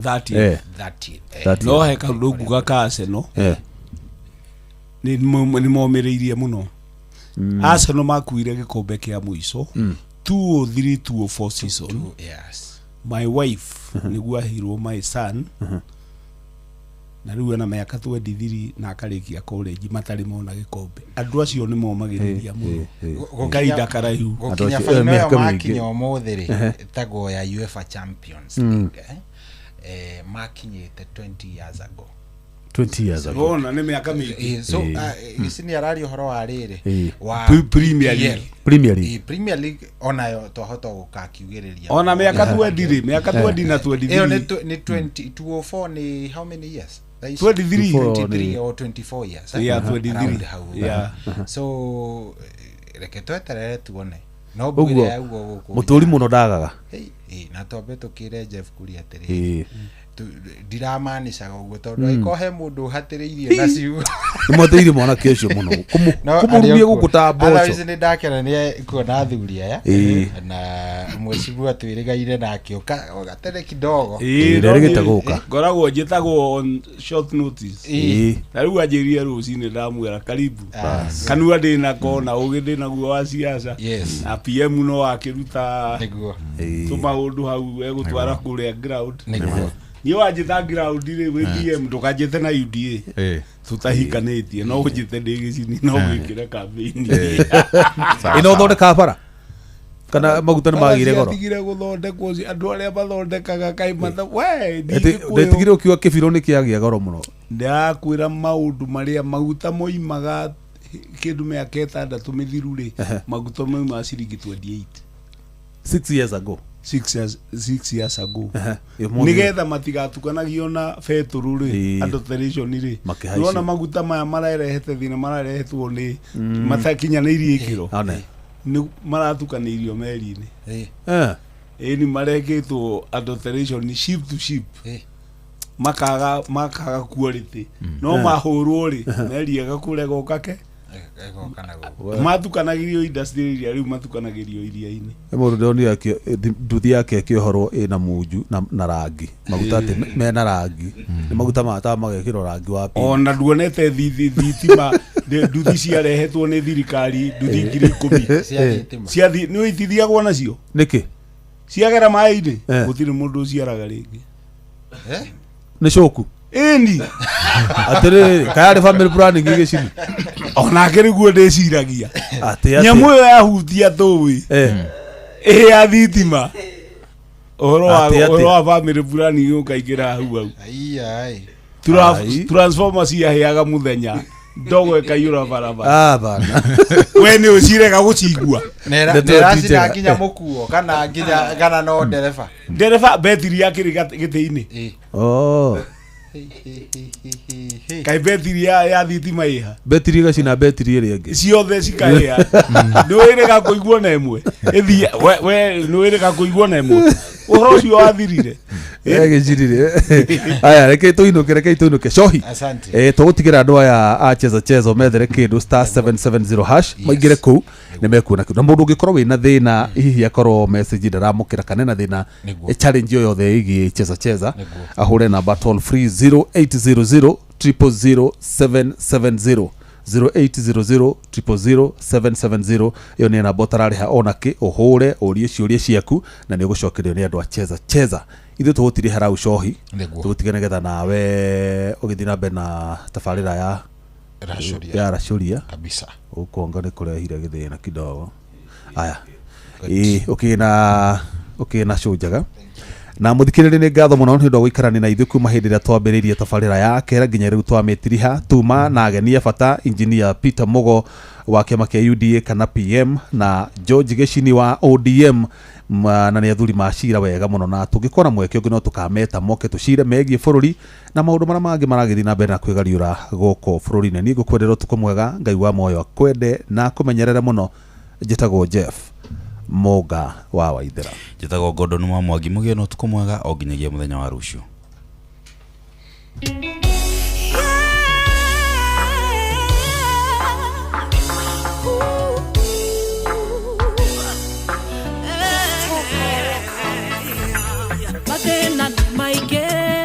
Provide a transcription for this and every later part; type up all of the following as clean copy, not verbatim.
30 no he kaundu gaka Arsenal ni momereirie muno Arsenal makuire gikombe kia muico 203-204 season. My wife niguo ahirwo my son na riu na miaka 23 na akarikia college matari mona gikombe andu acio ni momagiriria muno kaida karaihu gokinya final ya makinya omothiri tago ya UEFA Champions League makinyite 20 years ago ona ni miaka mingi so isi ni arari uhoro wa riri wa Premier League ona yo tohota gukakiugiriria ona miaka 20 na 20 iyo ni 2024 ni how many years 23 or 24 years. Yeah, 23. Yeah. So reke tweterere tuone no bwire ugo muturi muno ndagaga na tobe tukire Jeff Kuria atiri ndiramanishaga uguo tondu ikohe mundu hatiriirie nacioimoteire mwana kesho muno kumurumie gukutambocho ala ni ndakena ni kuona thuri aya na mwecibu atwirigaire nake ugatere kidogo ndirigite guka ngoragwo njitagwo on short notice na riu anjirie rucini ndamwira karibu kanua ndina kona ugindi naguo wa siasa na PM no akiruta niguo tumaundu hau egutwara kuria ground ni wajita ground ri we DM ndukajete na UDA tutahikanitie no ujite ndigicini no gwikira campaign ino thondeka bara kana maguta ni magire goro tigire guthondekwo andu aria bathondekaga kaimata we ndetigire ukiwa kibiro ni kiagia goro muno ndakwira maundu maria maguta moimaga kindu miaka 6 mithiru ri maguta moima ciringi 28 6 years ago nigetha matigatukanagio na feturu ri adulteration ri unaona maguta maya mararehete thina mararehetwo ni matakinyanirie ikiro ni maratukanairio meri-ini ni mareketwo adulteration ship to ship makaga quality no mahurwo ri meri agakurega ukake matukanagirio industry iria riu matukanagirio iria-ini mundu ndoni yake nduthi yake akihorwo ina munju na rangi maguta ati mena rangi ni maguta mata magekiro rangi wa pink ona nduonete thitima nduthi ciarehetwo ni thirikari nduthi 10,000 cia ni itithiagwo nacio niki ciagera mai-ini gutiri mundu ciaraga ringi ni coku eni atire kaya family planning igicini ona keriguo ndeciragia ati nyamu yo yahutia tuwi ya thitima oro wa family planning ukaigira hau transformer ciaheaga muthenya ndogo ekaiyura barabara bana we ni ucirega gucigua nderacira nginya mukuo kana no ndereba betiri yakiri giti-ini kai betiri ya thitima iha betiri gacina betiri iri ingi ciothe cikahia niwirega kuigua na imwe ithia we niwirega kuigua na imwe uhoro ucio wathirire gicirire aya reke tuinuke cohi tugutigira andu aya acheza chezo methere kindu star 770 hash maingire ku ni mekuona na mundu ungikorwo wina thina hihi akorwo message ndaramukira kanena thina challenge yo yothe igi cheza ahure namba toll free 0800 0000770 0800 iyo ni namba utarariha onake uhure urie ciuria ciaku na ni gucokerio ni andu acheza ithu tugutiri harau cohi tugutigane getha nawe ugithina be na tafarira ya rashuria kabisa ukonga ni kurehire githina kidogo aya ukina shojaga na muthikiriri ni ngatho muno ni ndo guikarani na ithu kuma hindi ria twambiririe tafarira ya kera nginya riu twametiriha tuma na agenia bata engineer Peter Mugo wa kiama kia UDA kana PM na George Geshini wa ODM na ni athuri macira wega muno na tungikora mweke ungi no tukameta moke tucire megie bururi na maundu mara mangi maragithi na mbere na kwigariura goko bururi ni ngukwendera tuko mwega ngai wa moyo akwende na kumenyerera muno njitagwo Jeff Moga wa Waithera njitagwo Gordon wa Mwangi mugie no tuko mwega o nginyagia muthenya wa rucio Mathina ni maingĩ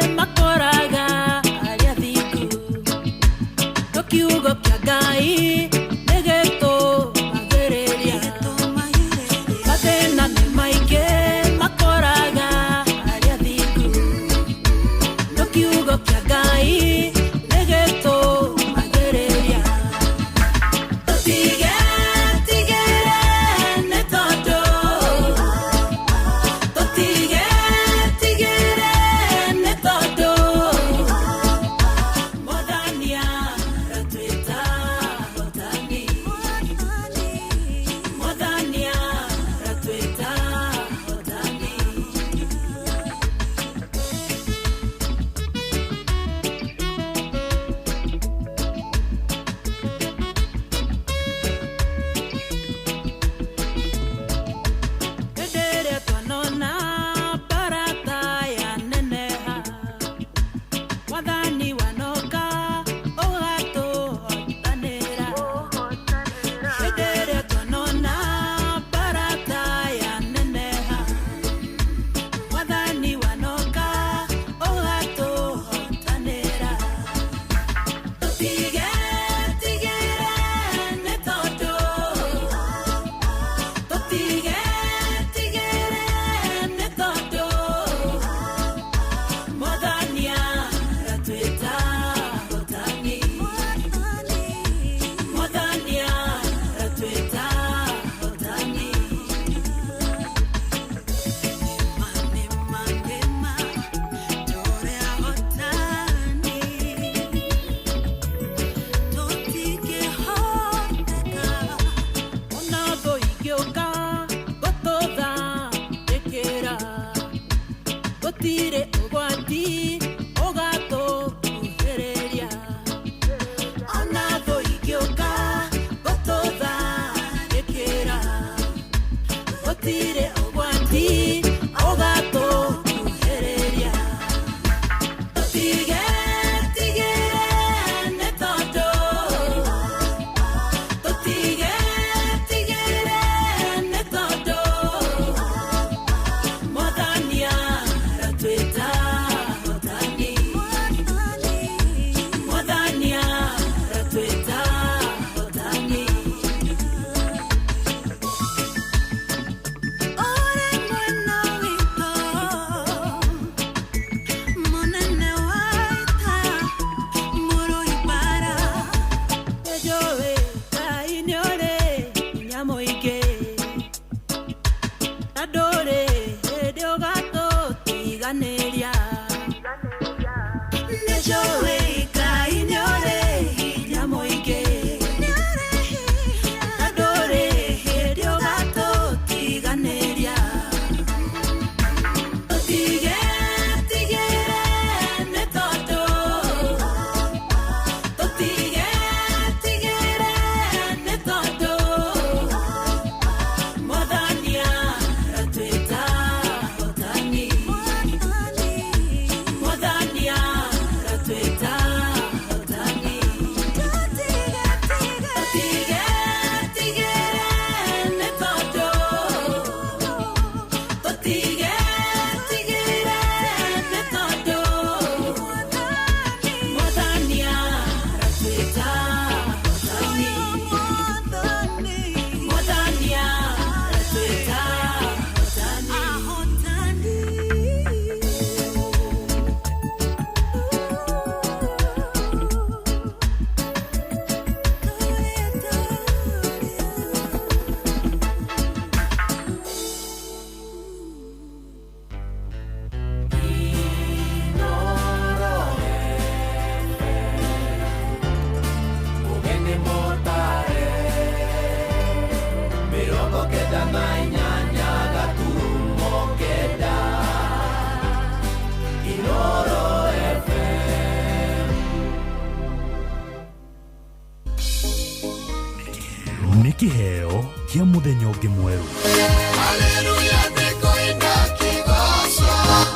Kiheo kia muthenya ungi mweru.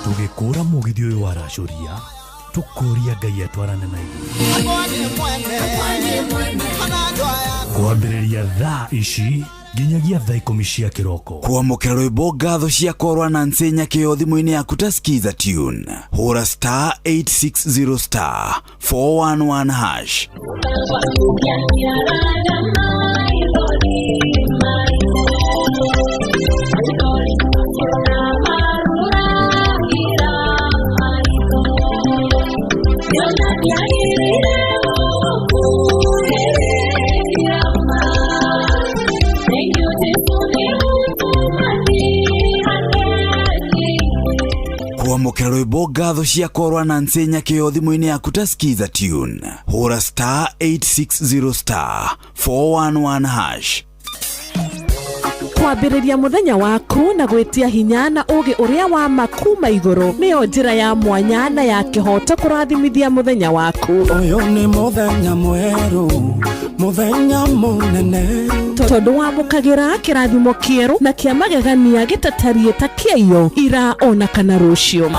Tugikura mugithi uyu wa racuria tukuria Ngai atwarane na ithuĩ kwambĩrĩria thaa ici nginyagia thaa 10 cia kĩroko. Kwamũkĩra rwĩmbo ngatho cia korwa na nsenya kĩo thimũ-inĩ yaku ta skiza tune hũra *860 411 hash. Kwamũkĩra rwĩmbo ngatho cia korwa na nsenya kĩo thimũ-inĩ yaku ta skiza tune hũra *860 411 hash. Kwambĩrĩria mũthenya waku na gwĩtia hinya na ũgĩ ũrĩa wa makuma igũrũ nĩyo njĩra ya mwanya na ya kĩhoto kũrathimithia mũthenya waku. Ũyũ nĩ mũthenya mwerũ, mũthenya mũnene, tondũ wamũkagĩra kĩrathimo kĩerũ na kĩa magegania gĩtatariĩ ta kĩayo ira ona kana rũciũ.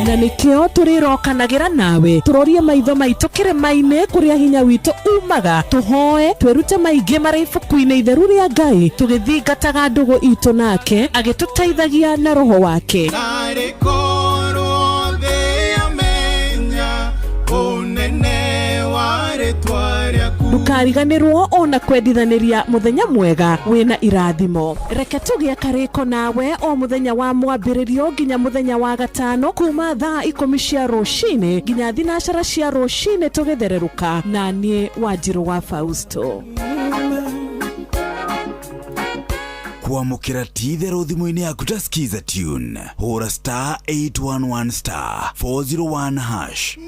Na nĩkĩo tũrĩrokanagĩra nawe tũrorie maitho maitũ kĩrĩma-inĩ kũrĩa hinya witũ umaga, tũhoe twĩrute maingĩ marĩ ibuku-inĩ itheru rĩa Ngai tũgĩthingataga ndũgũ itũ nake agĩtũteithagia na roho wake. Ndukariganĩrwo ona kwendithanĩria mũthenya mwega wĩna irathimo. Reke tũgĩe karĩko nawe o mũthenya wa mwambĩrĩrio nginya mũthenya wa gatano kuma thaa 10 cia rũcinĩ nginya thinacara cia rũcinĩ tũgĩthererũka na niĩ Wanjirũ wa Fausto. Kwamũkĩra ti-itherũ thimũ-inĩ yaku ta skiza tune hũra *811 401 hash.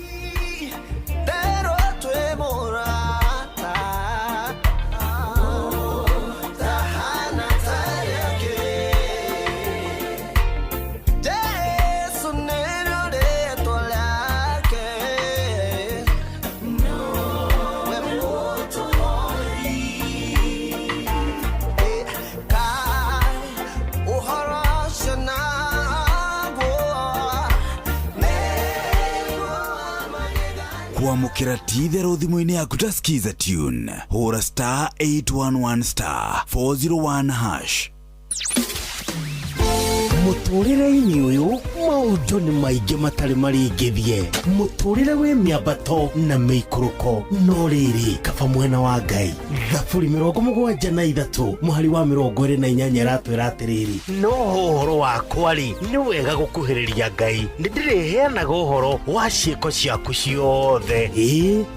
Kwamũkĩra ti-itherũ thimũ-inĩ yaku ta skiza tune hũra *811 401 hash. Mũtũrĩre-inĩ ũyũ maũndũ nĩ maingĩ matarĩ maringithie, mũtũrĩre wĩ mĩambato na mĩikũrũko, no rĩrĩ kaba mwena wa Ngai. Thaburi 73 mũhari wa 28 ratwĩra atĩrĩrĩ, no ũhoro wakwa rĩ nĩ wega gũkuhĩrĩria Ngai, nĩ ndĩrĩheanaga ũhoro wa ciĩko ciaku ciothe.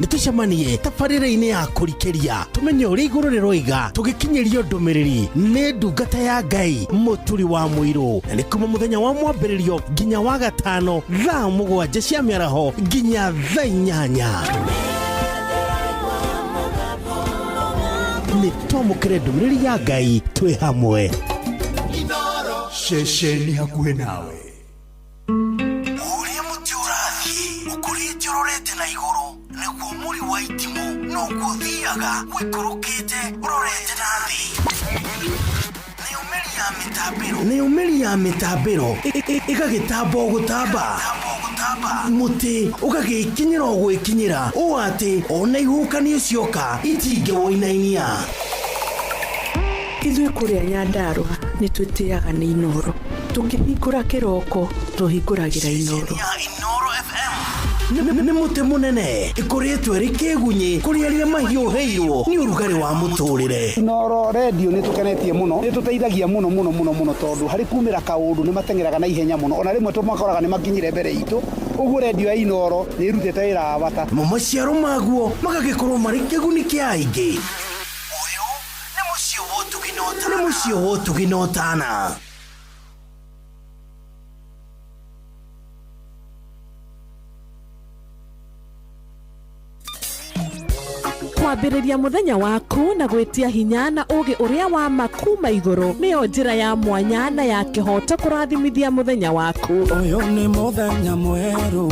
Nĩ tũcemanie tabarĩra-inĩ ya kũrikĩria tũmenye ũrĩa igũrũ rĩroiga tũgĩkinyĩrio ndũmĩrĩri nĩ ndungata ya Ngai mũturi wa mũirũ. nĩ kuma mũthenya wa mwambĩrĩrio nginya wa gatano thaa 7 cia mĩaraho nginya thaa 8. nĩ twamũkĩre ndũmĩrĩri ya Ngai twĩ hamwe. Ceceni hakuhĩ nawe. Ũrĩa mũtĩ ũrathiĩ ũkũrĩte ũrorete na igũrũ nĩguo mũri wa itimũ noguo ũthiaga wĩkũrũkĩte ũrorete na thĩ. Nĩ ũmĩri ya mĩtambĩro ĩgagĩtamba o gũtamba, mũtĩ ũgagĩkinyĩra o gwĩkinyĩra ũũ atĩ ona ihuhũkanio cioka itingĩwoinainia. Ithuĩ kũrĩa Nyandarua nĩ twĩtĩaga nĩ Inooro, tũkĩhingũra kĩroko tũhingũragĩra Inooro. Nĩ mũtĩ mũnene ĩkoretwo ĩrĩ kĩgunyi kũrĩ arĩa mahiũhĩirwo nĩ ũrugarĩ wa mũtũrĩre. Inooro radio nĩ tũkenetie mũno, nĩ tũteithagia mũno tondũ harĩ kumĩra kaũndũ nĩ matengeraga na ihenya mũno, ona rĩmwe tũmakoraga nĩ makinyire mbere itũ. Ũguo radio ya Inooro nĩ ĩrutĩte wĩra wa bata. Maciaro maguo magagĩkorwo marĩ kĩguni kĩa aingĩ. Ũyũ nĩ mũciĩ wa Ũtugi na Ũtana. Kwambĩrĩria mũthenya waku na gwĩtia hinya na ũgĩ ũrĩa wa makuma igũrũ nĩyo njĩra ya mwanya na ya kĩhoto kũrathimithia mũthenya waku. Ũyũ nĩ mũthenya mwerũ,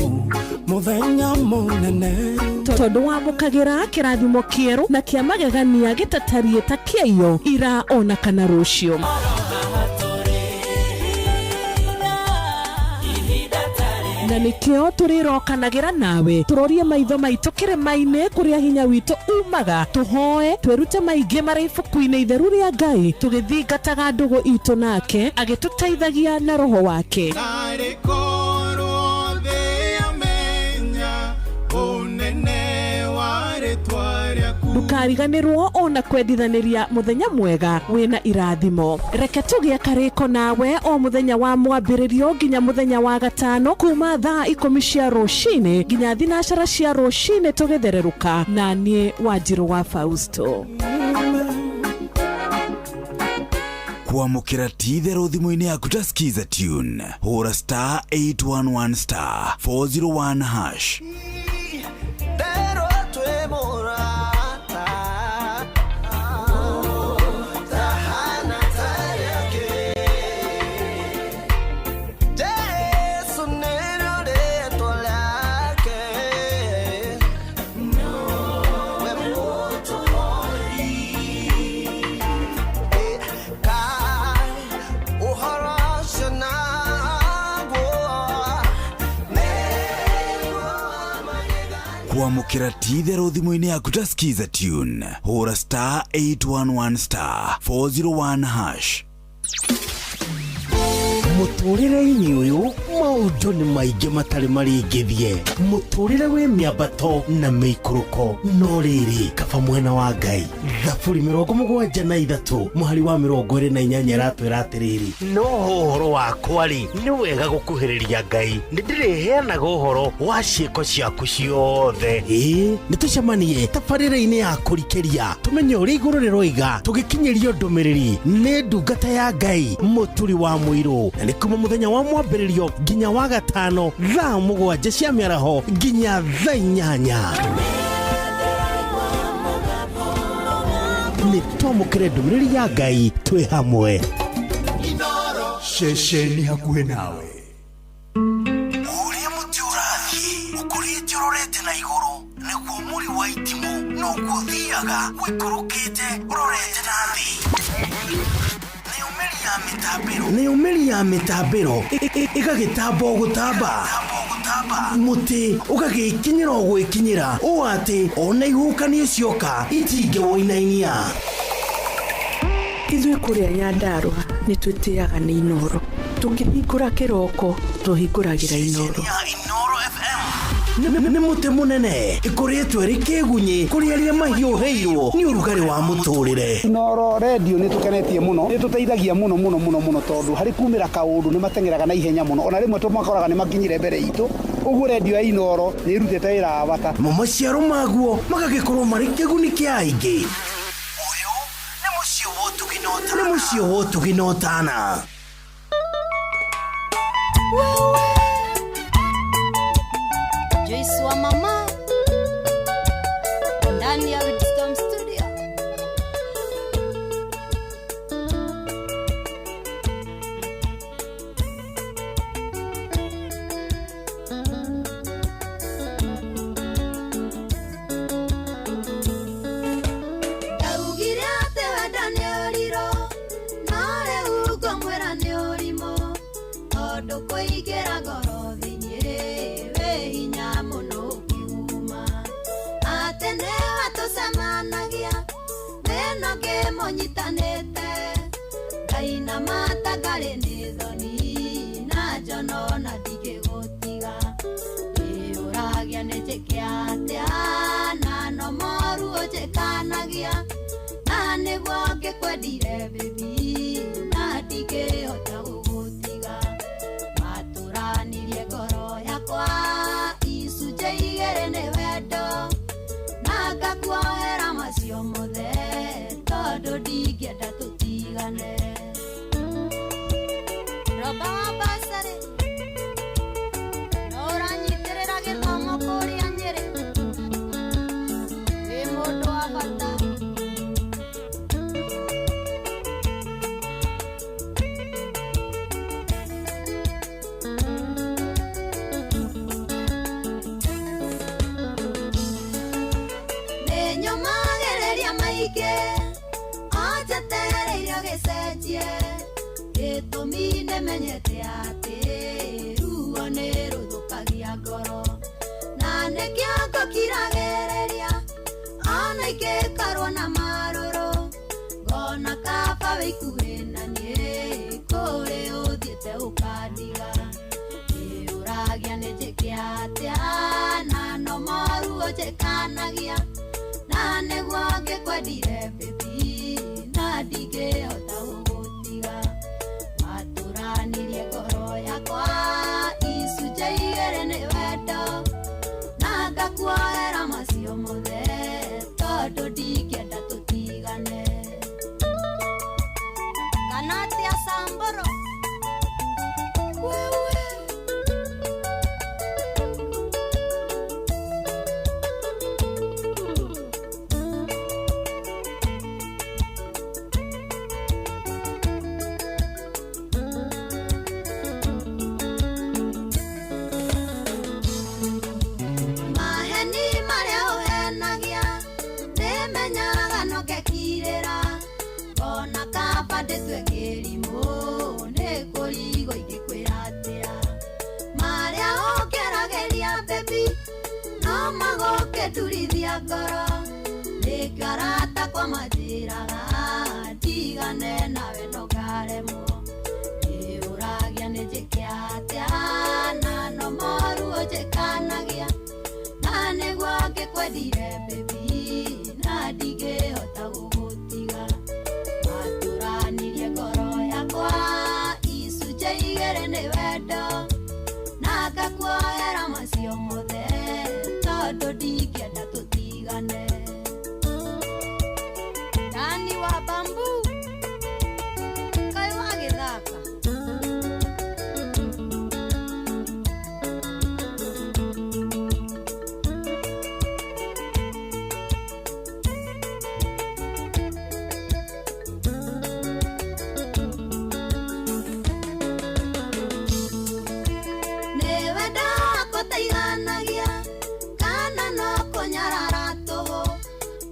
mũthenya mũnene, tondũ wamũkagĩra kĩrathimo kĩerũ na kĩa magegania gĩtatariĩ ta kĩayo ira ona kana rũciũ. Na nĩkĩo tũrĩrokanagĩra nawe tũrorie maitho maitũ kĩrĩma-inĩ kũrĩa hinya witũ umaga, tũhoe twĩrute maingĩ marĩ ibuku-inĩ itheru rĩa Ngai tũgĩthingataga ndũgũ itũ nake agĩtũteithagia na roho wake. Ndũkariganĩrwo ona kwendithanĩria mũthenya mwega wĩna irathimo. Reke tũgĩe karĩko nawe o mũthenya wa mwambĩrĩrio nginya mũthenya wa gatano kuma thaa 10 cia rũcinĩ nginya thinacara cia rũcinĩ tũgĩthererũka na niĩ Wanjirũ wa Fausto. Kwamũkĩra ti-itherũ thimũ-inĩ yaku ta skiza tune hũra *811*401#. Kwamũkĩra ti-itherũ thimũ-inĩ yaku ta skiza tune hũra *811*401#. Mũtũrĩre-inĩ ũyũ maũndũ nĩ maingĩ matarĩ maringithie, mũtũrĩre wĩ mĩambato na mĩikũrũko, no rĩrĩ kaba mwena wa Ngai. Thaburi 73 mũhari wa 28 ratwĩra atĩrĩrĩ, no ũhoro wakwa rĩ nĩ wega gũkuhĩrĩria Ngai, nĩ ndĩrĩheanaga ũhoro wa ciĩko ciaku ciothe. Nĩ tũcemanie tabarĩra-inĩ ya kũrikĩria tũmenye ũrĩa igũrũ rĩroiga tũgĩkinyĩrio ndũmĩrĩri nĩ ndungata ya Ngai mũturi wa mũirũ. Nĩ kuma mũthenya wa mwambĩrĩrio nginya wa gatano thaa 7 cia mĩaraho nginya thaa 8. Nĩ twamũkĩre ndũmĩrĩri ya Ngai twĩ hamwe. Ceceni hakuhĩ nawe. Ũrĩa mũtĩ ũrathiĩ ũkũrĩte ũrorete na igũrũ nĩguo mũri wa itimũ noguo ũthiaga wĩkũrũkĩte ũrorete na thĩ. Nĩ ũmĩri ya mĩtambĩro ĩgagĩtamba o gũtamba, mũtĩ ũgagĩkinyĩra o gwĩkinyĩra ũũ atĩ ona ihuhũkanio cioka itingĩwoinainia. Ithuĩ kũrĩa Nyandarua nĩ twĩtĩaga nĩ Inooro, tũkĩhingũra kĩroko tũhingũragĩra Inooro. Nĩ mũtĩ mũnene ĩkoretwo ĩrĩ kĩgunyi kũrĩ arĩa mahiũhĩirwo nĩ ũrugarĩ wa mũtũrĩre. Inooro radio nĩ tũkenetie mũno, nĩ tũteithagia mũno tondũ harĩ kumĩra kaũndũ nĩ matengeraga na ihenya mũno, ona rĩmwe tũmakoraga nĩ makinyire mbere itũ. Ũguo radio ya Inooro nĩ ĩrutĩte wĩra wa bata. Maciaro maguo magagĩkorwo marĩ kĩguni kĩa aingĩ. Ũyũ nĩ mũciĩ wa Ũtugi na Ũtana. Boss wa mama ndani ya Wisdom Studio. Kuigera ngoro thinie we hinya muno kiuma atene atucemanagia menoge munyitanite Ngai na matangari ni thoni na njono na ndigigutiga uragia ni njikiatia na no moru ujikanagia na niguo ngikwendire baby na ndigihota gugutiga ngoro yakwa icunjĩ igĩrĩ nĩ wendo na ngakuohera macio mothe tondũ ndingĩenda tũtigane. Roba wa basarĩ no ũranyitĩrĩra gĩthomo kũrĩa Nyĩrĩ wĩ mũndũ wa bata. Ajatereirio gĩcenjie gĩtũmi nĩmenyete atĩ ruo nĩ rũthũkagia ngoro na nĩkĩo ngũkiragĩrĩria ona ingĩkorwo na marũrũ ngona kaba wĩ ikuhĩ na niĩ kũrĩ ũthiĩte ũkandiga ũragia nĩ njĩke atĩa na no moru ũnjĩkanagia na nĩguo ngĩkwendire baby na ndingĩhota gũgũtiga watũranirie ngoro yakwa icunjĩ igĩrĩ nĩ wendo na ngakuohera macio mothe tondũ ndingĩenda tũtigane. Kana atĩa Samburu wewe ndĩtue kĩrimũ nĩ kũrigwo ingĩkwĩra atĩa marĩa ũkĩrageria baby no magũke ndurithia ngoro nĩ ngarata kwa manjĩraga ndigane nawe no ngaremwo ũragia nĩ njĩke atĩa na no moru ũnjĩkanagia na nĩguo ngĩkwendire baby na ndingĩhota gũgũtiga watũranirie ngoro yakwa icunjĩ igĩrĩ nĩ wendo na ngakuohera macio mothe tondũ ndingĩenda tũtigane. Dani wa Bambu Kai wa Gĩthaka kana no kũnyarara tũhũ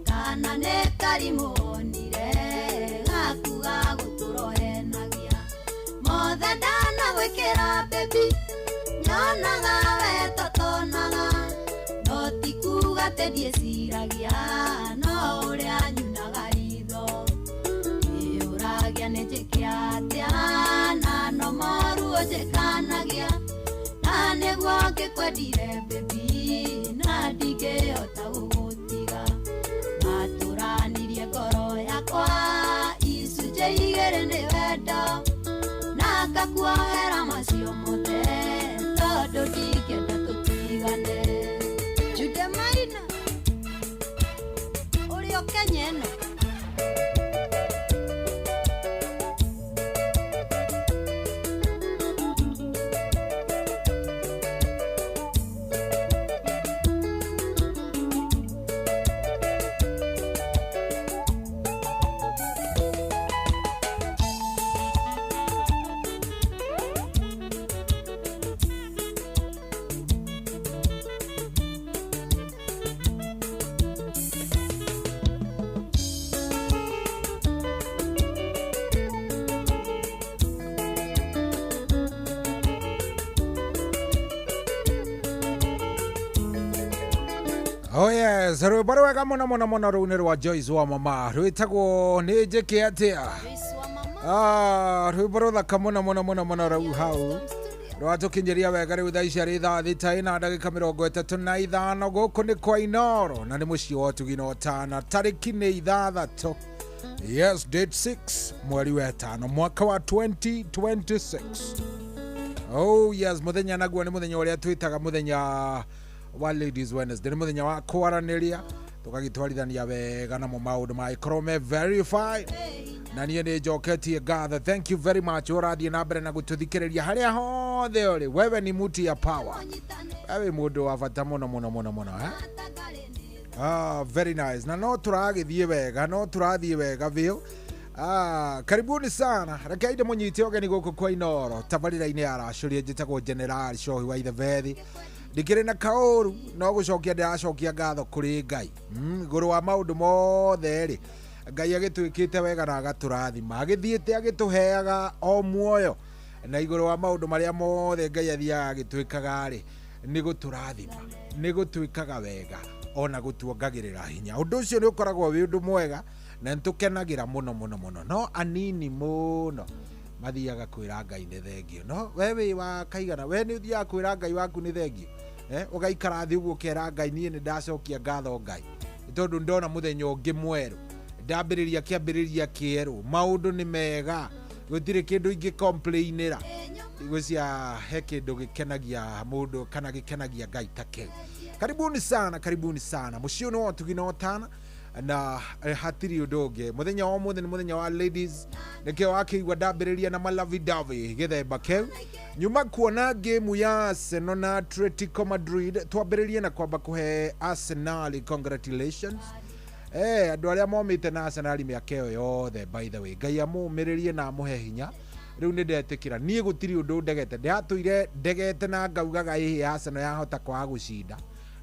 kana nĩ karimonire gakuga gũtũrohenagia mothe ndanagwĩkĩra baby nyonaga we totonaga no ti kuga atĩ ndiĩciragia no ũrĩa nyunaga ritho ũragia nĩ njĩke atĩa na no moru ũnjĩkanagia na nĩguo ngĩkwendire baby na ndingĩhota gũgũtiga watũranirie ngoro yakwa icunjĩ igĩrĩ nĩ wendo na ngakuohera macio mothe tondũ ndingĩenda tũtigane. Jude Maina ũrĩ o Kenya ĩno Oh yes, rwimbo rwega muno muno muno rũu nĩ rwa Joyce wa mama rwĩtagwo nĩ njĩke atĩa. Rwimbo rũthaka muno muno muno muno rũu hau rwatũkinyĩria wega rĩu thaa ici arĩ thaa thita ĩna ndagĩka 35 gũkũ nĩ kwa Inooro na nĩ mũciĩ wa Ũtugi na Ũtana tarĩki nĩ 6. Yes, date 6 mweri wa 5 mwaka wa 2026. Oh yes, muthenya naguo nĩ muthenya ũrĩa twĩtaga muthenya wa Ladies Wednesday, nĩ muthenya wa kwaranĩria tũgagĩtwarithania wega na maũndũ mangĩkorwo me verified na niĩ nĩ njoketie ngatho. Thank you very much ũrathiĩ na mbere na gũtũthikĩrĩria harĩa hothe ũrĩ. Wewe ni muti ya power, wewe mũndũ wa bata mũno mũno mũno mũno very nice. Na no tũragĩthiĩ wega biũ. Karibuni sana. Reke inde mũnyite ũgeni gũkũ kwa Inooro tabarĩra-inĩ ya racũria njĩtagwo General Shohi wa Ithebethi. Ndikĩrĩ na kaũru no gũcokia ndĩracokia ngatho kũrĩ Ngai igũrũ wa maũndũ mothe rĩ. Ngai agĩtwĩkĩte wega na agatũrathima, agĩthiĩte agĩtũheaga o muoyo, na igũrũ wa maũndũ marĩa mothe Ngai athiaga agĩtwĩkaga rĩ nĩ gũtũrathima, nĩ gũtwĩkaga wega ona gũtuongagĩrĩra hinya. Ũndũ ũcio nĩ ũkoragwo wĩ ũndũ mwega na nĩtũkenagĩra mũno mũno mũno, no anini mũno mathiaga kwĩra Ngai nĩ thengio. No we wĩ wa kaigana, we nĩ ũthiaga kwĩra Ngai waku nĩ thengio, ũgaikara thĩ ũguo ũkera Ngai niĩ nĩ ndacokia ngatho Ngai tondũ ndona mũthenya ũngĩ mwerũ, ndambĩrĩria kĩambĩrĩria kĩerũ, maũndũ nĩ mega, gũtirĩ kĩndũ ingĩ complainĩra. Igũcia he kĩndũ gĩkenagia mũndũ kana gĩkenagia Ngai ta kĩu. Karibuni sana, karibuni sana. Mũciĩ nĩ wa Ũtugi na Ũtana na hatiri ũndũ ũngĩ. Mũthenya wa ũmũthĩ nĩ mũthenya wa ladies, nĩkĩo wakĩigua ndambĩrĩria na malavi davi gĩthemba kĩu. Nyuma kuona game ya Arsenal na Atletico Madrid, twambĩrĩrie na kwamba kũhe Arsenal congratulations. Andũ arĩa momĩte na Arsenal mĩaka ĩyo yothe, by the way, Ngai amũmĩrĩrie na amũhe hinya. Rĩu nĩ ndetĩkĩra, niĩ gũtirĩ ũndũ ndegete, ndĩratũire ndegete na ngaugaga ĩhĩ Arsenal yahota kwaga gũcinda,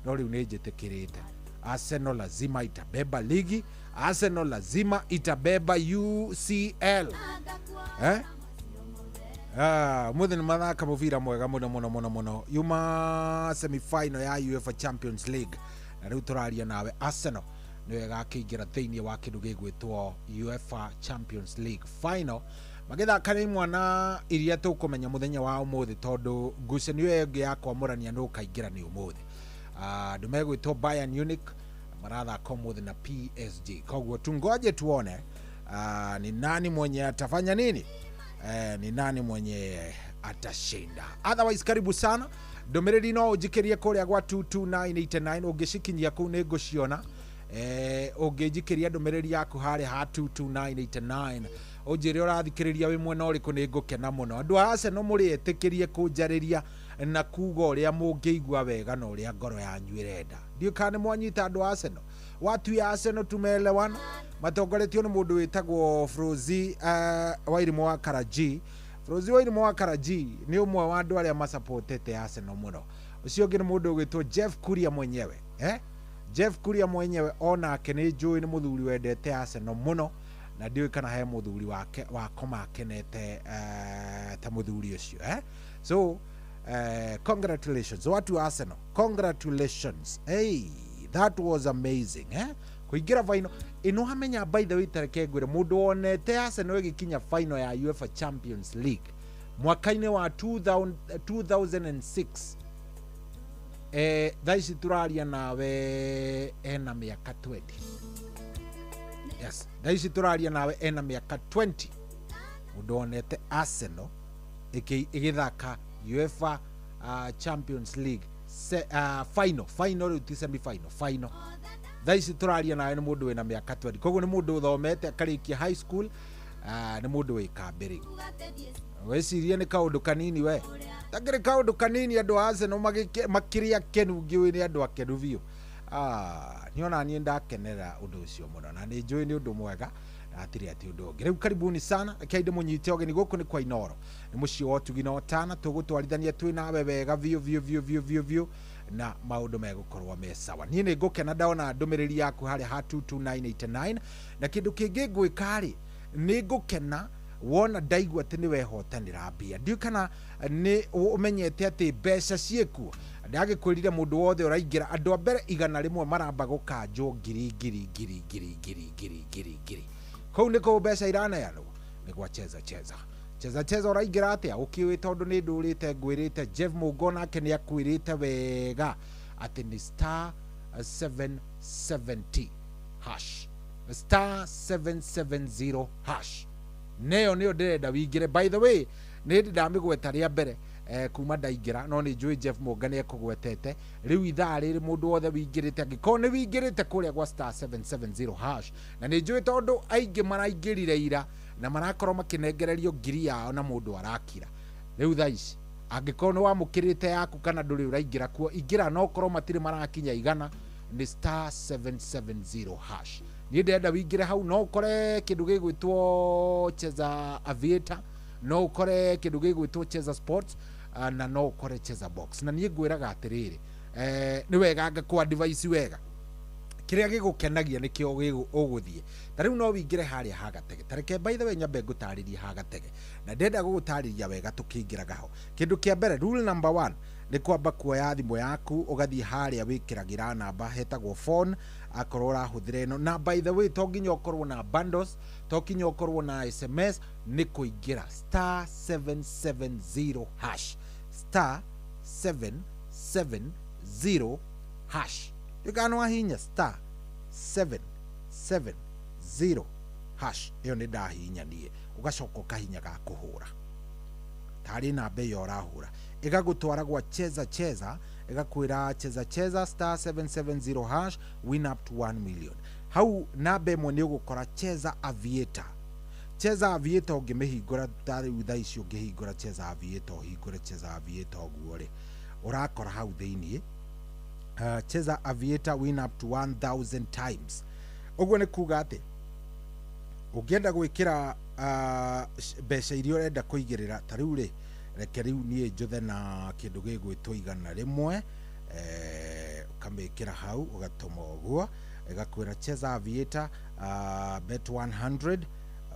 no rĩu nĩ njĩtĩkĩrĩte Arsenal lazima itabeba ligi, Arsenal lazima itabeba UCL. Mũthĩ nĩ mathaka mũbira mwega mũno mũno mũno mũno. Yuma semi-final ya UEFA Champions League na rĩu tũraria nawe Arsenal nĩ wega akĩingĩra thĩinĩ wa kĩndũ gĩgwĩtwo UEFA Champions League final, magĩthaka nĩ mwana iria tũkũmenya mũthenya wa ũmũthĩ tondũ ngucanio ĩyo ĩngĩ ya kwamũrania nũ kaingĩra nĩ ũmũthĩ. Andũ megwĩtwo Bayern Munich marathaka ũmũthĩ na PSG, koguo tungoje tuone ni nani mwenye atafanya nini, ni nani mwenye atashinda. Otherwise karibu sana, ndũmĩrĩri no ũnjikĩrie kũrĩa gwa 22989 ũngĩcikinyia kũu nĩ ngũciona. Ũngĩnjikĩria ndũmĩrĩri yaku harĩa ha 22989 ũnjĩre ũrathikĩrĩria wĩ mwena ũrĩkũ, nĩ ngũkena mũno. Andũ a Arsenal mũrĩetĩkĩrie kũnjarĩria na kuga ũrĩa mũngĩigua wega na ũrĩa ngoro yanyu ĩrenda. Ndiũ kana nĩ mwanyita andũ a Arsenal. Watu ya Arsenal tumeelewana, matongoretio nĩ mũndũ wĩtagwo Frozi Wairimũ wa Karaji. Frozi Wairimũ wa Karaji nĩ ũmwe wa andũ arĩa masupportete Arsenal mũno. Ũcio ũngĩ nĩ mũndũ wĩtwo Jeff Kuria mwenyewe, Jeff Kuria mwenyewe onake nĩ njũĩ nĩ mũthuri wendete Arsenal mũno, na ndiũĩ kana he mũthuri wake wakoma akenete ta mũthuri ũcio. So congratulations watu wa Arsenal, congratulations. Hey, that was amazing. Kũingĩra final ĩno hamenya, by the way, tareke ngwĩre mũndũ wonete Arsenal ĩgĩkinya final ya UEFA Champions League mwaka-inĩ wa 2006. Thaici tũraria nawe ena mĩaka 20. Yes, thaici tũraria nawe ena mĩaka 20. Mũndũ wonete Arsenal ĩgĩthaka UEFA Champions League final rĩu ti semi final. Thaici tũraria nawe nĩ mũndũ wĩna mĩaka 20, koguo nĩ mũndũ ũthomete akarĩkia high school, nĩ mũndũ wĩ kambĩrĩ. Wecirie nĩ kaũndũ kanini we, takĩrĩ kaũndũ kanini. Andũ a Arsenal makĩrĩa kenu, ngĩũĩ nĩ andũ akenu biũ. Niona niĩ ndakenera ũndũ ũcio mũno na nĩ njũĩ nĩ ũndũ mwega na hatirĩ atĩ ũndũ ũngĩ. Rĩu karibuni sana, reke inde mũnyite ũgeni gũkũ nĩ kwa Inooro, nĩ mũciĩ wa Ũtugi na Ũtana, tũgũtwarithania twĩ nawe wega biũ na maũndũ megũkorwo me sawa. Niĩ nĩ ngũkena ndaona ndũmĩrĩri yaku harĩa ha 22989, na kĩndũ kĩngĩ ngwĩka rĩ, nĩ ngũkena wona ndaigua atĩ nĩ wehotanĩra mbia. Ndiũ kana nĩ ũmenyete atĩ mbeca ciĩkuo ndagikwirire mundu wothe uraingira andu a mbere 100 maramba gukanjwo ngiri kou niko mbeca iraneanwo nigwa cheza uraingira atia ukiwi tondu ni ndurite ngwirite Jeff Mugo nake ni akwirite wega ati ni star 770 hash star 770 hash neyo ndirenda wingire. By the way ni ndamigweta ria mbere kuma ndaingira no ni njui Jeff Mugo ni ekugwetete riu ithaa riri mundu wothe wingirite angiko ni wingirite kuria gwa star 770 hash na ni njui tondu aingi maraingirire ira na marakorwo makinengererio ngiri yao na mundu arakira riu thaa ici angiko ni wamukirite yaku kana nduri uraingira kuo ingira no korwo matire marakinya igana ni star 770 hash ni ndenda wingire hau no ukore kindu gigwitwo cheza aviator no ukore kindu gigwitwo cheza sports na no ukore cheza box na nie ngwiraga atiriri ni wega ngakwa device wega kiria gigukenagia nikio uguthie tariu no wingire haria hagatege tareke by the way nyambe ngutaririe hagatege na ndenda gugutariria wega tukingiraga ho kindu kia mbere rule number 1 ni kwamba kuoya thimu yaku ugathie haria wikiragira namba hetagwo phone akorwo urahuthira ino na by the way to nginya ukorwo na bundles to nginya ukorwo na SMS ni kuingira star 770 hash star 770 hash ikanwa hinya star 770 hash iyo ni ndahinya nie ugacoka kahinya ga kuhura tari namba iyo urahura igagutwara gwa cheza igakwira cheza star 770 hash win up to 1 million. Hau namba imwe ni ugukora cheza aviator ungimihingura tari utha icio ungihingura cheza aviator hingure cheza aviator guore urakora hau thiini cheza aviator win up to 1000 times. Uguo ni kuga ati ugienda gwikira mbeca iria urenda kuigirira tariu ri reke riu nie njuthe na kindu gigwitwo igana rimwe ukamikira hau ugatuma uguo igakwira cheza aviator bet 100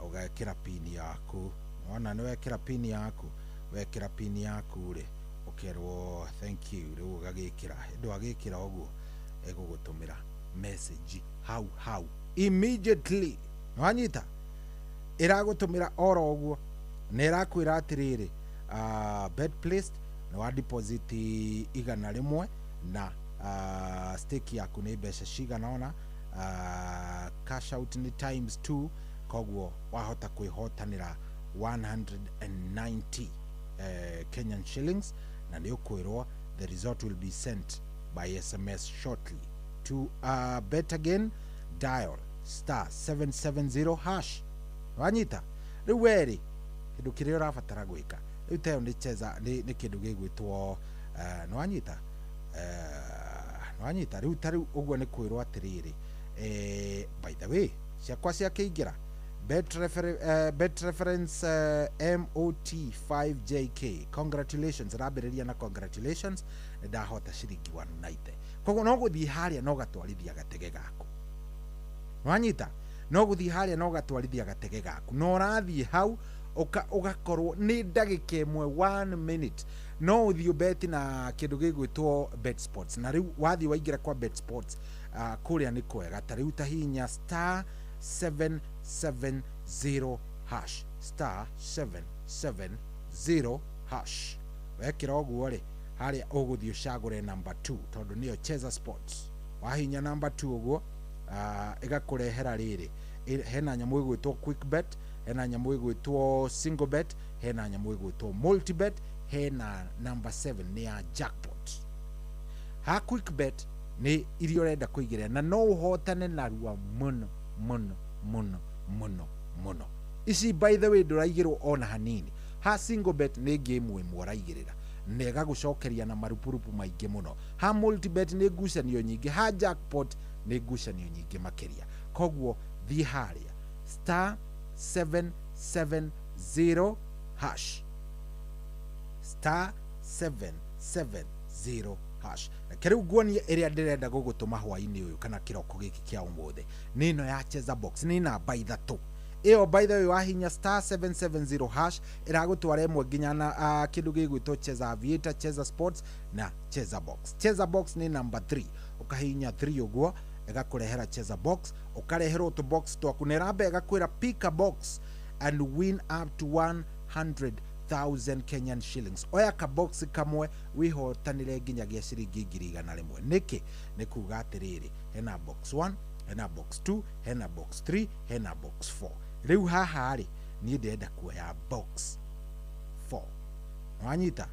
ugakira pin yaku wana ni wekira pin yaku wekira pin yaku ri ukerwo thank you riu ugagikira ndu agikira uguo egugutumira message how immediately wanyita iragutumira oro uguo nirakwira atiriri bet placed no wa deposit igana rimwe na stake yaku ni mbeca cigana ona cash out ni times 2 koguo wahota kwihotanira 190 Kenyan shillings na ni ukwirwo the result will be sent by SMS shortly to bet again dial star 770 hash wanyita riu weri kindu kiria urabatara gwika riu tayo ni cheza ni kindu gigwitwo nwanyita riu tariu uguo ni kwirwo atiriri by the way ciakwa ciakiingira bet reference MOT 5JK congratulations rabiriria na congratulations ndahota ciringi 190 koguo no guthii haria no gatwarithia gatege gaku wanyita no guthii haria no gatwarithia gatege gaku no rathii hau ugakorwo ni ndagika imwe 1 minute no uthio bet na kindu gigwitwo bet sports na riu wathi waingira kwa bet sports kuria ni kwega tariu tahinya star 770 hash star 770 hash wekira oguo ri haria uguthio cagure number 2 tondu niyo cheza sports wahinya number 2 uguo igakurehera riri hena nyamu igwitwo quick bet hena nyamu igwitwo single bet hena nyamu igwitwo multi bet hena number 7 ni ya jackpot. Ha quick bet ni irio renda kuigira na no uhotane na ruwa muno ici by the way nduraigirwo ona hanini. Ha single bet ni game we muraigirira nega gucokeria na marupurupu maingi muno. Ha multi bet ni ngucanio nyingi. Ha jackpot ni ngucanio nyingi makiria. Koguo thi haria star 770 hash star 770 hash na kariu guonie iria ndirenda gugutuma hwaini uyu kana kiroko giki kia umuthi nino ya cheza box ni namba ithatu Eo by the way wahinya star 770 hash iragutwara imwe nginya na kindu gigwitwo Cheza Aviator, Cheza Sports na Cheza Box. Cheza Box ni number 3 ukahinya 3 uguo igakurehera Cheza Box, ukareherwo to box twaku nerambe igakwira pick a box and win up to 100,000 Kenyan shillings. Oya ka box kamwe wihotanire nginyagia ciringi 100,000. Niki ni kuga atiriri, hena box 1, hena box 2, hena box 3, hena box 4. Riu haha ri ni ndenda kuoya box 4. Mwanyita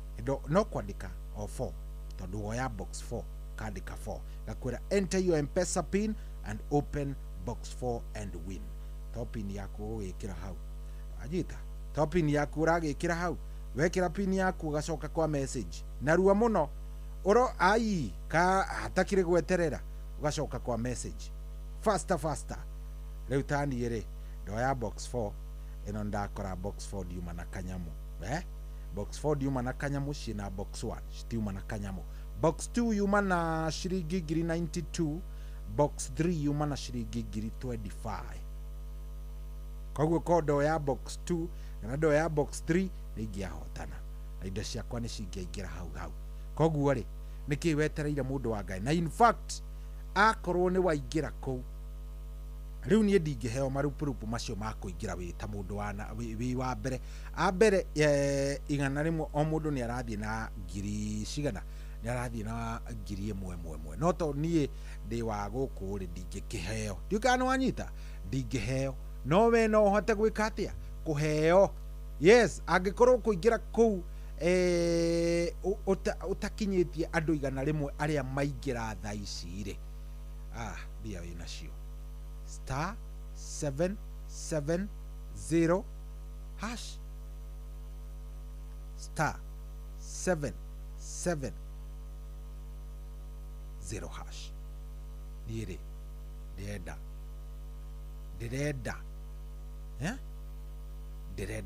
no kwandika o 4 tondu oya box 4 kandika 4 gakwira enter your M-Pesa pin and open box 4 and win. Topin yaku wikira hau ajita topin yaku uragikira hau wekira pin yaku gacoka kwa message narua muno oro ai ka hatakire gweterera ugacoka kwa message faster riu tani iri ndoya box 4 ino ndakora box 4 diuma na kanyamu box 4 diuma na kanyamu cina box 1 citiuma na kanyamu. Box 2 yuma na shiringi 92, box 3 yuma na shiringi 25. Koguo kodo ya box 2 na ndo ya box 3 nigia hotana na indo ciakwa ni cingiingira hau. Koguo ri niki wetereire mundu wa Ngai, na in fact akorwo ni waingira kou riu nie ndingiheo marupurupu macio ma kuingira wi ta mundu wi wa mbere ambere igana rimwe o mundu ni arathie na ngiri cigana ni arathie na ngiri imwe no to nie ndi wa guku ri ndingikiheo ndiukana wanyita ndingiheo no we no hote gwika atia kuheo. Yes, angikorwo kuingira kou utakinyitie andu igana rimwe aria maingira tha ici ri bia wina cio star 770 hash star 770 hash nire ndirenda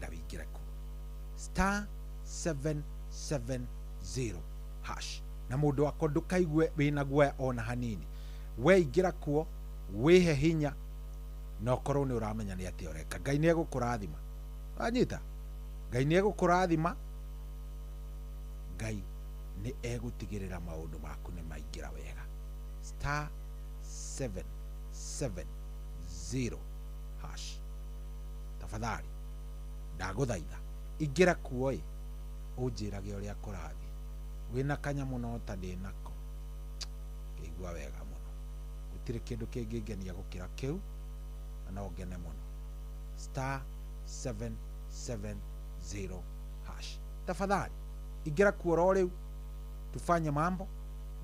wingira ku star 770 hash na mundu wako ndukaigue wina guoya ona hanini. We ingira kuo wihe hinya no korwo ni uramenya ni ati ureka. Ngai ni egukurathima anyita, Ngai ni egukurathima, Ngai ni egutigirira maundu maku ni maingira wega. Star 770 hash tafadhali ndaguthaitha ingira kuo unjirage uria kurathi wina kanyamu no ta ndi nako ngigua wega muno gutire kindu kingingenia gukira kiu na ngene muno. Star 770 hash tafadhali ingira kuo ro riu tufanye mambo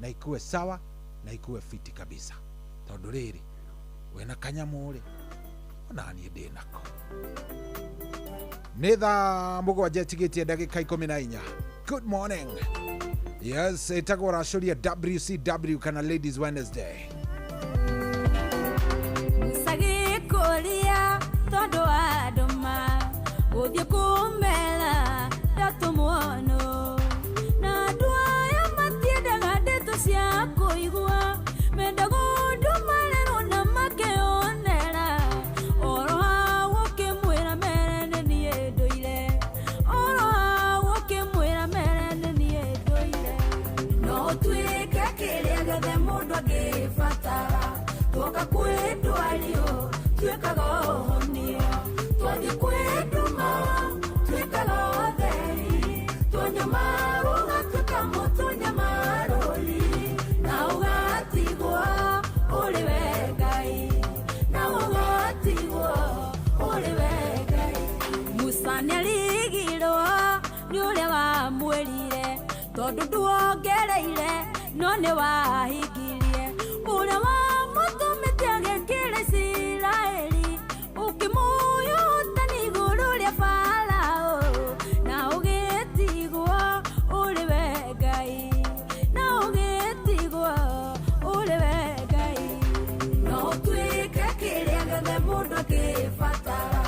na ikuwe sawa na ikuwe fiti kabisa tondu riri wena kanyamu ri ona ni ndi nako. Nĩ thaa mũgwanja tigitie ndagĩka 14. Good morning. Yes, ĩtagwo racuria WCW kana Ladies Wednesday. Musagĩkũria tondũ wa ndũma gũthiĩ kũmera ndatũmwono na andũ aya matiendaga ndeto cia kũigua mendaga ũndũ marerwo na makĩonera oro hau ũkĩmwĩra mere nĩ niĩ ndũire oro hau ũkĩmwĩra mere nĩ niĩ ndũire no tuĩke kĩrĩa gĩothe mũndũ angĩbatara tuoka kwĩndwario tuĩkaga ũhonio twathiĩ kwĩnduma tuĩkaga ũtheri tuonyamarũ gatuĩka mũtunyamarũri na ũgatigwo ũrĩ we Ngai na ũgatigwo ũrĩ we Ngai. Musa nĩarigirwo nĩ ũrĩa wamwĩrire tondũ nduongereire no nĩ wahingirie ũrĩa wamũtũmĩte agĩkĩra Isiraeli ũkĩmuoya ũhotani igũrũ rĩa Farao na ũgĩtigwo ũrĩ we Ngai na ũgĩtigwo ũrĩ we Ngai. No tuĩke kĩrĩa gĩothe mũndũ angĩbatara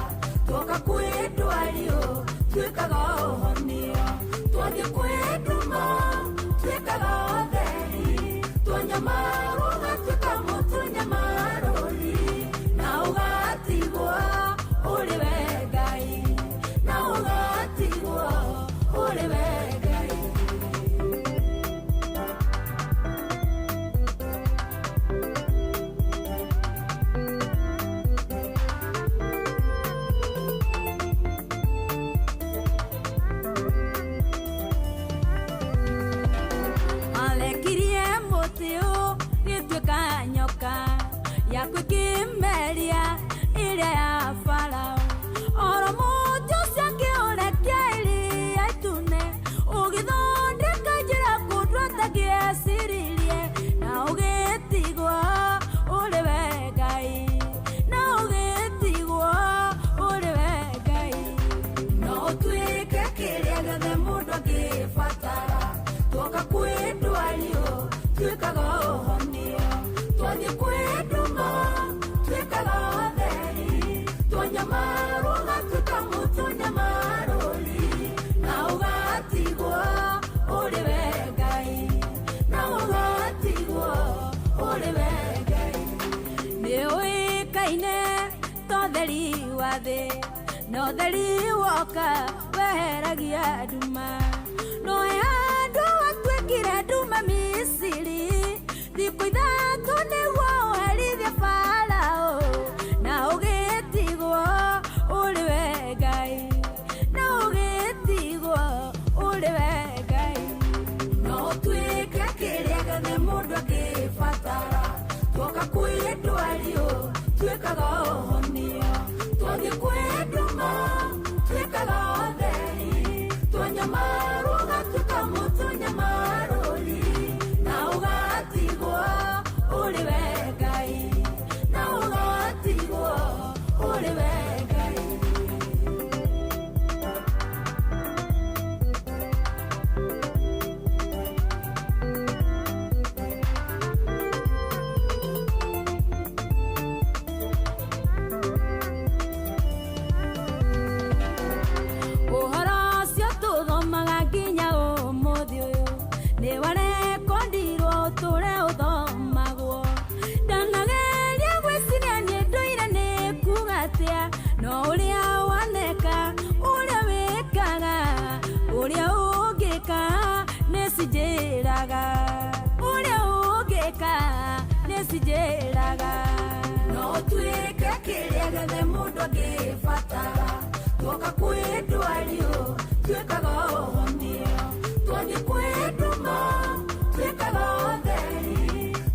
tuoka kwĩndwario tuĩkaga ũhonio twathiĩ kwĩnduma tuĩkaga ũtheri tuonyamarũ gatuĩka mũtunyamarũri na ũgatigwo ũrĩ agĩbatara tuoka kwendwa rĩo twĩkaga ũhonio twathiĩ kwenduma twĩkaga theri twanyamarwo gatuĩka mũtũnyamarũri na ũgatigwo ũrĩ we Ngai na ũgatigwo ũrĩ we Ngai nĩũĩkaine totheri wa thĩ no theri woka weheragia nduma no andũ atuĩkire nduma Misiri thikũ ithatũ nĩguo ũherithie Farao na ũgĩtigwo ũrĩ we Ngai na ũgĩtigwo ũrĩ we Ngai no tuĩke kĩrĩa gĩothe mũndũ angĩbatara tuoka kwendwa rĩo twĩkaga ũhonio twathiĩ kwenduma twĩkaga theri twanyamarwo gatuĩka mũtũnyamarũri na ũgatigwo ũrĩ we Ngai na ũgatigwo ũrĩ we Ngai no ũrĩa waneka ũrĩa wĩkaga ũrĩa ũngĩka nĩcinjĩraga ũrĩa ũngĩka nĩcinjĩraga no tuĩke kĩrĩa gĩothe mũndũ angĩbatara tuoka kwendwa rĩo twĩkaga ũhonio twathiĩ kwenduma twĩkaga theri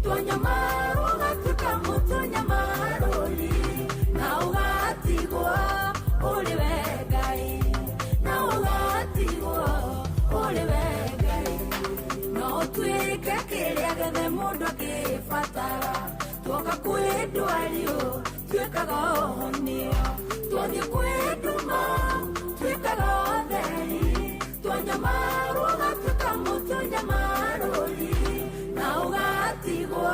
twanyamarwo gatuĩka mũtũnyamarũri na ũgatigwo ũrĩ we Ngai na ũgatigwo ũrĩ we Ngai no tuĩke kĩrĩa gĩothe mũndũ angĩbatara tuoka kwendwa rĩo twĩkaga ũhonio twathiĩ kwenduma twĩkaga theri twanyamarwo gatuĩka mũtũnyamarũri na ũgatigwo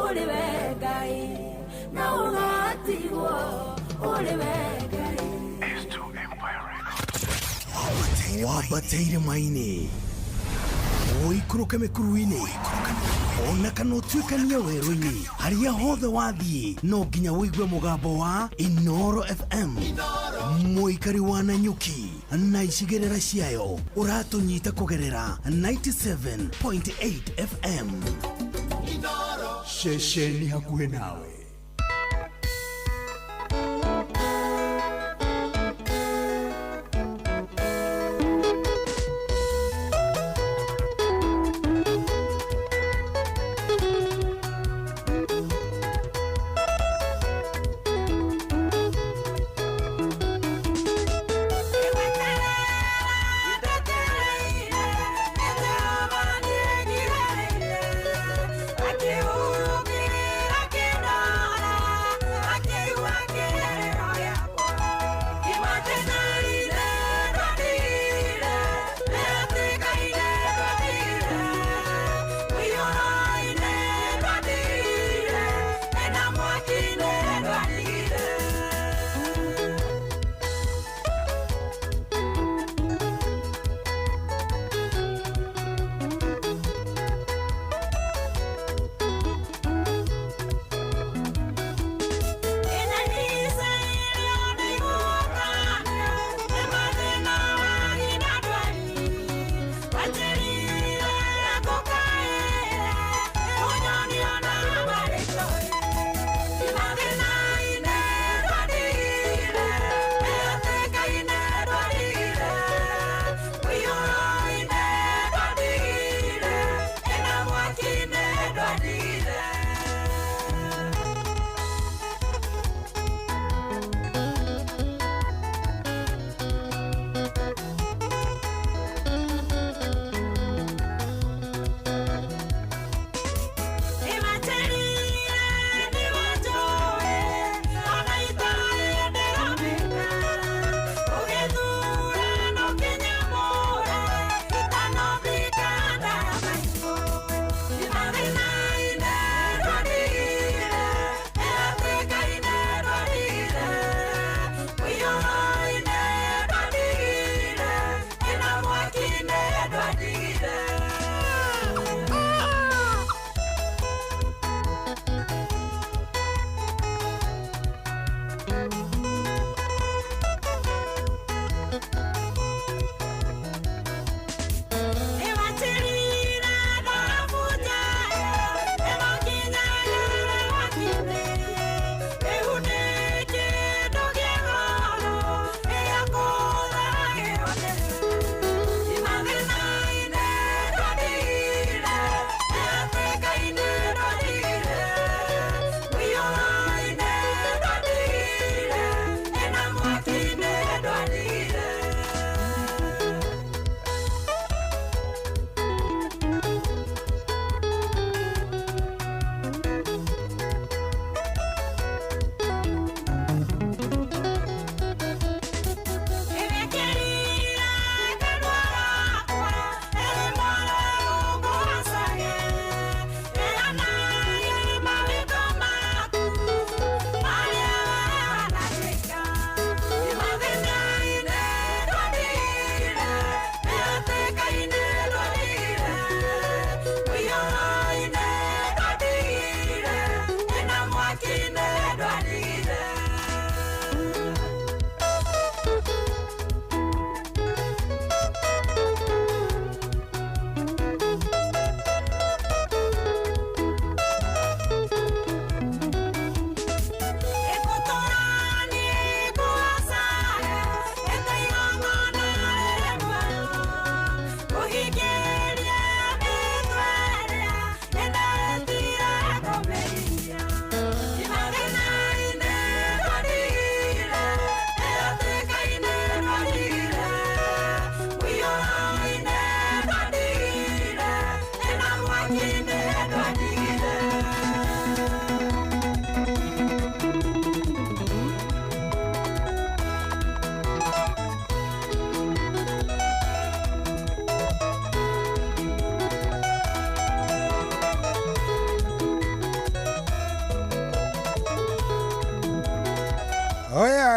ũrĩ we Ngai na ũgatigwo ũrĩ we Ngai wambateire maini ũikũrũke mĩkuru-inĩ ona kana ũtuĩkanie werũ-inĩ harĩa hothe wathiĩ no nginya wĩigue mũgambo wa Inooro FM mũikari wa Nanyuki na icigĩrĩra ciayo ũratũnyita kũgerera 97.8 FM Inooro ceceni hakuhĩ nawe. I can't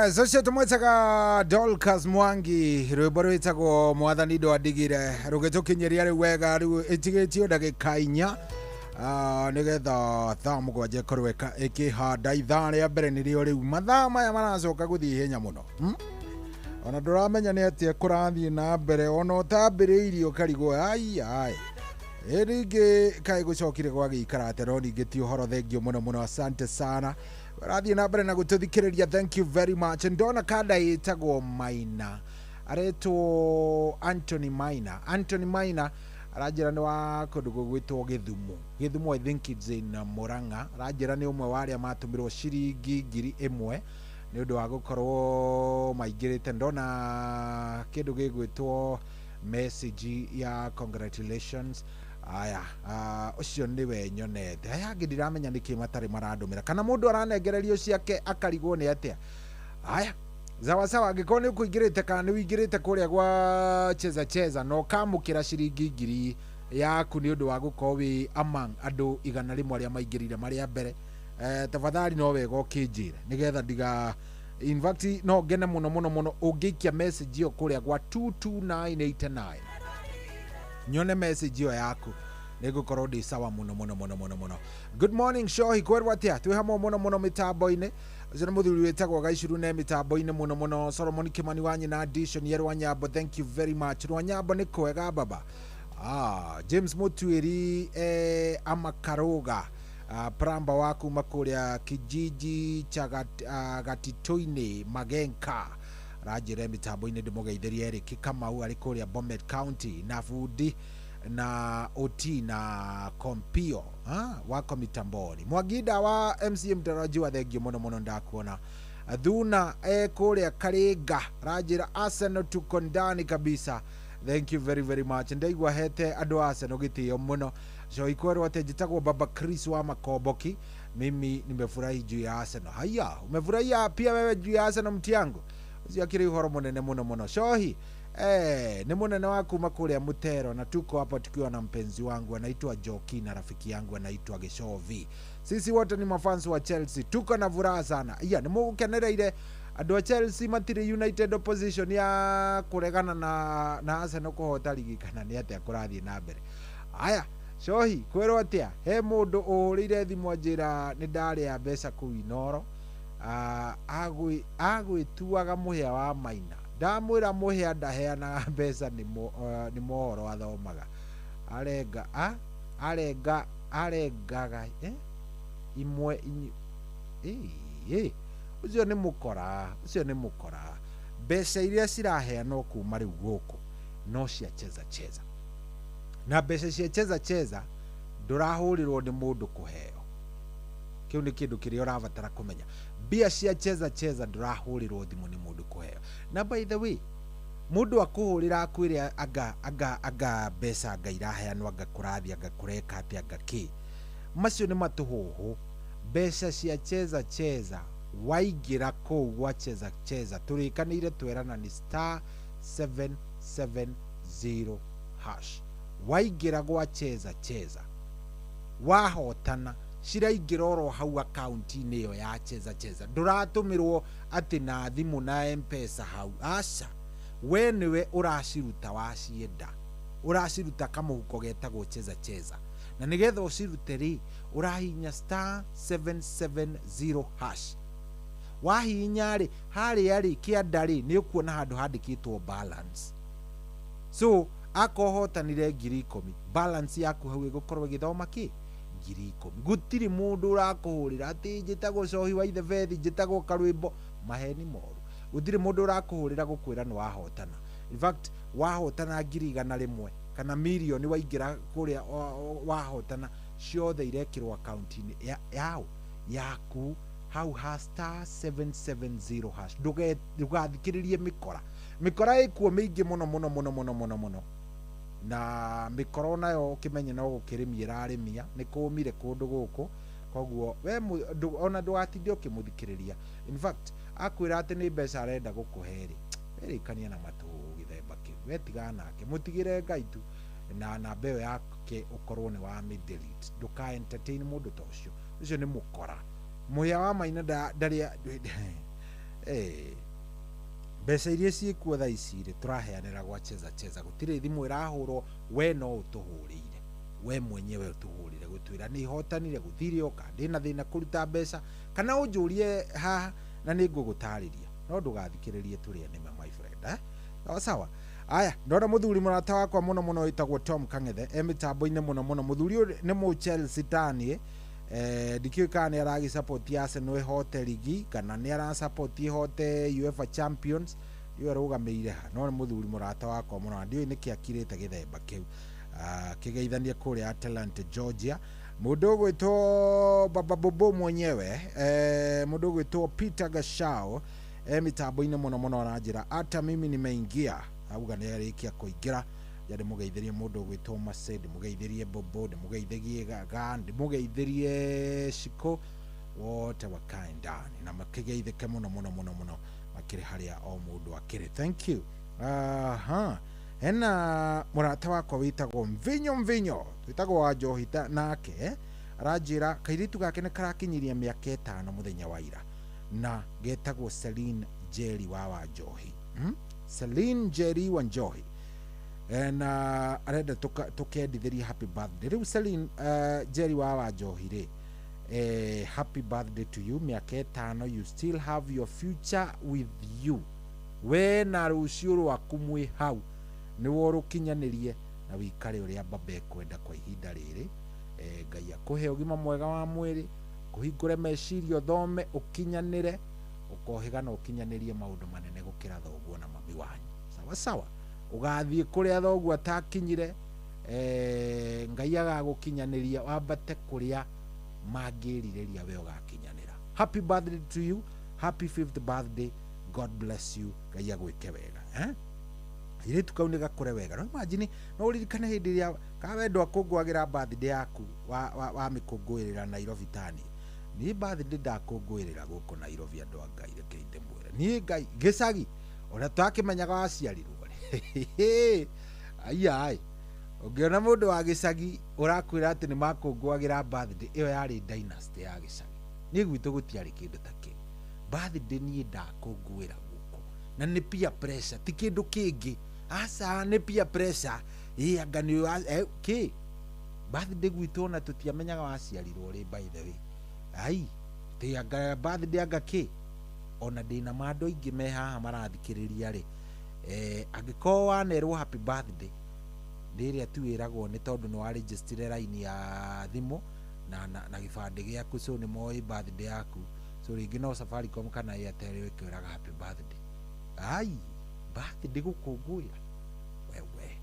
Yes, ucio tumwetaga Dorcas Mwangi rwimbo rwitagwo mwathani ndwandigire rugitukinyiria riu wega riu itigitio ndagika 4 nigetha thaa mugwanja ikorwo ikihanda ithaa ria mbere nirio riu mathaa maya maracoka guthii ihenya muno ona nduramenya ni atia kurathii na mbere ona utambiriirio karigwo ai ringi kai gucokire gwa gikara atero ningi ti uhoro thengio muno asante sana rathii na mbere na gututhikiriria. Thank you very much. Ndona kada itagwo Maina aretwo Anthony Maina arajira ni wa kundu gwitwo Githumu I think it's in Murang'a. Arajira ni umwe wa aria matumirwo ciringi 1,000 ni undu wa gukorwo maingirite. Ndona kindu gigwitwo message ya congratulations. Aya ucio niwe nyonete aya ngidiramenya niki matari marandumira kana mundu aranengererio ciake akarigwo ni atia. Aya sawa ngikoni kuingirite kana ni wingirite kuria gwa cheza no kamukira ciringi 1,000 yaku ni undu wa gukorwo wi among andu 100 aria maingirire maria mbere. Tafadhali no wega ukinjire nigetha ndiga in fact no ngene muno ungikia message yo kuria gwa 22989 nyone message yo yaku nigukorwo ndi sawa muno. Good morning Shohi kwerwa atia twi hamwe muno mitambo-ini ucio ni muthuri witagwo Gaicuru ne mitambo-ini muno. Solomon Kimani wanyi na addition ya Rwanyambo, thank you very much. Rwanyambo ni kwega baba. James Mutwiri Amakaroga pramba waku makuria kijiji cha Gatitoini Magenka rajire mitambo-ini ndimugeithĩrie Eric Kamau ari kuria Bomet County na Fudi na Oti na Kompio wako mitamboni. Mwagida wa MCM tarajiwa thengio muno ndakuona. Thuna kuria Karinga rajira Arsenal tuko ndani kabisa. Thank you very much. Ndaigwa hete andu Arsenal gitio muno. So ikwerwo ate jitagwo Baba Chris wa Makomboki. Mimi nimefurahi juu ya Arsenal. Haya, umefurahia pia wewe juu ya Arsenal mtiangu? Usiakiri uhoro munene muno. Shohi ni munene waku makuria Mutero na tuko hapa tukiwa na mpenzi wangu anaitwa Joki na rafiki yangu anaitwa Geshovi. Sisi wote ni mafans wa Chelsea. Tuko na furaha sana. Ni mugukenereire andu wa Chelsea matire United opposition ya kuregana na Arsenal kuhota ligi kana ni atia kurathii na mbere. Aya, Shohi kwero atia he mundu urire thimu njira ni ndari ya mbeca ku Inoro agwituaga muhia wa Maina ndamwira muhia ndaheanaga mbeca ni mohoro athomaga arengaga imwe ucio ni mukora mbeca iria ciraheanwo kuma riu guku no cia cheza na mbeca cia cheza ndurahurirwo ni mundu kuheo. Kiu ni kindu kiria urabatara kumenya. Bia cia cheza ndurahurirwo thimu ni mundu kuheo. Na by the way mundu akuhurira akwire aga mbeca ngairaheanwo agakurathia agakureka ati agaki macio ni matuhuhu. Mbeca cia cheza waigira kou gwa cheza turikanire twerana ni *770# waigira gwa cheza wahotana ciraingira oro hau account-ini iyo ya cheza nduratumirwo ati na thimu na M-Pesa hau. Aca we niwe uraciruta wacienda uraciruta kamuhuko getagwo cheza na nigetha ucirute ri urahinya *770# wahinya ri haria ri kiandari ni ukuona handu handikitwo balance. So akohotanire 10,000 balance yaku hau igukorwo igithoma ki 10,000. Gutiri mundu urakuhurira ati njitagwo Shohi wa the Vethi njitagwo Karwimbo maheni moru. Gutiri mundu urakuhurira gukwira ni wahotana. In fact wahotana 100,000 kana milioni waingira kuria wahotana ciothe irekirwo account-ini yaku hau ha *770#. Ndugathikiririe mikora ikuo mingi muno na mikoro nayo ukimenye no gukirimia irarimia ni kumire kundu guku koguo we ona ndwatinde ukimuthikiriria. In fact akwira ati ni mbeca arenda gukuheri erikania na matu githemba kiu wetigana nake mutigire Ngai tu na namba iyo yake ukorwo ni wa delete nduka entertain mundu ta ucio ni mukora muhia wa Maina ndaria mbeca iria ciĩkuo thaa ici rĩ tũraheanĩra gwa cheza gũtirĩ thimũ ĩrahũrwo we no ũtũhũrĩire we mwenyewe ũtũhũrĩre gũtwĩra nĩ ihotanire gũthire o kana ndĩna thĩna kũruta mbeca kana ũnjũrie haha na nĩ ngũgũtarĩria no ndũgathikĩrĩrie tũrĩa nĩme my friend sawa aya ndona mũthuri mũrata wakwa mũno wĩtagwo Tom Kang'ethe mitambo-inĩ mũno mũthuri ũyũ nĩ mũ Chelsea tani ndikiũĩ kana nĩ aragĩsupport Arsenal ĩhote ligi kana nĩ arasupport ĩhote UEFA Champions iyo arũgamĩire ha no nĩ mũthuri mũrata wakwa mũno ndiũĩ nĩkĩ akirĩte gĩthemba kĩu kĩgeithania kũrĩa Atlanta Georgia mũndũ ũgwĩtwo Bababobo mwenyewe mũndũ ũgwĩtwo Peter Gashao mitambo-inĩ mũno aranjĩra hata mimi nimeingia auga nĩ arĩkia kũingĩra ya ndĩmũgeithĩrie mũndũ ũgwĩtwo Mased ndĩmũgeithĩrie Bobo ndĩmũgeithĩrie Gaga ndĩmũgeithĩrie Shiko wote wakae ndani na makĩgeithĩke mũno makĩrĩ harĩa o mũndũ akĩrĩ thank you hena mũrata wakwa wĩtagwo Mvinyo wĩtagwo wa Njohi nake aranjĩra kairitu gake nĩ karakinyiria mĩaka 5 mũthenya wa ira na getagwo Celine Jerry wa Njohi Celine Jerry wa Njohi na arenda tukendithĩria happy birthday rĩu Celine Jerry wa Njohi rĩ happy birthday to you mĩaka 5 you still have your future with you we na rũciũ rwaku mwĩ hau nĩ worũkinyanĩrie na wikare ũrĩa baba ekwenda kwa ihinda rĩrĩ Ngai akũhe ũgima mwega wa mwĩrĩ kũhingũre meciria thome ũkinyanĩre ũkohĩga na ũkinyanĩrie maũndũ manene gũkĩra thoguo na mami wanyu sawa ũgathiĩ kũrĩa thoguo atakinyire Ngai agagũkinyanĩria wambate kũrĩa mangĩrirĩria we ũgakinyanĩra happy birthday to you happy 5th birthday God bless you Ngai agwĩke wega iritu kau nĩ gakũre wega no imagine no ũririkane hĩndĩ ĩrĩa kawendo akũngũagĩra birthday yaku wa mĩkũngũĩrĩra Nairobi tani ni birthday ndakũngũĩrĩra gũkũ Nairobi andũ a Ngai reke ndĩmwĩre ni Ngai gĩcagi ũrĩa twakimenyaga waciarirwo ai ũngĩona mũndũ wa gĩcagi ũrakwĩra atĩ nĩ makũngũagĩra birthday ĩyo yarĩ dynasty ya gĩcagi ni gwitũ gũtiarĩ kĩndũ ta kĩu birthday niĩ ndakũngũĩra gũkũ na nĩ peer pressure ti kĩndũ kĩngĩ asa nĩ peer pressure anga nĩ kĩ birthday gwitũ ona tũtiamenyaga waciarirwo rĩ by the way ai ti anga birthday anga kĩ ona ndĩna mandũ aingĩ me haha marathikĩrĩria rĩ angĩkorwo wanerwo happy birthday ndĩrĩa tu wĩragwo nĩ tondũ nĩ wa register line ya thimũ na gĩbandĩ gĩaku so nĩ moĩ birthday yaku so rĩngĩ no Safaricom kana Airtel wĩkĩraga happy birthday ai birthday gũkũngũĩra wewe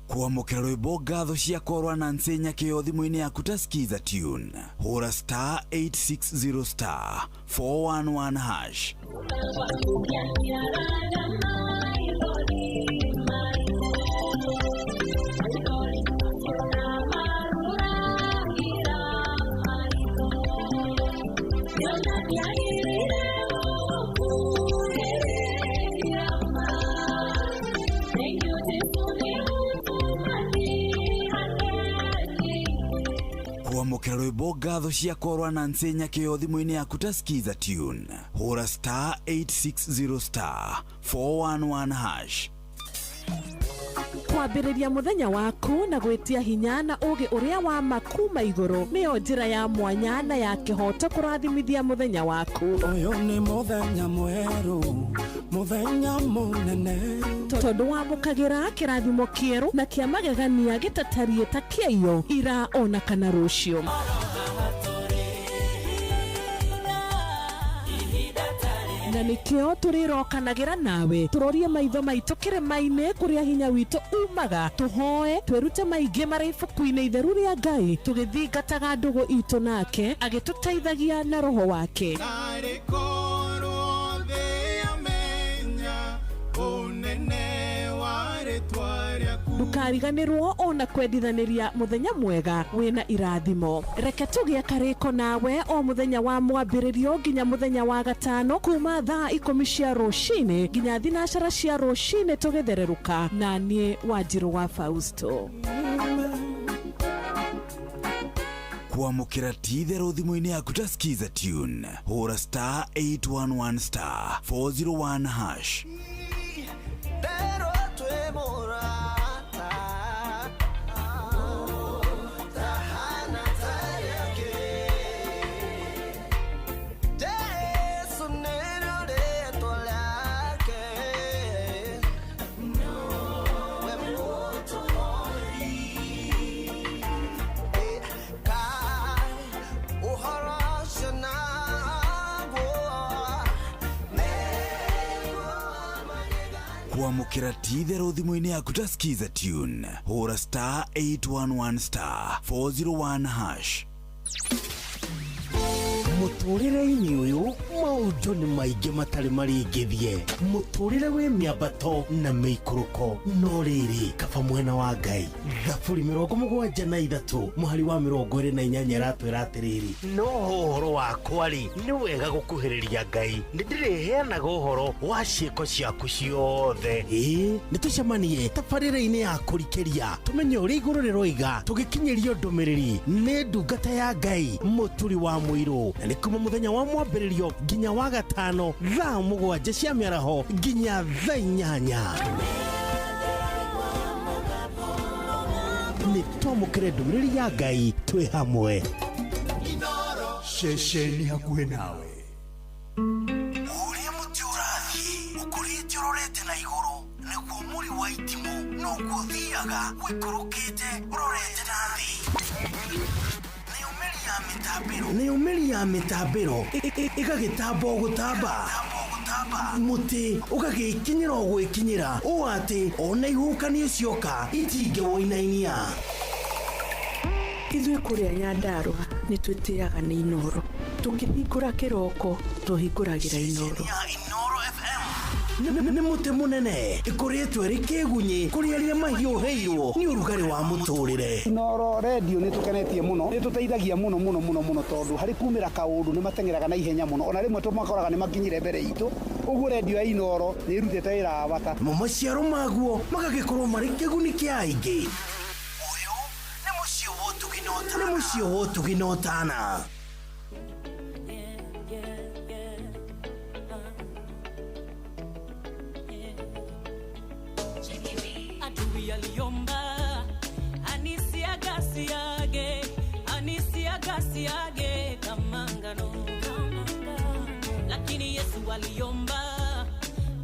kwamũkĩra rwĩmbo ngatho cia korwa na nsenya kĩo thimũ-inĩ yaku ta skiza tune hũra star 860 star 411 hash kwamũkĩra rwĩmbo ngatho cia korwa na nsenya kĩo thimũ-inĩ yaku ta skiza tune hũra star 860 star 411 hash kwambĩrĩria mũthenya waku na gwĩtia hinya na ũgĩ ũrĩa wa makuma igũrũ nĩyo njĩra ya mwanya na ya kĩhoto kũrathimithia mũthenya waku ũyũ nĩ mũthenya mwerũ mũthenya mũnene tondũ wamũkagĩra kĩrathimo kĩerũ na kĩa magegania gĩtatariĩ ta kĩayo ira ona kana rũciũ na nĩkĩo tũrĩrokanagĩra nawe tũrorie maitho maitũ kĩrĩma-inĩ kũrĩa hinya witũ umaga tũhoe twĩrute maingĩ marĩ ibuku-inĩ itheru rĩa Ngai tũgĩthingataga ndũgũ itũ nake agĩtũteithagia na roho wake ndukariganirwo ona kwendithaniria muthenya mwega wina irathimo. Reke tugie kariko nawe o muthenya wa mwambiririo nginya muthenya wa gatano kuma thaa 10 cia rucini nginya thinacara cia rucini tugithereruka na nie Wanjiru wa Fausto. Kuamukira titherũ thimũ-inĩ yaku ta skiza tune hũra star 811 star 401 hash. Kuamukira titherũ thimũ-inĩ yaku ta skiza tune hũra star 811 star 401 hash. Mũtũrĩre-inĩ ũyũ maũndũ nĩ maingĩ matarĩ maringithie. Mũtũrĩre wĩ mĩambato na mĩikũrũko, no rĩrĩ kaba mwena wa Ngai. Thaburi 73 mũhari wa 28 ratwĩra atĩrĩrĩ, no ũhoro wakwa rĩ nĩ wega gũkuhĩrĩria Ngai, nĩ ndĩrĩheanaga ũhoro wa ciĩko ciaku ciothe. Nĩ tũcemanie tabarĩra-inĩ ya kũrikĩria tũmenye ũrĩa igũrũ rĩroiga tũgĩkinyĩrio ndũmĩrĩri nĩ ndungata ya Ngai mũturi wa mũirũ. Na nĩ kuma muthenya wa mwambĩrĩrio nginya wa gatano thaa 7 cia mĩaraho nginya thaa 8. Nĩ twamũkĩre ndũmĩrĩri ya Ngai twĩ hamwe. Ceceni hakuhĩ nawe. Ũrĩa mũtĩ ũrathiĩ ũkũrĩte ũrorete na igũrũ nĩguo mũri wa itimũ noguo ũthiaga wĩkũrũkĩte ũrorete na thĩ. Nĩ umeri ya mĩtambĩro ĩgagĩtamba o gũtamba, mũtĩ ũgagĩkinyĩra o gwĩkinyĩra ũũ atĩ ona ihuhũkanio cioka itingĩwoinainia. Ithuĩ kũrĩa Nyandarũa nĩ twĩtĩaga nĩ Inoro, tũkĩhingũra kĩroko tũhingũragĩra Inoro. Nĩ mũtĩ mũnene ĩkoretwo ĩrĩ kĩgunyi kũrĩ arĩa mahiũhĩirwo nĩ ũrugarĩ wa mũtũrĩre. Inoro radio nĩ tũkenetie mũno, nĩ tũteithagia mũno tondũ harĩ kumĩra kaũndũ nĩ matengeraga na ihenya mũno, ona rĩmwe tũmakoraga nĩ makinyire mbere itũ. Ũguo radio ya Inoro nĩ ĩrutĩte wĩra wa bata. Maciaro maguo magagĩkorwo marĩ kĩguni kĩa aingĩ. Ũyũ nĩ mũciĩ wa ũtugi na ũtana. Aliomba anisiagasiage kama ngano, lakini Yesu aliomba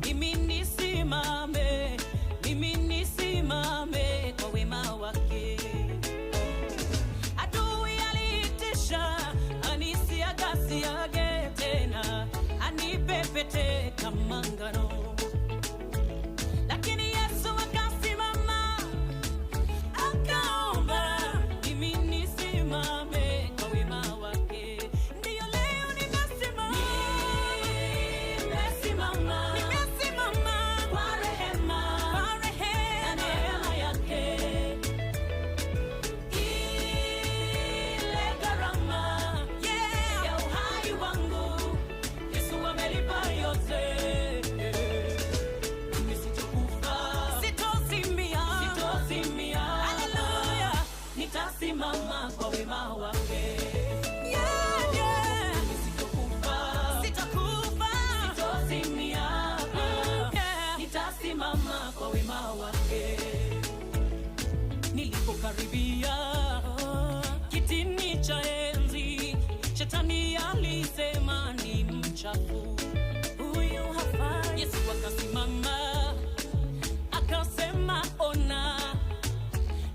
mimi nisimame kwa wema wake. Adui aliitisha anisiagasiage tena anipepete kama ngano, lakini Yesu nitasimama kwa wema wake. Sitakufa, sitozimia, nitasimama kwa wema wake. Nilipokaribia kitini cha enzi, shetani alisema ni mchafu, huyu hafai. Yesu akasimama akasema, ona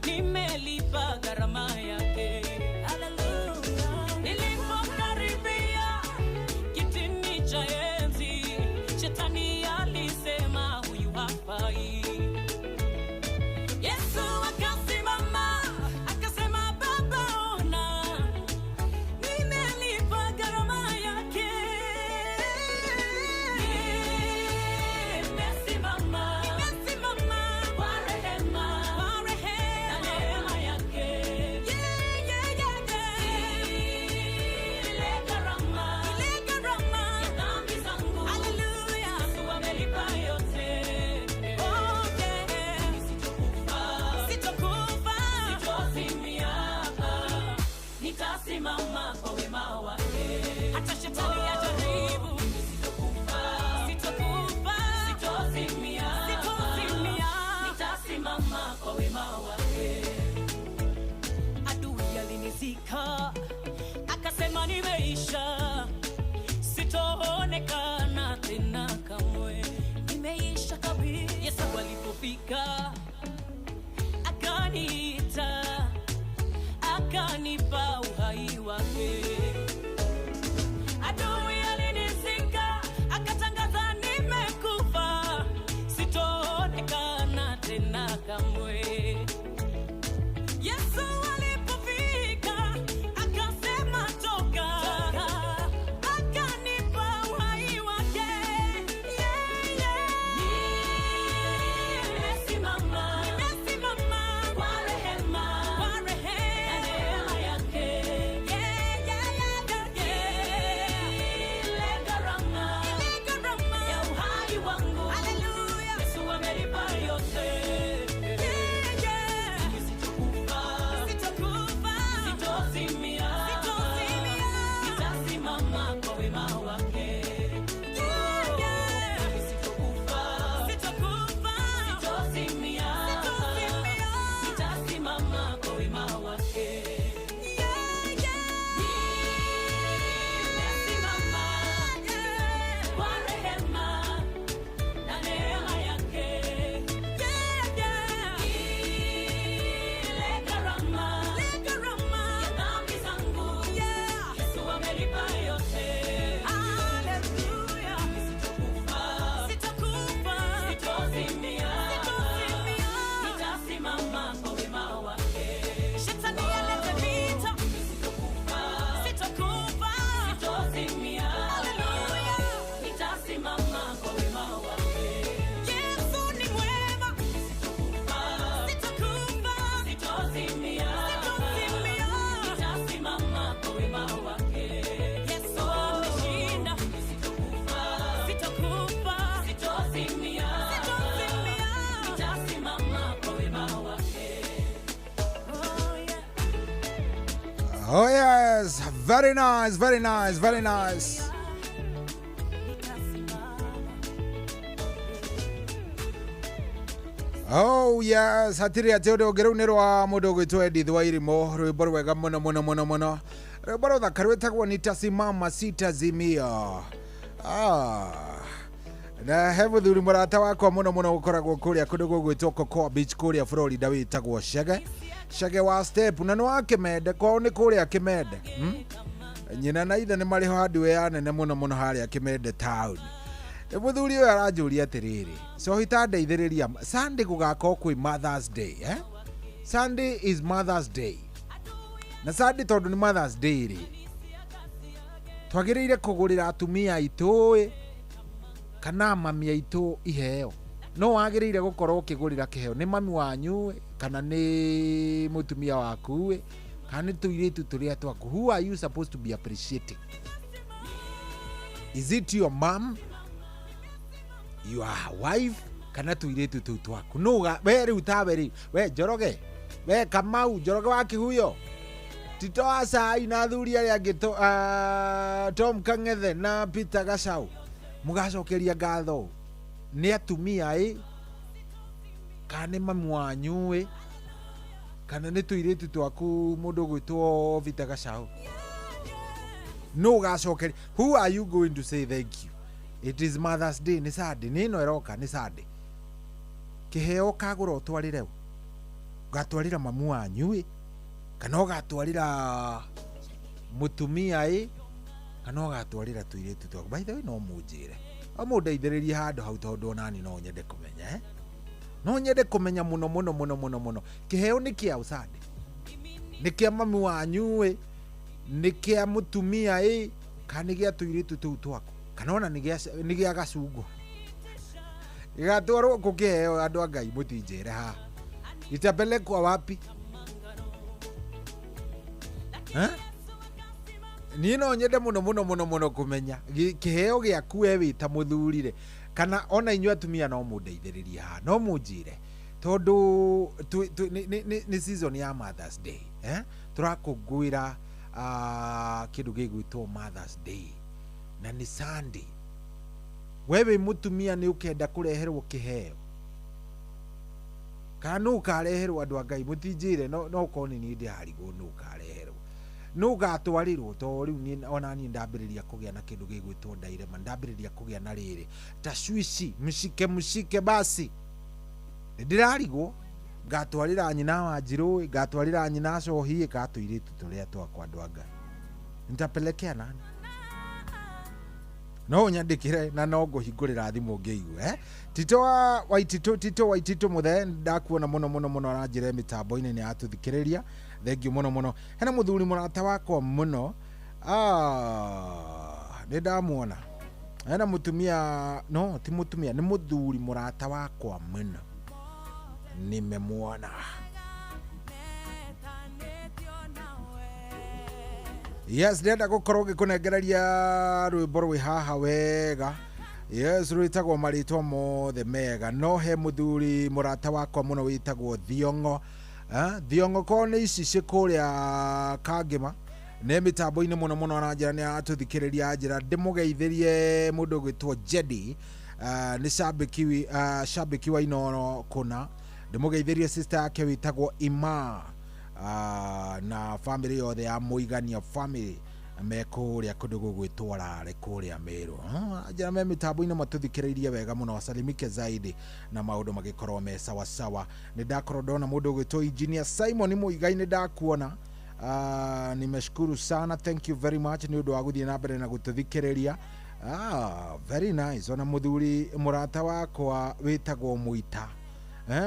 nimelipa gharama yake. Hallelujah. Nilipokaribia kitini cha enzi, shetani alisema huyu hafai. Yesu akasimama akasema, Baba ona nimelipa gharama yake. Nimesimama kwa rehema Oh yes, very nice, very nice, very nice. Oh yes, hatiri ateo ngero nä rwa må ndå å gwä two Edith Wairimo, rwimbo rwega muno muno muno muno, rwimbo ruthaka rwitagwo nitasimama sitazimia. Na he muthuri murata wakwa muno muno gukoragwo kuria kundu gugwitwo Cocoa Beach kuria Florida witagwo Shege wa Step, na no akimende kwao ni kuria Kimende. Nyina na ithe ni mari ho hardware nene muno muno haria Kimende town. Muthuri uyu aranjuria atiriri, so hitandeithiriria Sunday gugakorwo kwi Mother's Day, Sunday is Mother's Day. Na Sunday tondu ni Mother's Day ri, twagiriire kugurira atumia aitũ kana mami aitũ iheo. No wagiriire gukorwo ukigurira kiheo ni mami wanyu kana ni mutumia waku kana ni tuiritu turia twaku. Who are you supposed to be appreciating? Is it your mom, your wife, kana tuiritu tu twaku? No we riu taberi we Njoroge, we Kamau Njoroge wa Kihuyo, Tito Asai na thuri aria ngito Tom Kang'ethe na Peter Gacau, mugacokeria ngatho ni atumia kana ni mami wanyu kana ni tuiritu twaku mundu gwitwo Peter Gacau? No gacokeria. Who are you going to say thank you? It is Mother's Day. Ni Sunday, ni no eroka ni Sunday. Kiheo kagura utwarire gatwarira mamu wanyu kana ugatwarira mutumia kana ugatwarira tuiritu twaku? By the way, no munjire amundeithiririe handu hau tondu nani no nyende kumenya no nyende kumenya muno muno muno muno muno. Kiheo ni kia Sunday, ni kia mami wanyu ni kia mutumia kana ni gia tuiritu tu twaku kana ona ni gia gacungu igatwarwo kukiheo? Andu a Ngai mutinjire ha itapelekwa wapi? Ni no nyende muno muno muno muno kumenya kiheo giaku we wita muthurire kana ona inyu atumia no mundeithiririe ha no munjire tondu ni season ya Mother's Day. Turakungwira kindu gigwitwo Mother's Day na ni Sunday. Wewe mutumia ni ukenda kureherwo kiheo kana ukareherwo? Andu a Ngai mutinjire no koni ni ndi harigo no ukareherwo no gatwarirwo to riu ni ona ni ndambiriria kugia na kindu gigwitwo ndairema, ndambiriria kugia na riri ta swishi mshike basi ndirarigwo gatwarira nyina wa Njiru, gatwarira nyina Cohi, gatuiritu turia twakwa andu a Ngai nitapelekea nani? No nyandikire na no nguhingurira thimu ngiigwe. Tito Waititu muthe ndakuona muno muno muno aranjire mitambo-ini ni atuthikiriria. Thank you muno muno. Hena muthuri murata wakwa muno ni ndamuona. Hena mutumia, no ti mutumia, ni muthuri murata wakwa muno nimemuona. Yes, ndenda gukorwo gikunengereria rwimbo rwi haha wega. Yes, rwitagwo maritwa mothe mega. No he muthuri murata wakwa muno witagwo Thiongo. Thiongo ko ni ici cikuria Kangima ne mitambo-ini muno muno aranjira ni atuthikiriria njira ndimugeithirie mundu gwitwo Jedi, ni shabiki wa Inooro kuna. Ndimugeithirie sister yake witagwo Ima na family yothe ya Muigania family mekuria kundu gugwitwo Rare kuria Meru. Njira me mitambo-ini matuthikiririe wega muno, asalimike zaidi na maundu magikorwo me sawa sawa. Ni ndakorwo ndona mundu gwitwo Engineer Simon Muigai, ni ndakuona. Nimeshukuru sana, thank you very much ni undu wa guthie na mbere na gututhikiriria. Very nice. Ona muthuri murata wakwa witagwo Muita.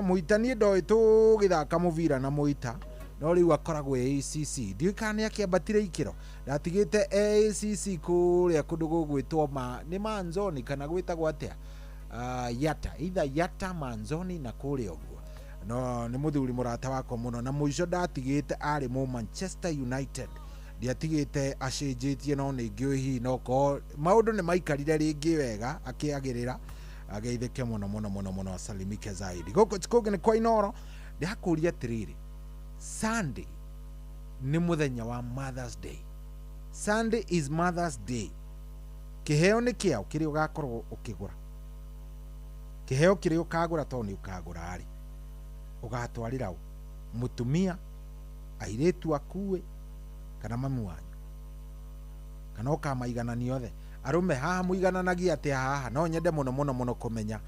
Muita ni ndoi tugithaka muvira na Muita, no riu akoragwo ACC. Ndiukane akiambatire ikiro ndatigite ACC kuria kundu gugwitwo ni Manzoni kana gwitagwo atia Yata, either Yata Manzoni na kuria uguo. No ni muthuri murata wakwa muno, na muico ndatigite ari mu Manchester United. Ndiatigite acenjetie no ni ngiohi no ko maundu ni maikarire ringi wega akiagirira ageithike muno muno muno muno, asalimike zaidi. Goko tikoge ni kwa Inooro. Ndakuria atiriri, Sunday nĩ mũthenya wa Mother's Day. Sunday is Mother's Day. Kĩheo nĩ kĩao kĩrĩa ũgakorwo ũkĩgũra. Kĩheo kĩrĩa ũkagũra to nĩ ũkagũra rĩ, ũgatwarĩra mũtumia, airĩtu akuwe kana mamu wanyu, kana ũkamaiganania othe. Arũme haha mũigananagia atĩa haha? No nyende mũno kũmenya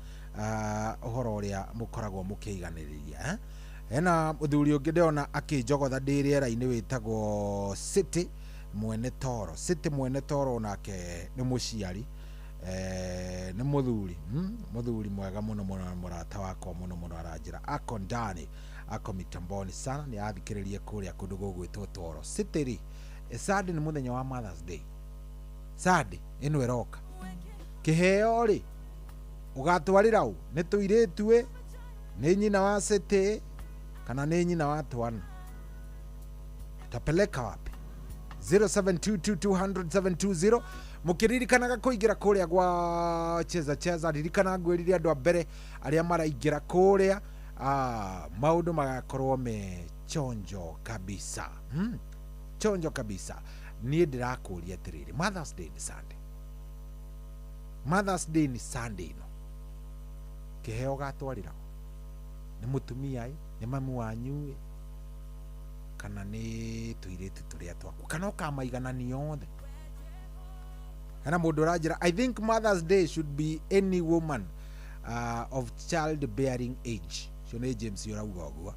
ũhoro ũrĩa mũkoragwo mũkĩiganĩrĩria. Hena mũthuri ũngĩ ndĩona akĩnjogotha ndĩ rĩera-inĩ wĩtagwo City Mwene Toro. City Mwene Toro nake nĩ mũciari, nĩ mũthuri mwega mũno, mũrata wakwa mũno aranjĩra ako ndani, ako mitamboni sana, nĩ athikĩrĩrie kũrĩa kũndũ gũgwĩtwo Toro. City ri, Sunday nĩ mũthenya wa Mother's Day. Sunday ĩno ĩroka, kĩheo rĩ ũgatwarĩra ũ? Nĩ tũirĩtu, nĩ nyina wa City kana nĩ nyina wa twana? Tapeleka wapi? 0722200720. Mũkĩririkanaga kũingĩra kũrĩa gwa cheza ririkana ngwĩrire andũ a mbere arĩa maraingĩra kũrĩa maũndũ magakorwo me chonjo kabisa. Chonjo kabisa. Niĩ ndĩrakũria atĩrĩrĩ, Mother's Day nĩ Sunday. Mother's Day nĩ Sunday ĩno. Kĩheo gatwarĩra nĩ mũtumia, nĩ mamu wanyu, kana nĩ tũirĩtu tũrĩa twaku, kana ũkamaiganania othe. Hena mũndũ ũranjĩra, I think Mother's Day should be any woman of childbearing age. Cio nĩ James ũrauga ũguo.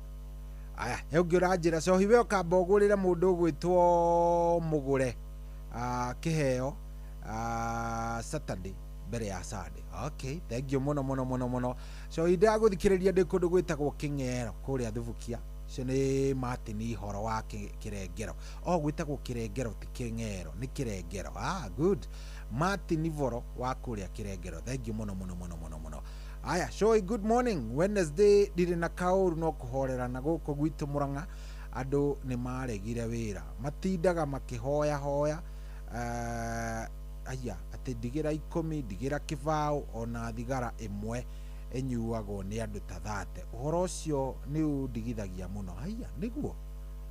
Aya, he ũngĩ ũranjĩra, so hiwe ũkamba ũgũrĩre mũndũ ũgwĩtwo mũgũre kĩheo Saturday mbere ya Sunday. Okay, thank you mũno. So ndagũthikĩrĩria ndĩ kũndũ gwĩtagwo Kĩng'ero kũrĩa Thubukia. Cio nĩ Martin Ihoro wa Kĩrengero. Gwĩtagwo Kĩrengero ti Kĩng'ero, nĩ Kĩrengero. Good. Martin Ihoro wa kũrĩa Kĩrengero. Thank you mũno. Aya, so good morning. Wednesday ndirĩ na kaũru no kũhorera na gũkũ gwitũ Mũrang'a. Andũ nĩ maregire wĩra, matindaga makĩhoya aya atĩ ndigira 10, ndigira kĩbaũ, ona thigara ĩmwe enyuagwo nĩ andũ ta 30. Ũhoro ũcio nĩ undigithagia mũno. Aya, nĩguo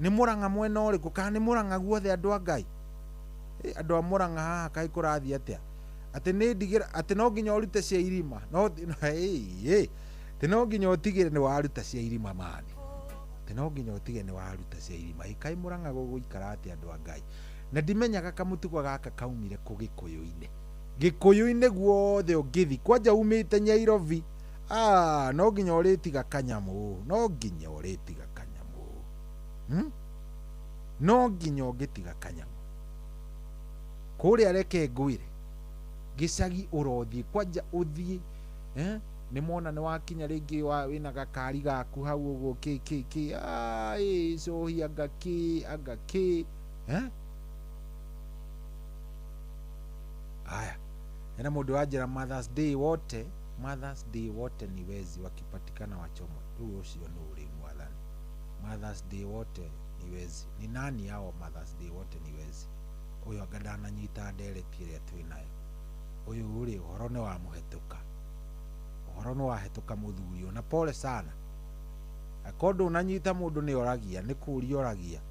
nĩ Mũrang'a mwena ũrĩkũ? Kana nĩ Mũrang'a guothe andũ a Ngai? Andũ a Mũrang'a haha kaĩ kũrathiĩ atĩa? Atĩ nĩ ndigira atĩ no nginya ũrute cia irima? No atĩ no nginya ũtigĩre nĩ waruta cia irima mani? Atĩ no nginya ũtigĩre nĩ waruta cia irima? Kaĩ Mũrang'a gũgũikara atĩ andũ a Ngai? Na ndimenyaga kamũtugo gaka kaumire kũ Gĩkũyũ-inĩ guothe ũngĩthi kwanja umĩte Nyairobi. No nginya ũrĩtiga kanyamũ, no nginya ũrĩtiga kanyamũ. No nginya ũngĩtiga kanyamũ kũrĩa reke ngwĩre gĩcagi ũrothiĩ kwanja ũthiĩ nĩ mona nĩ wakinya rĩngĩ wĩna gakari gaku hau ũguo cohi anga Aya, hena mũndũ wanjĩra Mother's Day wote ni wezi wakipatikana wachomwe. Huyo ũcio nĩ ũrĩ mwathani. Mother's Day wote ni wezi. Ni nani hao Mother's Day wote ni wezi? Uyo agadana nyita ndereti ĩrĩa twĩ nayo. Uyu ũrĩ ũhoro nĩ wa mũhetũka. Ũhoro nĩ wahĩtũka mũthuri ona pole sana. Akondo unanyita mũndũ nĩ oragia, nĩ kũũria oragia.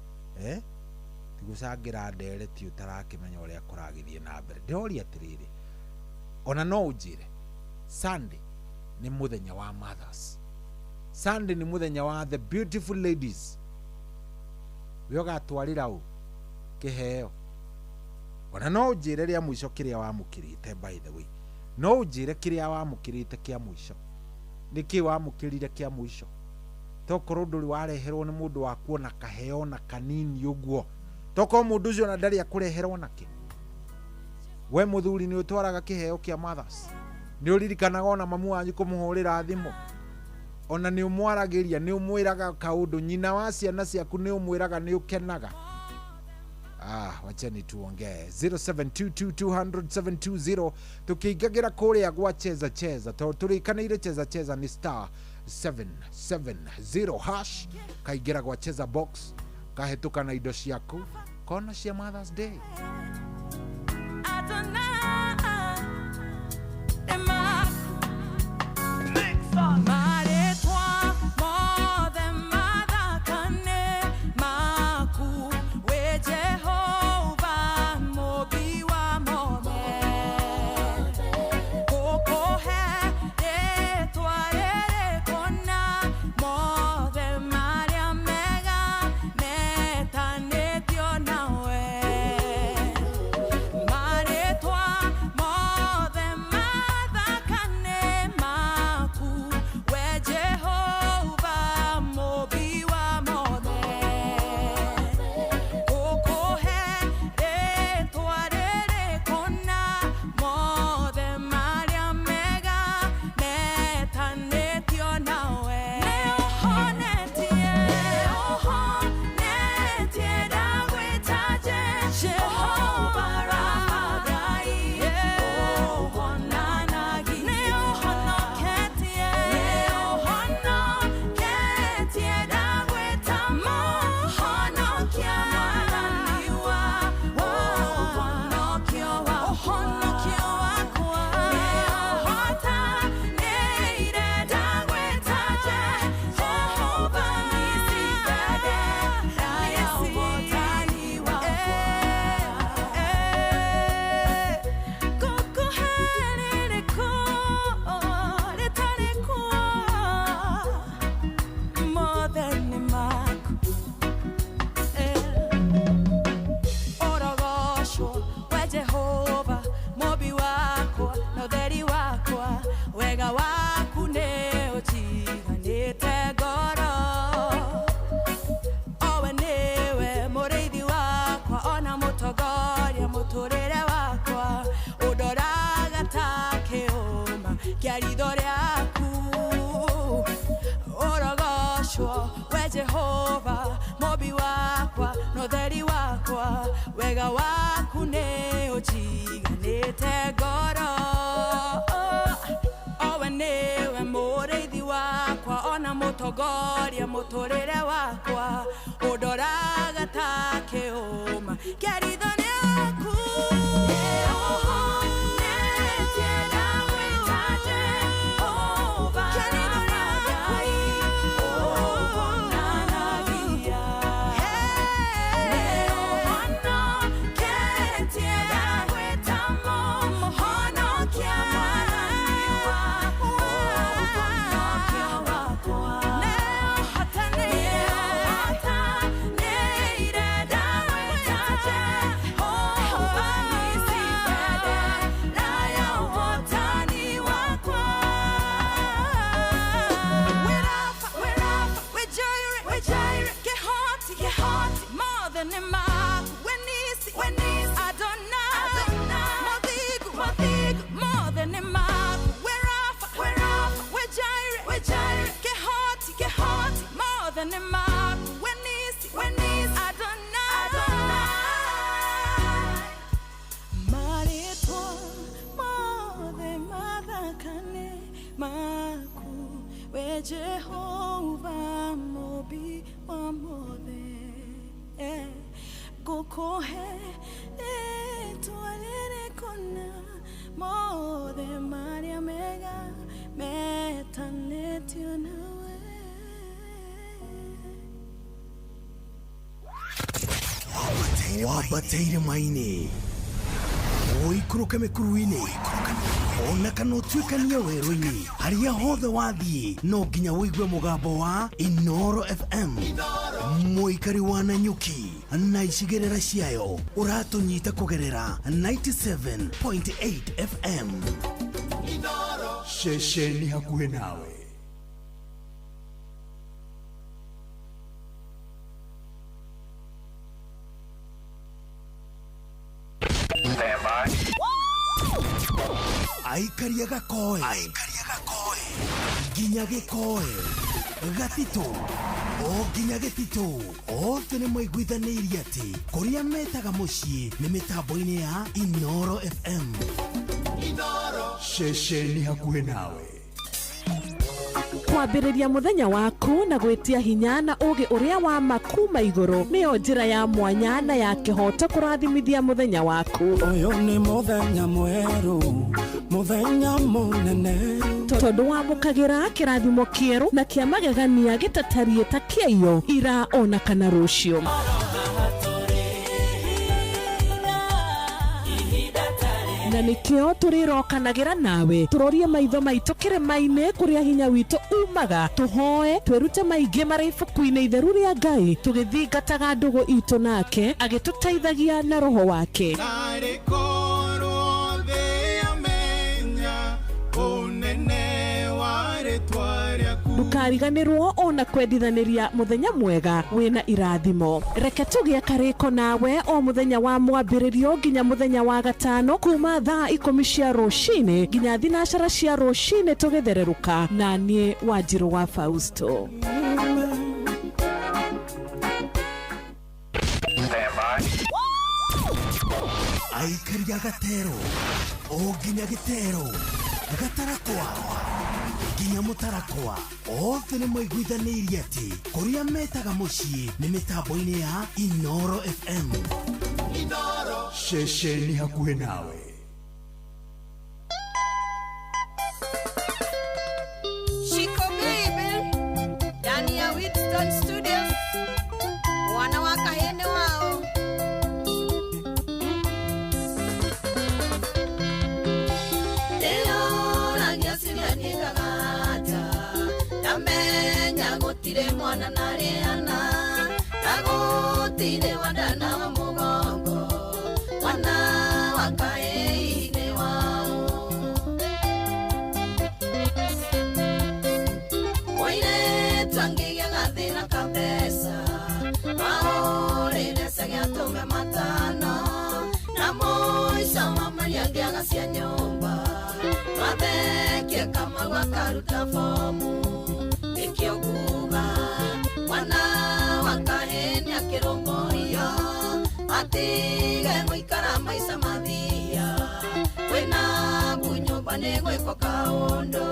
Tigũcangĩra ndereti ũtarakĩmenya ũrĩa kũragĩthiĩ na mbere. Ndoria atĩrĩrĩ, ona no ũnjĩre Sunday ni mũthenya wa mothers. Sunday ni mũthenya wa the beautiful ladies. We ũgatwarĩra ũ kĩheo? Ona no ũnjĩre rĩa mũico kĩrĩa wamũkĩrĩte? By the way, no ũnjĩre kĩrĩa wamũkĩrĩte kĩa mũico? Nĩkĩ wamũkĩrire kĩa mũico? Tokorwo ndũrĩ wareherwo nĩ mũndũ wa kuona kaheo na kanini ũguo, tokorwo mũndũ ũcio na ndarĩ akũreherwo nakĩ? We mũthuri nĩ ũtwaraga kĩheo kĩa mothers? Nĩ ũririkanaga ona mamu wanyu kũmũhũrĩra thimũ? Ona nĩ ũmwaragĩria, nĩ ũmwĩraga kaũndũ? Nyina wa ciana ciaku nĩ ũmwĩraga nĩ ũkenaga? Wacheni tuongee. 0722200720 tukĩingagĩra kũrĩa gwa cheza tondũ tũrĩkanĩire cheza nĩ *770# kaingĩra gwa cheza box kahĩtũka na indo ciaku kona cia Mother's Day. Maretwa mothe mathakane maku kiaritho rĩaku ũrogoshwo we Jehova mũmbi wakwa na ũtheri wakwa wega waku nĩ ũnjiganĩte ngoro owe nĩwe mũrĩithi wakwa ona mũtongoria mũtũrĩre wakwa ũndoraga ta kĩũma kĩaritho rĩaku Jehova mobi wa mothe gukohe tualere kona mothe maria mega metanetio nawe wabateire maine oikuruke mekuruine ona kana utuikania werũ-inĩ harĩa hothe wathiĩ no nginya wĩigue mũgambo wa Inoro FM mũikari wa Nanyuki na icigĩrĩra ciayo ũratũnyita kũgerera 97.8 FM Inoro ceceni hakuhĩ nawe. Aikaria gakoe nginya gĩkoe gatito o nginya gĩtito othe nĩ maiguithanĩirie atĩ kũrĩa metaga mũciĩ nĩ mĩtambo-inĩ ya Inoro FM Inoro ceceni hakuhĩ nawe. Kwambĩrĩria mũthenya waku na gwĩtia hinya na ũgĩ ũrĩa wa makuma igũrũ nĩyo njĩra ya mwanya na ya kĩhoto kũrathimithia mũthenya waku. Ũyũ nĩ mũthenya mwerũ, mũthenya mũnene, tondũ wamũkagĩra kĩrathimo kĩerũ na kĩa magegania gĩtatariĩ ta kĩayo ira ona kana rũciũ. Na nĩkĩo tũrĩrokanagĩra nawe tũrorie maitho maitũ kĩrĩma-inĩ kũrĩa hinya witũ umaga tũhoe twĩrute maingĩ marĩ ibuku-inĩ itheru rĩa Ngai tũgĩthingataga ndũgũ itũ nake agĩtũteithagia na roho wake. Ndukariganĩrwo ona kwendithanĩria mũthenya mwega wĩna irathimo. Reke tũgĩe karĩko nawe o mũthenya wa mwambĩrĩrio nginya mũthenya wa gatano kuma thaa 10 cia rũcinĩ nginya thinacara cia rũcinĩ tũgĩthererũka na niĩ Wanjirũ wa Fausto. Aikaria gatero o nginya gĩtero gatarakwa nginya mũtarakwa othe nĩ maiguithanĩirie atĩ kũrĩa metaga mũciĩ nĩ mĩtambo-inĩ ya Inoro FM Inoro ceceni hakuhĩ nawe. Shiko Baby ndani ya Whitstone Studios wana wakahene wao gutire mwana nariana agutire wadana wa mugongo wana wakaeine wao oire twangigia gathina kabesa maorire segiatume matano na moisa mama yangiaga cia nyumba mathekie wakaruta fomu ikio kuga mwana wakaheni akiromboyo atige gwikara maica mathia wina bunyumba ni gwiko kaundu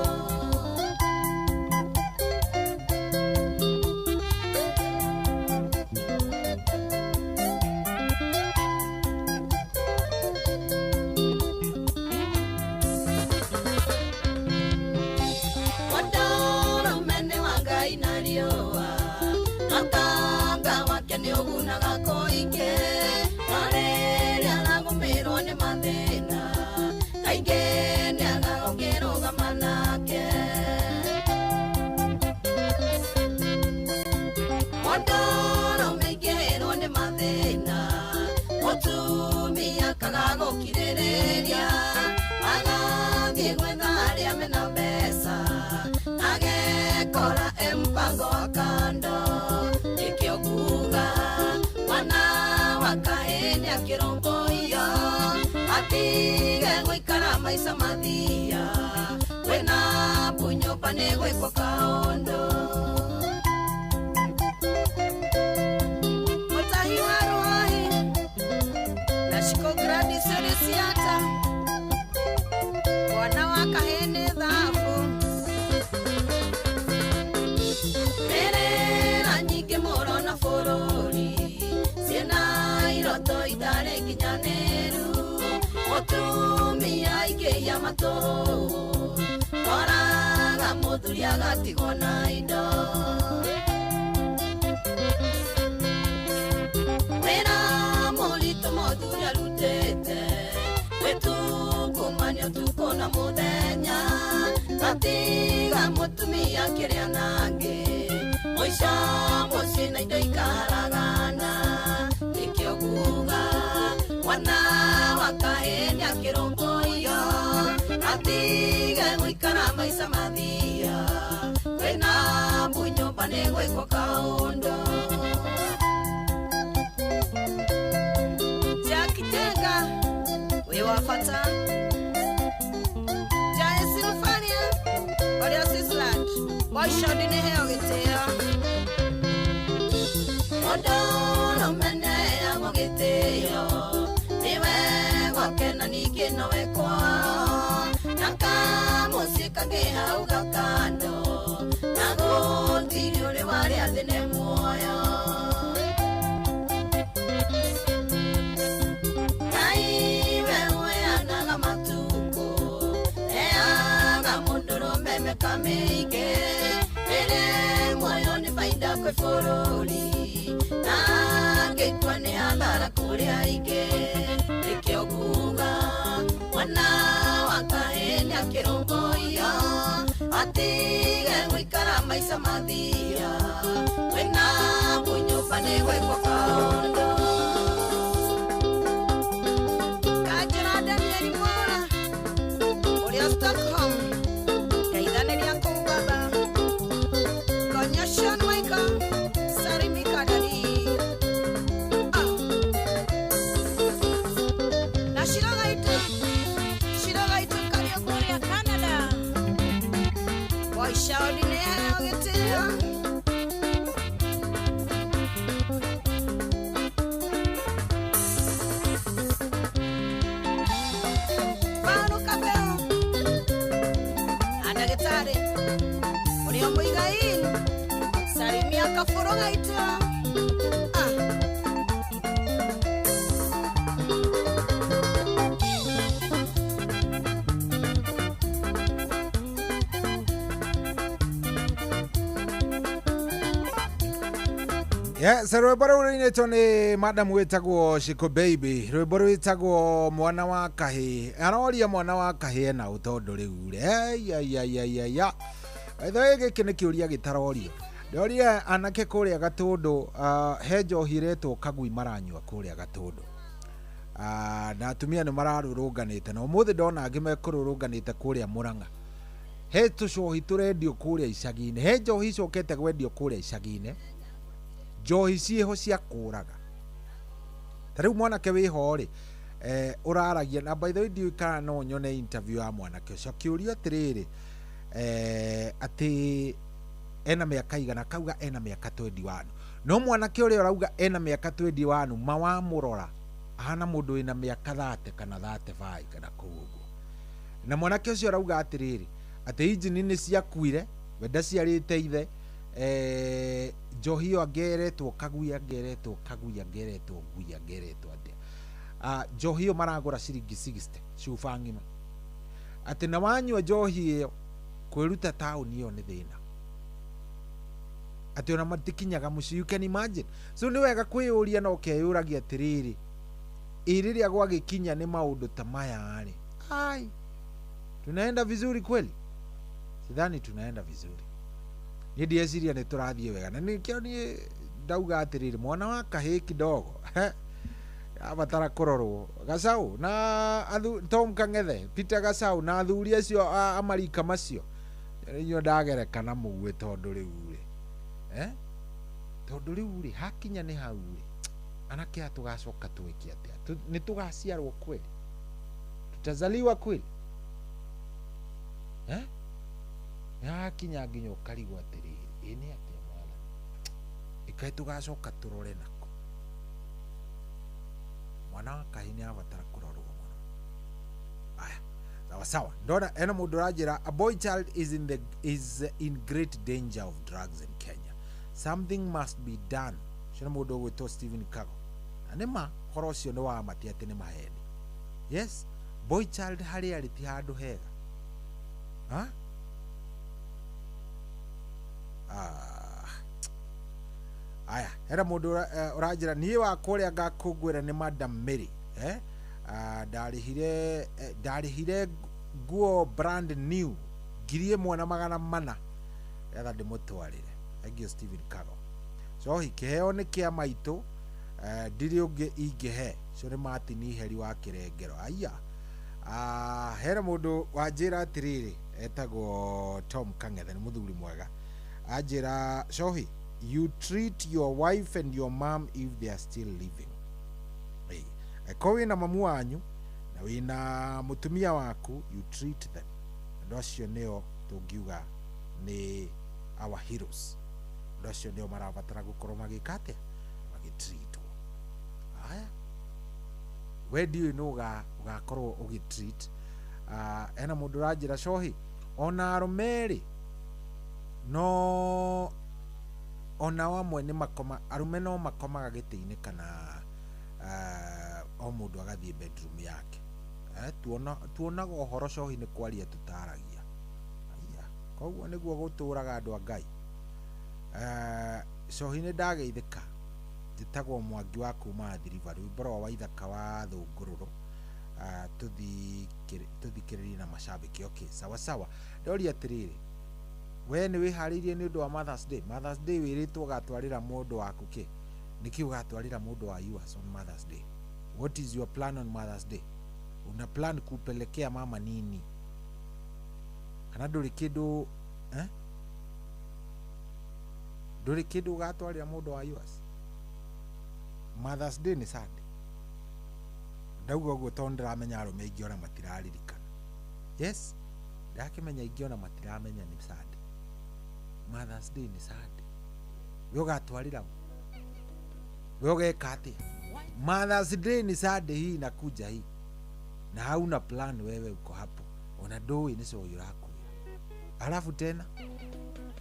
maica mathia wena bunyumba ni gwiko kaundu mutahi wa rohi nashiko gradi serisiata wana wakahene dhafu merera nyingi moro na fururi ciena iroto itare nginyaneru mutumia ike ya matoro oraga muthuri agatigwo na indo wena muritu muthuri arutete wetukumanio tuko na muthenya atiga mutumia kiria nangi muica mucii na indo ikaragana ikio kuga wana wakaheni akiromboyo atige gwikara maica mathia wena bunyumba ni gwiko kaundu jakitenga wi wa bata jaesilfania oria sisland boishodi ni heo gitio odoro mene ya gitio kena nike no wekwa naka musika ge hauga kando nago tirio le wale adene moyo ai wewe anaga matuko aga mundoro meme kameke ele moyo ni faida kwa foroli na getwane andara kuria ike ikioguga wana wakaheni akiromboyo atige gwikara maica mathia wena bunyumba ni gwiko kaundu kajira Daniel Mora uria Stockholm yaithaniria kumbaba konya Sean Michael Sarimi Kadari Shouting out it Pano Capel Ana Getare Uriombo Igain Sarimia Kaforonga ita Yes, rwimbo rũu rũinĩtwo nĩ madam wĩtagwo Shiko Baby, rwimbo rwĩtagwo mwana wa kahĩ, aroria mwana wa kahĩ ena ũtondu rĩu ya ithoĩ gĩkĩ nĩ kĩũria gĩtarorio ndorie anake kũrĩa Gatũndũ he njohi iretwo kagui maranyua kũrĩa Gatũndũ na atumia nĩ mararũrũnganĩte na ũmũthĩ ndona angĩ mekũrũrũnganĩte kũrĩa Mũrang'a he tũcohi tũrendio kũrĩa icagi-inĩ he njohi icokete kwendio kũrĩa icagi-inĩ njohi ciĩho cia kũraga tarĩu mwanake wĩho rĩ ũraragia na by the way ndiũĩ kana no nyone interview ya mwanake ũcio akĩũrio atĩrĩrĩ ati ena miaka igana kauga ena miaka 21 no mwanake uria urauga ena miaka 21 mawamurora ahana mundu ina miaka 30 kana 35 kana kuguo na mwanake ucio urauga atiriri ati injini ni ciakuire wenda ciarite ithe njohi angeretwo kaguya ngeretwo nguya ngeretwo atia njohi maragura ciringi 60 cuba ngima ati na wanyua njohi iyo kwiruta tauni iyo ni thina ati ona matikinyaga muci. You can imagine. So ni wega kwiyuria na ukeyuragia atiriri iriria gwagikinya ni maundu ta maya ari ai tunaenda vizuri kweli? Sidhani tunaenda vizuri. Ni ndieciria ni turathie wega na nikio ni ndauga atiriri mwana wa kahii kidogo abatara kurorwo Gacau na Tom Kang'ethe Peter Gacau na athuri acio amarika macio nyo ndagerekana mugue tondu riu ri tondu riu ri hakinya ni hau ri anake atugacoka twiki atia ni tugaciarwo kweli? Tutazaliwa kweli? Hakinya nginya ukarigwo atiriri ini atia mwana ikai tugacoka turore nako mwana wa kahini abatara kurorwo muno. Aya sawa sawa ndona ena mundu rajira a boy child is in great danger of drugs in Kenya. Something must be done. Shona mundu gwitwo Stephen Kago anema horo cio ni wa mati ati ni maheni. Yes, boy child hari ari ti handu hega aya hera mundu urajira nie wa kuria ngakungwira ni Madam Mary ndarihire nguo brand new 1,400 etha ndimutwarire. Thank you Stephen Kago. So hikiheo ni kia maitu ndiri ungi ingihe so ni Martin Heri wa Kirengero. Aya hera mundu wanjira atiriri etagwo Tom Kang'ethe ni muthuri mwega ajira Shohi, you treat your wife and your mom if they are still living. Ko wina mamu wanyu na wina mutumia waku, you treat them. Ndo acio nio tungiuga ni our heroes. Ndo acio nio marabatara gukorwo magikate magitreatwo. Aya where do you know ugakorwo ugitreat ena mundu rajira Shohi ona arumeri no ona wamwe ni makoma arume no makomaga giti-ini kana o mundu agathie bedroom yake tuonaga uhoro Shohi ni kwaria tutaragia. Aya koguo niguo guturaga andu a Ngai. Shohi ni ndageithika njitagwo Mwangi wa kuma Thiriva riu bro wa ithaka wa Thungururu tuthikiririe na mashabiki. Okay sawa sawa ndori atiriri we ni wiharirie ni undu wa Mother's Day. Mother's Day wiritwo gatwarira mundu waku ki niki ugatwarira mundu wa yours on Mother's Day? What is your plan on Mother's Day? Una plan kupelekea mama nini? Kana nduri kindu nduri kindu ugatwarira mundu wa yours? Mother's Day ni Sunday. Ndauga uguo tondu ndiramenya arume aingi ona matiraririkana. Yes, ndakimenya aingi ona matiramenya ni Sunday. Mother's Day ni Sunday. We ugatwarira we ugeka atia? Mother's Day ni Sunday hii inakuja hii na hauna plan wewe uko hapo ona ndui ni so yuraku alafu tena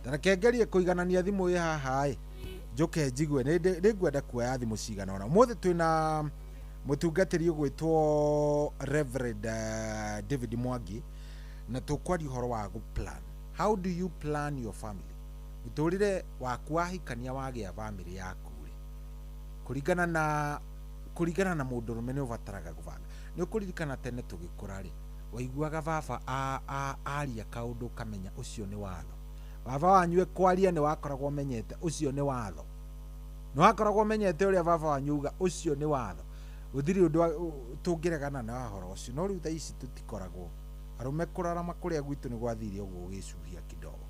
tarakengerie kuiganania thimu ye haha njoke njigwe ni ngwenda kuoya thimu cigana ona mothe twina mutungatiri ugwitwo Reverend David Mwangi na tukwaria horo wa plan. How do you plan your family? Muturire waku wahikania wagia family yaku ri kurigana na mundu rumene ubataraga gubanga ni ukuririkana tene tugikura ri waiguaga baba aria kaundu kamenya ucio ni watho. Baba wanyu kwaria ni wakoragwo menyete ucio ni watho. Ni wakoragwo menyete uria baba wanyu uga ucio ni watho. Uthiri undu tungiregana na horo ucio no riu tha ici tutikoragwo arume kurara makuria gwitu ni gwathire uguo gicuhia kidogo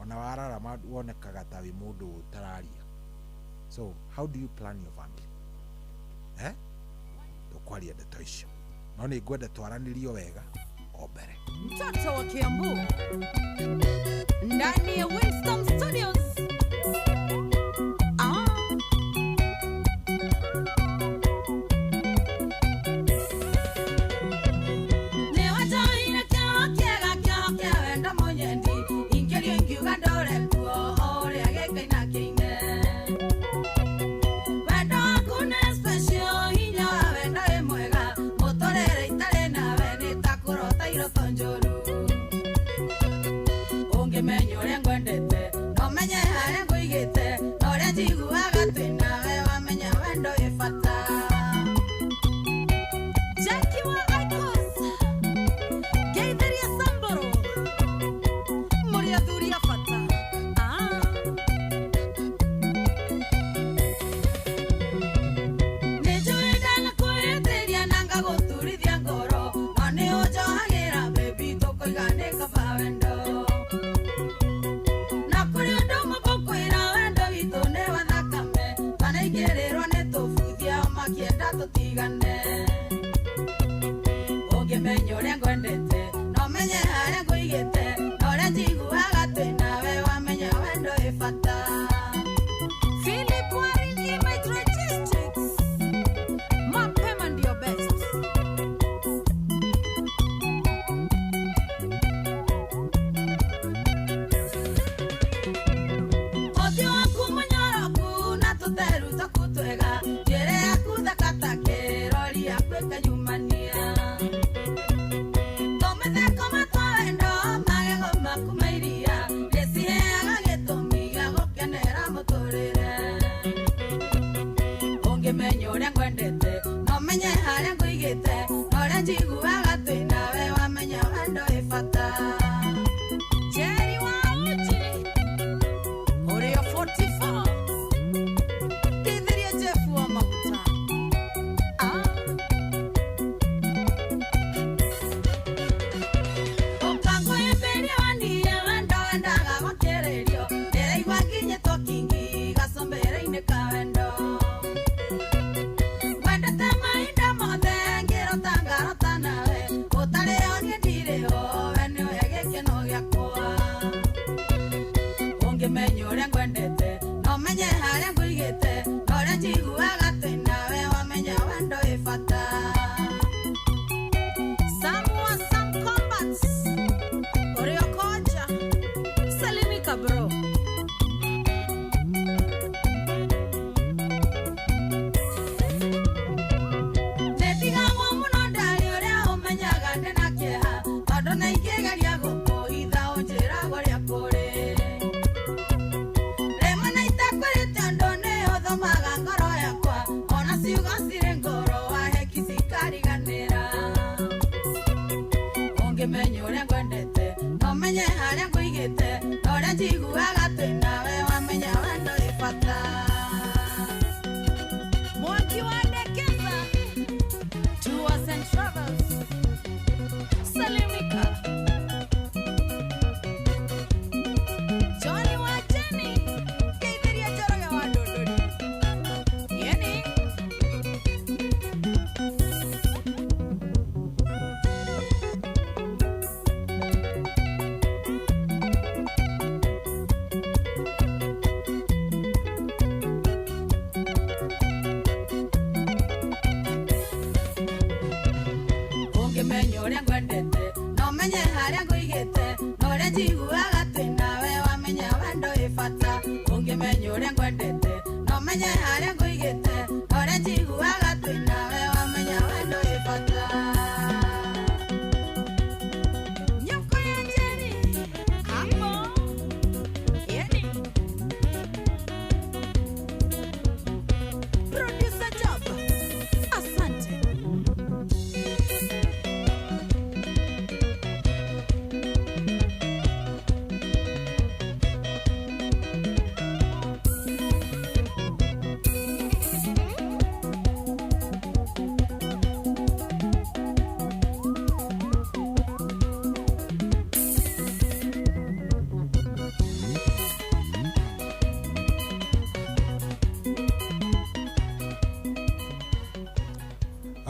ona warara wonekaga ta wi mundu utararia. So how do you plan your family? Tukwaria ndeto icio no ni ngwenda twaranirio wega Obere. Mtoto wa Kiambu ndani ya Winston Studios.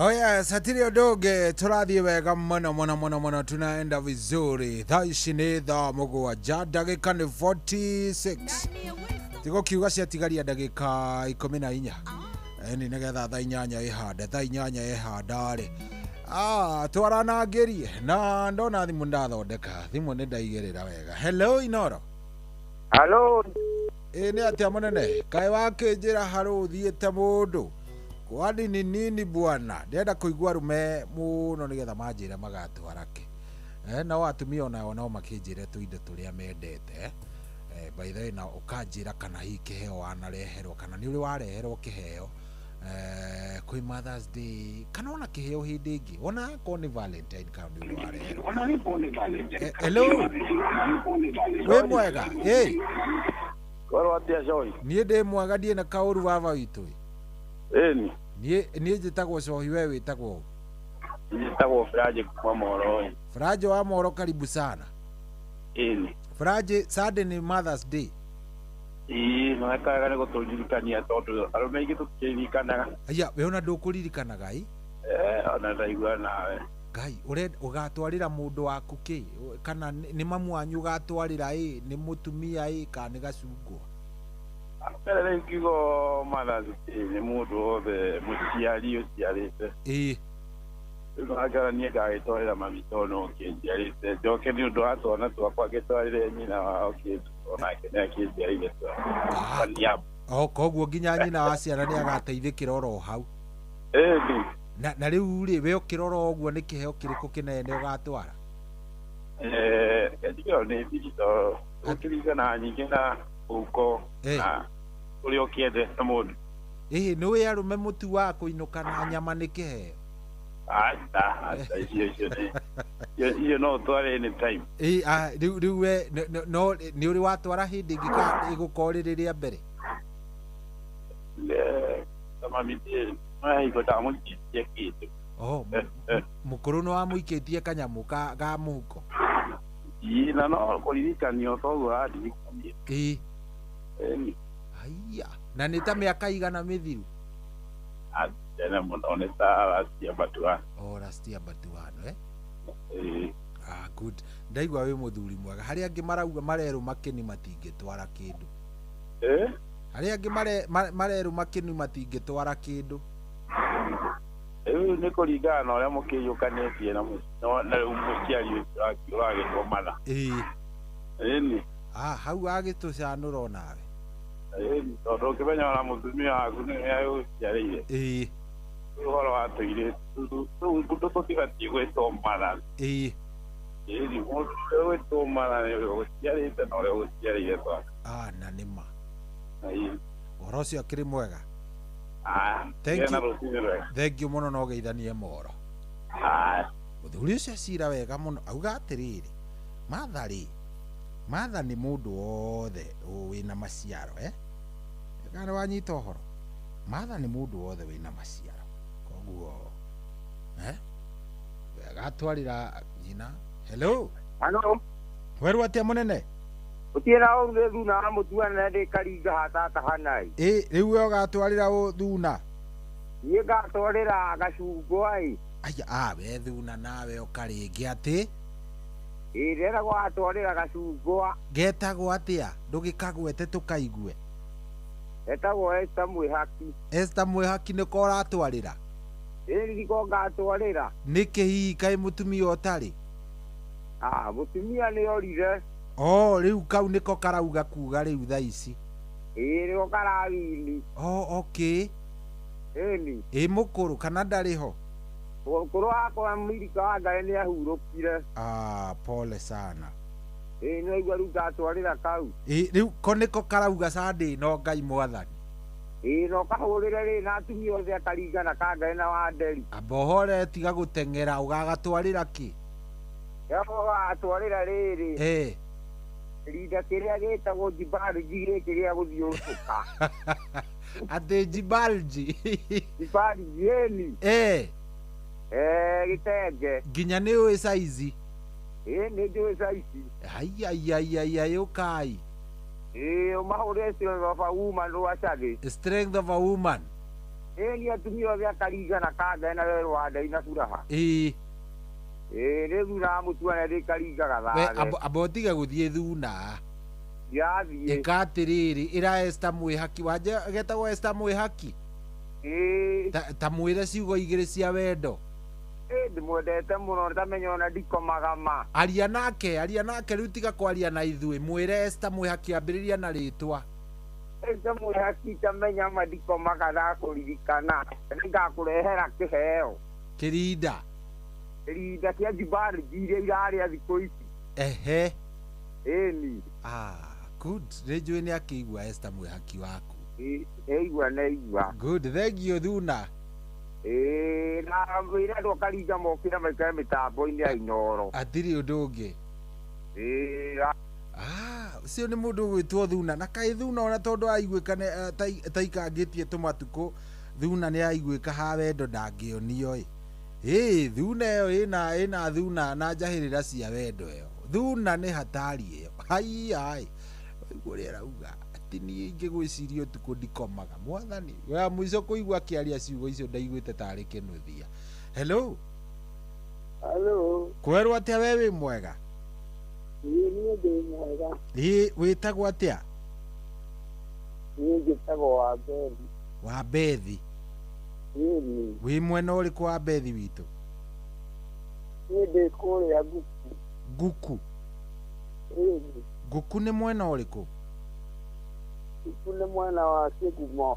Oya, satiri odoge, turathie wega muno, tunaenda vizuri. Thaa ici nĩ thaa mũgwanja, ndagĩka nĩ 46. Tigo kiuga ciatigaria ndagĩka 14. Eni nĩgetha thaa inyanya ĩhanda rĩ. Twaranangĩrie na ndona thimũ ndathondeka. Thimũ nĩ ndaigĩrĩra wega. Hello Inoro. Hello. Nĩ atĩa mũnene? Kaĩ wakĩnjĩra harũ ũthiĩte mũndũ? Kwani ni nini bwana? Ndenda kuigua rume muno nigetha manjire magatwarake. Na watumia onao no makĩnjire tũindo tũrĩa mendete. By the way na ũkanjĩra kana hii kĩheo wanareherwo kana nĩ ũrĩ wareherwo kĩheo. Kwĩ Mother's Day kana ona kĩheo hĩndĩ ĩngĩ. Ona ko nĩ Valentine kana nĩ ũrĩ wareherwo. Hello. Wĩ mwega? Hey. Korwo atia cohi. Niĩ ndĩ mwega ndiĩ na kaũru baba witũ. Eni. Niĩ njĩtagwo cohi we wĩtagwo. Njĩtagwo Fraje kwa Moro. Fraje wa Moro, karibu sana. Eni. Fraje, Sunday ni Mother's Day. No ekaga nĩ gũtũririkania tondũ arũme aingĩ tũtiririkanaga. Aya, we ona ndũkũririkanaga ĩ? Ona ndaigua nawe. Ngai, ũgatwarĩra mũndũ waku kĩ? Kana nĩ mamu wanyu ũgatwarĩra ĩ? Nĩ mũtumia ĩ? Kana nĩ gacungwa? Mbere rĩu kiugo Mother's Day nĩ mũndũ wothe mũciari ũciarĩte. Ĩĩ. Rĩu angara niĩ ngagĩtwarĩra mami tondũ ũkĩnjiarĩte. Njoke nĩ ũndũ wa twana twakwa ngĩtwarĩre nyina wao kĩndũ onake nĩ akĩnjiarĩire twana. Koguo nginya nyina wa ciana nĩ agateithĩkĩra oro hau. Ĩĩ. Na rĩu rĩ, we ũkĩrora ũguo nĩ kĩheo kĩrĩkũ kĩnene ũgatwara? Kĩheo nĩ thigito ũkĩringana nyingĩ na ũko na ũrĩa ũkĩendete mũndũ. Ĩĩ, nĩwe arũme mũtu wa kũinũka na nyama nĩ kĩheo? Icio no ũtware anytime. Rĩu we nĩ ũrĩ watwara hĩndĩ ĩngĩ ĩgũkorĩrĩria mbere? Mami ndĩrahingũtaga mũikĩtie kĩndũ. Mũkũrũ nĩ wamũikĩtie kanyamũ ga mũhuko? Na no kũririkanio toguo aririkania. Ĩĩ. Haiya, na nĩ ta mĩaka igana mĩthiru? Tena mũno nĩ ta last year but one. Last year but one, good. Ndaigua wĩ mũthuri mwega. Harĩa angĩ marauga marerũ makĩni matingĩtwara kĩndũ. Harĩa angĩ marerũ makĩni matingĩtwara kĩndũ. Rĩu nĩ kũringana na ũrĩa mũkĩyũkanĩtie na rĩu mũciari ũragĩkomana. Ĩni. Hau agĩtũcanũra onawe. Tondũ ũkĩmenya ona mũtumia waku nĩwe agũciarĩire. Ũhoro wa tũirĩtu tũtibatiĩ gwĩtwo mara. Ĩni, mũndũ ũrĩa gwĩtwo mara nĩ ũrĩa ũgũciarĩte na ũrĩa ũgũciarĩire twana. Na nĩma. Ũhoro ũcio akĩrĩ mwega. Thank you mũno, no geithanie Moro. Mũthuri ũcio acira wega mũno, auga atĩrĩrĩ, Matha nĩ mũndũ wothe wĩna maciaro. Kana wanyita ũhoro? Matha nĩ mũndũ wothe wĩna maciaro. Koguo agatwarĩra nyina. Hello. Werũ atĩa mũnene? Ũtiĩra ũrĩ thuna wa mũtuana ndĩ karinga hatata hanai. Rĩu we ũgatwarĩra thuna? Niĩ ngatwarĩra gacungwa ĩ. Aya, we thuna nawe ũkarĩngĩ atĩ? Rĩera gwatwarĩra gacungwa. Getagwo atĩa? Ndũgĩkagwete tũkaigue. Etagwo Esther Mwĩhaki. Esther Mwĩhaki nĩko ũratwarĩra? Nĩko ngatwarĩra. Nĩkĩ hihi kaĩ mũtumia ũtarĩ? Mũtumia nĩ orire. Rĩu kau nĩko karauga kuga rĩu thaa ici? Nĩko karawini. Okay. Mũkũrũ kana ndarĩ ho? Mũkũrũ wakwa Mũirika wa Ngai nĩ ahurũkire. Pole sana. Nĩaigua rĩu ngatwarĩra kau. Rĩu ko nĩko karauga Sunday no Ngai Mwathani? No kahũrĩre rĩ na atumia othe akaringana ka Ngai na wa Nderi. Mbohore tiga gũteng'era, ũgagatwarĩra kĩ? Ũgatwarĩra rĩrĩ. Rinda kĩrĩa gĩtagwo Jibarji gĩkĩ gĩa gũthiũrũrũka. Atĩ Jibarji? Jibarji ĩni. Gĩtenge. Nginya nĩ ũĩ saizi? Nĩ njũĩ saizi. Ũkai. Umahũrĩre Strength of a Woman rwacagĩ. Strength of a Woman. ni atumia vya karinga na kanga na Rwanda ina suraha rĩu na mũtua nĩ karinga gathabe abotiga gũthiĩ thuna yathiĩ ĩkatirĩrĩ ĩra Esther Mwĩhaki wanja getagwo Esther Mwĩhaki ta mwĩre ciugo igĩrĩ cia wendo ndĩmwendete mũno ndamenya ona ndikomaga ma aria nake rĩu tiga kwaria na ithuĩ mwĩre Esther Mwĩhaki ambĩrĩria na rĩtwa Esther Mwĩhaki tamenya ma ndikomaga ndakũririkana nĩngakũrehera kĩheo kĩrinda kĩa jibari iria irarĩa thikũ ici ĩni good rĩnjũĩ nĩ akĩigua Esther Mwĩhaki waku eigua good thank you thuna na wĩra andũ akaringa mokĩra maikare mĩtambo-inĩ ya Inooro atirĩ ũndũ ũngĩ ũcio nĩ mũndũ ũgwĩtwo thuna na kaĩ thuna ona tondũ aiguĩka taikangĩtie tũmatukũ thuna nĩ aiguĩka ha wendo ndangĩonio thuna ĩyo ĩna thuna na njahĩrĩra cia wendo ĩyo thuna nĩ hatari ĩyo hai ũguo rĩarauga atĩ niĩ ingĩgwĩciria ũtukũ ndikomaga mwathani wa mũico kũigua akĩaria ciugo icio ndaiguĩte tarĩ kĩnuthia hello kwerwo atĩa we wĩ mwega niĩ ndĩ mwega wĩtagwo atĩa niĩ njĩtagwo wa Bethi wĩ mwena ũrĩkũ wa Bethi witũ niĩ ndĩ kũrĩa Nguku nĩ mwena ũrĩkũ Nguku nĩ mwena wa Kĩgumo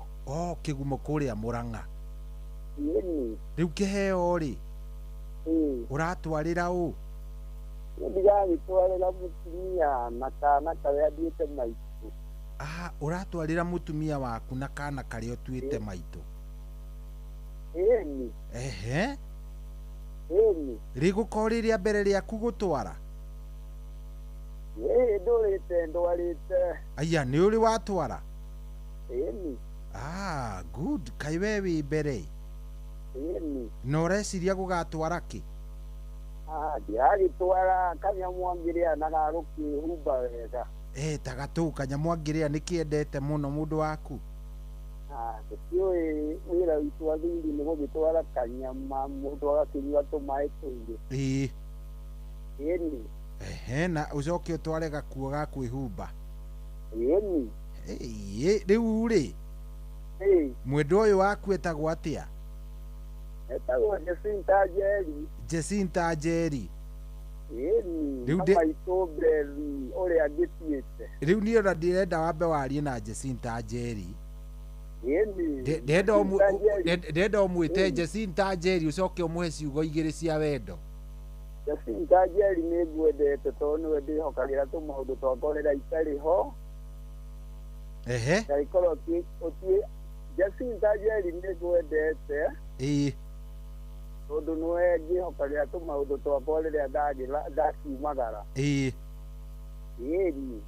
Kĩgumo kũrĩa Mũrang'a rĩu kĩheo rĩ ũratwarĩra ũ ndigagĩtwarĩra mũtumia na kana karĩa nduĩte maitũ ũratwarĩra mũtumia waku na kana karĩa ũtuĩte maitũ rĩgũkorwo rĩrĩa mbere rĩaku gũtwara ndũrĩte aya nĩ ũrĩ watwara good kaĩ we wĩ mbere na ũreciria gũgatwara kĩ ndiragĩtwara kanyamũ angĩrĩa na gagũkĩhumba wega ta gatũ kanyamũ angĩrĩa nĩ kĩendete mũno mũndũ waku tũtiũĩ wĩra witũ wa thuri nĩ gũgĩtwara kanyama mũndũ agakĩnyua tũmaĩ tũingĩ na ũcoke ũtware gakuo ga kwĩhumba rĩu rĩ mwendwa ũyũ waku etagwo atĩa etagwo Jecinta Njeri maitũ Bethi ũrĩa ngĩtuĩte rĩu niĩ ona ndĩrenda wambe warie na Jecinta Njeri ndenda ũmwĩte Jecinta Njeri ũcoke ũmũhe ciugo igĩrĩ cia wendo Jecinta Njeri nĩ ngwendete tondũ nĩwe ndĩhokagĩra tũmaũndũ twakwa rĩrĩa itarĩ ho ngagĩkorwo Jecinta Njeri nĩ ngwendete tondũ nĩwe ngĩhokagĩra tũmaũndũ twakwa rĩrĩa ndakiumagara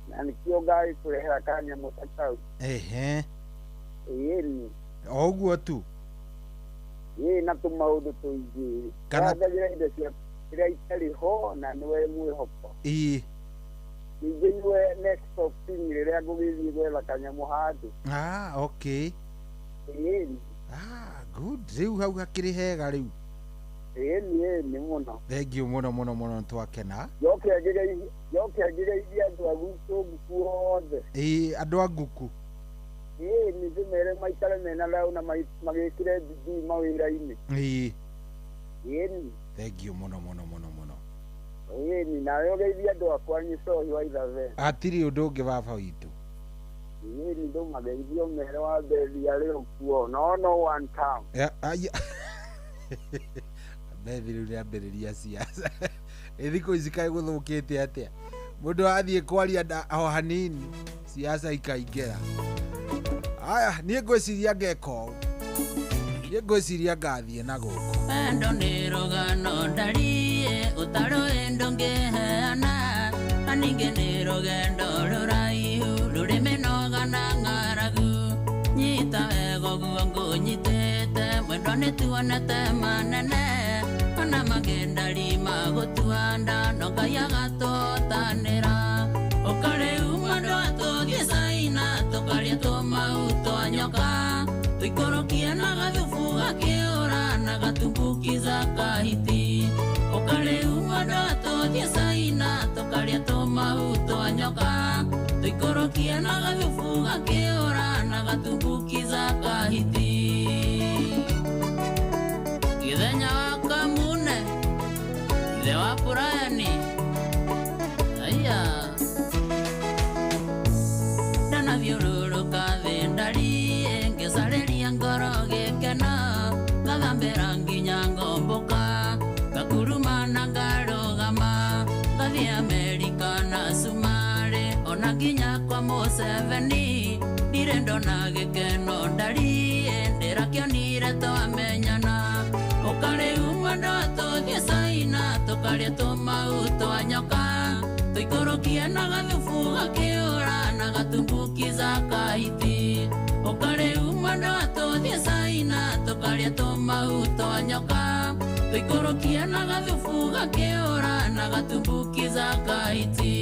na nĩkĩo ngagĩkũrehera kanyamũ ta kau o ũguo tu na tũmaũndũ tũingĩ ngagĩra indo cia rĩrĩa itarĩ ho na nĩwe mwĩhoko ningĩ nĩwe next of kin rĩrĩa ngũgĩthiĩ gwetha kanyamũ handũ good rĩu hau hakĩrĩ hega rĩu nĩ mũno thengiũ mũno mũno mũno twakena njoke ngĩgeithie andũ a gwitũ Nguku othe andũ a Nguku nĩ ndĩmere maikare mena lau na magĩkĩre bidii mawĩra-inĩ thengiũ mũno mũno mũno mũno nawe ũgeithie andũ akwa Nyicohi wa Ithabe atirĩ ũndũ ũngĩ baba witũ ndũmageithie ũmere wa Bethi arĩ ũkuo no one time Bethi rĩu nĩambĩrĩria ciaca thikũ ici kaĩ gũthũkĩte atĩa mũndũ athiĩ kwaria o hanini ciaca ikaingĩra aya niĩ ngwĩciria ngeka ũũ niĩ ngwĩciria ngathiĩ na gũkũ wendo nĩ rũgano ndarie ũtarĩ wendo ngĩheana na ningĩ nĩ rũgendo rũraihu rũrĩ mĩnoga na ng'aragu nyita wega ũguo ngũnyitĩte mwendo nĩ tuonete manene ona magendari magũtua nda no Ngai agatũtanĩra ũkarĩu mwendo atũthiĩ Caina tũkarĩa tũmau twa nyoka tũikũrũkie na gathubu gatumbukiza kahiti ukare umada to diesaina tokaria to mahuto anyoka toikorokia na gathufuga kiora na gatumbukiza kahiti Githenya wa Kamune Ithe wa Purayani Aya Dana viururuka thĩ ndarie ngĩcarĩria ngoro gĩkeno ngathambĩra nginya ngomboka ngakuruma na ngarũgama ngathiĩ Amerika na Sumarĩ ona nginya kwa Museveni ndirĩ ndona gĩkeno ndarie ndĩrakĩonire twamenyana ũkarĩ umanda tũthiĩ Caina tũkarĩa tũmau twanyoka tũikũrũkie na gathubu gakĩũra na gatumbukiza kahiti ũkarĩ umanda tũthiĩ Caina tũkarĩa tũmau twanyoka tũikũrũkie na gathubu gakĩũra na gatumbukiza kahiti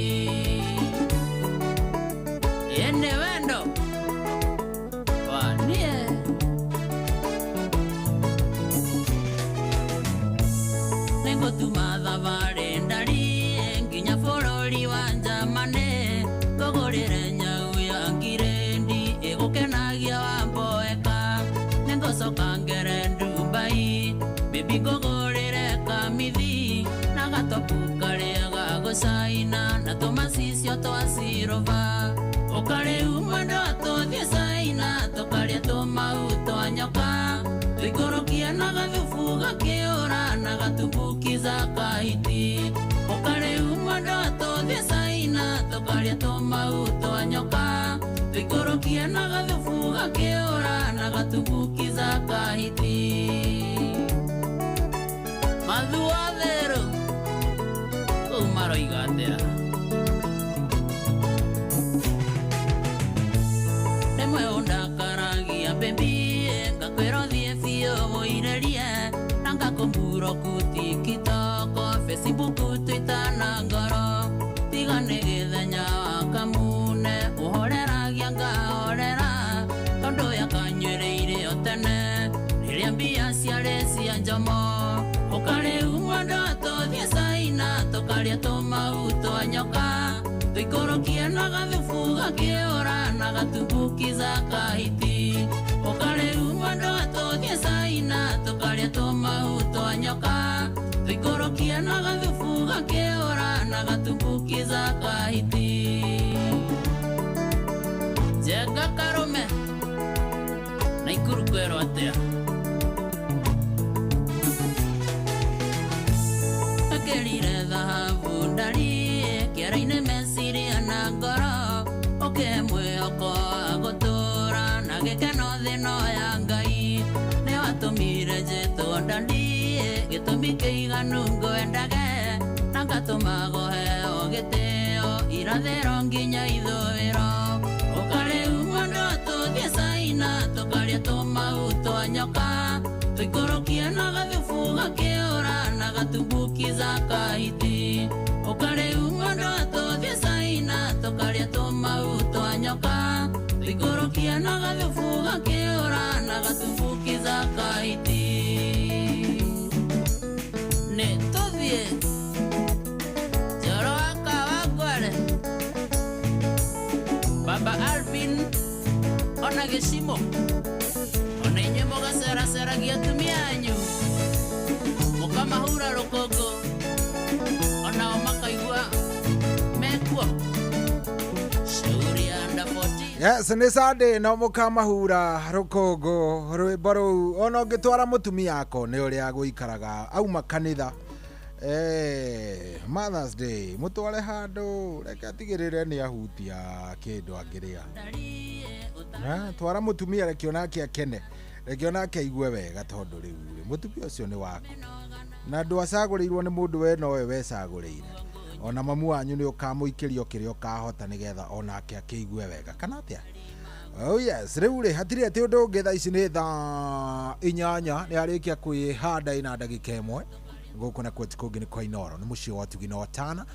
Yene wendo Wanie Nengotuma thabarĩ ndarie nginya bũrũri wa Njamane ngũgũrĩre nyau ya ngirendi ĩgũkenagia wamboeka nengocoka ngere Dubai baby ngũgũrĩre kamithi na gatopu karĩa ga gũcaina na tũmacicio twa Silva ũkarĩ umanda tũthiĩ Caina tũkarĩa tũmau twanyoka tũikũrũkie na gathubu gakĩũra na gatumbukiza kahiti ũkarĩ umanda tũthiĩ Caina tũkarĩa tũmau twanyoka tũikũrũkie na gathubu gakĩũra na gatumbukiza kahiti Mathua therũ kũu maroiga atĩa Rĩmwe ũndakaragia baby ngakwĩra ũthiĩ biũ wũirerie na ngakũmburũku tikitoko Facebook Twitter na ngoro tiga nĩ Gĩthenya wa Kamune ũhoreragia ngahorera tondũ yakanyuĩrĩire o tene rĩrĩa mbia ciarĩ cia njomo ũkarĩ umanda tũthiĩ Caina tũkarĩa tũmau twanyoka tũikũrũkie na gathubu gakĩũra na gatumbukiza kahiti ũkarĩ umanda tũthiĩ Caina tũkarĩa tũmau twanyoka tũikũrũkie na gathubu gakĩũra na gatumbukiza kahiti Njenga Karume Naikuru kwĩrwo atĩa Akĩrire thahabu ndarie kĩara-inĩ meciria na ngoro ũkĩmwĩhoko agũtũra na gĩkeno thĩno ya Ngai nĩ watũmire njĩtwo ndandie gĩtũmi kĩiganu ngwendage na ngatũma goheo gĩtĩo irathĩro nginya ithũĩro ũkarĩ umanda tũthiĩ Caina tũkarĩa tũmau twanyoka tũikũrũkie na gathubu gakĩũra na gatumbukiza kahiti ũkarĩ umanda tũthiĩ Caina tũkarĩa tũmau twanyoka tũikũrũkie na gathubu gakĩũra na gatumbukiza kahiti nĩ tũthiĩ Njoro wa Kawangware Baba Alvin ona Gĩcimo ona inyuĩ mũgaceraceragia atumia anyu mũkamahura rũkũngũ onao makaigua mekuo shauri ya under 14 Yes, nĩ Sunday no mũkamahura rũkũngũ rwĩmbo rũu ona ũngĩtwara mũtumia yako nĩ ũrĩa gũikaraga auma kanitha Mother's Day mũtware handũ reke atigĩrĩre nĩ ahutia kĩndũ angĩrĩa twara mũtumia reke onake akene reke onake aigue wega tondũ rĩu mũtumia ũcio nĩ waku na ndwacagũrĩirwo nĩ mũndũ we nowe wecagũrĩire ona mamu wanyu nĩ ũkamũikĩrio kĩrĩa ũkahota nĩgetha onake akĩigue wega kana atĩa Oh yes, rĩu rĩ hatirĩ atĩ ũndũ ũngĩ thaa ici nĩ thaa 8 nĩ arĩkia kwĩhanda ina ndagĩka ĩmwe gũkũ na kwetu kũngĩ nĩ kwa Inoro nĩ mũciĩ wa Tugi na Watana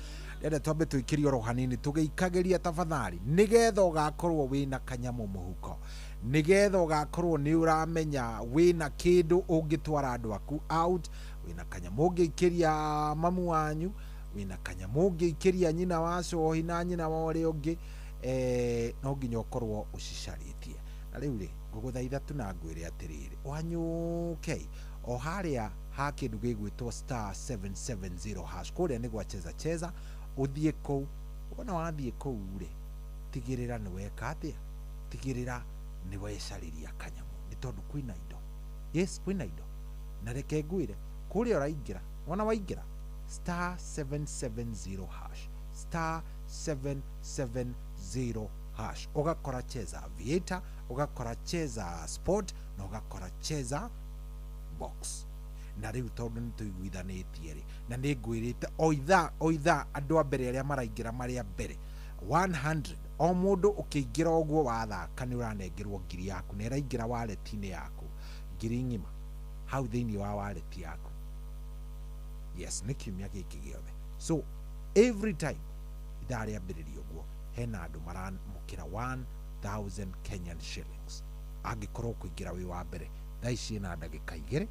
renda twambe twikirie ro hanini tugeikageria tafadhali nigetha ugakorwo wina kanyamu muhuko nigetha ugakorwo ni uramenya wina kindu ungitwara andu aku out wina kanyamu ungikiria mamu wanyu wina kanyamu ungikiria nyina wa cohi na nyina wa uri ungi no nginya ukorwo ucicaritie na riu ri nguguthaitha tu na ngwire atiriri wanyuke o haria ha kindu gigwitwo star 770 hash kuria ni gwacheza cheza uthie kou wona wathie kou ri tigirira ni weka atia tigirira ni wecariria kanyamu ni tondu kwina indo yes kwina indo na reke ngwire kuria uraingira wona waingira star 770 hash star 770 hash ugakora cheza vieta ugakora cheza sport na ugakora cheza box na riu tondu ni tuiguithanitie ri na ni ngwirite oitha andu a mbere aria maraingira maria mbere 100 o mundu ukiingira oguo wathaka ni uranengerwo ngiri yaku na iraingira wallet-ini yaku ngiri ngima hau thiini wa wallet yaku yes ni kiumia giki giothe so every time ithaa ria mbiririo guo hena andu maramukira 1000 Kenyan shillings angikorwo kuingira wi wa mbere thaa ici na ndagika igiri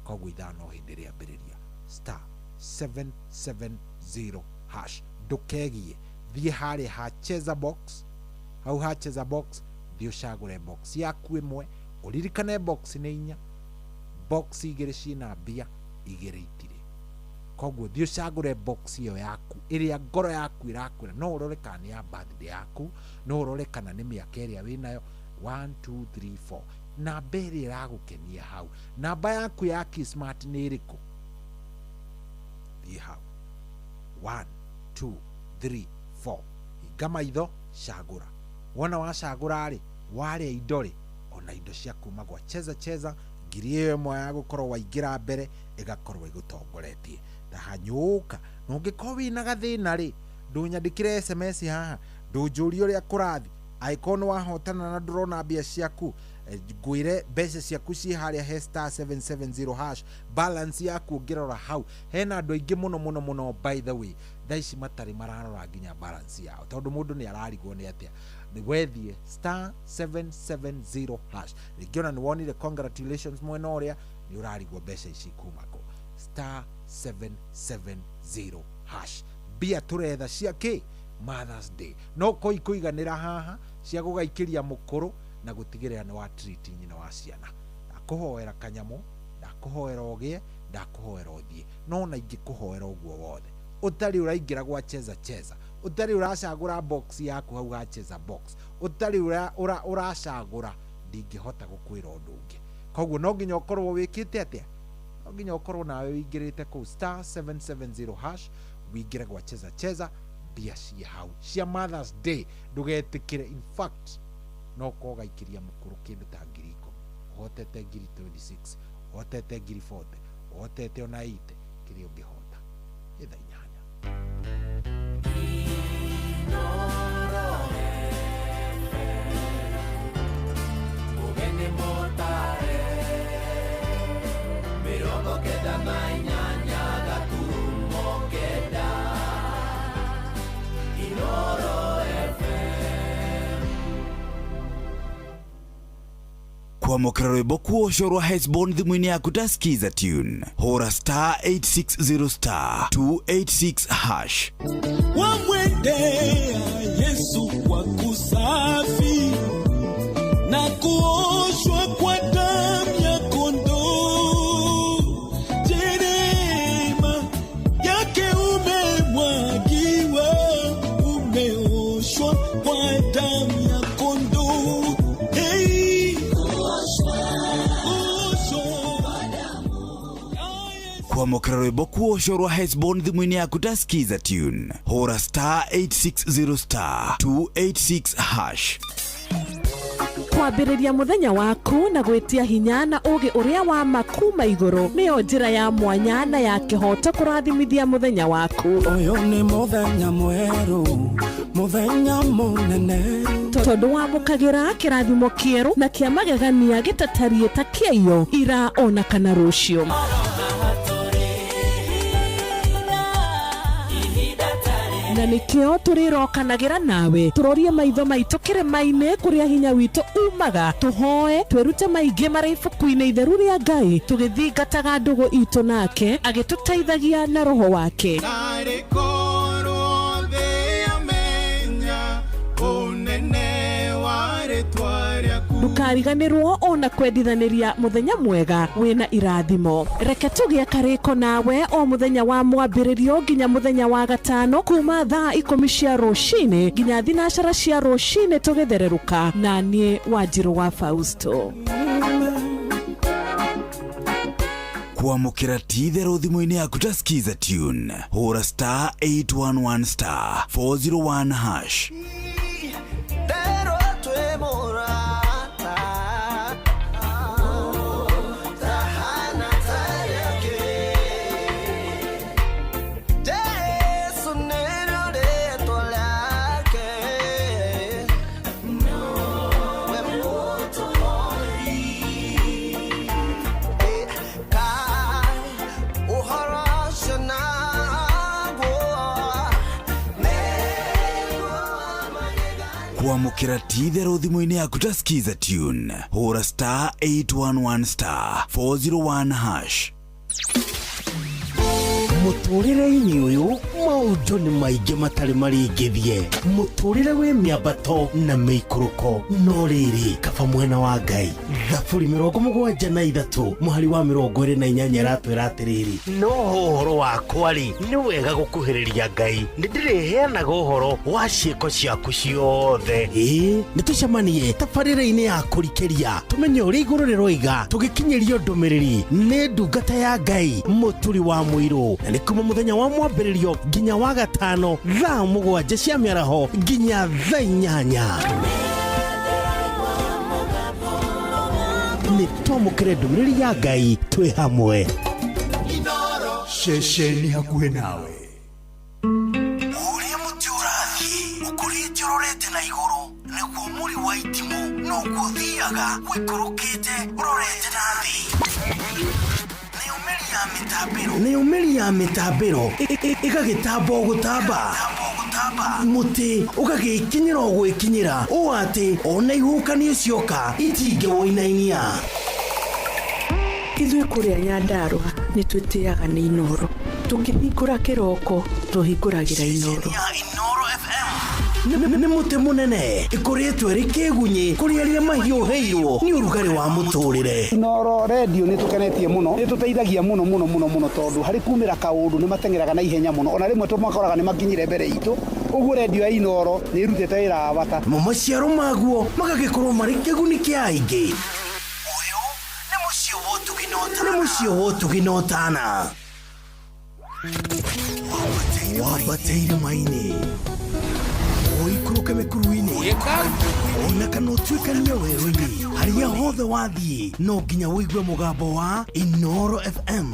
koguo ithaa no hindi ria mbiriria star 770 hash ndukegie thie hari ha cheza box hau ha cheza box thie ucagure box yaku imwe uririkane box ni 4 box igiri cina mbia igiri itire koguo thie ucagure box iyo yaku iria ngoro yaku irakwira no urore kana ni ya birthday yaku no urore kana ni miaka iria winayo 1 2 3 4 na mbere iragukenia hau namba yaku ya Kismart ni iriku thie hau 1 2 3 4 igama itho cagura wona wacagura ri waria indo ri ona indo cia kuma gwa cheza ngiri iyo imwe ya gukorwo waingira mbere igakorwo igutongoretie ndahanyuka no ngikorwo wina gathina ri ndunyandikire SMS haha ndunjuria uria kurathi icon wahotana na ndurona mbia ciaku ngwire mbeca ciaku ci haria he star 770 hash balance yaku ngirora hau hena andu aingi muno by the way thaici matari mararora nginya balance yao tondu mundu ni ararigwo ni atia ni wethie star 770 hash ngiona ni wonire congratulations mwena uria ni urarigwo mbeca ici kumako star 770 hash bia turetha ciake Mother's Day no koi kuiganira haha cia gugaikiria mukuru na gutigirira ni wa treat nyina wa ciana ndakuhoera kanyamu ndakuhoera ogie ndakuhoera othie no na ingi kuhoera uguo wothe utari uraingira gwa cheza utari uracagura box yaku hau ha cheza box utari uracagura ndingihota gukwira undu ungi koguo no nginya ukorwo wikite atia no nginya ukorwo nawe wingirite ku star 770 hash wingire gwa cheza bia cia hau cia Mother's Day ndugetikire in fact no kogaikiria mukuru kindu ta ngiri 10 hotete ngiri 26 hotete ngiri 40 hotete ona 80 kiri ungihota itha inyanya ugeni motare mirongo kenda na inyanya gaturumo kenda Inoro FM kwamukira rwimbo kuocorwa Hesbon thimu-ini yaku tasikiza tune hura star 860 star 286 hash wamwendea Yesu kwa kusafi na kuoshwa kwa damu ya kondoo jerema yake umemwagiwa umeoshwa kwa damu ya kondoo hey kwamukira rwimbo kuocorwa Hesbon thimu-ini yaku tasikiza tune hura star 860 star 286 hash kwambĩrĩria mũthenya waku na gwĩtia hinya na ũgĩ ũrĩa wa makuma igũrũ nĩyo njĩra ya mwanya na ya kĩhoto kũrathimithia mũthenya waku ũyũ nĩ mũthenya mwerũ mũthenya mũnene tondũ wamũkagĩra kĩrathimo kĩerũ na kĩa magegania gĩtatariĩ ta kĩayo ira ona kana rũciũ na nikio turirokanagira nawe turorie maitho maitũ kĩrĩma-inĩ kũrĩa hinya witũ umaga tuhoe twĩrute maingĩ marĩ ibuku-inĩ itheru rĩa Ngai tũgĩthingataga ndũgũ itũ nake agĩtũteithagia na roho wake. Ndukariganĩrwo ona kwendithanĩria mũthenya mwega wĩna irathimo. Reke tũgĩe karĩko nawe o mũthenya wa mwambĩrĩrio nginya mũthenya wa gatano kuma thaa 10 cia rũcinĩ nginya thinacara cia rũcinĩ tũgĩthererũka na niĩ Wanjirũ wa Fausto. Kuamukira titherũ thimũ-inĩ yaku ta skiza tune hũra star 811 star 401 hash. Kuamukira titherũ thimũ-inĩ yaku ta skiza tune hũra star 811 star 401 hash. Mũtũrĩre-inĩ ũyũ maũndũ nĩ maingĩ matarĩ maringithie. Mũtũrĩre wĩ mĩambato na mĩikũrũko no rĩrĩ kaba mwena wa Ngai. Thaburi 73 mũhari wa 28 ratwĩra atĩrĩrĩ, no ũhoro wakwa rĩ nĩ wega gũkuhĩrĩria Ngai, nĩ ndĩrĩheanaga ũhoro wa ciĩko ciaku ciothe. Nĩ tũcemanie tabarĩra-inĩ ya kũrikĩria tũmenye ũrĩa igũrũ rĩroiga tũgĩkinyĩrio ndũmĩrĩri nĩ ndungata ya Ngai mũturi wa mũirũ. Na nĩ kuma mũthenya wa mwambĩrĩrio nginya wa gatano thaa 7 cia mĩaraho nginya thaa 8. Nĩ twamũkĩre ndũmĩrĩri ya Ngai twĩ hamwe. Ceceni hakuhĩ nawe. Ũrĩa mũtĩ ũrathiĩ ũkũrĩte ũrorete na igũrũ nĩguo mũri wa itimũ no gũthiaga wĩkũrũkĩte ũrorete na thĩ. Nĩ umeri ya mĩtambĩro ĩgagĩtamba o gũtamba, mũtĩ ũgagĩkinyĩra o gwĩkinyĩra ũũ atĩ ona ihuhũkanio cioka itingĩwoinainia. Ithuĩ kũrĩa Nyandarũa nĩ twĩtĩaga nĩ Inoro, tũngĩhingũra kĩroko tũhingũragĩra Inoro. Nĩ mũtĩ mũnene ĩkoretwo ĩrĩ kĩgunyĩ kũrĩ arĩa mahiũhĩirwo nĩ ũrugarĩ wa mũtũrĩre. Inoro radio nĩ tũkenetie mũno, nĩ tũteithagia mũno tondũ harĩ kumĩra kaũndũ nĩ matengeraga na ihenya mũno, ona rĩmwe tũmakoraga nĩ makinyire mbere itũ. Ũguo radio ya Inoro nĩ ĩrutĩte wĩra wa bata. Maciaro maguo magagĩkorwo marĩ kĩguni kĩa aingĩ. Ũyũ nĩ mũciĩ wa ũtugi na ũtana. Wambatĩire maini oikũrũke mĩkuru-inĩ ona kana ũtuĩkanie werũ-inĩ harĩa hothe wathiĩ no nginya wĩigue mũgambo wa Inoro FM.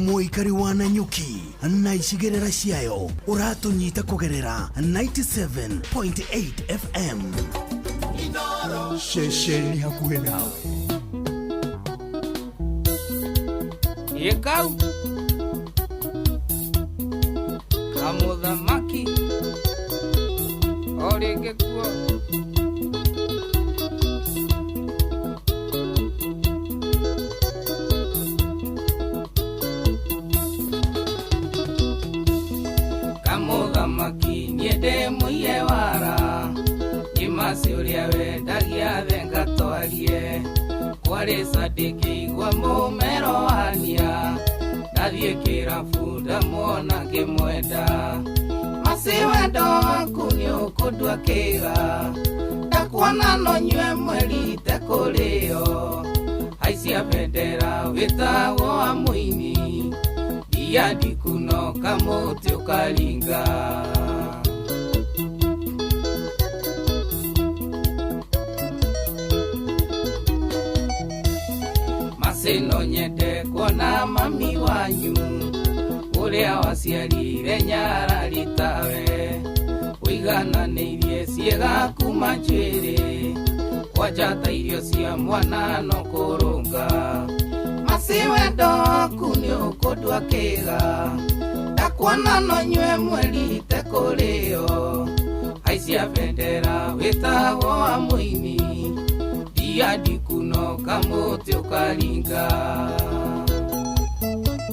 Mũikari wa Nanyuki na icigĩrĩra ciayo ũratũnyita kũgerera 97.8 FM. Ceceni hakuhĩ nawe. Yekau kamũthamaki orĩngĩ kuo kamũthamaki niĩ ndĩ mũiye wara nyimasi ũrĩa wendagia thĩ ngatwarie kwarĩ sadĩkĩigua mũmero wania ndathiĩ kĩrabu ndamwona ngĩmwenda masi wendo waku nĩ ũkũndua kĩga ndakuona no nyue mweri tekũrĩo haicia bendera wĩtagwo wa mũini ndiandikuno kamũtĩ ũkaringa masino nyende kuona mami wanyu ũrĩa waciarire nyarari tawe ũigananĩirie ciĩga kuma njuĩrĩ kwanja ta irio cia mwana no kũrũnga masiwendo waku nĩ ũkũndua kĩga ndakuona no nyue mweri tekũrĩo aicia bendera wĩtagwo wa mũini ndiandi kunoka mũtĩ ũkaringa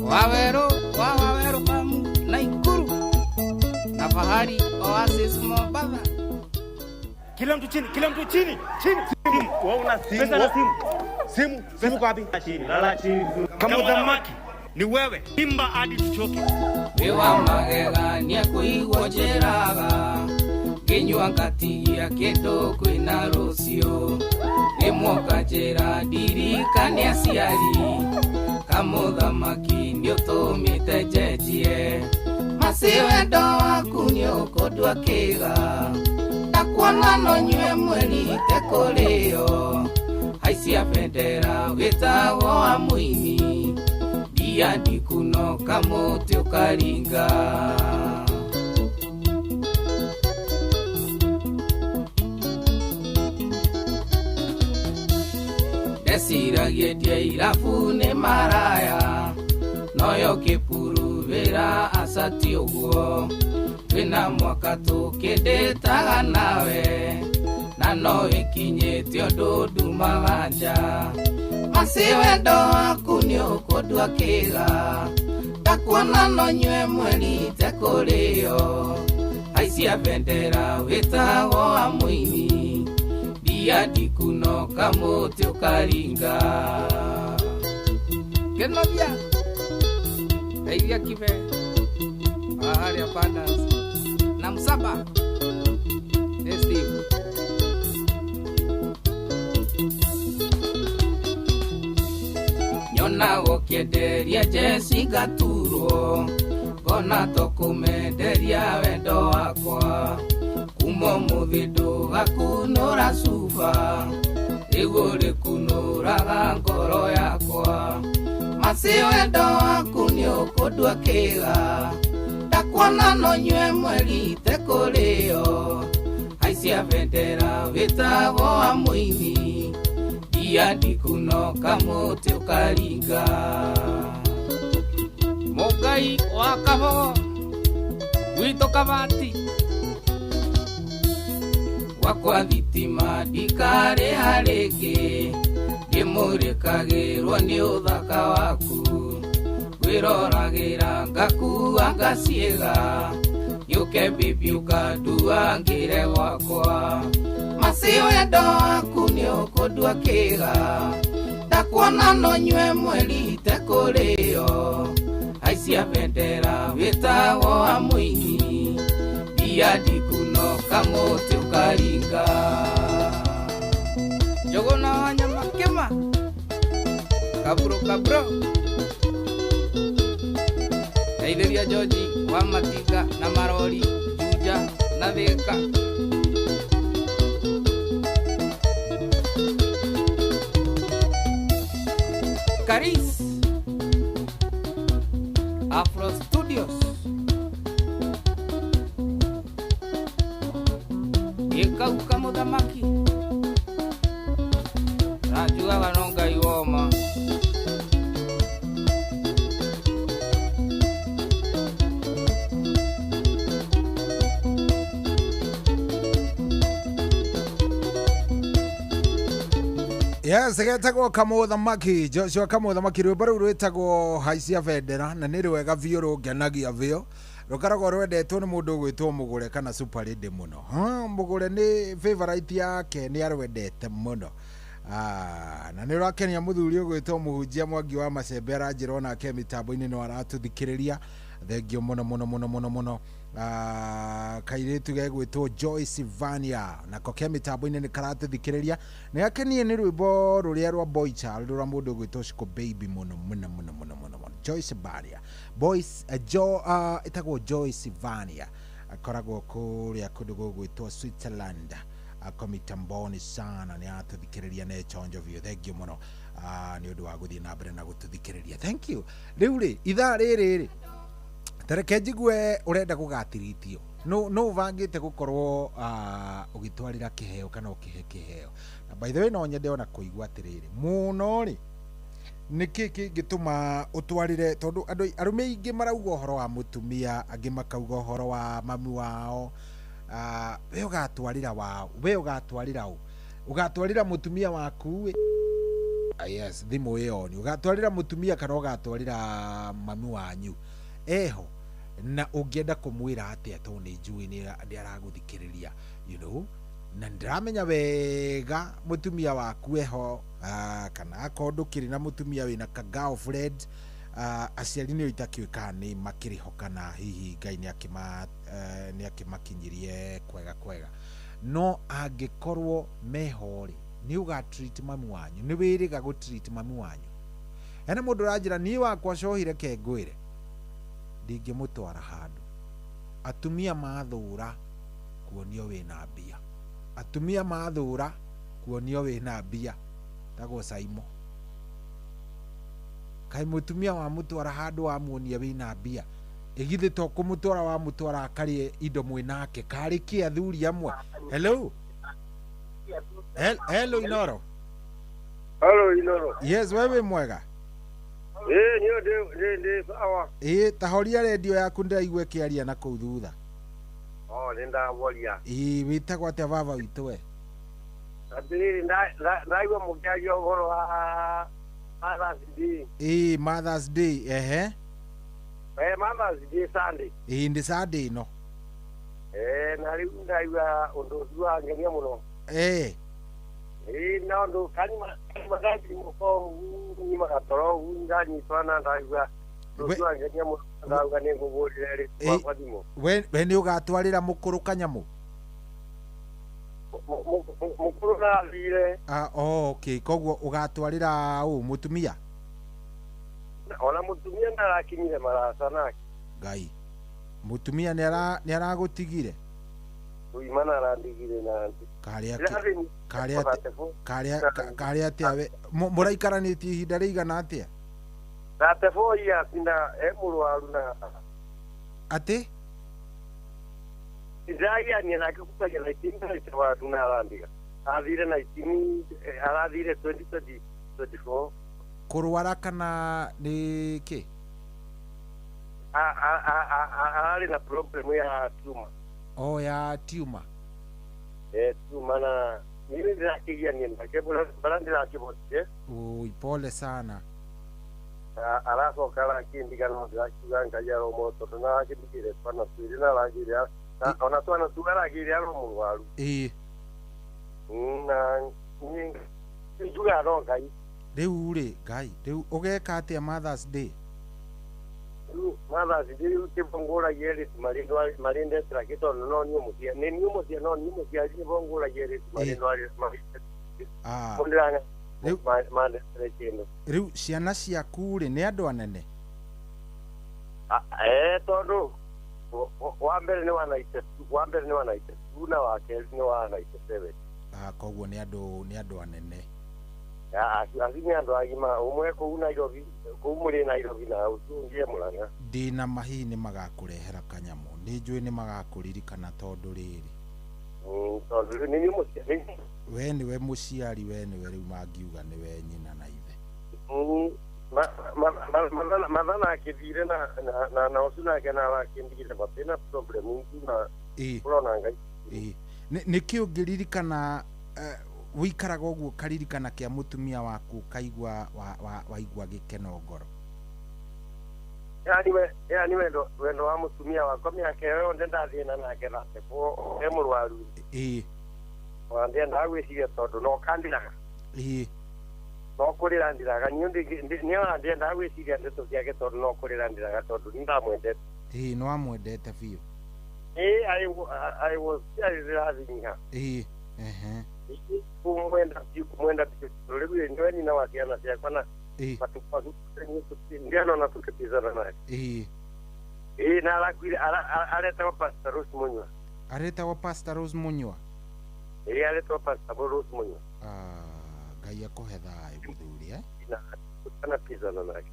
waweru pamu Naikuru na Fahari Oasis Mombasa. Kila mtu chini, chini. Simu, wewe una simu. Pesa na simu. Simu kwa wapi? Chini, lala chini. Kama udhamaki ni wewe. Imba hadi tuchoke. Wewa magegania kuigwo njeraga nginyua ngatigia kindu kwina rucio rimwoka njira ndirikane aciari kamuthamaki nĩ ũtũmĩte njenjie masiwendo waku nĩ ũkũndua kĩga ndakuona no nyue mweri tekũrĩo aicia bendera wĩtagwo wa mũini ndiandi kunoka mũtĩ ũkaringa ndeciragia irabu nĩ maraya noyo kĩpuruvĩra acati ũguo twĩna mwaka tũkĩndĩtaga nawe na no ĩkinyĩte ũndũ ndumaga nja masiwendo waku nĩ ũkũndua kĩga ndakuona no nyue mweri tekũrĩo aicia bendera wĩtagwo wa mũini ndiandi kunoka mũtĩ ũkaringa Kenovia Eivia Kive Aharia Pandas na Msaba Steve Nyona gũkĩenderia Jesse Gaturo ngona tũkũmenderia wendo wakwa kuma mũthĩ ndũgakunũra cuba rĩu rĩkunũraga ngoro yakwa masiwendo waku nĩ ũkũndua kĩga ndakuona no nyue mweri tekũrĩo aicia bendera wĩtagwo wa mũini ndiandi kunoka mũtĩ ũkaringa mũngai wa kabogo gwitũ kabati wakwa thitima ndikarĩha rĩngĩ ndĩmũrĩkagĩrwo nĩ ũthaka waku gwĩroragĩra ngakua ngaciĩga yũke bibi ũkandua ngĩre gwakwa masiwendo waku nĩ ũkũndua kĩga ndakuona no nyue mweri tekũrĩo aicia bendera wĩtagwo wa mũini ndiandi kunoka mũtĩ ũkaringa Jogona wanyama kema kabro Aideria George wa Matiga na Marori Juja na Thika Karis Afro Studios Ikauka muthamaki Rajuga nonga iwoma Yes, getagwo kamuthamaki Joshua kamuthamaki rwĩmbo rũu rwĩtagwo haicia bendera na nĩ rwega biũ rũngenagia biũ rukaragwo rwendetwo nĩ mũndũ ũgwĩtwo Mũgũre kana Super Lady mũno Mũgũre nĩ favorite yake nĩ arwendete mũno na nĩ rakenia mũthuri ũgwĩtwo Mũhunjia Mwangi wa Macembe aranjĩra onake mĩtambo-inĩ nĩ aratũthikĩrĩria thengio mũno kairitu gegwĩtwo Joyce Vania nako ke mĩtambo-inĩ nĩ karatũthikĩrĩria nĩ akenie nĩ rwĩmbo rũrĩa rwa Boy Child rwa mũndũ ũgwĩtwo Shiko Baby mũno Joyce Vania ĩtagwo Joyce Vania akoragwo kũrĩa kũndũ gũgwĩtwo Switzerland ako mitamboni sana nĩ atũthikĩrĩria nĩ chonjo biũ thengio mũno nĩ ũndũ wa gũthiĩ na mbere na gũtũthikĩrĩria thank you rĩu rĩ ithaa rĩrĩ tereke njigue ũrenda gũgatiritio no ũbangĩte gũkorwo ũgĩtwarĩra kĩheo kana ũkĩhe kĩheo na by the way no nyende ona kũigua atĩrĩrĩ mũno rĩ niki kingituma utwarire tondu arume ingi marauga uhoro wa mutumia angi makauga uhoro wa mami wao we ugatwarira wao we ugatwarira u ugatwarira mutumia waku yes thimu iyo ni ugatwarira mutumia kana ugatwarira mami wanyu eho na ungienda kumwira atia to ni njui ni araguthikiriria you know na ndiramenya wega mutumia waku eho kana akondu kiri na mutumia wina ka girlfriend aciari ni itakiuka ni makiriho kana hihi Ngai ni akimakinyirie kwega no angikorwo mehori ni uga treat mami wanyu ni wiriga go treat mami wanyu ena mundu ranjira ni wakwa cohire ke ngwire ndingimutwara handu atumia mathura kuonio wina mbia atumia mathura kuonio wina mbia tago Saimo kai mutumia wa mutwara handu wa muonia wina mbia igithe to kumutwara wa mutwara kari indo mwinake kari ki athuri amwe hello hello Inoro hello Inoro yes wewe mwega niyo de sawa tahoria radio yaku ndiraigua kiaria na kuu thutha nenda woria witagwo atia baba witu we atiri ndaigua mukiaria uhoro wa Mother's Day Mother's Day Mother's Day Sunday ndi Sunday no na riu ndaigua undu ucio wangenia muno na undu kanima magati muko ni magatoro nganyitwa na ndaigua ucio wangenia muno ndauga ni ngugurire kwa thimo we ni ugatwarira mukuru kanyamu mukuru na thire okay koguo ugatwarira mutumia ona mutumia ndarakinyire marasa nake Ngai mutumia ni aragutigire uimana arandigire na karia atia muraikaranetie ihinda riigana atia Date 4 years na emurwaru na ati Izaya ni nakikupaja na itinda itawa tunarandiga athire na itini arathire 2024 kurwara kana ni ki ali na problem ya tumor ya tumor tumor na mimi ndio ni ndakebula balandi la kibote pole sana alafu kala kindiga no ndakuganga yaro moto na kindigire pana swirina langiria ona twana tugaragiria ro murwaru na ni juga ro Ngai riu ugeka atia Mother's Day Mother's Day ukibongora yeri marinde trakito no ni mutia ni mutia no ni mutia ni bongora yeri marinde riu ciana ciaku ri ni andu anene tondu wa mbere ni wanaite na wa keri ni wanaite 7 koguo ni andu anene asini andu agima umwe ku Nairobi ku muri Nairobi na utungie Murang'a ndina mahi ni magakurehera kanyamu ni njui ni magakuririkana tondu riri tondu ni mucia we ni we muciari we ni we riu mangiuga ni we nyina na ithe madhana akithire na usuna kana wakindigire batena problem na urona Ngai ni kiungiririkana wikaraga uguo karirikana kia mutumia waku kaigua waigua gikeno ngoro yani wendo wa mutumia wako miaka yo ndathina nake nake ko emurwaru wande ndagwiciria tondu no kandiraga no kurira ndiraga ni wande ndagwiciria ndeto ciake tondu no kurira ndiraga tondu ndamwendete no amwendete biu I was serious kumwenda tulewe ndweni na wasiana siakwa na matupasu ndiano na tukipizana naye na alakwile aleta wa Pastor Rose Munywa aleta wa Pastor Rose Munywa Ngai akuhe thayo muthuri na pizana naye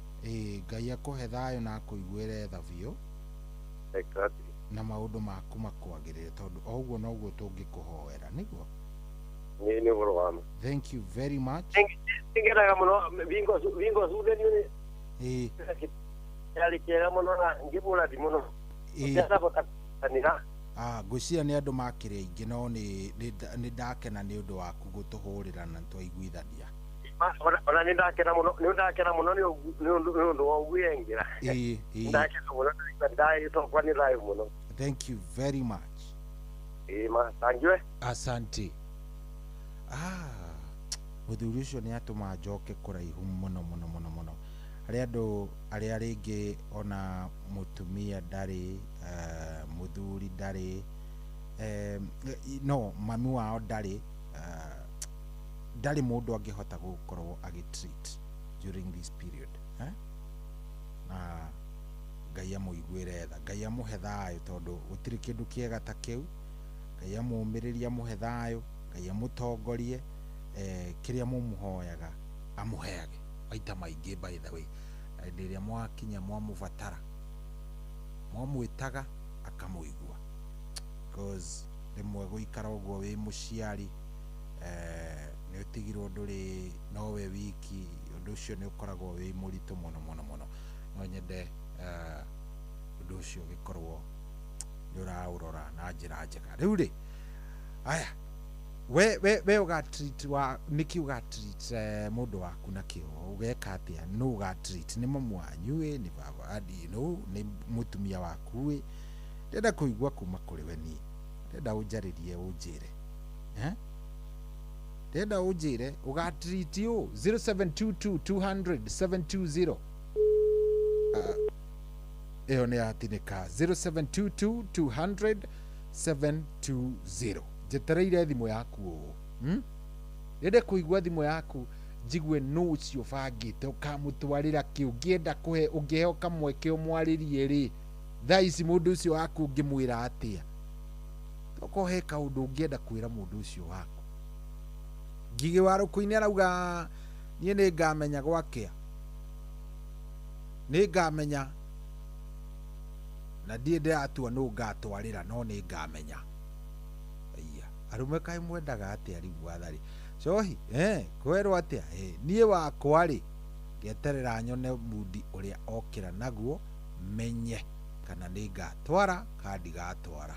Ngai akuhe thayo na akuiguire tha biu na maundu maku makwagirire tondu oguo noguo tungikuhoera niguo ni goro wama thank you very much ingeraga muno bingo sude ni yali kera muno na ngibula di muno yasa bota kanira ngwĩciria nĩ andũ makĩrĩ aingĩ no nĩ ndakena nĩ ũndũ waku gũtũhũrĩra na twaiguithania ona nĩ ndakena muno nĩ ũndũ wa ũgwĩengira ndakena muno ndagĩtokwa nĩ live muno. Thank you very much. Thank you. Asante. Mũthuri ũcio nĩ atũma njoke kũraihu mũno harĩ andũ arĩa rĩngĩ ona mũtumia ndarĩ mũthuri ndarĩ no mami wao ndarĩ mũndũ angĩhota gũkorwo agĩtreat during this period na Ngai amũiguĩre tha, Ngai amũhe thayũ tondũ gũtirĩ kĩndũ kĩega ta kĩu. Ngai amũmĩrĩrie amũhe thayũ, Ngai amũtongorie kĩrĩa mũmũhoyaga amũheage maita maingĩ. By the way, hĩndĩ ĩrĩa mwakinya mwamũbatara mwamwĩtaga akamũigua, because rĩmwe gũikara ũguo wĩ mũciari nĩ ũtigirwo ndũrĩ nowe wiki, ũndũ ũcio nĩ ũkoragwo wĩ mũritũ mũno. No nyende ũndũ ũcio ũgĩkorwo nĩ ũraũrora na njĩra njega. Rĩu rĩ aya we ũgatreat nĩkĩ ũgatreat mũndũ waku na kĩo ũgeka atĩa? Nũ ũgatreat? Nĩ mamu wanyu nĩ baba nĩ mũtumia waku ndenda kũigua kuma kũrĩ we niĩ, ndenda ũnjarĩrie ũnjĩre ndenda ũnjĩre ũgatreat 0722200720 ĩyo nĩ yatinĩka 0722200720 njetereire thimũ yaku ndenda kũigua thimũ yaku njigue nũ ũcio bangĩte ũkamũtwarĩra kĩ ũngĩenda kũhe ũngĩheo kamwe kĩ ũmwarĩrie rĩ thaa ici mũndũ ũcio waku ũngĩmwĩra atĩa? Tokorwo he kaũndũ ũngĩenda kwĩra mũndũ ũcio waku. Ngigĩ wa Rũkũi arauga niĩ nĩ ngamenya gwakĩa, nĩ ngamenya na ndiĩ ndĩratua nũ ngatwarĩra no nĩ ngamenya. Arũme kaĩ mwendaga atĩa rĩu wathari cohi kwerwo atĩa? Niĩ wakwa rĩ ngeterera nyone mudi ũrĩa okĩra naguo menye kana nĩ ngatwara kana ndigatwara.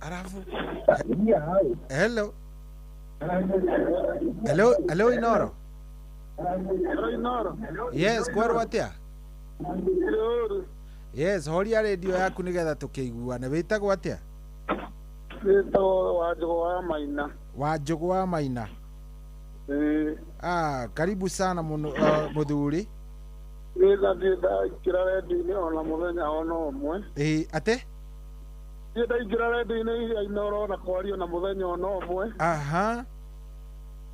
Arafu hello Inoro. Yes, kwerwo atĩa? Yes, horia radio yaku nĩgetha tũkĩiguane. Wĩtagwo atĩa? Wĩtagwo Wanjũgũ wa Maina. Wanjũgũ wa Maina. Karibu sana mũthuri. Nĩngathiĩ ndaingĩra redio-inĩ ona mũthenya ona ũmwe. Ate? Thiĩ ndaingĩra redio-inĩ ya Inoro ona kwaria na mũthenya ona ũmwe.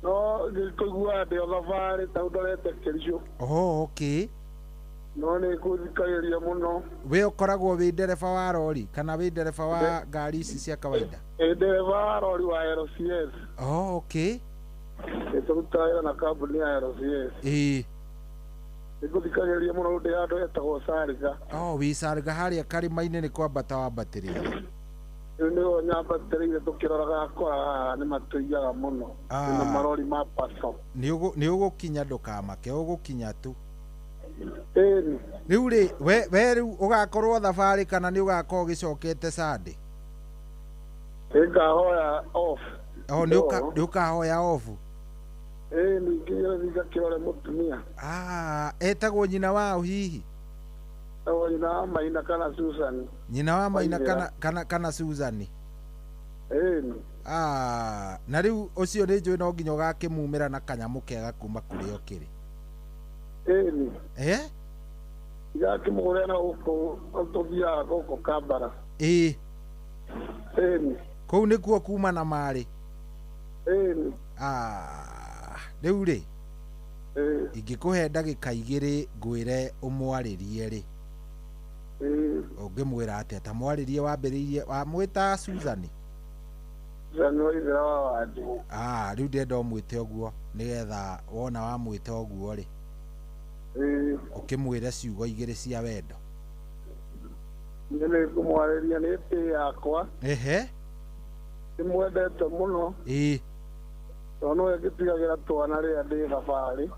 No ngĩkũigua ndĩ o thabarĩ tondũ ndorete Kericho. Okay. No nĩ ngũthikagĩria mũno. We ũkoragwo wĩ ndereba wa rori kana wĩ ndereba wa ngari ici cia kawaida? Ndereba wa rori wa LCS. Okay. Nĩtũrutaga wĩra na kambuni ya LCS. Nĩngũthikagĩria mũno ndĩ handũ hetagwo Sariga. Wĩ Sariga harĩa karĩma-inĩ nĩ kwambata wambatĩrĩire? Rĩu nĩho nyambatĩrĩire tũkĩroraga akora nĩ matũiyaga mũno na marori ma paso. Nĩ ũgũkinya ndũkamake, ũgũkinya tu. Rĩu rĩ we rĩu ũgakorwo thabarĩ kana nĩ ũgakorwo ũgĩcokete Sunday? Ngahoya off. Nĩ ũkahoya off? Ningĩ ngakĩrore mũtumia. Etagwo nyina wao hihi? Nyina wa Maina kana Susan. Nyina wa Maina kana Susan? Na rĩu ũcio nĩ njũĩ no nginya ũgakĩmumĩra na kanyamũ kega kuma kũrĩa ũkĩrĩ. Igakĩmũgũrĩra na gũkũ tũthiaga gũkũ Kambara. Kũu nĩkuo kuma na marĩ? Rĩu rĩ ingĩkũhe ndagĩka 2 ngwĩre ũmwarĩrie rĩ ũngĩmwĩra atĩa? Ta mwarĩrie wambĩrĩirie wamwĩta Susan? Rĩu ndenda ũmwĩte ũguo nĩgetha wona wamwĩta ũguo rĩ ũkĩmwĩre ciugo 2 cia wendo. Nĩ ngũmwarĩria nĩ thĩ yakwa ndimwendete muno no gĩtigagĩra twana rĩrĩa ndĩ thabarĩ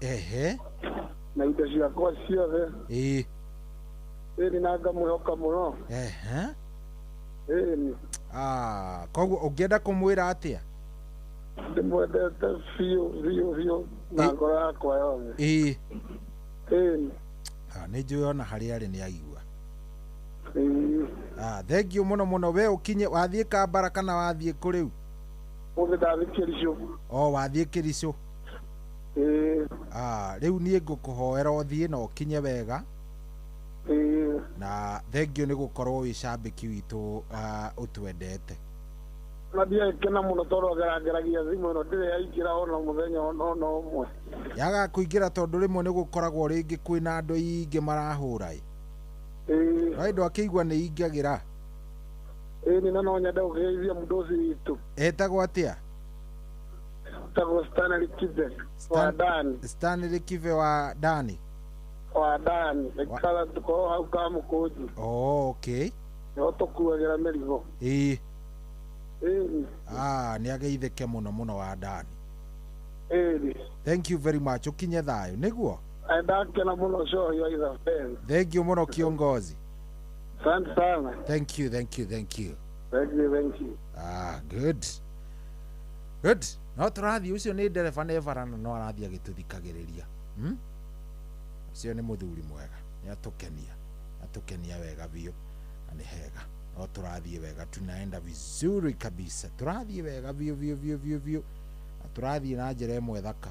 na indo ciakwa ciothe ĩni na ngamwĩhoka mũno ĩni koguo ũngĩenda kũmwĩra atĩa? ndĩmwendete biũ na ngoro yakwa yothe ĩni nĩ njũĩ ona harĩa arĩ nĩ aigua. Thengiũ mũno mũno. We ũkinye wathiĩ Kambara kana wathiĩ kũ rĩu? Mũthĩ ndathiĩ Kĩricũ. Wathiĩ Kĩricũ. Rĩu niĩ ngũkũhoera ũthiĩ na ũkinye wega. Na thengiũ nĩ gũkorwo wĩ cambĩki witũ ũtwendete. Na ndiagĩkena mũno tondũ ngerageragia thimũ ĩno ndĩrĩ yaingĩra ona mũthenya ona ũmwe. Yaga kũingĩra tondũ rĩmwe nĩ gũkoragwo rĩngĩ kwĩna andũ aingĩ marahũra. Raindo akĩigua nĩ ingagĩra. Nĩ no nyende gũgeithia mũndũ ũcio witũ. Etagwo atĩa? Etagwo Stanley Kive wa Dani. Stanley Kive wa Dani. Wa Dani. Ekala tuko hau kama Mũkũnji. Okay. Nĩ tũkuagĩra mĩrigo. Nĩ ageithĩke mũno mũno wa Dani. Thank you very much. Ũkinye thayũ nĩguo? Ndakena mũno show ya Itha Bell. Thank you mũno kiongozi. Asante sana. Thank you. Thank you. Good. No tũrathiĩ ũcio nĩ ndereba Nevarana no arathiĩ agĩtũthikagĩrĩria. Ũcio nĩ mũthuri mwega. Nĩatũkenia wega biũ na nĩ hega. No tũrathiĩ wega, tunaenda vizuri kabisa. Tũrathiĩ wega biũ. Na tũrathiĩ na njĩra ĩmwe thaka.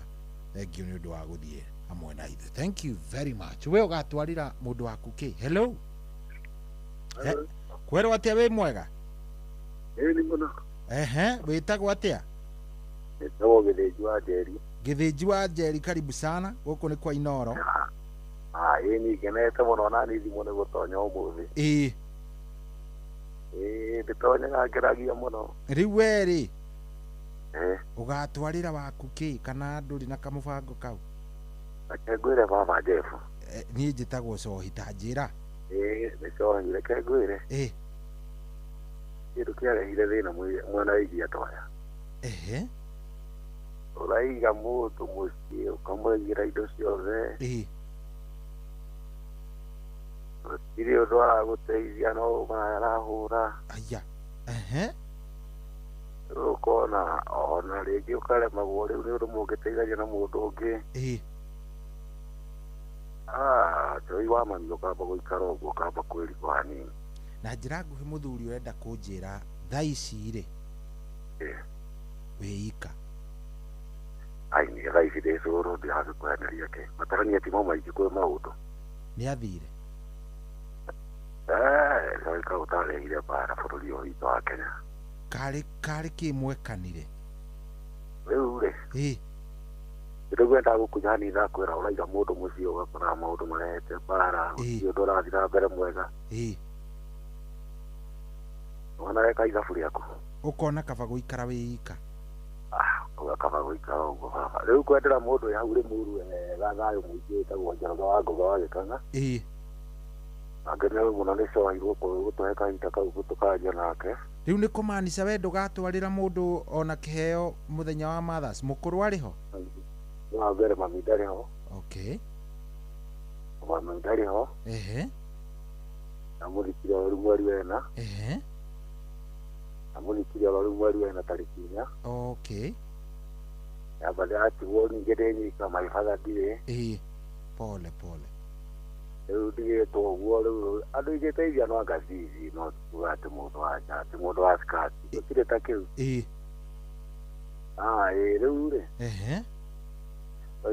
Thank you nĩ ũndũ wa gũthiĩ hamwe na ithuĩ. Thank you very much. We ũgatwarĩra mũndũ waku kĩ? Hello. Kwerwo atĩa wĩ mwega? Nĩ mũno. Wĩtagwo atĩa? Nĩtagwo Gĩthĩnji wa Njeri. Gĩthĩnji wa Njeri, karibu sana. Gũkũ nĩ kwa Inoro. Ĩni ngenete mũno na nĩ thimũ nĩ gũtonya ũmũthĩ. Ndĩtonyaga ngeragia mũno. Rĩu werĩ ũgatwarĩra waku kĩ kana ndũrĩ na kamũbango kau? Reke ngwĩre baba Jeff. Niĩ njĩtagwo Cohi, ta njĩra. Nĩ Cohi, reke ngwĩre. Kĩndũ kĩarehire thĩna mwena wĩgiĩ atoya. Ũraiga mũndũ mũciĩ ũkamũigĩra indo ciothe. Gũtirĩ ũndũ wa gũteithia no marahũra. Ũkona ona rĩngĩ ũkaremagwo rĩu nĩ ũndũ mũngĩteithagia na mũndũ ũngĩ. Joy wa mami ũkamba gũikara ũguo ũkamba kwĩrigwo hanini. Na njĩra nguhĩ mũthuri ũrenda kũnjĩra thaa ici rĩ wĩika? Nĩ thaa ici ndĩ cũrũ ndĩragĩkwehereria kĩ matarania timo maingĩ kwĩ maũndũ. Nĩ athire? Gaika ũtarehire mbara bũrũri ũyũ witũ wa Kenya. Karĩ kĩ mwekanire? Rĩu rĩ kĩndũ gwenda gũkunyani ndakwĩra ũraiga mũndũ mũciĩ ũgakora maũndũ marehete mbara gũtirĩ ũndũ ũrathiĩ na mbere mwega. Wana weka ithabu rĩaku ũkona kaba gũikara wĩika? Ũgakaba gũikara ũguo baba. Rĩu kwendera mũndũ ya ure mũru wega thayũ mũingĩ wĩtagwo Njoroge wa Ngũga wa Gĩkang'a. Angenewe mũno nĩ Cohi gũtũhe kahinda kau gũtũkaria nake. Rĩu nĩ kũmaanisha we ndũgatwarĩra mũndũ ona kĩheo mũthenya wa Mothers? Mũkũrũ arĩ ho? Wa mbere mami ndarĩ ho. Mami ndarĩ ho. Namũthikire o rĩu mweri wena. Namũthikire o rĩu mweri wena tarĩki 4. Yamba ndĩratigwo ningĩ ndĩ nyika my father ndirĩ. Pole. Rĩu ndigĩtwo ũguo rĩu andũ igĩteithia no ngacici no tuga atĩ mũndũ wa nja atĩ mũndũ wa skati gũtirĩ ta kĩu. Rĩu rĩ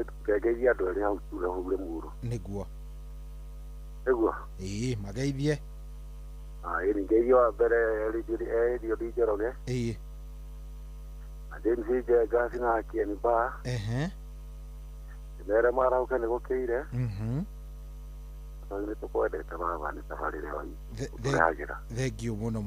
tukengeithia andũ erĩ hau tuge hũre mũro nĩguo mageithie. Ngeithia wa mbere Eliud Njoroge, James Njenga na Ken Bar. Mere marauka nĩ gũkĩire. Nĩ tũkwendete baba nĩ tabarĩ rĩo tũrehagĩra. Thengiũ mũno.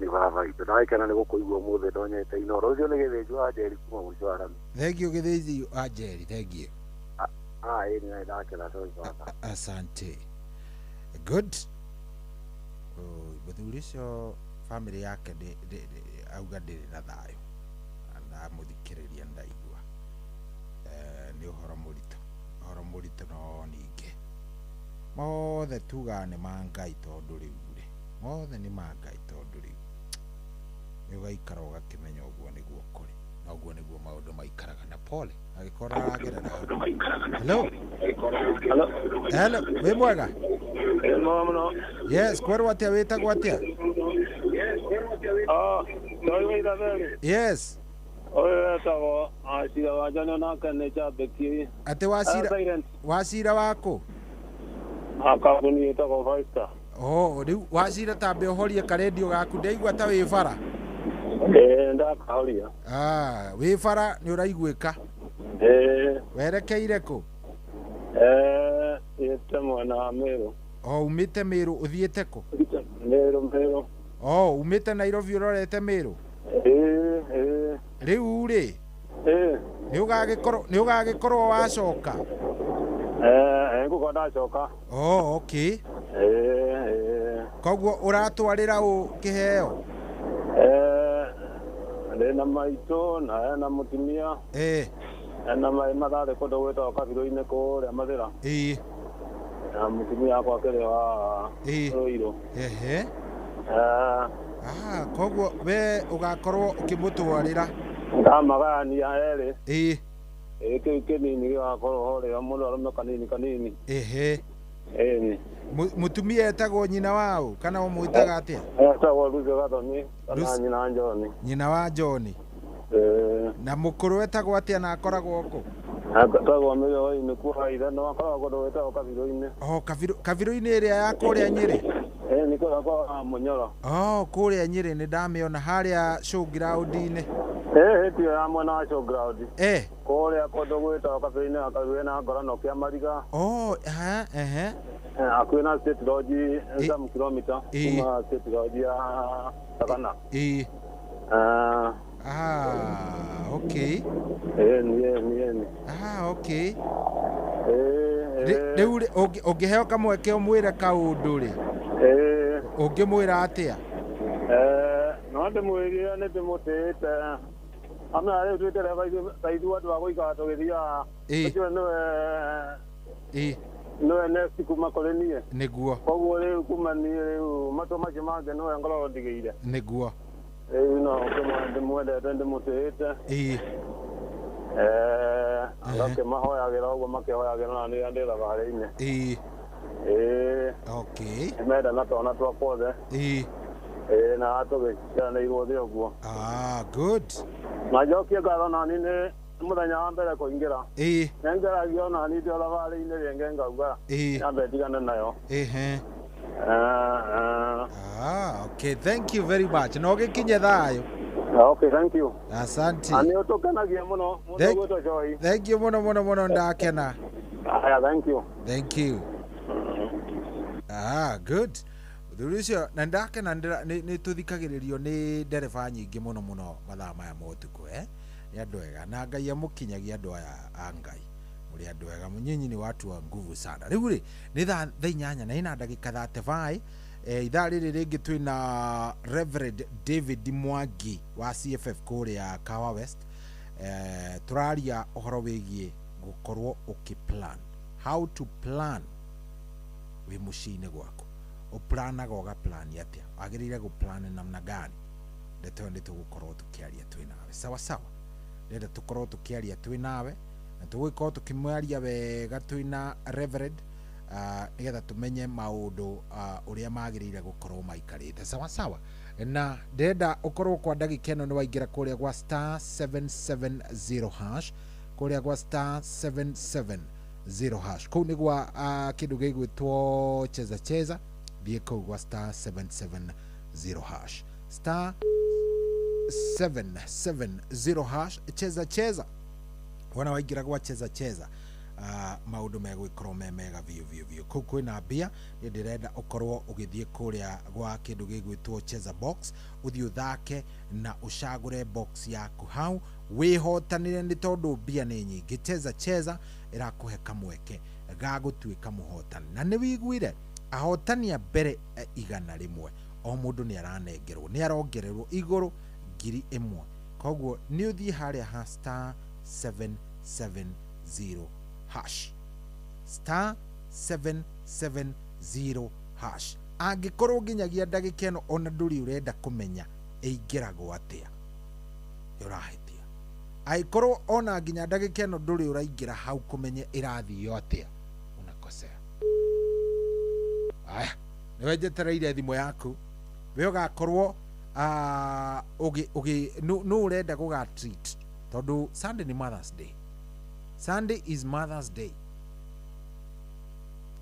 Nĩ baba itũ ndagĩkena nĩ gũkũigua ũmũthĩ ndonyete Inoro. Ũcio nĩ Gĩthĩnji wa Njeri kuma mũico wa rami. Thengiũ Gĩthĩnji wa Njeri, thengiũ. Nĩ ndakena baba. Asante. Good. Mũthuri ũcio family yake auga ndiri na thayo na muthikiriria ndaigua ni uhoro murito no ninge mothe tuga ni mangai tondu riu ri mothe ni mangai tondu riu ni ugaikara ugakimenya uguo niguo kuri na uguo niguo maundu maikaraga na pole agikora agerera hello we mwega yes kweru atia witagwo atia yes Oyo asira wajana na kane cha beki. Ate wasira wako. Akabuni etagwo 5 star. Oh, riu wasira tambe horie ka radio gaku ndeigua ta wi bara. Ndakahoria. Wi bara ni uraiguika. Werekeire ku? Yete mwana Meru. Oh, umite Meru uthiete ku? Meru. Oh, umite Nairobi urorete Meru? Riu ri ni ugagikorwo wacoka ngukorwo ndacoka. Oh, okay. Koguo uratwarira u kiheo? Ndina maito na mutumia na mathare kundu gwitagwo kabiro-ini kuria Mathira. Na mutumia akwa kiri wa Ruiru. Koguo we ugakorwo ukimutwarira ndamagania eri kiu kinini gigakorwo horera mundu arume kanini mutumia etagwo nyina wao kana umwitaga atia? Etagwo Lucy Gathoni kana nyina John. Nyina wa John. Na mukuru etagwo atia na akoragwo ku? Etagwo Mĩrĩo-inĩ kuoha ithe no akoragwo kundu gwitagwo kabiro-ini. Kabiro-ini iria ya kuria Nyeri? Ni kwa Munyoro. Kuria Nyeri ni ndamiona haria showground-ini. Tio ya mwena wa showground. Kuria kundu gwitagwo kabiro-ini akaruwe na ngorano kia Mariga. Akwina State Lodge some kilometer kuma State Lodge ya Sagana. Okay. Ni. Okay. Riu ungiheo kamweke umwire kaundu ri ungimwira atia? No ndimwirire ni ndimutite amna riu twitire baithu andu a guikara tugithia acio niwe next kuma kuri nie niguo koguo riu kuma nie riu matu macio mangĩ niwe ngoragwo ndigĩire niguo riu no ndimwendete ndimutĩĩte ngakĩmahoyagĩra ũguo makĩhoyagĩra na nĩ ndĩraga harĩ-inĩ okay menda na twana twakwa othe na tũgĩciaranĩirwo thĩ ũguo good na njokie ngatho nani nĩ muthenya wa mbere kuingira nengeragia na ni ndio thabarĩ-inĩ rĩngĩ ngauga nyambe ndigane nayo okay thank you very much no gĩkinye thayũ okay thank you asante ani ũtũkenagia mũno mũndũ gwĩtwo Joy thank you mũno ndakena thank you good Thurucio na ndakena nĩ tũthikagĩrĩrio nĩ ndereba nyingĩ mũno mathaa maya ma ũtukũ ni andu ega na Ngai amukinyagia andu aya a Ngai muri andu ega munyinyi ni watu wa nguvu sana riu ri ni thaa 8 na ina ndagika 35 ithaa riri ringi twina Reverend David Mwangi wa CFF kuria Kawa West turaria uhoro wigie gukorwo ukiplan how to plan wi mucini gwaku uplanaga ugaplan atia agirire guplan namna gani ndeto ndi tugukorwo tukiaria twinawe sawa ndenda tukorwo tukiaria twinawe na tugwikorwo tukimwaria wega twina Reverend nigetha tumenye maundu uria magirire gukorwo maikarite sawa na ndenda ukorwo kwa ndagika ino ni waingira kuria gwa *770 hash kuria gwa *770 hash kuu nigwa kindu gigwitwo cheza thie kuu gwa *770 hash *770 hash cheza wana waingira gwa cheza maundu megwikorwo mega vio kuu kwina mbia ni ndirenda ukorwo ugithie kuria gwa kindu gigwitwo cheza box uthie uthake na ucagure box yaku hau wihotanire ni tondu mbia ni nyingi cheza irakuhe kamweke ga gutuika muhotani na ni wiguire ahotania mbere 100 o mundu ni aranengerwo ni arongererwo iguru 1,000 koguo ni uthie haria ha star 770 hash star 770 hash angikorwo nginyagia ndagika ino ona nduri urenda kumenya ingiragwo atia urahetia aikorwo ona nginya ndagika ino nduri uraingira hau kumenya irathio atia unakosea. Aya niwe njetereire thimo yaku we ugakorwo no urenda kuga treat tondu Sunday ni Mother's Day. Sunday is Mother's Day.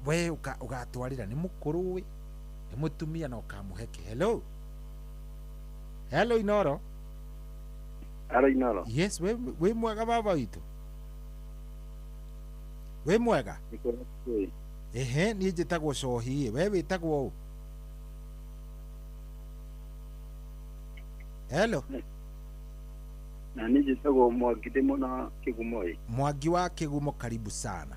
We ugatwarira ni mukuru we ni mutumia na ukamuheke. Hello Inoro. Hello Inoro. Yes, we mwega baba witu. We mwega. Ehe, ni njitagwo Cohi. We witagwo u? Hello. Na ni njitagwo Mwangi ndimo na Kigumo. Mwangi wa Kigumo, karibu sana.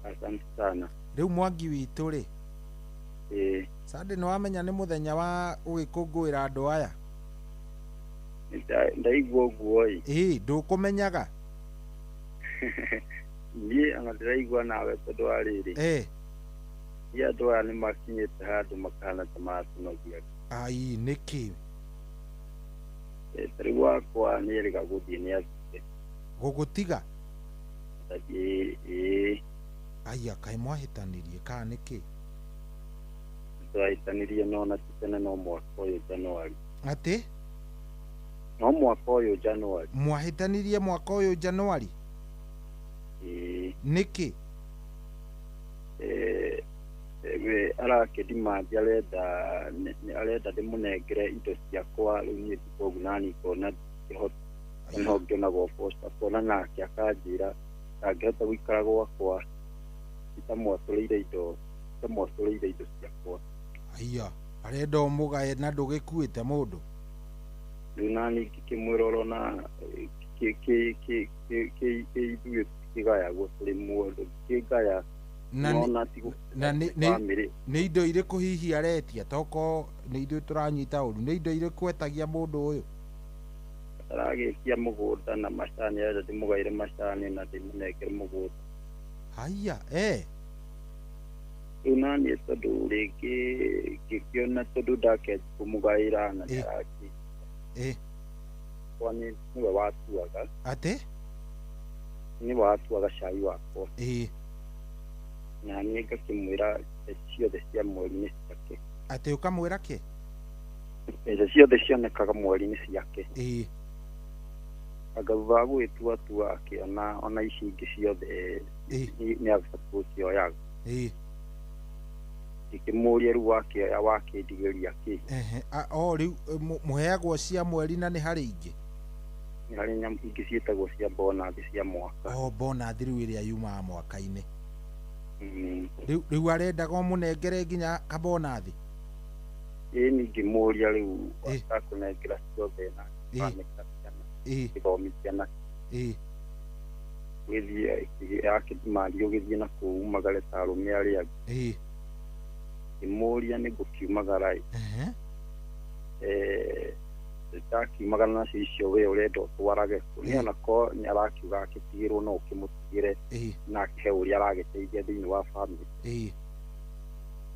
Asante sana. Riu Mwangi witu ri Sunday no wamenya ni muthenya wa ugikungwira andu aya ndaigua guo ndukumenyaga nie anga ndiraigua nawe tondu wa riri andu aya ni makinyite handu makana ta matunogia ai niki tari wakwa ni eriga guthie ni athite gugutiga aya kai mwahitanirie ka niki twahitanirie nona tene no mwaka uyu Januari. Ati no mwaka uyu Januari. Mwahitanirie mwaka uyu Januari? Niki we arakidimandi arenda ndimunengere indo ciakwa riu nie tikogu nani kona kihota nongena goposta kona nake akanjira angihota guikara gwakwa itamwatũrĩire indo ciakwa. Aya arenda umugae na ndugikuite mundu riu nani ngikimwirora na kigayagwo tũrĩ mũndũ kigaya nĩ indo irĩkũ hihi aretia toko nĩ ithuĩ tũranyita ũru nĩ indo irĩkũ etagia mũndũ ũyũ? Aragĩtia mũgũnda na macani arenda ndĩmũgaĩre macani na ndĩmũnengere mũgũnda. Haya riu naniĩ tondũ rĩngĩ ngĩkĩona tondũ ndakĩanjia kũmũgaĩra na nĩaraki kwani niwe watuaga ati niwe watuaga cai wakwa na niĩ ngakĩmwĩra ciothe cia mweri-inĩ ciake. Ati ũkamwĩra kĩ? Ciothe cionekaga mweri-inĩ ciake. Anga thutha wa gwĩtuatua akĩona ona ici ingĩ ciothe nĩ agũbatiĩ gũcioyaga. Ngĩkĩmũria rĩu wakĩoya wakĩndigĩria kĩ? Rĩu mũheagwo cia mweri na nĩ harĩ ingĩ? Nĩ harĩ nyamũ ingĩ ciĩtagwo cia bonathi cia mwaka. Bonathi rĩu ĩrĩa yumaga mwaka-inĩ. Rĩu arendaga ũmũnengere nginya kabonathi? Ningĩmũria rĩu akũnengera ciothe na gĩthomithia na gĩthiĩ akĩmandi ũgĩthiĩ na kũu umagare ta arũme arĩa angĩ. Ngĩmũria nĩ ngũkiumagara ndakiumagara nacio icio we ũrenda ũtwarage nĩ ona ko nĩ arakiuga agĩtigĩrwo no ũkĩmũtigĩre na akĩhe ũrĩa aragĩteithia thĩinĩ wa bamĩrĩ.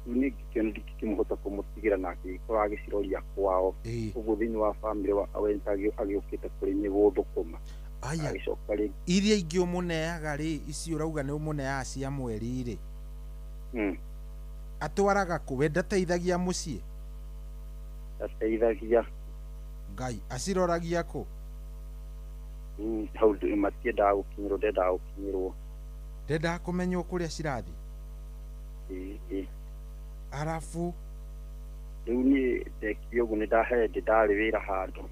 Rĩu nĩ ngĩkĩona ndingĩkĩmũhota kũmũtigĩra na agĩkorwo agĩciroria kwao ũguo thĩinĩ wa bamĩrĩ wenda agĩũkĩte kũrĩ niĩ gũthũkũma. Aya iria ingĩ ũmũneaga rĩ ici ũrauga nĩ ũmũneaga cia mweri rĩ atwaraga kũ? We ndateithagia mũciĩ? Ndateithagia. Ngai aciroragia kũ? Hau matiendaga gũkinyĩrwo ndendaga gũkinyĩrwo. Ndendaga kũmenywo kũrĩa cirathiĩ? Arabu rĩu niĩ ndekire ũguo nĩ ndarĩ wĩra handũ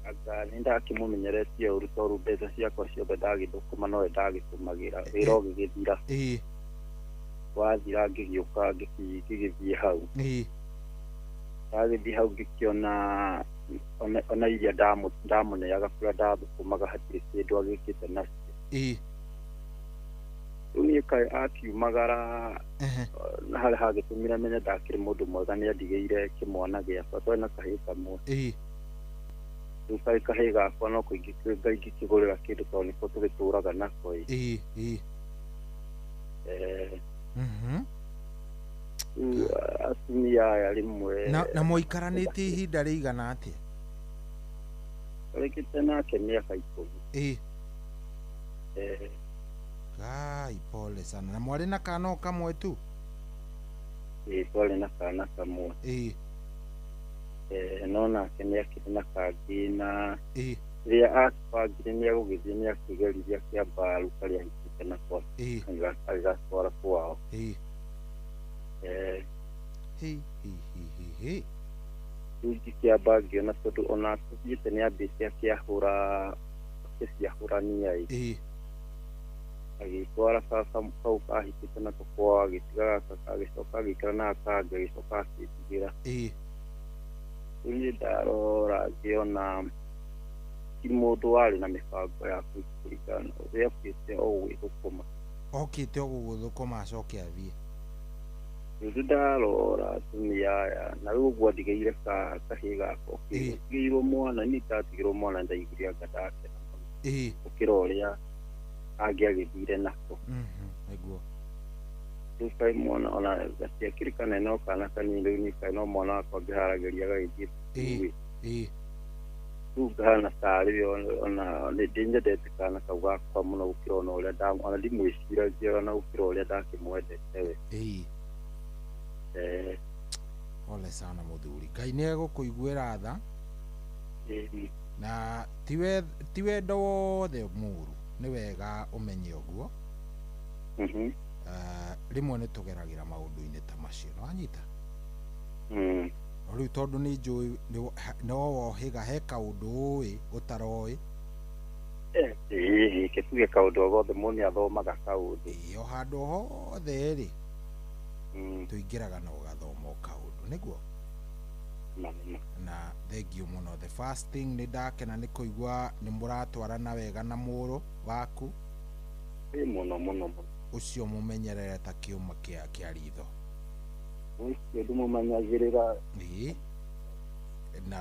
anga nĩ ndakĩmũmenyeretie ũru tondũ mbeca ciakwa ciothe ndagĩthũkũma nowe ndagĩtũmagĩra wĩra ũgĩgĩthira wathira ngĩgĩũka ngĩgĩthiĩ hau ndagĩthiĩ hau ngĩkĩona ona iria ndamũneaga kũrĩa ndathũkũmaga hatirĩ kĩndũ agĩkĩte nacio Uni kai akiumagara na hali hagitumira menya ndakiri mundu mwega ni andigeire kimwana giakwa twena kahii kamwe dukai kahii gakwa no kũingĩkĩgũrĩra kĩndũ tondũ nĩko tũgĩtũraga nako atumia aya rĩmwe na mũikaranĩtie ihinda rĩigana atĩa? Tũrĩkĩte nake mĩaka 10. Kai, pole sana. Na mwari na kana kamwe tu? Twari na kana kamwe. No nake nĩakĩrĩ na kangĩ na rĩrĩa akĩbangire nĩegũgĩthiĩ nĩakĩgerithia kĩambaru karĩa ahikĩte nako agĩgatwara kwao. Ingĩkĩamba ngĩona tondũ ona tũthiĩte nĩambĩte akĩciahũrania agĩtwara kaka kau kahikĩte nako kwao agĩtiga gaka agĩcoka agĩikara na kangĩ agĩcoka akĩtigĩra. Niĩ ndarora ngĩona ti mũndũ warĩ na mĩbango ya kũringana ũrĩa okĩte o gũgĩthũkũma. Okĩte o gũgũthũkũma acoke athiĩ. Rĩu ndarora atumia aya na rĩu ũguo ndigĩire kahĩĩ gakwa ndigĩirwo mwana niĩ ndatigĩrwo mwana ndaiguire anga ndakena gũkĩra ũrĩa angĩagĩthire nako. Nĩguo rĩu kaĩ mwana ona gatiakĩrĩ kanene o kana kanini rĩu niĩ kaĩ no mwana wakwa ngĩharagĩria gagĩthiĩ rĩu ngahana tarĩ ona nĩndĩnyendete kana kau gakwa mũno gũkĩra ona ũrĩa ona ndimwĩciragia ona gũkĩra ũrĩa ndakĩmwendete we. Pole sana mũthuri. Ngai nĩegũkũiguĩra tha na ti wendo wothe mũru, nĩ wega ũmenye ũguo. Rĩmwe nĩ tũgeragĩra maũndũ-inĩ ta macio nĩwanyita. Rĩu tondũ nĩ njũĩ no wohĩga he kaũndũ ũĩ ũtaroĩ. Ke tuge kaũndũ o gothe mũndũ nĩathomaga kaũndũ. O handũ hothe rĩ tũingĩraga na ũgathoma o kaũndũ nĩguo. Na thengiũ mũno. The first thing nĩ ndakena nĩ kũigua nĩ mũratwarana wega na mũrũ waku. Mũno mũno mũno. Ũcio mũmenyerere ta kĩũma kĩa ritho. Ũcio ndĩmũmenyagĩrĩra. Na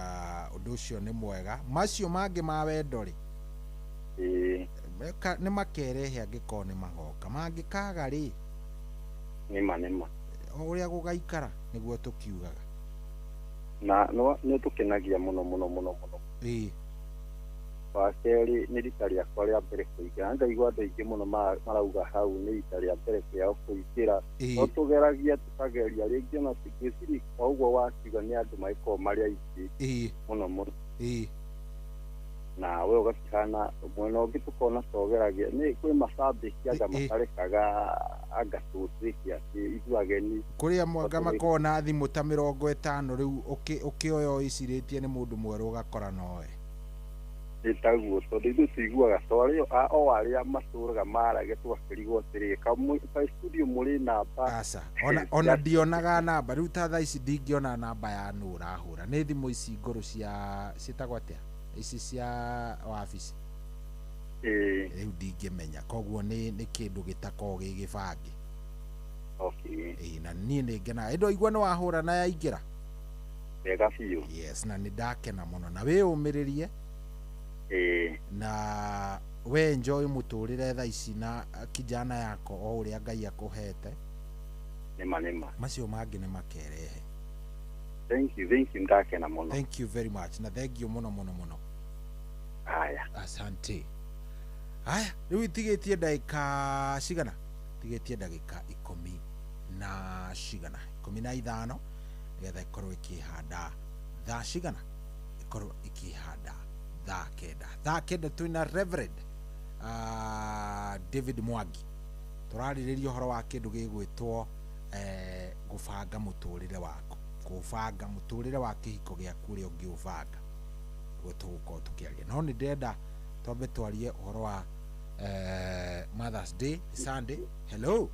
ũndũ ũcio nĩ mwega. Macio mangĩ ma wendo rĩ nĩ makerehe angĩkorwo nĩ magoka, mangĩkaga rĩ nĩma ũrĩa gũgaikara nĩguo tũkiugaga. Na nĩ tũkenagia mũno mũno mũno mũno. Wakerĩ nĩ rita rĩakwa rĩa mbere kũingĩra, ngaigua andũ aingĩ mũno marauga hau nĩ rita rĩa mbere kĩao kũingĩra, no tũgeragia tũkageria rĩngĩ ona ngĩciria kwa ũguo wakiuga nĩ andũ magĩkorwo marĩ aingĩ mũno mũno. Na we ũgakĩhana mwena ũngĩ tũkona tũgeragia nĩ kwĩ macambĩki anga matarekaga anga tũtwĩke atĩ ithuageni. Kũrĩ amwe anga makorwo na thimũ ta 50 rĩu ũkĩoya ũicirĩtie nĩ mũndũ mwerũ ũgakora nowe. Ĩtaguo tondũ ithuĩ tuiguaga twarĩ o arĩa matũraga marage tũgakĩrigwo atĩrĩ ka studio mũrĩ namba. Aca ona ndionaga namba rĩu ta thaa ici ndingĩona namba ya nũ ũrahũra. Nĩ thimũ ici ngũrũ ciĩtagwo atĩa ici cia wabici. Rĩu ndingĩmenya koguo nĩ kĩndũ gĩtakoragwo gĩ gĩbange. Na niĩ nĩ ngenaga ĩndũ igua nĩ wahũra na yaingĩra wega biũ. Yes, na nĩ ndakena mũno na wĩyũmĩrĩrie. Na we enjoy mũtũrĩre thaa ici na kijana yako o ũrĩa Ngai akũhete. Nĩma macio mangĩ nĩ makerehe. Thank you ndakena mũno. Thank you very much na thank you mũno mũno mũno. Haya, asante. Haya, rĩu tigĩtie ndagĩka cigana? Tigĩtie ndagĩka 15 nĩgetha ikorwo ikĩhanda thaa cigana, ikorwo ikĩhanda thaa kenda twina Reverend David Mwangi tũrarĩrĩria ũhoro wa kĩndũ gĩgwĩtwo gũbanga mũtũrĩre waku, gũbanga mũtũrĩre wa kĩhiko gĩaku ũrĩa ũngĩũbanga gũtũgũkorwo tũkĩaria. No nĩ ndenda twambe twarie ũhoro wa Mother's Day Sunday. Hello.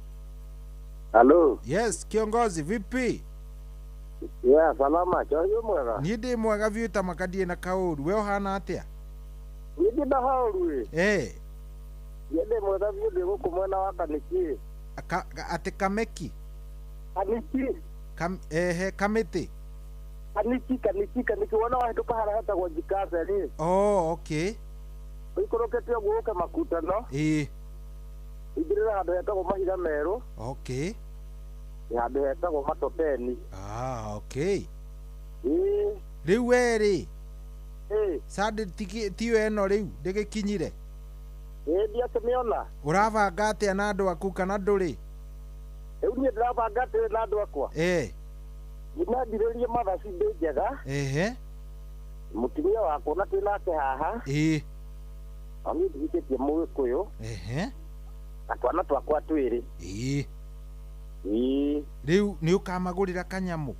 Yes, kiongozi vipi? Yeah, salama, choyo mwega. Niĩ ndĩ mwega biũ ta makadie na kaũru. We ũhana atĩa? Niĩ ndĩ na haũru. Yende mwega biyo de guku mwena wa Kaniki. Ate Kameki. Kaniki. Kamete. Kaniki wana wa hituka harahata kwa jikaza ni. Oh, okay. Ikorokete yo guoka makuta no. Igirira handu hetagwo mahiga meru. Okay. Handu hetagwo matopeni. Okay. Riu weri. Sade tiyo eno riu ndigikinyire. Ndia kemiona. Uravanga atia na andu aku kana nduri? Riu ni ndiravanga atia na andu akwa. Ninambiririe mathaci ndĩ njega. Mutumia wakwa na twĩ nake haha. Oni ndihikĩtie Mũgĩkũyũ. Na twana twakwa twĩrĩ. Rĩu nĩ ũkamagũrĩra kanyamu?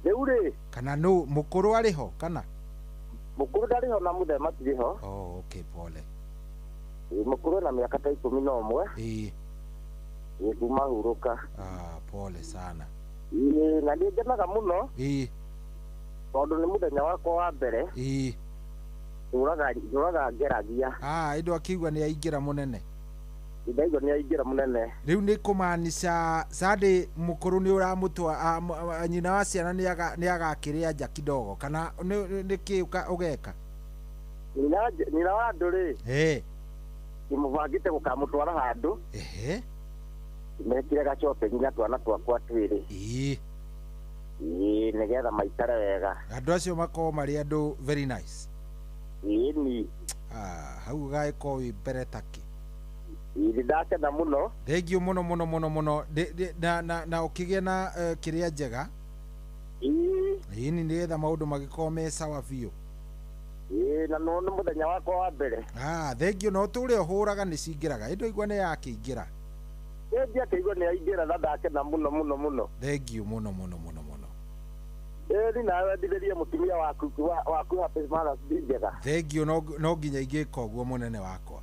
Rĩu rĩ. Kana no mũkũrũ arĩ ho kana? Mũkũrũ ndarĩ ho na mũthee matirĩ ho. Okay, pole. Mũkũrũ na mĩaka ta 11. Kuma hurũka. Pole sana. Na nĩ ngenaga mũno. Tondũ nĩ mũthenya wakwa wa mbere. Ndũraga ngeragia. Indo akiuga nĩ aingĩra mũnene. Ndaigua nĩ aingĩra mũnene. Rĩu nĩ kũmaanisha Sade mũkũrũ nĩ ũramũtwa nyina wa ciana nĩ agakĩrĩa nja kidogo kana nĩ kĩ ũgeka? Nyina wa andũ rĩ. Ndĩmũbangĩte gũkamũtwara handũ. Mekire gacope nginya twana twakwa twĩrĩ. Nĩgetha maikare wega. Andũ acio makorwo marĩ andũ very nice. Ni. Hau gagĩkorwo wĩ mbere taki. Ndakena mũno. Thengio mũno na ũkĩgĩa na kĩrĩa njega. Ni nĩgetha maũndũ magĩkorwo me sawa biũ. Na no nĩ mũthenya wakwa wa mbere. Thengio no tũrĩa ũhũraga nĩ cingĩraga. Indo igua nĩ yakĩingĩra. Ndia kĩigua nĩ aingĩra na ndakena mũno. Thengio mũno. Ni nawe ndirĩrie mũtumia waku happy Mother's Day njega. Thengio no nginya ingĩka ũguo mũnene wakwa.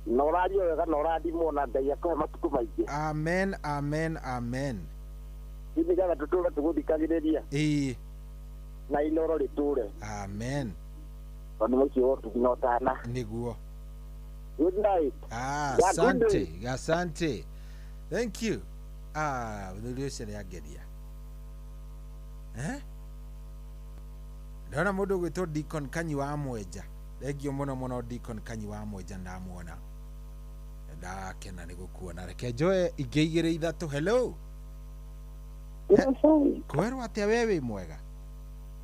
Na ũrario wega na ũrathimwo na Ngai akũhe matukũ maingĩ. Amen. Nĩgetha tũtũre tũgũthikagĩrĩria. Na inoro rĩtũre. Amen. Tondũ mũciĩ wotu nginya ũtana. Nĩguo. Good night. Asante. Thank you. Mũthuri ũcio nĩ angeria. Ndona mũndũ gwĩtwo Deacon Kanyi wa Mwenja. Thengio mũno Deacon Kanyi wa Mwenja ndamuona. Ndakena nĩ gũkuona. Reke njoe ingĩ igĩrĩ ithatũ. Hello. Kwerwo atĩa we wĩ mwega?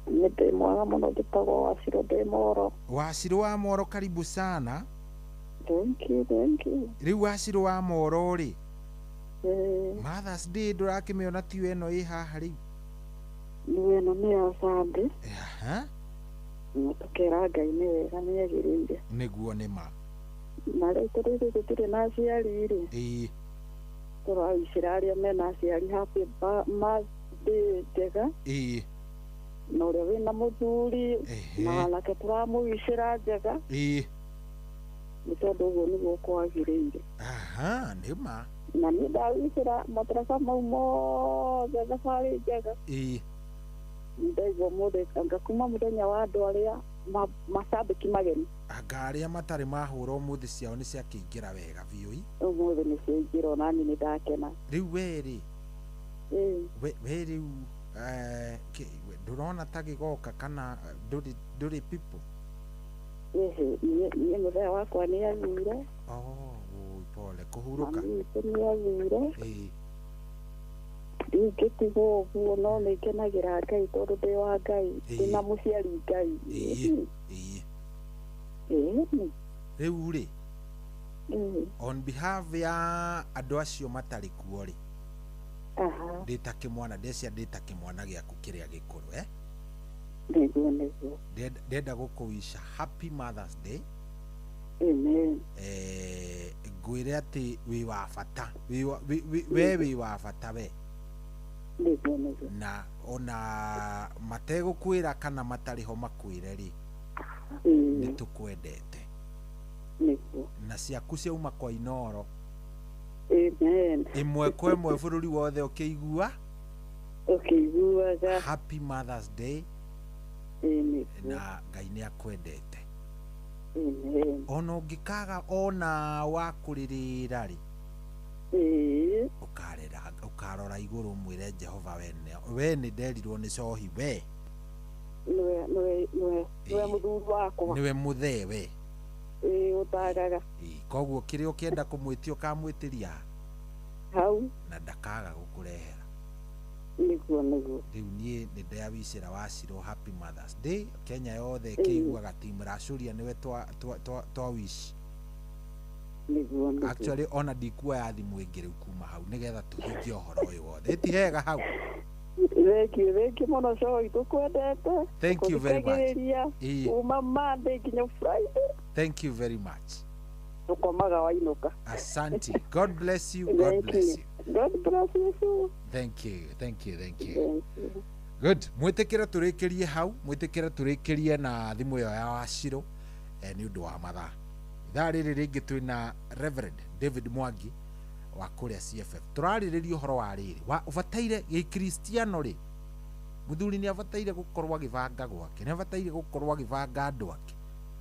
Nĩ mwega mũno, njĩtagwo Wacirũ ndĩ Moro. Wacirũ wa Moro, karibu sana. Thank you. Rĩu Wacirũ wa Moro rĩ. Mother's Day ndũrakĩmĩona tiyo ĩno ĩ haha rĩu? Ĩno nĩ ya Sunday. Tũkera Ngai nĩ wega nĩ agĩrĩire. Nĩguo nĩ ma. Na rĩu tũtirĩ na aciari rĩ. Tũrawicĩra arĩa mena aciari happy birthday njega. Na ũrĩa wĩna mũthuri na anake tũramũwicĩra njega. Nĩ tondũ ũguo nĩguo kwagĩrĩire. Nĩ ma. Na niĩ ndawicĩra matereba mau mothe thabarĩ njega. Ndaigua mũndũ anga kuma mũthenya wa andũ arĩa macambĩki mageni. Anga arĩa matarĩ mahũra ũmũthĩ ciao nĩ ciakĩingĩra wega biũ. Ũmũthĩ nĩ ciaingĩra onani nĩ ndakena. Rĩu we rĩu ndũrona ta gĩgoka kana ndũrĩ people? Niĩ mũthenya wakwa nĩ athire. Pole kũhurũka. Nĩ athire. Ingĩtigwo ũguo no nĩ ngenagĩra Ngai tondũ ndĩ wa Ngai, ndĩna mũciari Ngai. Rĩu rĩ, on behalf ya andũ acio matarĩ kuo rĩ, ndĩta kĩmwana gĩaku kĩrĩa gĩkũrũ nĩguo ndenda gũkũwisha happy Mother's Day. Ngwĩre atĩ wĩ wa bata, we wĩ wa bata we. Na ona mategũkwĩra kana matarĩ ho makwĩre rĩ, nĩ tũkwendete. Na ciaku ciauma kwa Inoro. Ĩmwe kwa ĩmwe bũrũri wothe ũkĩigua. Ũkĩiguaga. Happy Mother's Day. Na Ngai nĩ akwendete. Ono ngikaga ona wakuririra ri. Ukarora iguru mwire Jehova wene nderirwo ni cohi we. Niwe muthuri wakwa. Niwe muthewe. Utagaga. Koguo kiri ukienda kumwitio kamwitiria. Hau. Na ndakaga gukurehera. Niguo. Riu nie ni ndeyawicira Waciro happy Mother's Day. Kenya yothe kiiguaga timu racuria niwe twa wish. Niguo. Actually ona ndikua ya thimu ingire kuma hau nigetha tuhingie uhoro uyu wothe. Itihega hau. Thank you muno Joy, tukwendete. Thank you very much. Uma Monday nginya Friday. Thank you very much. Tukomaga wainuka. Asante. God bless you. God bless you. God bless you. Thank you. Good. Mwitikira turikirie hau, mwitikira turikirie na thimu yo ya Waciro ni undu wa mathaa. Ithaa riri ringi twina Reverend David Mwangi wa kuria CFF. Turaririria uhoro wa riri. Ubataire gikristiano ri. Muthuri ni abataire gukorwo agivanga gwake. Ni abataire gukorwo agivanga andu ake.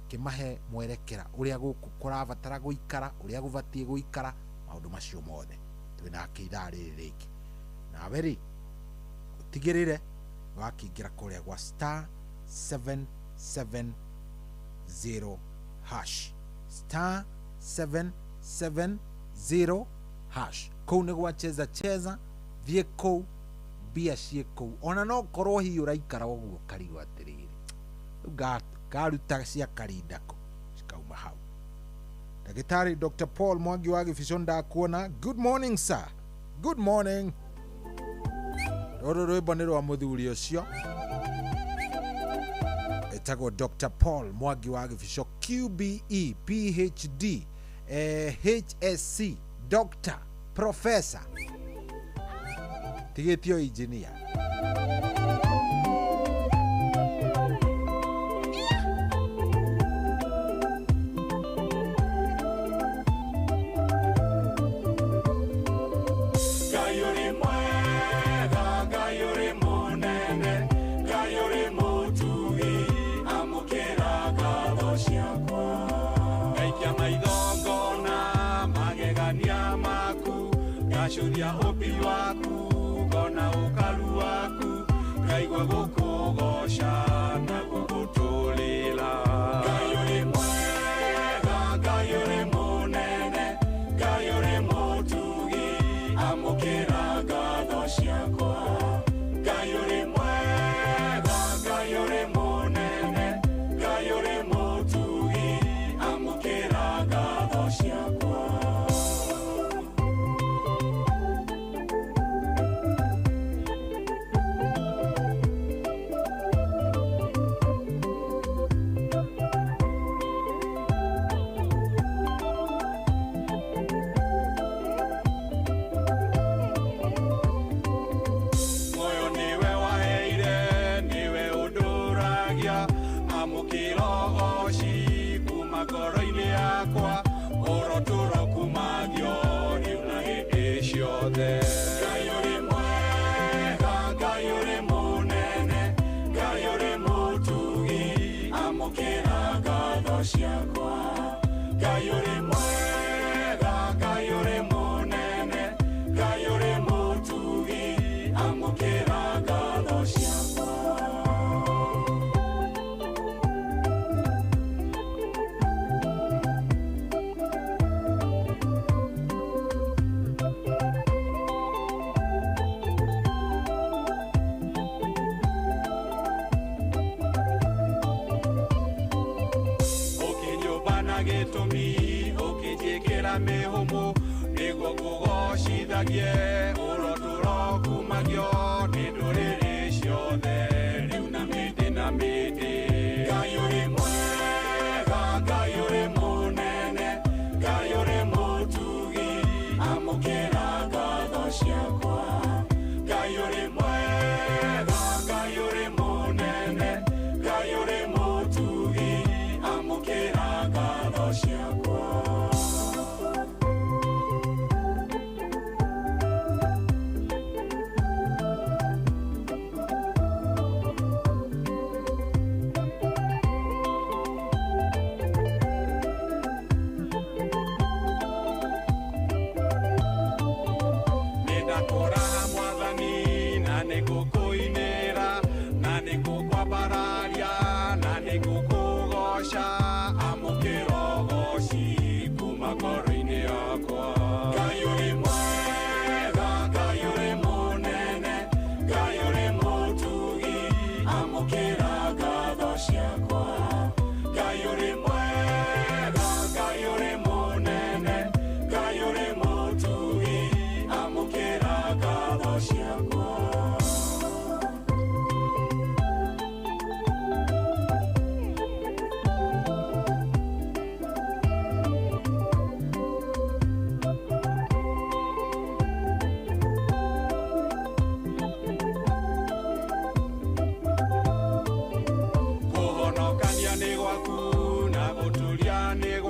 Kimahe mwerekera uria guku kurabatara guikara, uria gubatie guikara, maundu macio mothe. Twina ithaa riri ringi. Na beri utigirire wakingira kuria gwa *770# *770# kou nä gwacheza thiä kou mbia ciä kou ona no korwo hi å raikara å guo karigwo atä rä rä ngaruta cia karindako cikauma hau. Ndagĩtarĩ Dr. Paul Mwangi wa Gĩbico ndakuona. Good morning sir. Good morning. Rũrũ rwĩmbo nĩ rwa mũthuri ũcio etagwo Dr. Paul Mwangi wa Gĩbico, QBE, PhD, HSC, Doctor, Professor, tigĩtio engineer. Shuria upi waku kona ukalu waku kaigwa gukugosha na gugutulila Gayuri mwega Gayuri munene Gayuri mutugi amukira gatho ciakwa Gayuri mwega Gayuri munene Gayuri mutugi amukira gatho ciakwa Gayuri mwega, Gayuri munene, Gayuri mutugi amukira gatho ciakwa Gayuri mwega, Gayuri munene, Gayuri mutugi amukira gatho ciakwa mehomo nego kugoshithagie uroturo kumagio ninduriri ciothe riu na mĩtĩ Gayuri mwega Gayuri munene Gayuri mutugi amukira gatho ciakwa Gayuri mwega Gayuri munene Gayuri mutugi amukira gatho ciakwa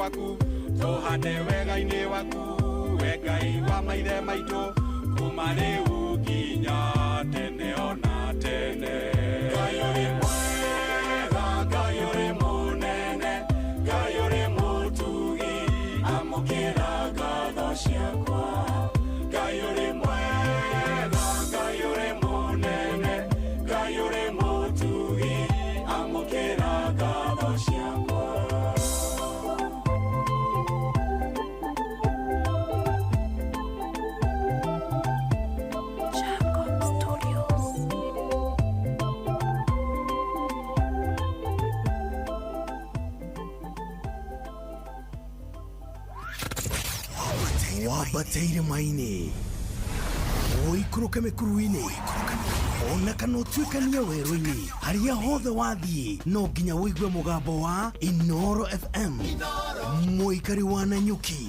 waku tuhande wega-inĩ waku we Ngai wa maithe maitũ kuma rĩu nginya tene ona tene. Ngai ũrĩ mwega, Ngai ũrĩ mũnene, Ngai ũrĩ mũtugi, amũkĩra ngatho ciakwa. Ngai ũrĩ mwega, Ngai ũrĩ mũnene, Ngai ũrĩ mũtugi, amũkĩra ngatho ciakwa. Wabataire maini oikũrũke mĩkuru-inĩ ona kana ũtuĩkanie werũ-inĩ harĩa hothe wathiĩ no nginya wĩigue mũgambo wa Inooro FM mũikari wa Nanyuki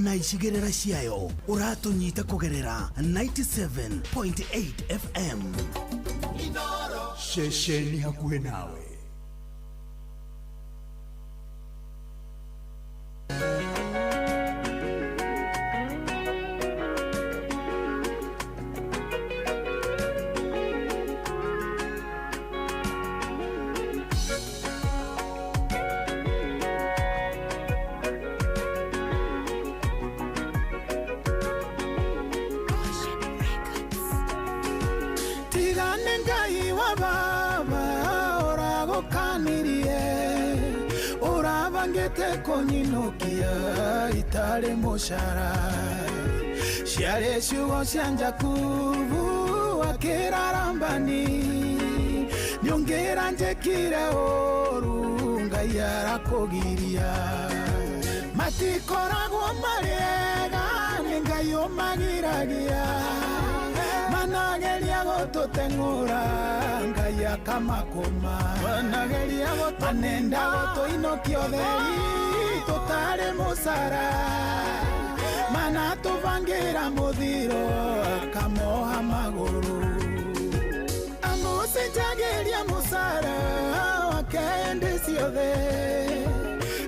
na icigĩrĩra ciayo ũratũnyita kũgerera 97.8 FM Shesheni hakuhĩ nawe. Konyinokia itale moshara Shiare shugo shanja kuvu Wakera rambani Nyongera njekire oru Ngayara kogiria Matikora guamariega Nengayo magiragia Manageria goto tengura Ngaya kamakoma Manageria goto Manenda goto inokio deri Totale musara Manato vangira modiro Kamoha maguru Amuse jageria musara Wakende siode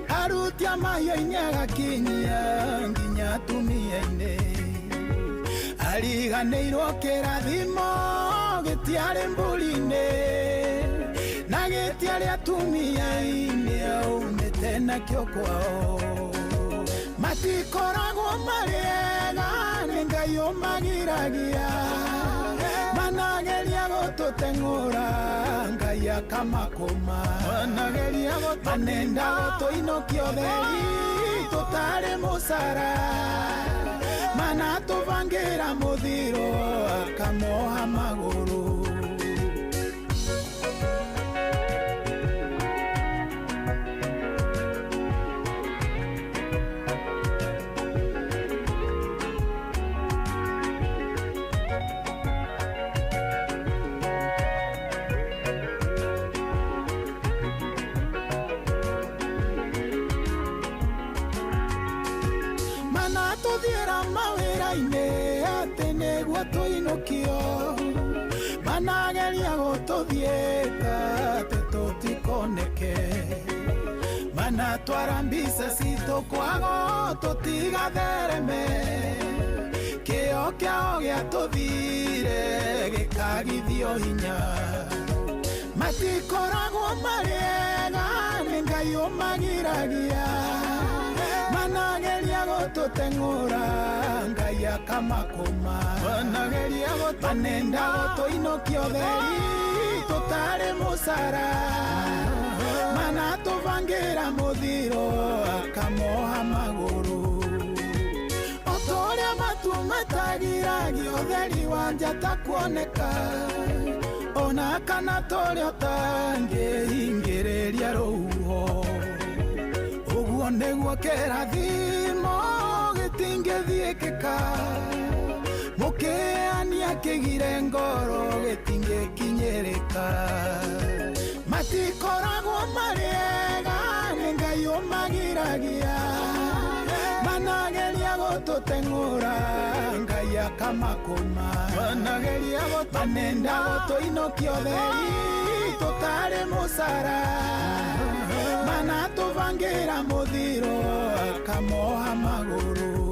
Arutia mayo inyaga kinyia Nginya tumia ine Aliganeiro kerathimo Getiare mbuline Na getiare atumia ine Aumete na kiokwao Matikoragwo mariega Nengayo magiragia Manageria gototeng'ura Ngaya kamakoma Manageria goto Manenda goto inokio theri Totale musara Manato vangira modiro Kamoha maguru Inokio Manageria gotothieka Tetotikoneke Manatwarambisa sito kwago Totigathereme Kio kiao giatothire Gikagithio hinya Matikoragwo mariega Nengayo magiragia Manageria gototeng'ura Ngaya kamakoma Manageria goto Manenda goto inokio theri Totale musara Manato vangira modiro Kamoha maguru Otoria matu matagiragio Theri wanja takuoneka Ona kana torio tange Ingĩrĩria rũhuho Uguo nĩguo kĩrathimo gĩtingĩthiĩkĩka Mũkĩania kĩgire ngoro gĩtingĩkinyĩrĩka Matikoragwo mariega Ngai ũmagiragia Manageria gototeng'ura Ngai akamakoma Manageria goto Manenda goto inokio theri tutari musara mana tuvangira muthiro kamoha maguru.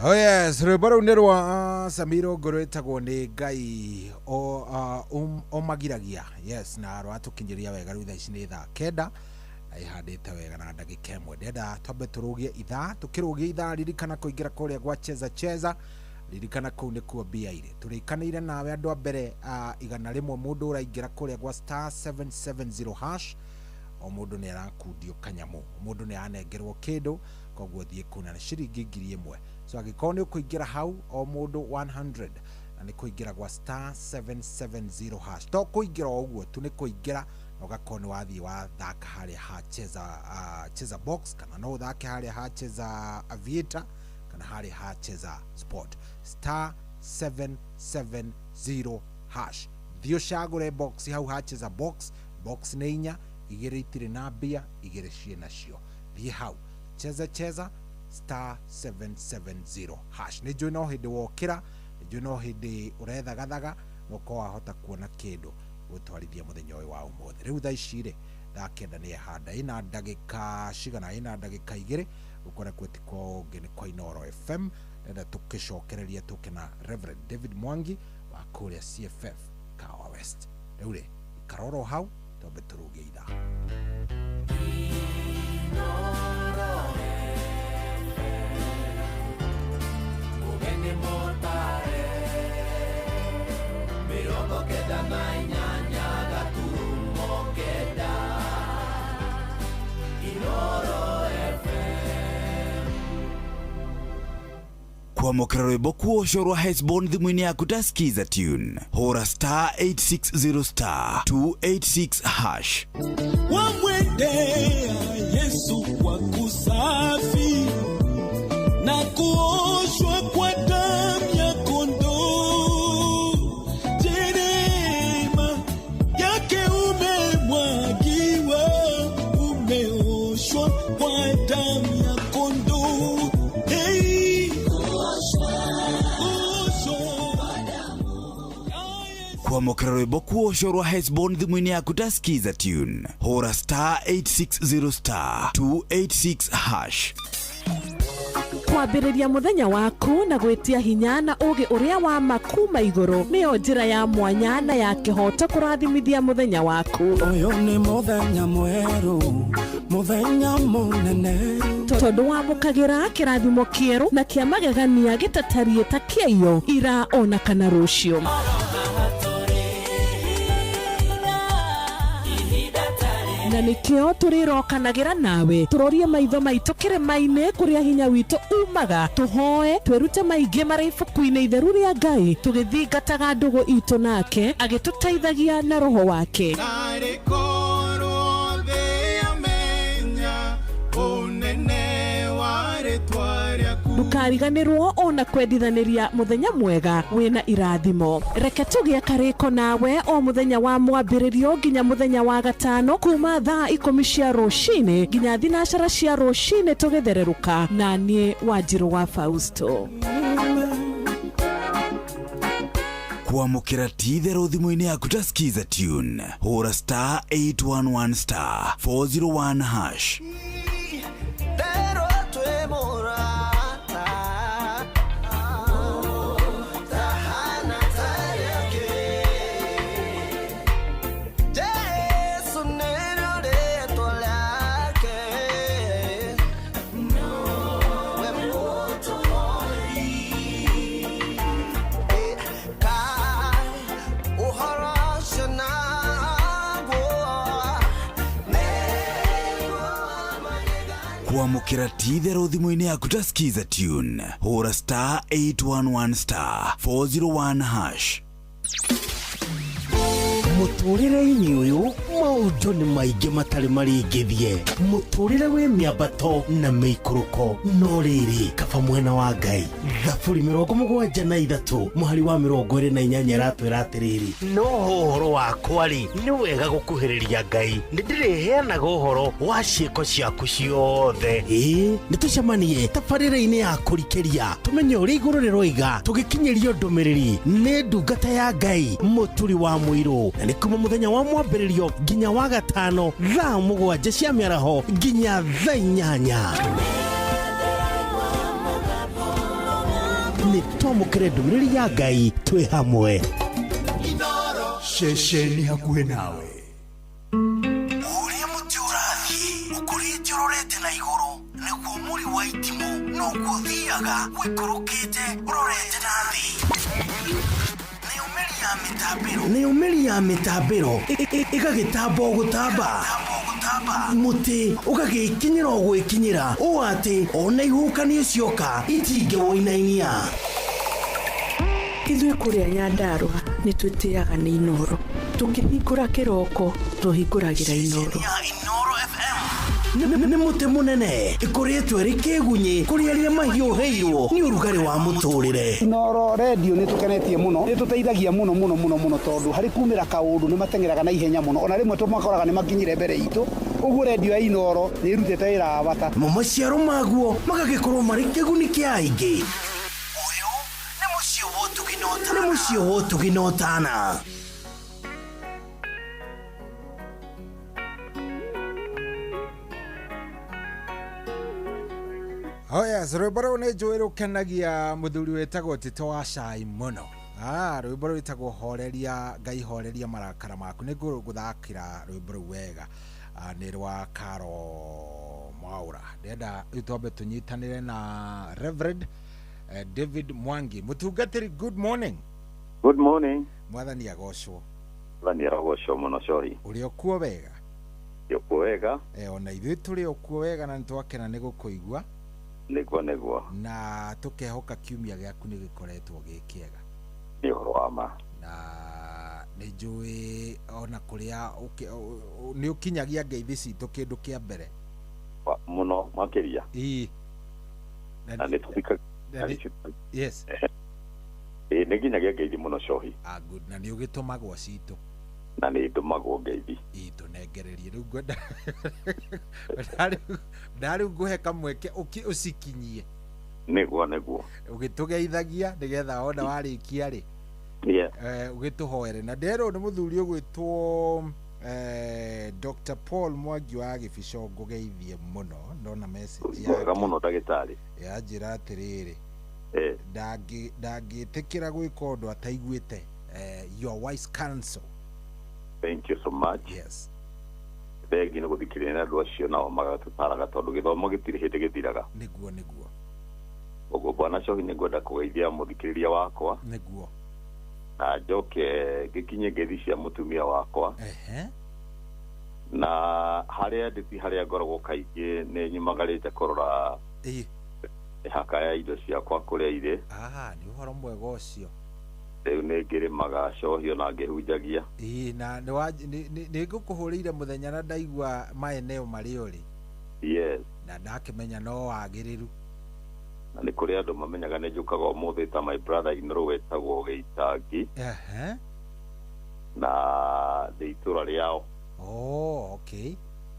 Oh yes, rwĩmbo nĩ rwa Samiro ngũrwĩtagwo nĩ Ngai o magiragia. Yes, na rwatũkinyĩria wega rĩu thaa ici nĩ thaa 9 na ihandĩte wega na ndagĩka 1. Ndenda twambe tũrũgie ithaa, tũkĩrũgia ithaa ririkana kũingĩra kũrĩa gwa cheza ririkana kũu nĩ kuo mbia irĩ. Tũrĩkanĩire nawe andũ a mbere 100 mũndũ ũraingĩra kũrĩa gwa *770# o mũndũ nĩ arakundio kanyamu, mũndũ nĩ anengerwo kĩndũ, koguo thiĩ kuna na ciringi 1000. So agĩkorwo nĩ ũkũingĩra hau o mũndũ 100 na nĩ kũingĩra gwa *770#. To kũingĩra ũguo tu, nĩ kũingĩra na ũgakorwo nĩ wathiĩ wathaka harĩa ha cheza box, kana no ũthake harĩa ha cheza aviator, kana harĩa ha cheza sport. *770#. Thiĩ ũcagũre box hau ha cheza box. Box nĩ 4, 2 itirĩ na mbia, 2 ciĩ nacio. Thiĩ hau cheza *770#. Nĩ njũĩ no hĩndĩ wokĩra, nĩ njũĩ no hĩndĩ ũrethagathaga no ko wahota kuona kĩndũ gũtwarithia mũthenya ũyũ wa ũmũthĩ. Rĩu thaa ici rĩ, thaa 9 nĩ handa ina ndagĩka cigana, ina ndagĩka 2 gũkora kweti kwa ũngĩ nĩ kwa Inooro FM. Nenda tũkĩcokereria tũke na Reverend David Mwangi wa kũrĩa CFF Kawa West. Rĩu rĩ, ikaroro hau twambe tũrũgie ithaa. Kwamũkĩra rwĩmbo kuoco rwa Hesbon thimũ-inĩ yaku ta skiza tune. Hũra *860*286#. Wamwendea Yesu kwa kusafi na kuoshwa kwa damu ya kondoo. Jerema yake umemwagiwa, umeoshwa kwa damu ya kondoo. Kwamũkĩra rwĩmbo kuoco rwa Hesbon thimũ-inĩ yaku ta skiza tune. Hũra *860*286#. Kwambĩrĩria mũthenya waku na gwĩtia hinya na ũgĩ ũrĩa wa makuma igũrũ nĩyo njĩra ya mwanya na ya kĩhoto kũrathimithia mũthenya waku. Ũyũ nĩ mũthenya mwerũ, mũthenya mũnene, tondũ wamũkagĩra kĩrathimo kĩerũ na kĩa magegania gĩtatariĩ ta kĩayo ira ona kana rũciũ. Na nĩkĩo tũrĩrokanagĩra nawe tũrorie maitho maitũ kĩrĩma-inĩ kũrĩa hinya witũ umaga, tũhoe twĩrute maingĩ marĩ ibuku-inĩ itheru rĩa Ngai, tũgĩthingataga ndũgũ itũ nake agĩtũteithagia na roho wake. Ndũkariganĩrwo ona kwendithanĩria mũthenya mwega wĩna irathimo. Reke tũgĩe karĩko nawe o mũthenya wa mwambĩrĩrio nginya mũthenya wa gatano kuma thaa 10 cia rũcinĩ nginya thinacara cia rũcinĩ tũgĩthererũka na niĩ Wanjirũ wa Fausto. Kwamũkĩra ti-itherũ thimũ-inĩ yaku ta skiza tune. Hũra *811*401#. Kwamũkĩra ti-itherũ thimũ-inĩ yaku ta skiza tune. Hũra *811*401#. Mũtũrĩre-inĩ ũyũ maũndũ nĩ maingĩ matarĩ maringithie mũtũrĩre wĩ mĩambato na mĩikũrũko no rĩrĩ kaba mwena wa Ngai thaburi 73 mũhari wa 28 ratwĩra atĩrĩrĩ no ũhoro wakwa rĩ nĩ wega gũkuhĩrĩria Ngai nĩndĩrĩheanaga ũhoro wa ciĩko ciaku ciothe nĩ tũcemanie tabarĩra-inĩ ya kũrikĩria tũmenye ũrĩa igũrũ rĩroiga tũgĩkinyĩrio ndũmĩrĩri nĩ ndungata ya Ngai mũturi wa mũirũ na nĩ kuma mũthenya wa mwambĩrĩrio nginya wa gatano thaa 7 cia mĩaraho nginya thaa 8 nĩ twamũkĩre ndũmĩrĩri ya Ngai twĩ hamwe ceceni hakuhĩ nawe ũrĩa mũtĩ ũrathiĩ ũkũrĩte ũrorete na igũrũ nĩguo mũri wa itimũ noguo ũthiaga wĩkũrũkĩte ũrorete na thĩ nĩ ũmĩri ya mĩtambĩro ĩgagĩtamba o gũtamba mũtĩ ũgagĩkinyĩra o gwĩkinyĩra ũũ atĩ ona ihukanio cioka itingĩwoinainia ithuĩ kũrĩa Nyandarua nĩ twĩtĩaga nĩ Inoro tũkĩhingũra kĩroko tũhingũragĩra Inoro nĩ mũtĩ mũnene ĩkoretwo ĩrĩ kĩgunyi kũrĩ arĩa mahiũhĩirwo nĩ ũrugarĩ wa mũtũrĩre Inoro radio nĩ tũkenetie mũno nĩ tũteithagia mũno tondũ harĩ kumĩra kaũndũ nĩ matengeraga na ihenya mũno ona rĩmwe tũmakoraga nĩ makinyire mbere itũ ũguo radio ya Inoro nĩ ĩrutĩte wĩra wa bata maciaro maguo magagĩkorwo marĩ kĩguni kĩa aingĩ ũyũ nĩ mũciĩ wa ũtuginotana Oh yes, rwĩmbo rũu nĩ njũĩ rũkenagia mũthuri wĩtagwo Tito wa Cai mũno. Rwĩmbo rũu rwĩtagwo horeria Ngai horeria marakara maku nĩ ngũthakĩra rwĩmbo rũu wega nĩ rwa Karo Mwaura. Ndenda twambe tũnyitanĩre na Reverend David Mwangi mũtungatĩri. Good morning. Good morning. Mwathani agocwo. Mwathani agocwo mũno cori. Ũrĩ okuo wega? Okuo wega. Ona ithuĩ tũrĩ okuo wega na nĩtwakena nĩ gũkũigua. Nĩguo na tũkehoka kiumia gĩaku nĩ gĩkoretwo gĩ kĩega. Nĩ ũhoro wa ma. Na nĩ njũĩ ona kũrĩa nĩ ũkinyagia ngeithi citũ kĩndũ kĩa mbere mũno makĩria. Na nĩ tũthika. Yes. Nĩ nginyagia ngeithi mũno cohi. Good. Na nĩ ũgĩtũmagwo citũ. Na nĩ ndũmagwo ngeithi. Tũnengererie rĩu ngwenda ndarĩ ngũhe kamweke ũcikinyie. Nĩguo ũgĩtũgeithagia nĩgetha ona warĩkia rĩ ũgĩtũhoere na nderwo nĩ mũthuri ũgwĩtwo Dr. Paul Mwangi wa Gĩbicongo geithie mũno ndona message yake mũno ndagĩtarĩ yanjĩra atĩrĩrĩ ndangĩtĩkĩra gwĩka ũndũ ataiguĩte your wise counsel. Thank you so much. Yes. Begi nĩ gũthikĩrĩria na andũ acio nao magatũtaraga tondũ gĩthomo gĩtirĩ hĩndĩ gĩthiraga. Nĩguo. Ũguo bwana cohi nĩ ngwenda kũgeithia mũthikĩrĩria wakwa. Nĩguo. Na njoke gĩkinye ngeithi cia mũtumia wakwa. Na harĩa ndĩti harĩa ngoragwo kaingĩ nĩ nyumagarĩte kũrora haka ya indo ciakwa kũrĩa irĩ. Nĩ ũhoro mwega ũcio. Rĩu nĩ ngĩrĩmaga cohio na ngĩhunjagia. Na nĩ ngũkũhũrĩire mũthenya na ndaigua maeneo marĩ ũrĩ. Yes. Na ndakĩmenya no wagĩrĩru. Na nĩ kũrĩ andũ mamenyaga nĩ njũkaga ũmũthĩ ta my brother Inoro wetagwo Gĩitangi. Na ndĩ itũra rĩao. Okay.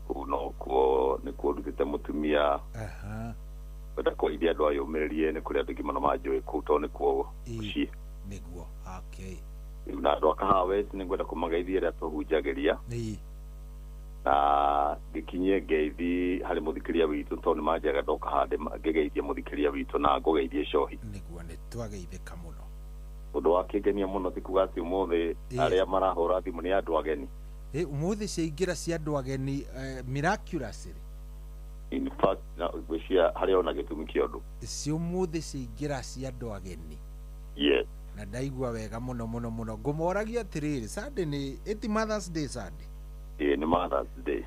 Kũu nokuo nĩkuo ndutĩte mũtumia. Kwenda kũgeithia andũ aya ũmĩrĩrie nĩ kũrĩ andũ aingĩ mũno manjũĩ kũu tondũ nĩkuo mũciĩ. Nĩguo. Okay. Rĩu na andũ a Kahawa nĩ ngwenda kũmageithia rĩrĩa tũhunjagĩria. Na ngĩkinyie ngeithi harĩ mũthikĩria witũ tondũ nĩ manjaga ndoka hande ngĩgeithia mũthikĩria witũ na ngũgeithie cohi. Nĩguo nĩ twageithĩka mũno. Ũndũ wa kĩngenia mũno ti kuga atĩ ũmũthĩ arĩa marahũra thimũ nĩ andũ ageni. Ũmũthĩ ciaingĩra cia andũ ageni miraculously. In fact gwĩcia harĩa ona gĩtũmi kĩa ũndũ. Ũmũthĩ ciaingĩra cia andũ ageni. Yes. Na ndaigua wega mũno ngũmoragia atĩrĩrĩ Sunday nĩ Mother's Day Sunday. Nĩ Mother's Day.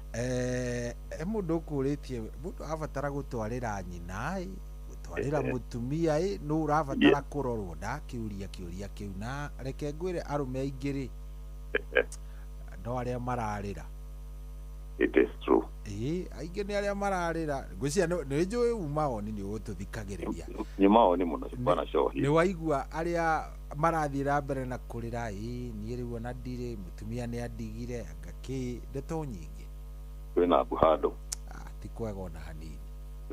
Mũndũ ũkũrĩtie mũndũ abatara gũtwarĩra nyina gũtwarĩra mũtumia no ũrabatara kũrorwo ndakĩũria kĩũria kĩu na reke ngwĩre arũme aingĩ rĩ andũ arĩa mararĩra It is true. Aige ni aria mararira. Ngwĩciria nĩ njũĩ umao ni ũtũthikagĩrĩria. Nyumao ni mũno Bwana Shohi. Nĩ waigua aria marathira mbere na kũrĩra niĩ rĩu ona ndirĩ mũtumia nĩ andigire ngakĩ ndeto nyingĩ. Kwĩna buhado. Ti kwega ona hanini.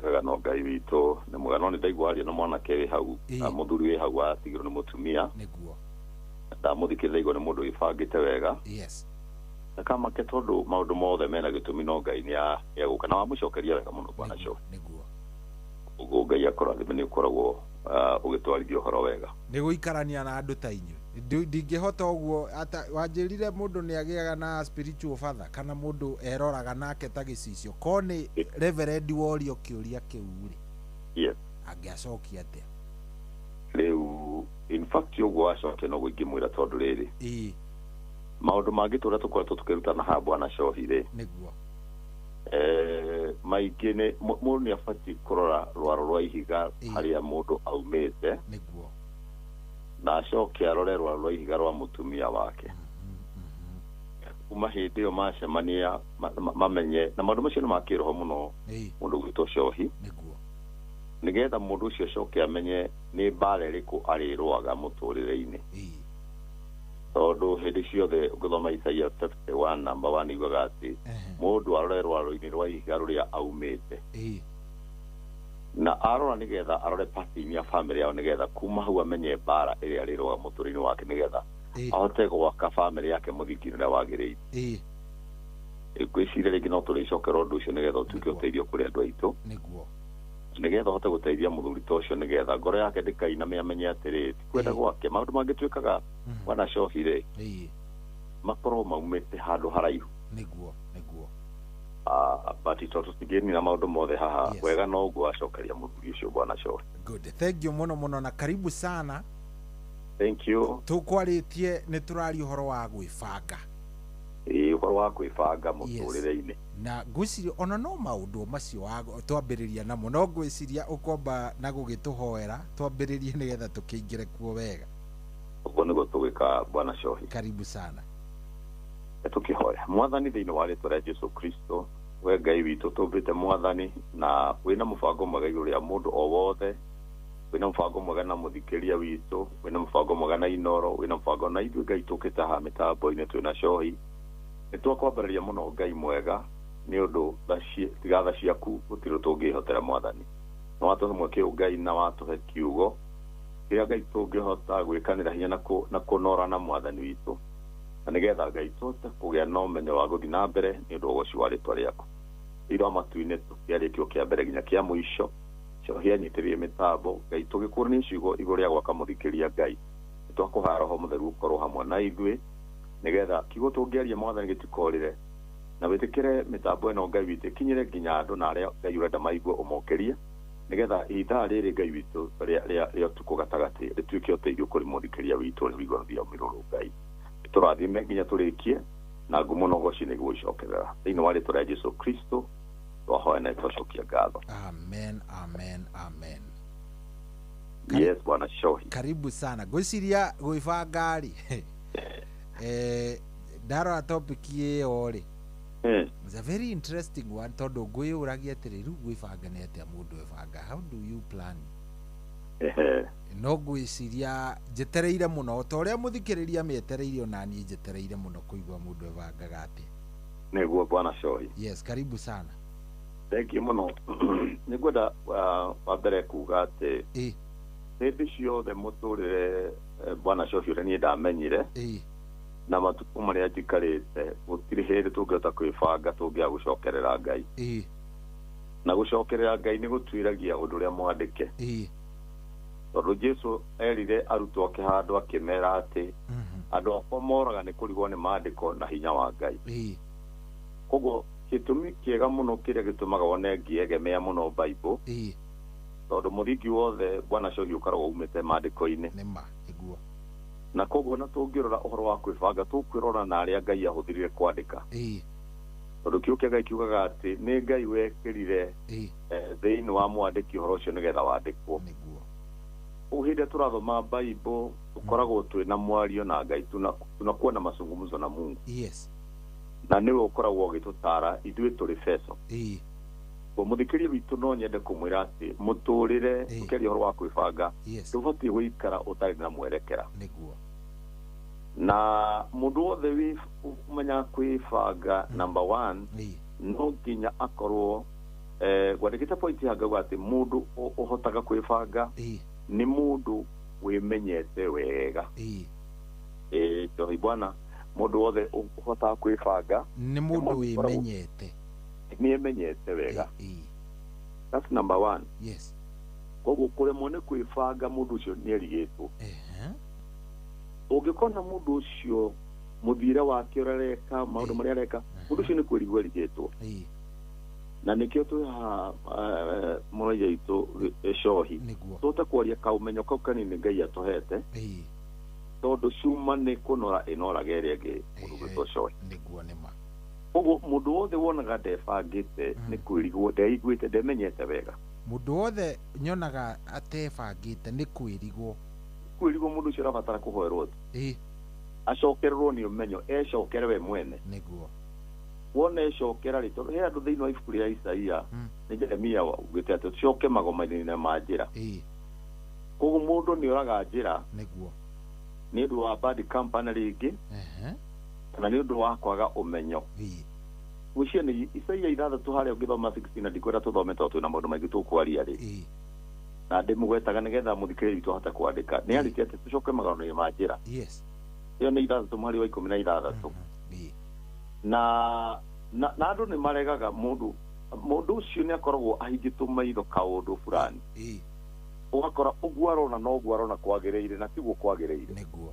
Wega no Ngai witũ nĩ mwega no nĩ ndaigua aria na mwanake wĩ hau. Mũthuri wĩ hau atigirwo nĩ mũtumia. Nĩguo. Ndamũthikĩrĩria igũrũ nĩ mũndũ wĩbangĩte wega. Yes. Kamake tondu maundu mothe mena gitumi no Ngai ni ya guka na wamucokeria wega muno Bwana Shohi. Niguo. Ugo Ngai akorathime ni ukoragwo ugitwarithia uhoro wega. Ni guikarania na andu ta inyu. Ndingihota uguo ata wanjirire mundu ni agiaga na spiritual father kana mundu eroraga nake ta gicicio koni reverend worio kiuria kiuri. Yes. Agiacokia atia. Riu in fact ugo acoke no gwikimwira tondu riri. Maundu mangi turia tukoretwo tukirutana ha Bwana Shohi ri niguo maingĩ nĩ mũndũ nĩ abatiĩ kũrora rwaro rwa ihiga harĩa mũndũ aumĩte niguo na acoke arore rwaro rwa ihiga rwa mũtumia wake kuma hĩndĩ ĩyo macemania mamenye na maũndũ macio nĩ ma kĩroho mũno mũndũ gwĩtwo Shohi niguo nĩgetha mũndũ ũcio acoke amenye nĩ mbara ĩrĩkũ arĩrũaga mũtũrĩre-inĩ tondu hindi ciothe ũgĩthoma Isaia 51 number 1 iguaga atĩ mũndũ arore rwaro-inĩ rwa ihiga rũrĩa aumĩte na arora nĩgetha arore pattern ya family yao nĩgetha kuma hau amenye mbara ĩrĩa arĩrũaga mũtũrĩre-inĩ wake nĩgetha ahote gwaka family yake mũthingi ũrĩa wagĩrĩire ngwĩciria rĩngĩ no tũrĩcokera ũndũ ũcio nĩgetha ũtuĩke ũteithio kũrĩ andũ aitũ nĩguo nĩgetha ahote gũteithia mũthuri ta ũcio nĩgetha ngoro yake ndĩkainame amenye atĩrĩ ti kwenda gwake maũndũ mangĩtuĩkaga Bwana Shohi rĩ makorwo maumĩte handũ haraihu nĩguo but tũtigeni na maũndũ mothe haha wega no ũguo acokeria mũthuri ũcio Bwana Shohi. Good, thank you mũno na karibu sana. Thank you. Tukwarĩtie nĩ tũrari ũhoro wa gwĩbanga ũhoro wa gwĩbanga mũtũrĩre-inĩ na ngwĩciria ona no maũndũ macio twambĩrĩria namo no ngwĩciria ũkomba na gũgĩtũhoera twambĩrĩrie nĩgetha tũkĩingĩre kuo wega. Ũguo nĩguo tũgĩka Bwana Shohi. Karibu sana. Tũkĩhoya mwathani thĩinĩ wa rĩĩtwa rĩa Jesũ Kristo we Ngai witũ tũmbĩte mwathani na wĩna mũbango mwega igũrũ rĩa mũndũ o wothe wĩna mũbango mwega na mũthikĩria witũ wĩna mũbango mwega na Inoro wĩna mũbango na ithuĩ Ngai tũkĩte haha mĩtambo-inĩ twĩna Shohi nĩ twakwambĩrĩria mũno Ngai mwega nĩ ũndũ tigatha ciaku gũtirĩ tũngĩhotera mwathani na watũhe kĩu Ngai na watũhe kiugo kĩrĩa Ngai tũngĩhota gwĩkanĩra hinya na kũnora na mwathani witũ na nĩgetha Ngai tũhote kũgĩa na ũmenyo wa gũthiĩ na mbere nĩ ũndũ ũcio wa rĩĩtwa rĩaku ira matu-inĩ tũkĩarĩkio kĩa mbere nginya kĩa mũico Shohi anyitĩrĩrie mĩtambo Ngai tũgĩkũrania ciugo igũrũ rĩa gwaka mũthikĩria Ngai nĩ twakũhoya Roho Mũtheru gũkorwo hamwe na ithuĩ nĩgetha kiugo tũngĩaria mwathani gĩtikorire na wĩtĩkĩre mĩtambo ĩno Ngai witũ kinyĩre nginya andũ na arĩa Ngai ũrenda maigue ũmokerie nĩgetha ithaa rĩrĩ Ngai witũ rĩa ũtukũ gatagatĩ rĩtuĩke ũteithio kũrĩ mũthikĩria witũ ũrĩa wĩigua rũthiomi rũrũ Ngai tũrathime nginya tũrĩkie na ngumo no goci nĩguo icokerera thĩinĩ wa rĩĩtwa rĩa Jesũ Kristo twahoya na twacokia ngatho. Amen. Yes Bwana Shohi. Karibu sana gwĩciria gwĩbanga rĩ ndarora topic ĩyo rĩ it's a very interesting one tondu ngwĩyũragia atĩrĩ rĩu gwĩbanga nĩ atĩa mũndũ wĩbanga how do you plan no gwĩciria njetereire mũno ta ũrĩa mũthikĩrĩria mĩetereire ona niĩ njetereire mũno kũigua mũndũ wĩbangaga atĩa nĩguo Bwana Shohi. Yes, karibu sana. Thank you mũno nĩngwenda wa mbere kuga atĩ hĩndĩ ciothe mũtũrĩre Bwana Shohi ũrĩa niĩ ndamenyire na matukũ marĩa njikarĩte gũtirĩ hĩndĩ tũngĩhota kwĩbanga tũngĩaga gũcokerera Ngai na gũcokerera Ngai nĩ gũtuĩragia ũndũ ũrĩa mwandĩke tondũ Jesũ erire arutwo ake handũ akĩmera atĩ andũ akwa moraga nĩ kũrigwo nĩ maandĩko na hinya wa Ngai koguo gĩtũmi kĩega mũno kĩrĩa gĩtũmaga wone ngĩegemea mũno Bible tondũ mũthingi wothe Bwana Shohi ũkoragwo umĩte maandĩko-inĩ na koguo na tũngĩrora ũhoro wa kwĩbanga tũkwĩrora na arĩa Ngai ahũthĩrire kwandĩka tondũ kiugo kĩa Ngai kiugaga atĩ nĩ Ngai wekĩrire thĩinĩ wa mwandĩki ũhoro ũcio nĩgetha wandĩkwo hĩndĩ ĩrĩa tũrathoma Bible tũkoragwo twĩna mwario na Ngai tunakuwa na mazungumzo na Mungu na niwe ukoragwo gitutara ithuĩ tũrĩ feso mũthikĩria witũ no nyende kũmwĩra atĩ mũtũrĩre ũkĩaria ũhoro wa kwĩbanga ndũbatiĩ gũikara ũtarĩ na mwerekera na mũndũ wothe wĩmenya kwĩbanga number 1 no nginya akorwo gwandĩkĩte point hangauga atĩ mũndũ ũhotaga kwĩbanga nĩ mũndũ wĩmenyete wega Njohi bwana mũndũ wothe ũhotaga kwĩbanga nĩ mũndũ wĩmenyete nĩemenyete wega that's number 1 yes koguo kũremwo nĩ kwĩbanga mũndũ ũcio nĩerigĩtwo ũngĩkona mũndũ ũcio mũthiĩre wake ũrareka maũndũ marĩa areka mũndũ ũcio nĩ kwĩrigwo erigĩtwo na nĩkĩo twĩ haha mũraiya itũ Cohi tũte kwaria kaũmenyo kau kanini Ngai atũhete tondũ cuma nĩ kũnora ĩnoraga ĩrĩa ĩngĩ mũndũ gwĩtwo Cohi nĩguo nĩma ũguo mũndũ wothe wonaga ndebangĩte nĩ kwĩrigwo ndeiguĩte ndemenyete wega mũndũ wothe nyonaga atebangĩte nĩ kwĩrigwo mũndũ ũcio arabatara kũhoerwo acokererwo nĩ ũmenyo ecokere we mwene nĩguo wona ecokera rĩ tondũ he andũ thĩinĩ wa ibuku rĩa Isaia nĩ Jeremia ugĩte atĩ tucoke magoma-inĩ ma njĩra koguo mũndũ nĩ oraga njĩra nĩguo nĩ ũndũ wa bad company rĩngĩ kana nĩ ũndũ wa kwaga ũmenyo gwĩcia nĩ Isaia 6 harĩa ũngĩthoma 16 na ndikwenda tũthome tondũ twĩna maũndũ maingĩ tũkwaria rĩ na ndĩmũgwetaga nĩgetha mũthikĩrĩri witũ ahote kwandĩka nĩ arĩtie atĩ tucoke magoma-inĩ ma njĩra ĩyo nĩ 6 mweri wa 16 na andũ nĩ maregaga mũndũ ũcio nĩ akoragwo ahingĩtwo maitho kaũndũ fulani ũgakora ũguo arona no ũguo arona kwagĩrĩire na tiguo kwagĩrĩire nĩguo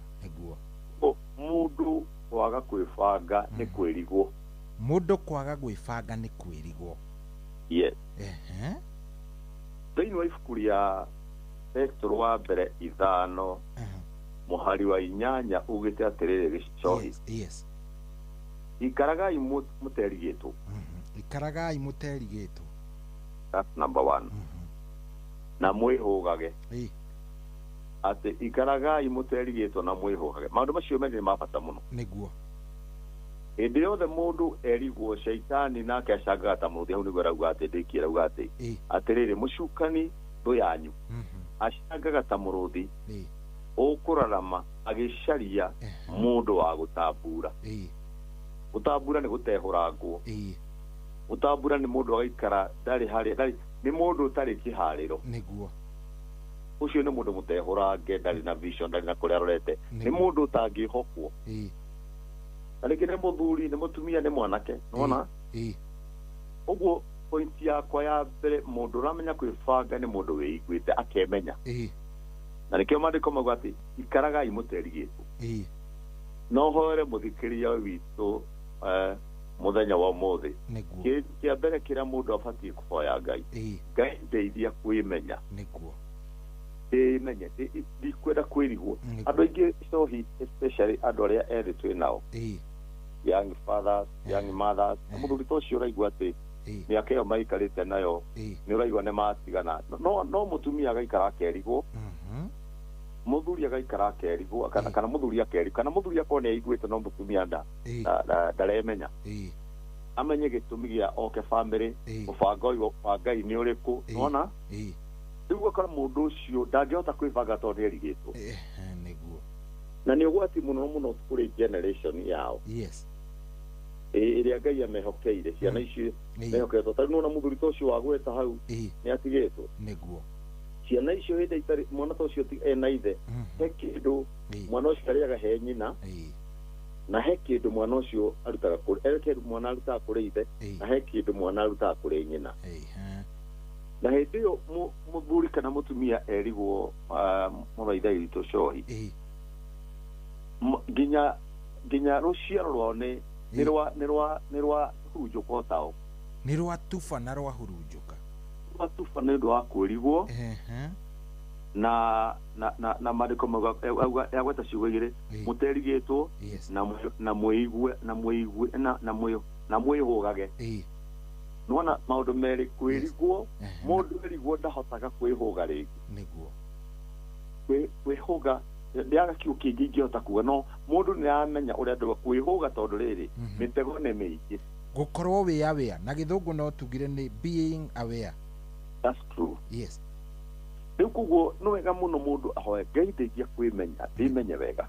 mũndũ kwaga kwĩbanga nĩ kwĩrigwo mũndũ kwaga gwĩbanga nĩ kwĩrigwo yes thĩinĩ wa ibuku rĩa Petro wa mbere 5 mũhari wa 8 ugĩte atĩrĩrĩ Cohi ikaragai mũterigĩtwo ikaragai mũterigĩtwo that's number 1 na mwĩhũgage atĩ ikaragai mũterigĩtwo na mwĩhũgage maũndũ macio merĩ nĩ ma bata mũno nĩguo hĩndĩ yothe mũndũ erigwo shaitani nake acangaga ta mũrũthi hau nĩguo arauga atĩ ndĩki arauga atĩ atĩrĩrĩ mũcukani thũ yanyu acangaga ta mũrũthi ũkũrarama agĩcaria mũndũ wa gũtambura gũtambura nĩ gũtehũrangwo gũtambura nĩ mũndũ agaikara ndarĩ harĩa nĩ mũndũ ũtarĩ kĩharĩro nĩguo ũcio nĩ mũndũ mũtehũrange ndarĩ na vision ndarĩ na kũrĩa arorete nĩ mũndũ ũtangĩhokwo na rĩngĩ nĩ mũthuri nĩ mũtumia nĩ mwanake nĩwona ũguo point yakwa ya mbere mũndũ ũramenya kwĩbanga nĩ mũndũ wĩiguĩte akemenya na nĩkĩo maandĩko mauga atĩ ikaragai mũterigĩtwo no hoere mũthikĩria witũ mũthenya wa ũmũthĩ kĩa mbere kĩrĩa mũndũ abatiĩ kũhoya Ngai Ngai ndeithia kwĩmenya nĩguo ndĩmenye ndikwenda kwĩrigwo andũ aingĩ Cohi especially andũ arĩa ethĩ twĩ nao young fathers young mothers mũthuri ta ũcio ũraigua atĩ mĩaka ĩyo maikarĩte nayo nĩ ũraigua nĩ matigana no mũtumia agaikara akerigwo mũthuri agaikara akerigwo kana mũthuri akerigwo kana mũthuri akorwo nĩ aiguĩte no mũtumia ndaremenya amenye gĩtũmi gĩa oke family mũbango ũyũ wa Ngai nĩ ũrĩkũ nona rĩu ũgakora mũndũ ũcio ndangĩhota kwĩbanga tondũ nĩerigĩtwo nĩguo na nĩ ũgwati mũno kũrĩ generation yao ĩrĩa Ngai amehokeire ciana icio mehoketwo tondũ nona mũthuri ta ũcio wagweta hau nĩ atigĩtwo nĩguo ciana icio hĩndĩ itarĩ mwana ta ũcio ena ithe he kĩndũ mwana ũcio arĩaga he nyina na he kĩndũ mwana ũcio arutaga kĩndũ mwana arutaga kũrĩ ithe na he kĩndũ mwana arutaga kũrĩ nyina na hĩndĩ ĩyo mũthuri kana mũtumia erigwo mũraitha witũ Cohi nginya rũciaro rwao nĩ rwa hurunjũka o tao nĩ rwa tuba na rwa hurunjũka tuba nĩ ũndũ wa kwĩrigwo na maandĩko mauga yagweta ciugo igĩrĩ mũterigĩtwo na mwĩhũgage nĩwona maũndũ merĩ kwĩrigwo mũndũ erigwo ndahotaga kwĩhũga rĩngĩ nĩguo kwĩhũga ndiaga kiu kingi ngihota kuga no mundu ni amenya uria ndu kwihuga tondu riri mitego ni miingi gukorwo wi aware na githungu no tugire ni being aware. That's true. Yes. Riu kuguo no wega muno mundu ahoe Ngai ndeithia kwimenya ndimenye wega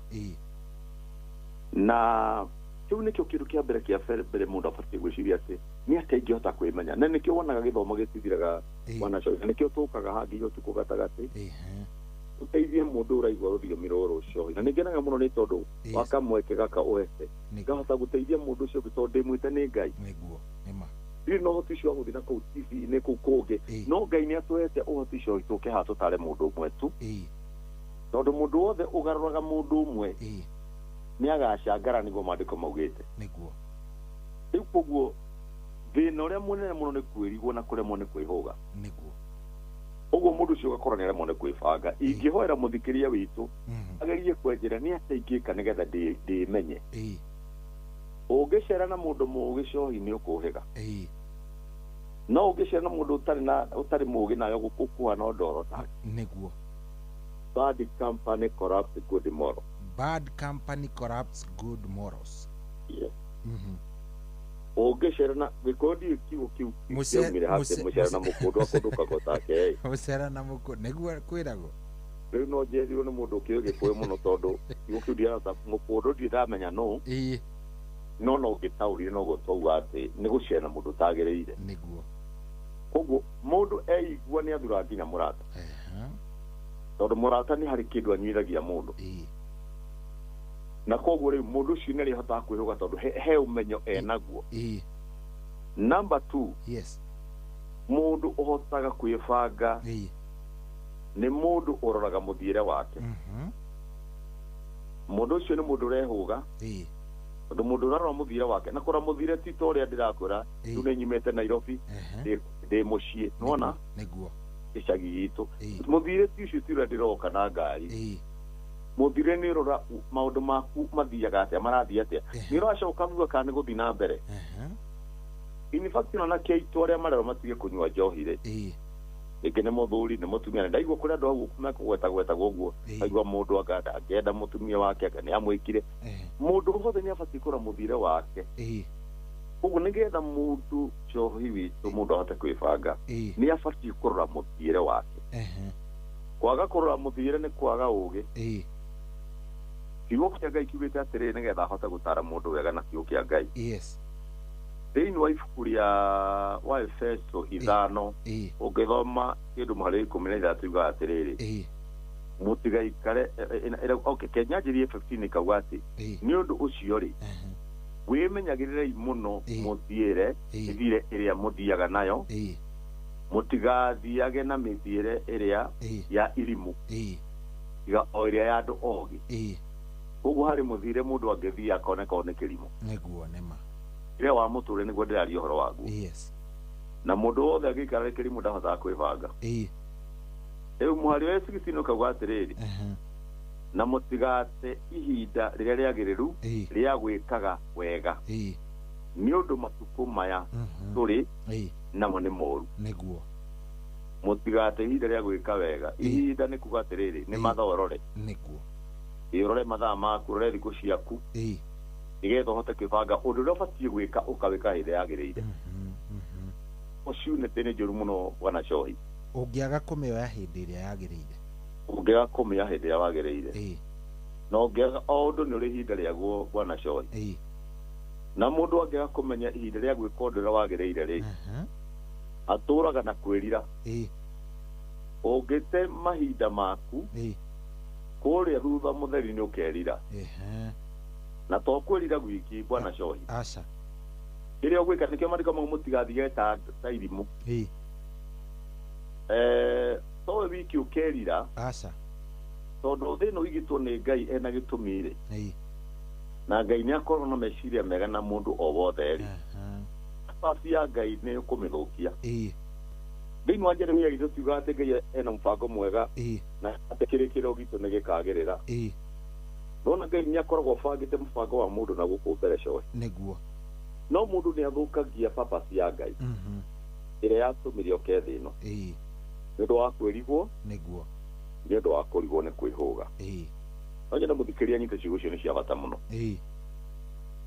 na kiu nikio kindu kia mbere kia mbere mundu abatie gwiciria ati ni atia ingihota kwimenya na nikio wonaga githomo gitithiraga wana coyo nikio tukaga hangi yo tuko gatagati uteithie mundu uraigwa rũthiomi rũrũ ũcio na nĩngenaga mũno nĩ tondũ wakamweke gaka ũhete ngahota gũteithia mũndũ ũcio tondũ ndĩmwĩte nĩ Ngai nĩguo nĩma ndirĩ na ũhoti ũcio wa gũthiĩ na kũu TV-inĩ kũu kũngĩ no Ngai nĩ atũhete ũhoti ũcio tũke haha tũtare mũndũ ũmwe tu tondũ mũndũ wothe ũgarũraga mũndũ ũmwe nĩ agacangara nĩguo maandĩko maugĩte nĩguo rĩu koguo thĩna ũrĩa mũnene mũno nĩ kwĩrigwo na kũremwo nĩ kwĩhũga nĩguo uguo mundu ucio gakora ni aremwo ni kwibanga ingĩhoera mũthikĩria witũ agerie kwenjera ni atĩa ingĩka nĩgetha ndĩmenye ũngĩcera na mũndũ mũũgĩ cohi-inĩ ũkũhĩga no ũngĩcera na mũndũ ũtarĩ mũũgĩ nayo gũkũkuhana ndoro take nĩguo bad company corrupts good morals. Bad company corrupts good morals. Yes. Ũngĩcera na gĩkondi kiugo kiu mũcera na mũkũndũ akũndũka gotake mũcera na mũkũndũ nĩguo kwĩragwo rĩu no njerirwo nĩ mũndũ ũkĩũĩ Gĩkũyũ mũno tondũ kiugo kĩu ndiarata mũkũndũ ndiramenya no no ũngĩtaũrire no gũtwauga atĩ nĩ gũcera na mũndũ ũtagĩrĩire nĩguo koguo mũndũ eigua nĩ athura nginya mũrata tondũ mũrata nĩ harĩ kĩndũ anyuithagia mũndũ na koguo rĩu mũndũ ũcio nĩ arĩhotaga kwĩhũga tondũ he ũmenyo enaguo number 2 yes mũndũ ũhotaga kwĩbanga nĩ mũndũ ũroraga mũthiĩre wake mũndũ ũcio nĩ mũndũ ũrehũga tondũ mũndũ ũrarora mũthiĩre wake na kũrora mũthiĩre ti ta ũrĩa ndĩrakwĩra rĩu nĩ nyumĩte Nairobi ndĩ mũciĩ nĩwona nĩguo gĩcagi gitũ mũthiĩre ti ũcio ti ũrĩa ndĩroka na ngari mũthire nĩ rora maũndũ maku mathiaga atĩa marathiĩ atĩa nĩ ũracoka thutha kana nĩ gũthiĩ na mbere in fact na kĩitũ arĩa marero matige kũnyua njohi rĩ rĩngĩ nĩ mũthuri nĩ mũtumia ndaigua kũrĩa andũ hau mekũgwetagwetaga ũguo aigua mũndũ angĩenda mũtumia wake nĩ amwĩkire mũndũ wothe nĩ abatiĩ kũrora mũthire wake ũguo nĩgetha mũndũ njohi witũ mũndũ ahote kwĩbanga nĩ abatiĩ kũrora mũthiĩre wake kwaga kũrora mũthiĩre nĩ kwaga ũũgĩ kiugo kĩa Ngai kiugĩte atĩrĩrĩ nĩgetha ahote gũtara mũndũ wega na kiugo kĩa Ngai thĩinĩ wa ibuku rĩa wa Efeso 5 ũngĩthoma kĩndũ mũhari 13 yugaga atĩrĩrĩ mũtigaikare Kĩnyanjĩrĩa 15 kauga atĩ nĩ ũndũ ũcio rĩ wĩmenyagĩrĩrei mũno mũthiĩre mĩthiĩre ĩrĩa mũthiaga nayo mũtigathiage na mĩthiĩre ĩrĩa ya irimũ tiga o ĩrĩa ya andũ ogĩ koguo harĩ mũthiĩre mũndũ angĩthiĩ akoneka nĩ kĩrimũ nĩguo nĩma ĩrĩa wa mũtũrĩ nĩguo ndĩraria ũhoro waguo na mũndũ wothe angĩikara kĩrimũ ndahotaga kwĩbanga rĩu mũhari wa 16 ũkauga atĩrĩrĩ na mũtigate ihinda rĩrĩa rĩagĩrĩru rĩa gwĩkaga wega nĩ ũndũ matukũ maya tũrĩ namo nĩ moru nĩguo mũtigate ihinda rĩa gwĩka wega ihinda nĩ kuga atĩrĩrĩ nĩ mathaa ũrore nĩguo ũrore mathaa maku ũrore thikũ ciaku nĩgetha ũhote kwĩbanga ũndũ ũrĩa ũbatiĩ gwĩka ũkawĩka hĩndĩ yagĩrĩire ũcio nĩ njũru mũno bwana Cohi ũngĩaga kũmĩoya hĩndĩ ĩrĩa yagĩrĩire ũngĩaga kũmĩoya hĩndĩ ĩrĩa wagĩrĩire na ũngĩaga o ũndũ nĩ ũrĩ ihinda rĩaguo bwana Cohi na mũndũ angĩaga kũmenya ihinda rĩa gwĩka ũndũ ũrĩa wagĩrĩire rĩ atũraga na kwĩrira ũngĩte mahinda maku kũrĩa thutha mũtheri nĩ ũkerira na to kwĩrira gwiki bwana Cohi kĩrĩa ũgwĩka nĩkĩo maandĩko mau mũtigathiage ta irimũ towe wiki ũkerira tondũ thĩna ũigĩtwo nĩ Ngai ena gĩtũmi rĩ na Ngai nĩ akorwo na meciria mega na mũndũ o wothe rĩ nafasi ya Ngai nĩ kũmĩthũkia thĩinĩ wa Jeremia gitũ tuga atĩ Ngai ena mũbango mwega na atĩ kĩrĩkĩrĩro gitũ nĩ gĩkagĩrĩra nona Ngai nĩ akoragwo bangĩte mũbango wa mũndũ na gũkũ mbere Cohi nĩguo no mũndũ nĩ athũkagia purpose ya Ngai ĩrĩa yatũmire oke thĩ ĩno nĩ ũndũ wa kwĩrigwo nĩguo nĩ ũndũ wa kũrigwo nĩ kwĩhũga oje na muthikiria nyite ciugo cio ni cia bata muno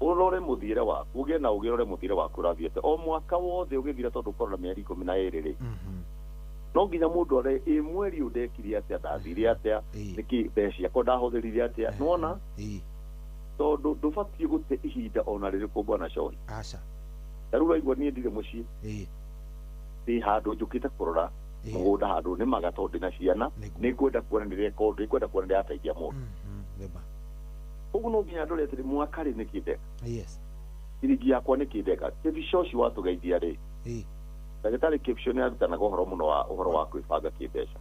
urore muthire waku ugie na ugirore muthire waku rathiete o mwaka wothe ugithira tondu korona mieri 12 ri no nginya mundu ore mweri udekiri atia ndathire atia niki mbeca ko ndahuthirire atia nuona tondu ndubatie gute ihinda ona ririku bwana Shohi aca tarura igwa nie ndire mucii ndi handu njukite kurora mugunda handu ni maga tondu na ciana ni kwenda kuona ni record ni kwenda kuona ndateithia mundu ugu no nginya ndore atiri mwaka ri nikindeka irigi yakwa nikindeka tevishoshi watu gaidia ri ndagitari caption arutana gohoro muno wa uhoro wa kwibanga kimbeca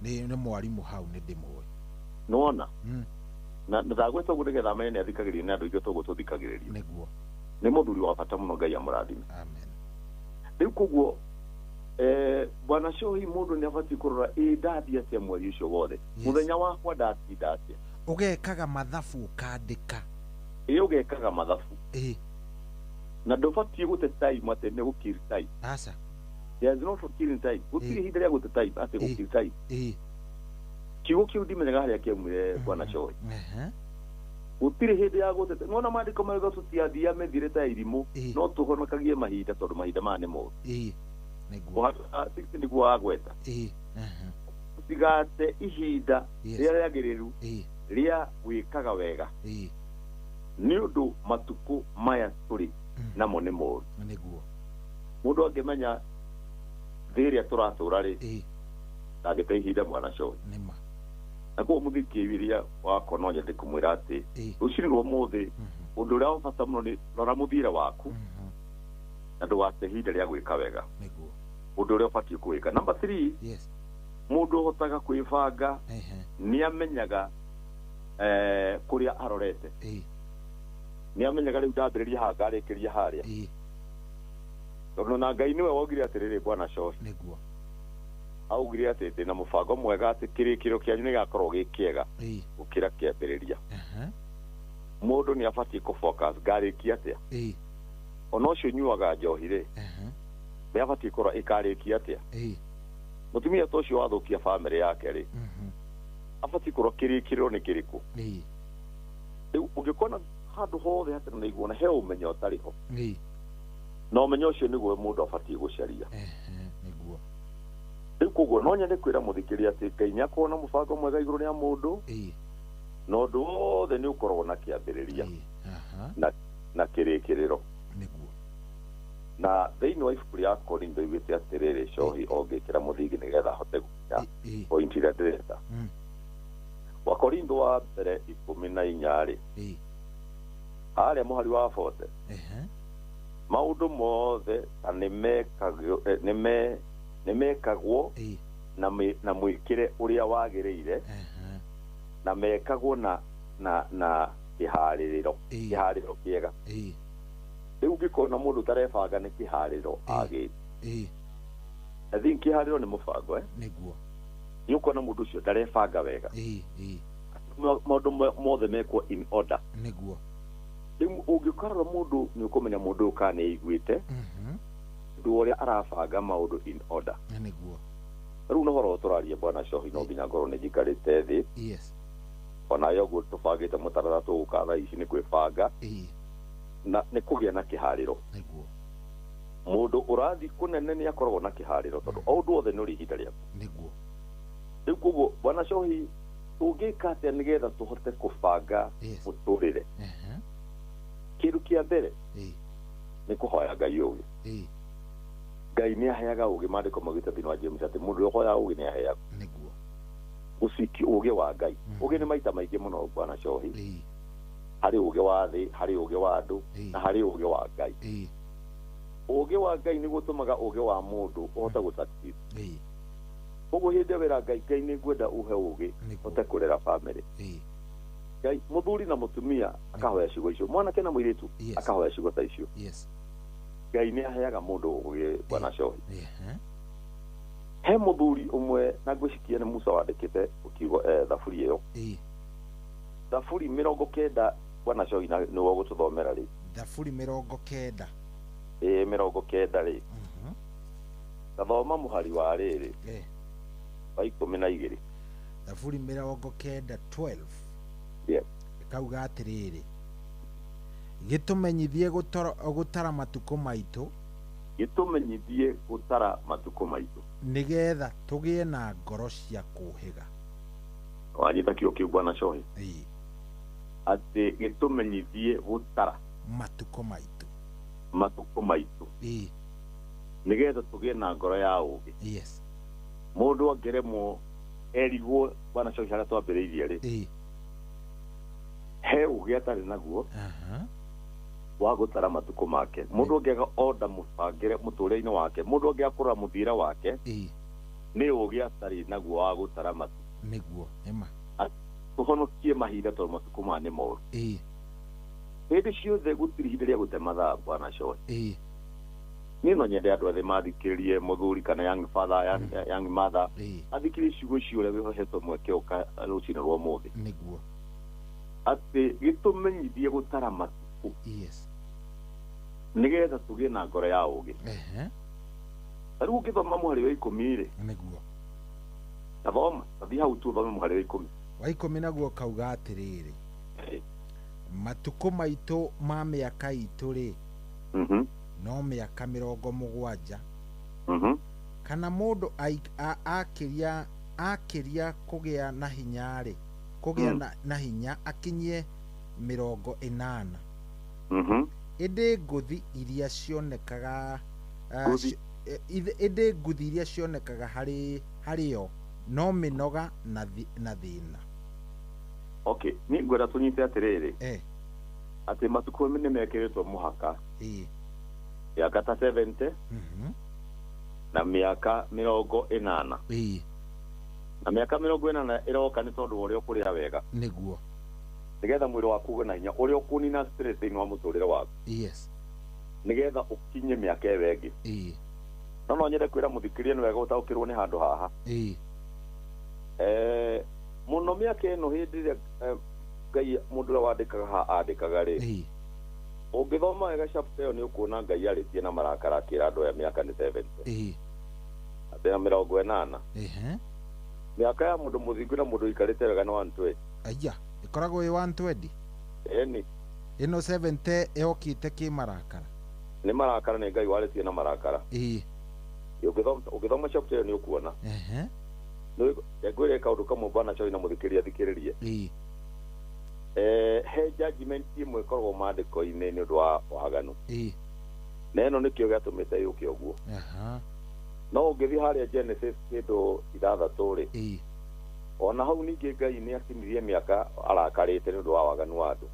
ni mwarimu hau ni ndimwe nona na ndagweta gutegetha mene athikagiria na andu ithu tugututhikagiriria niguo ni muthuri wa bata muno Ngai amurathime amen riu kuguo bwana Shohi mundu ni abati kurora ndathi atia mweri ucio wothe muthenya wakwa ndatinda atia ugekaga mathabu ukandika ugekaga mathabu na ndubati gute time ate ne gukiri time aca there is no for killing time gutiri hinda ria gute time ate gukiri time kiugo kiu ndimenyaga haria kiamwire bwana Shohi gutiri hindi ya gute ngona mandiko maigo tutiathia methire ta irimu no tuhonokagie mahinda tondu mahinda ma ni mo niguo 60 niguo agweta tigate ihinda ria riagiriru ria wikaga wega ni undu matuku maya turi namo ni moru niguo mundu angimenya thiria turatura ri ndagite ihinda bwana Shohi nima nakuo muthikiwiria wako no nyende kumwira ati ucirirwo muthi undu uria bata muno ni rora muthire waku na nduwate ihinda ria gwika wega niguo undu uria ubatie kuwika number 3 mundu uhotaga kwibanga ni amenyaga kuria arorete ni amenyaga riu ndambiriria hanga arikiria haria tondu na Ngai niwe wogire atiriri bwana Shohi niguo augire ati ndina mubango mwega ati kirikiro kianyu ni gakorwo gikiega gukira kiambiriria mundu ni abatie ku focus ngarikia atia ona ucio nyuaga njohi ri ni abatie kurora ikarikia atia mutumia to ucio wathukia family yake ri abatie kurora kirikiro ni kiriku riu ungikona handu hothe ati naiguona he umenyo utariho no umenyo ucio niguo mundu abatie gucaria niguo kuguo no nyende kwira muthikiria ati Ngai nyakuona mubango mwega iguru ria mundu no ndu wothe ni ukorwo na kiambiriria na kirikiriro niguo na thiini wa ibuku ria Korintho igwite atiriri Shohi ongikira muthingi nigetha hote gukia point ria ndirenda wa Korintho wa mbere 14 ri aria muhari wa 40 maundu mothe nimekagwo na mwikire uria wagiriire na mekagwo na kihaririro kiega riu ngikona mundu tarebanga ni kihariro agite athi kihariro ni mubango niguo ni ukona mundu ucio tarebanga wega maundu mothe mekwo in order niguo riu ungikorora mundu ni ukumenya mundu ukane iguite ndu uria arabanga maundu in order niguo riu no horo turaria bwana Shohi no nginya ngoro ni jikarite thi ona yo gutubangite mutarara tukatha ici ni kwibanga na ni kugia na kihariro niguo mundu urathi kunene ni akorwo na kihariro tondu aundu othe no rihinda riaku niguo riu kuguo bwana Shohi tungika atia nigetha tuhote kubanga muturire kindu kia mbere ni kuhoya Ngai ugi Ngai ni aheaga ugi mandiko magita thini wa James ati mundu uhoya ugi ni aheaga niguo usiki ugi wa Ngai ugi ni maita maingi muno bwana Shohi hari ugi wa thi hari ugi wa andu na hari ugi wa Ngai ugi wa Ngai ni gutumaga ugi wa mundu uhota gusucceed ugu hindi wira Ngai ni gwenda uhe ugi uhote kurera family Ngai muthuri na mutumia akahoya ciugo icio mwana kena muiritu akahoya ciugo ta icio Ngai ni aheaga mundu ugi bwana Shohi he muthuri umwe na ngwicikia ni Musa wandikite ukiugo thaburi iyo thaburi 90 bwana Shohi ni wo gututhomera ri thaburi 90 90 ri gathoma muhari wa riri wa 12 thaburi 90 12 Yes. Kauga atiriri. Gitumenyithie gutara matuko maitu. Gitumenyithie gutara matuko maitu. Nigetha tugie na ngoro cia kuhiga. Wanyita kio kiu bwana Shohi. Ati gitumenyithie gutara matuko maitu. Matuko maitu. Nigetha tugie na ngoro ya ugi. Yes. Mundu angeremwo erigwo bwana Shohi haria twambiriirie ri. He ugi atari naguo. Wa gutara matuko make. Mundu angega order mufangire muturire-ini wake. Mundu angekura muthira wake. Ni ugi atari naguo wa gutara matuko. Niguo ema. Tuhonokie mahinda to matuko mane moru. Hindi ciothe gutiri hinda ria gute mathaa bwana Shohi. Ni no nyende andu othe mathikirie muthuri kana young father young mother athikirie ciugo cio uria wihohetwo mweke uka rucini rwa muthi. Niguo. Ati gitumenyithie gutara matuko. Yes. Nigetha tugie na ngoro ya ugi. Riu ukithoma muhari wa 10 ri. Niguo. Thoma, tathi hau tu thome muhari wa 10. Wa 10 naguo kauga atiriri. Matuko maitu ma miaka itu ri. No miaka 70. Kana mundu akiria kugia na hinya ri. Kugia na hinya akinyie 80. Indi nguthi iria cionekaga indi nguthi iria cionekaga hario no minoga na thina. Okay, ni ngwenda tunyite atiriri. Ati matuko ni mekiritwo muhaka. Miaka ta 70. Na miaka 80. Na miaka 80 iroka ni tondu uria ukuria wega. Niguo. Nigetha mwiri waku uge na hinya uria ukunina stress thini wa muturire waku. Yes. Nigetha ukinye miaka ewengi. No nyende kwira muthikirie ni wega utaukirwo ni handu haha. Muno miaka ino hindi ria Ngai mundu wandikaga ha andikaga ri. Ungithoma wega chapter iyo ni ukuona Ngai aritie na marakara akira andu ya miaka ni 70. Ati na 80. Miaka ya mundu muthingu na mundu ikarite wega ni 120. Aya, ikoragwo i 120. Ni ino 70 yokite ki marakara. Ni marakara ni Ngai waritie na marakara. Ukithoma chapter iyo ni ukuona. No yagwire kaundu kamwe bwana Shohi na muthikiria thikiririe. He judgment imwe korwo mandiko-ini ni undu wa waganu. Na ino nikio giatumite yuke uguo. No ungithi haria Genesis kindu 6 ri. Ona hau ningi Ngai ni akinirie miaka arakarite ni undu wa waganu wa andu.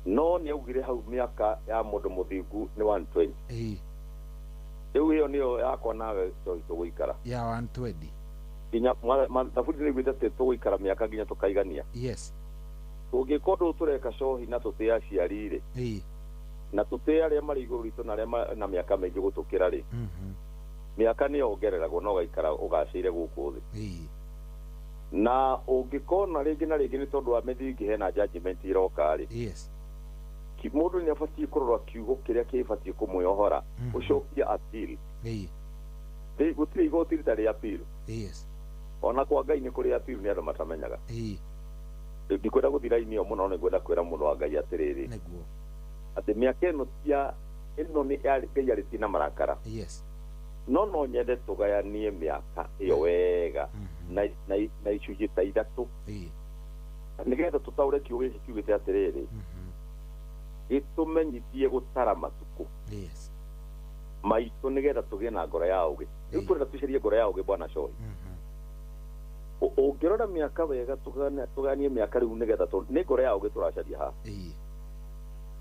No ni augire hau miaka ya mundu muthingu ni 120. Riu iyo niyo yakwa nawe tuguikara ya 120. Kinya tafuri ni gwite tuguikara miaka nginya tukaigania. Yes. Ungikorwo tureka Shohi na tutia aciari ri. Na tutia aria mari iguru ritu na aria na miaka maingi gutukira ri. Miaka ni ongereragwo no gaikara ugacire guku thi. Na ungikona ringi na ringi ni tondu wa mithingi hena judgment iroka ri. Yes. Mundu ni abatie kurora kiugo kiria kibatie kumwiohora ucokia appeal. Gutiri igoti ritari appeal. Yes. Ona kwa Ngai ni kuri appeal ni andu matamenyaga. Ndikwenda guthira inio muno ni gwenda kwira mundu wa Ngai atiriri. Niguo. Ati miaka ino ni Ngai aritie na marakara. Yes. No nyende tugayanie miaka iyo wega na icunjĩ ta 3. Nigetha tutaure kiugo giki kiugite atiriri. Gitumenyithie gutara matuko. Yes. Maitu nigetha tugie na ngoro ya ugi. Riu turenda tucerie ngoro ya ugi bwana Shohi. Ungirora miaka wega tuganie miaka riu nigetha ni ngoro ya ugi turacaria ha.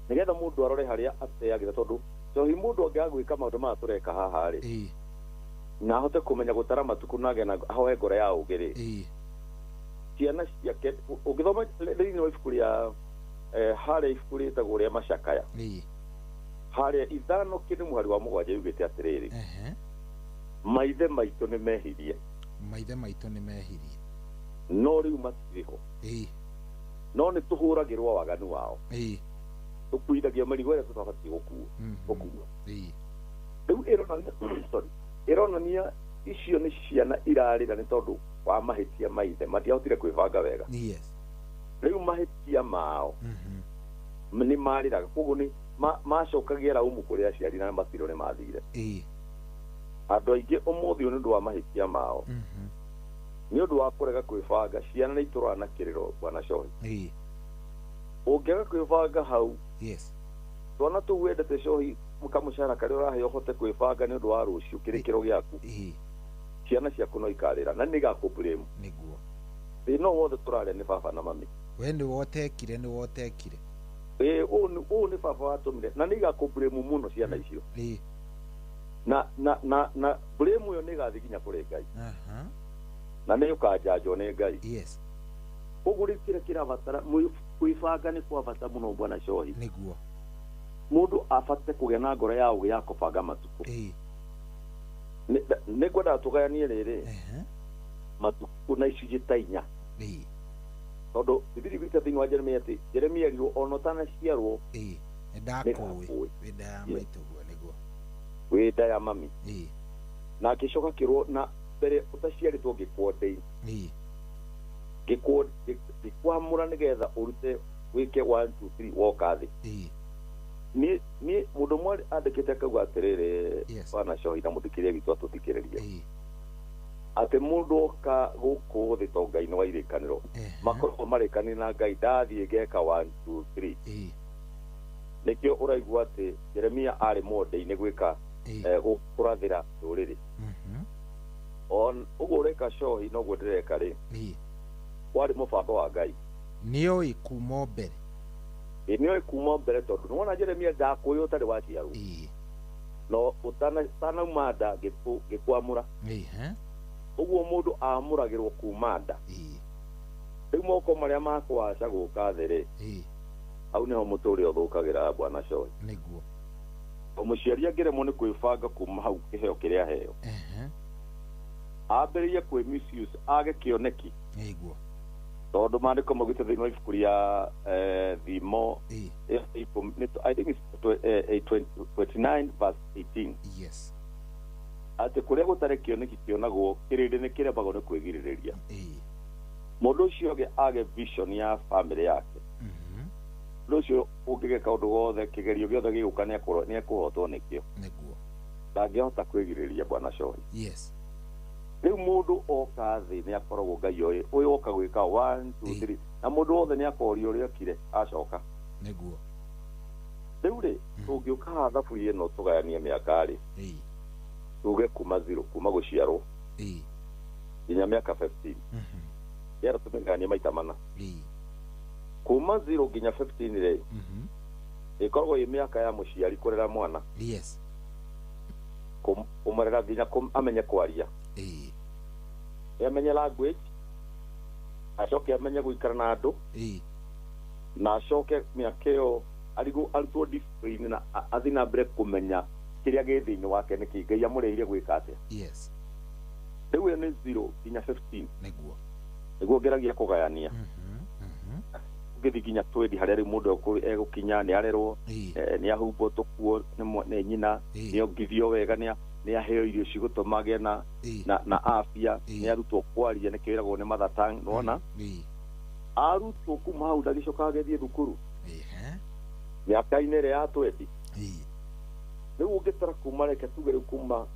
Nigetha mundu arore haria ateagira tondu Shohi mundu angagwika maundu ma tureka haha ri. Na ahote kumenya gutara matuko nage na ahoe ngoro ya ugi ri. Ciana ciake ungithoma thĩinĩ wa ibuku ria haria ibuku rĩtagwo rĩa macakaya. Haria 5 kĩndũ mũhari wa 7 yugĩte atĩrĩrĩ. Maithe maitũ nĩ mehirie. Maithe maitũ nĩ mehirie. No rĩu matirĩ ho. No nĩ tũhũragĩrwo waganu wao. Tũkuithagia mĩrigo ĩrĩa tũtabatiĩ gũkua. Rĩu ĩronania icio nĩ ciana irarĩra nĩ tondũ wa mahĩtia maithe matiahotire kwĩbanga wega. Yes. riu mahitia mao ni mariraga koguo ni macokagia raumu kuri aciari na matiro ni mathire andu aingi umuthi ni ndu wa mahitia mao ni undu wa kurega kwibanga ciana ni iturana na kiriro bwana Cohi ungiaga kwibanga hau twana tu wendete Cohi mukamucara kari uraheo hote kwibanga ni undu wa rucio kirikiro giaku ciana ciaku no ikarira na ni gakublame niguo no wothe turare ni baba na mami we ni wotekire o ni baba watumire na ni gakublame muno ciana icio na blame yo ni gathikinya kuri Ngai na ni ukajanjwo ni Ngai ugurikire kirabatara kwibanga ni kwa bata muno bwana Cohi niguo mundu afate kugia na ngoro ya ugi ya kubanga matuku ni kwenda tugayanie riri matuku na icunjĩ ta 4 tondu bibiri bita thĩinĩ wa Jeremia erirwo ona tana ciarwo ndakuwi wenda ya maituguo niguo wenda ya mami na akicoka kirwo na mbere utaciaritwo gikwondei gikwamura nigetha urute wike 1 2 3 woka thi ni mundu mwe andikite kauga atiriri bwana Cohi na muthikiria gitu atuthikiriria ati mundu oka guku thi to Ngai no irikaniro makorwo marikani na Ngai ndathie ngeka 1 2 3 nikio uraigua ati Jeremia ari mondei-ini gwika gukurathira nduriri on ugureka Cohi no gwendereka ri wari mubango wa Ngai nio ikumo mbere nio ikumo mbere tondu nona Jeremia ndakuyo tari waciarwo no utana umanda gikwamura uguo mundu amuragirwo kumanda riu moko maria makwaca guka thiri au niho muturi uthukagira bwana Cohi niguo umuciari angiremwo ni kwibanga kuma hau kiheo kiria heo ambiririe kwi misuse age kioneki niguo tondu mandiko magwite thiini wa ibuku ria thimo I think it's 29 verse 18 yes ati kuria gutare kioneki kionagwo kirindi ni kiremagwo ni kwigiriria mundu ucio age vision ya family yake mundu ucio ungigeka undu wothe kigerio giothe giguka ni ekuhotwo nikio niguo ndangihota kwigiriria bwana Cohi yes riu mundu oka thi ni akoragwo Ngai uyu oka gwika 1 2 3 na mundu wothe ni akorio uri okire acoka niguo riu ri tungiuka thabu ino tugayanie miaka ri tuge kuma 0 kuma guciarwo nginya miaka 15 yara tumengania maita mana kuma 0 nginya 15 ri ikoragwo i miaka ya muciari kurera mwana yes kumarera nginya amenye kwaria amenye language acoke amenye guikara na andu na acoke miaka iyo arutwo discipline na athi na mbere kumenya kiria gi thiini wake niki Ngai amuriire gwika atia yes riu ni 0 nginya 15 niguo ngeragia kugayania ngithi nginya 20 haria riu mundu egukinya ni arerwo ni ahumbo tukuo ni nyina ni ongithio wega ni aheo irio cigutumage na afya ni arutwo kwaria ni kiragwo ni mother tongue nona arutwo kuma hau ndagicoka agethie thukuru miaka-ini ria ya 20 riu ungitara kuma reke tuge riu kuma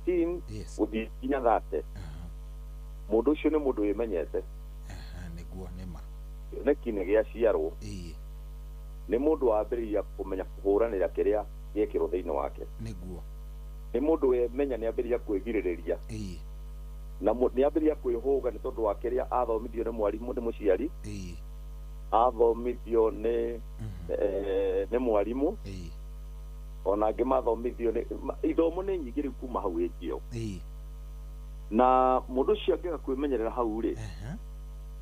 15 guthii nginya 30 mundu ucio ni mundu wimenyete niguo nima nekine gia ciarwo ni mundu wambiriria kumenya kuhuranira kiria giekirwo thiini wake niguo ni mundu wemenya ni ambiriria kwigiriria na ni ambiriria kwihuga ni tondu wa kiria athomithio ni mwarimu ni muciari athomithio ni mwarimu ona angi mathomithio ni ithomo ni nyingi riu kuma hau ikio na mundu ucio angiga kwimenyerera hau ri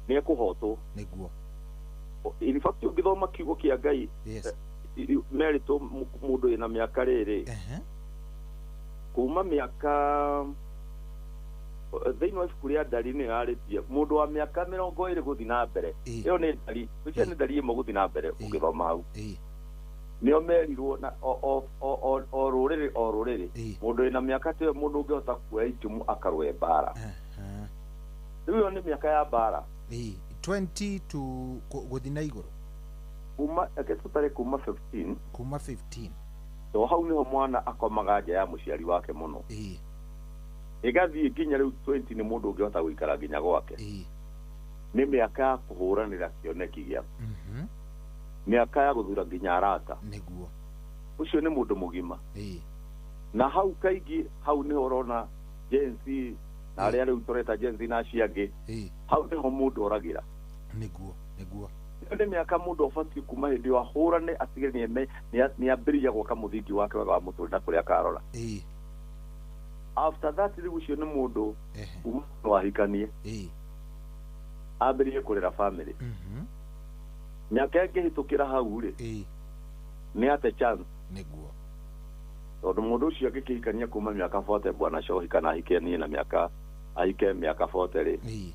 ni ekuhotwo niguo in fact ungithoma kiugo kia Ngai merito mundu ina miaka riri kuma miaka thiini wa ibuku ria ndari ni aritie mundu wa miaka 20 guthi na mbere iyo ni ndari ucio ni ndari imwe guthi na mbere ungithoma hau nio merirwo na o ruriri mundu ina miaka te mundu ungihota kuoya itumu akarwe bara riu ni miaka ya bara 20 to guthina iguru kuma aketutare kuma 15 kuma 15 to hau niho mwana akomaga nja ya muciari wake muno igathie nginya riu 20 ni mundu ungihota guikara nginya gwake ni miaka ya kuhuranira kioneki gia miaka ya guthura nginya arata niguo ucio ni mundu mugima na hau kaigi hau niho urona jensi na aria riu tureta jensi na ciangi hau niho mundu oragira niguo ni miaka mundu ofati kuma hindi wa hurane atigire ni ambiria gwaka muthingi wake wa muturina kuria karora after that riu ucio ni mundu wahikanie ambirie kurera family miaka ngihitukira hau ri ni ate chance niguo tondu mundu ucio agikihikania kuma miaka 40 bwana shohi kana ahikenie na miaka ahike miaka 40 ri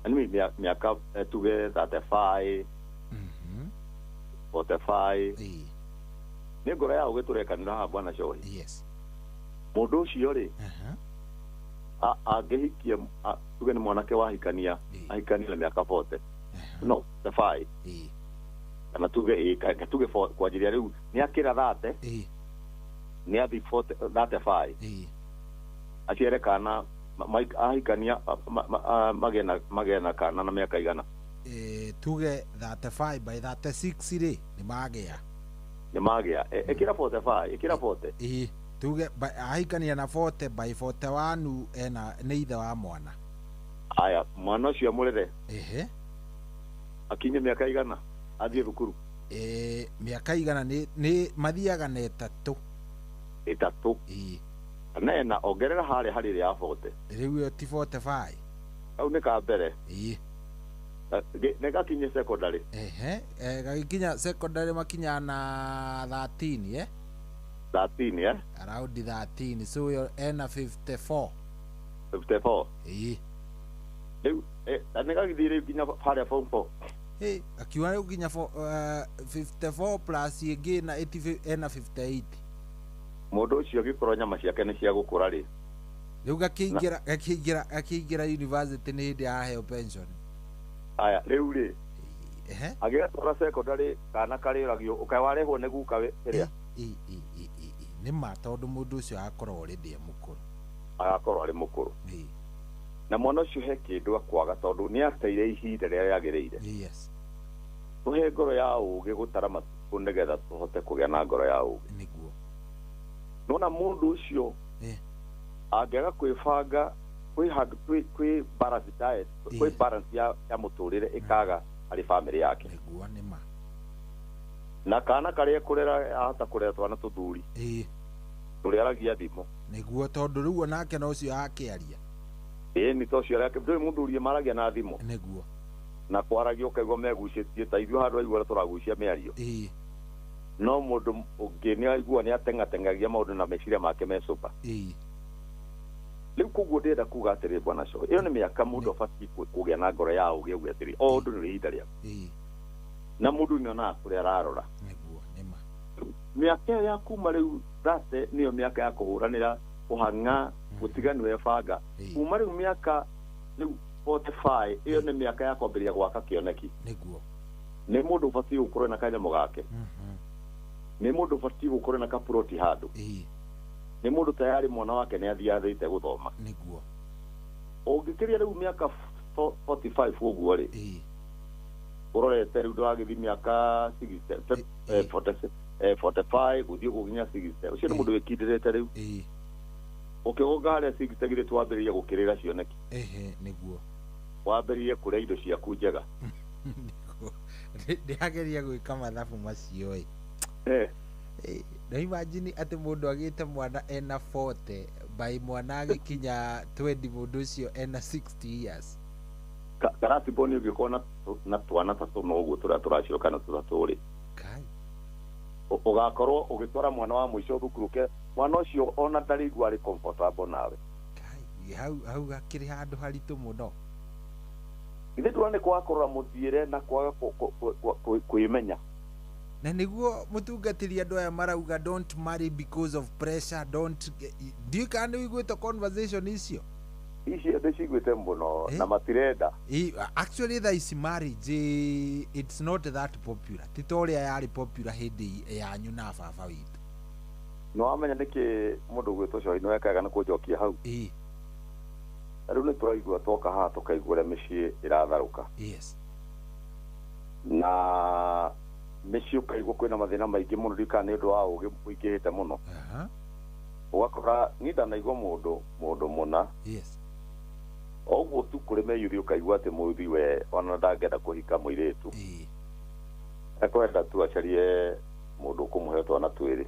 ani miaka tuge 35 45 ni ngoro ya ugiturekanira ha bwana shohi yes mundu ucio ri agihikia tuge ni mwanake wahikania ahikania na miaka 40 no 5 kana tuge kwa ajili ya riu ni akira thate ni athi 35 aciere kana ahikania magena kana na miaka igana tuge 35 by 36 ri ni magia ekira 45 ekira 40 tuge ahikania na 40 by 41 ena ni ithe wa mwana aya mwana ucio murere akinye miaka igana athie thukuru miaka igana ni mathiaga na etatu nena ongerera hari ya 40 riu yo ti 45 au ni ka mbere nega kinye secondary gakinya secondary makinya na 13 13 around 13 so yo ena 54 riu nega githire kinya hari form 4 akiwa riu kinya 54 plus igi na ena 58 mundu ucio gikorwo nyama ciake ni cia gukura ri riu gakiingira university ni hindi aheo pension aya riu ri agigatwara secondary kana kariragio ukawarehwo ni guka ria ni ma tondu mundu ucio akorwo already mukuru agakorwo ari mukuru na mwana ucio he kindu akwaga tondu ni ateire ihinda riria yagiriire yes tuhe ngoro ya ugi gutara matuku nigetha tuhote kugia na ngoro ya ugi niguo nona mundu ucio angega kwibanga kwi balance diet kwi balance ya muturire ikaga ari family yake niguo ni ma na kana karia kurera ahota kurera twana tuthuri turiaragia thimo niguo tondu riu onake no ucio akiaria ni tocio yake ndio muthuri maragia na thimo niguo na kwaragia ukaigwa megucitie ta ithuĩ handũ aigua tũragucia mĩario no mũndũ ũngĩ nĩ aigua nĩ atengatengagia maũndũ na meciria make mecupa rĩu koguo ndĩrenda kuga atĩrĩ bwana Coge ĩyo nĩ mĩaka mũndũ abatiĩ kũgĩa na ngoro ya ũgĩ ũguo atĩrĩ o ũndũ nĩ ihinda rĩaku na mũndũ nĩonaga kũrĩa ararora mĩaka ĩyo ya kuma rĩu thate nĩyo mĩaka ya kũhũranĩra kũhang'a gũtiga nĩwebanga kuma rĩu mĩaka rĩu 45 iyo ni miaka ya kwambiria gwaka kioneki niguo ni mundu ubatiĩ gukorwo na kanyamũ gake ni mundu ubatiĩ gukorwo na kaproti handu ni mundu tayari mwana wake ni athiathĩte guthoma niguo ũngĩkĩria rĩu miaka 45 ũguo rĩ urorete rĩu ndwagĩthi miaka 45 gũthiĩ gũkinya 60 ũcio nĩ mũndũ wĩkindĩrĩte rĩu ũkĩgonga harĩa 60 githĩ twambĩrĩria gũkĩrĩra cioneki niguo wambĩrĩrie kũrĩa indo ciaku njega ndĩrageria gwĩka mathabu macio na imagine atĩ mũndũ agĩte mwana ena 40 by mwana agĩkinya 20 mũndũ ũcio ena 60 years karatiboni ũngĩkorwo na twana ta tũno ũguo tũrĩa tũraciũka na tũtatũ rĩ ũgakorwo ũgĩtwara mwana wa mũico thukuru ke mwana ũcio ona ndarĩigua arĩ comfortable nawe hau gakĩrĩ handũ haritũ mũno ithe tũrane kwaga kũrora mũthiĩre na kwaga kwĩmenya na niguo mũtungatĩri andũ aya marauga don't marry because of pressure don't ndiũ kana nĩ wĩiguĩte conversation icio ici ndicigwite muno na matirenda actually this marriage it's not that popular titoria yari popular hindi yanyu na baba witu no amenya niki mundu gwitwo coi no ekaga na kunjokia hau riu ni turaigua twoka haha tukaigua micii iratharuka yes na micii ukaigua kwina mathina maingi muno rika ni undu wa ugi muingihite muno ugakora ni ndanaigua mundu muna yes oguo tu kuri meyuthi ukaigua ati muthi we ona ndangenda kuhika muiritu ekwenda tu acarie mundu kumuhe twana twiri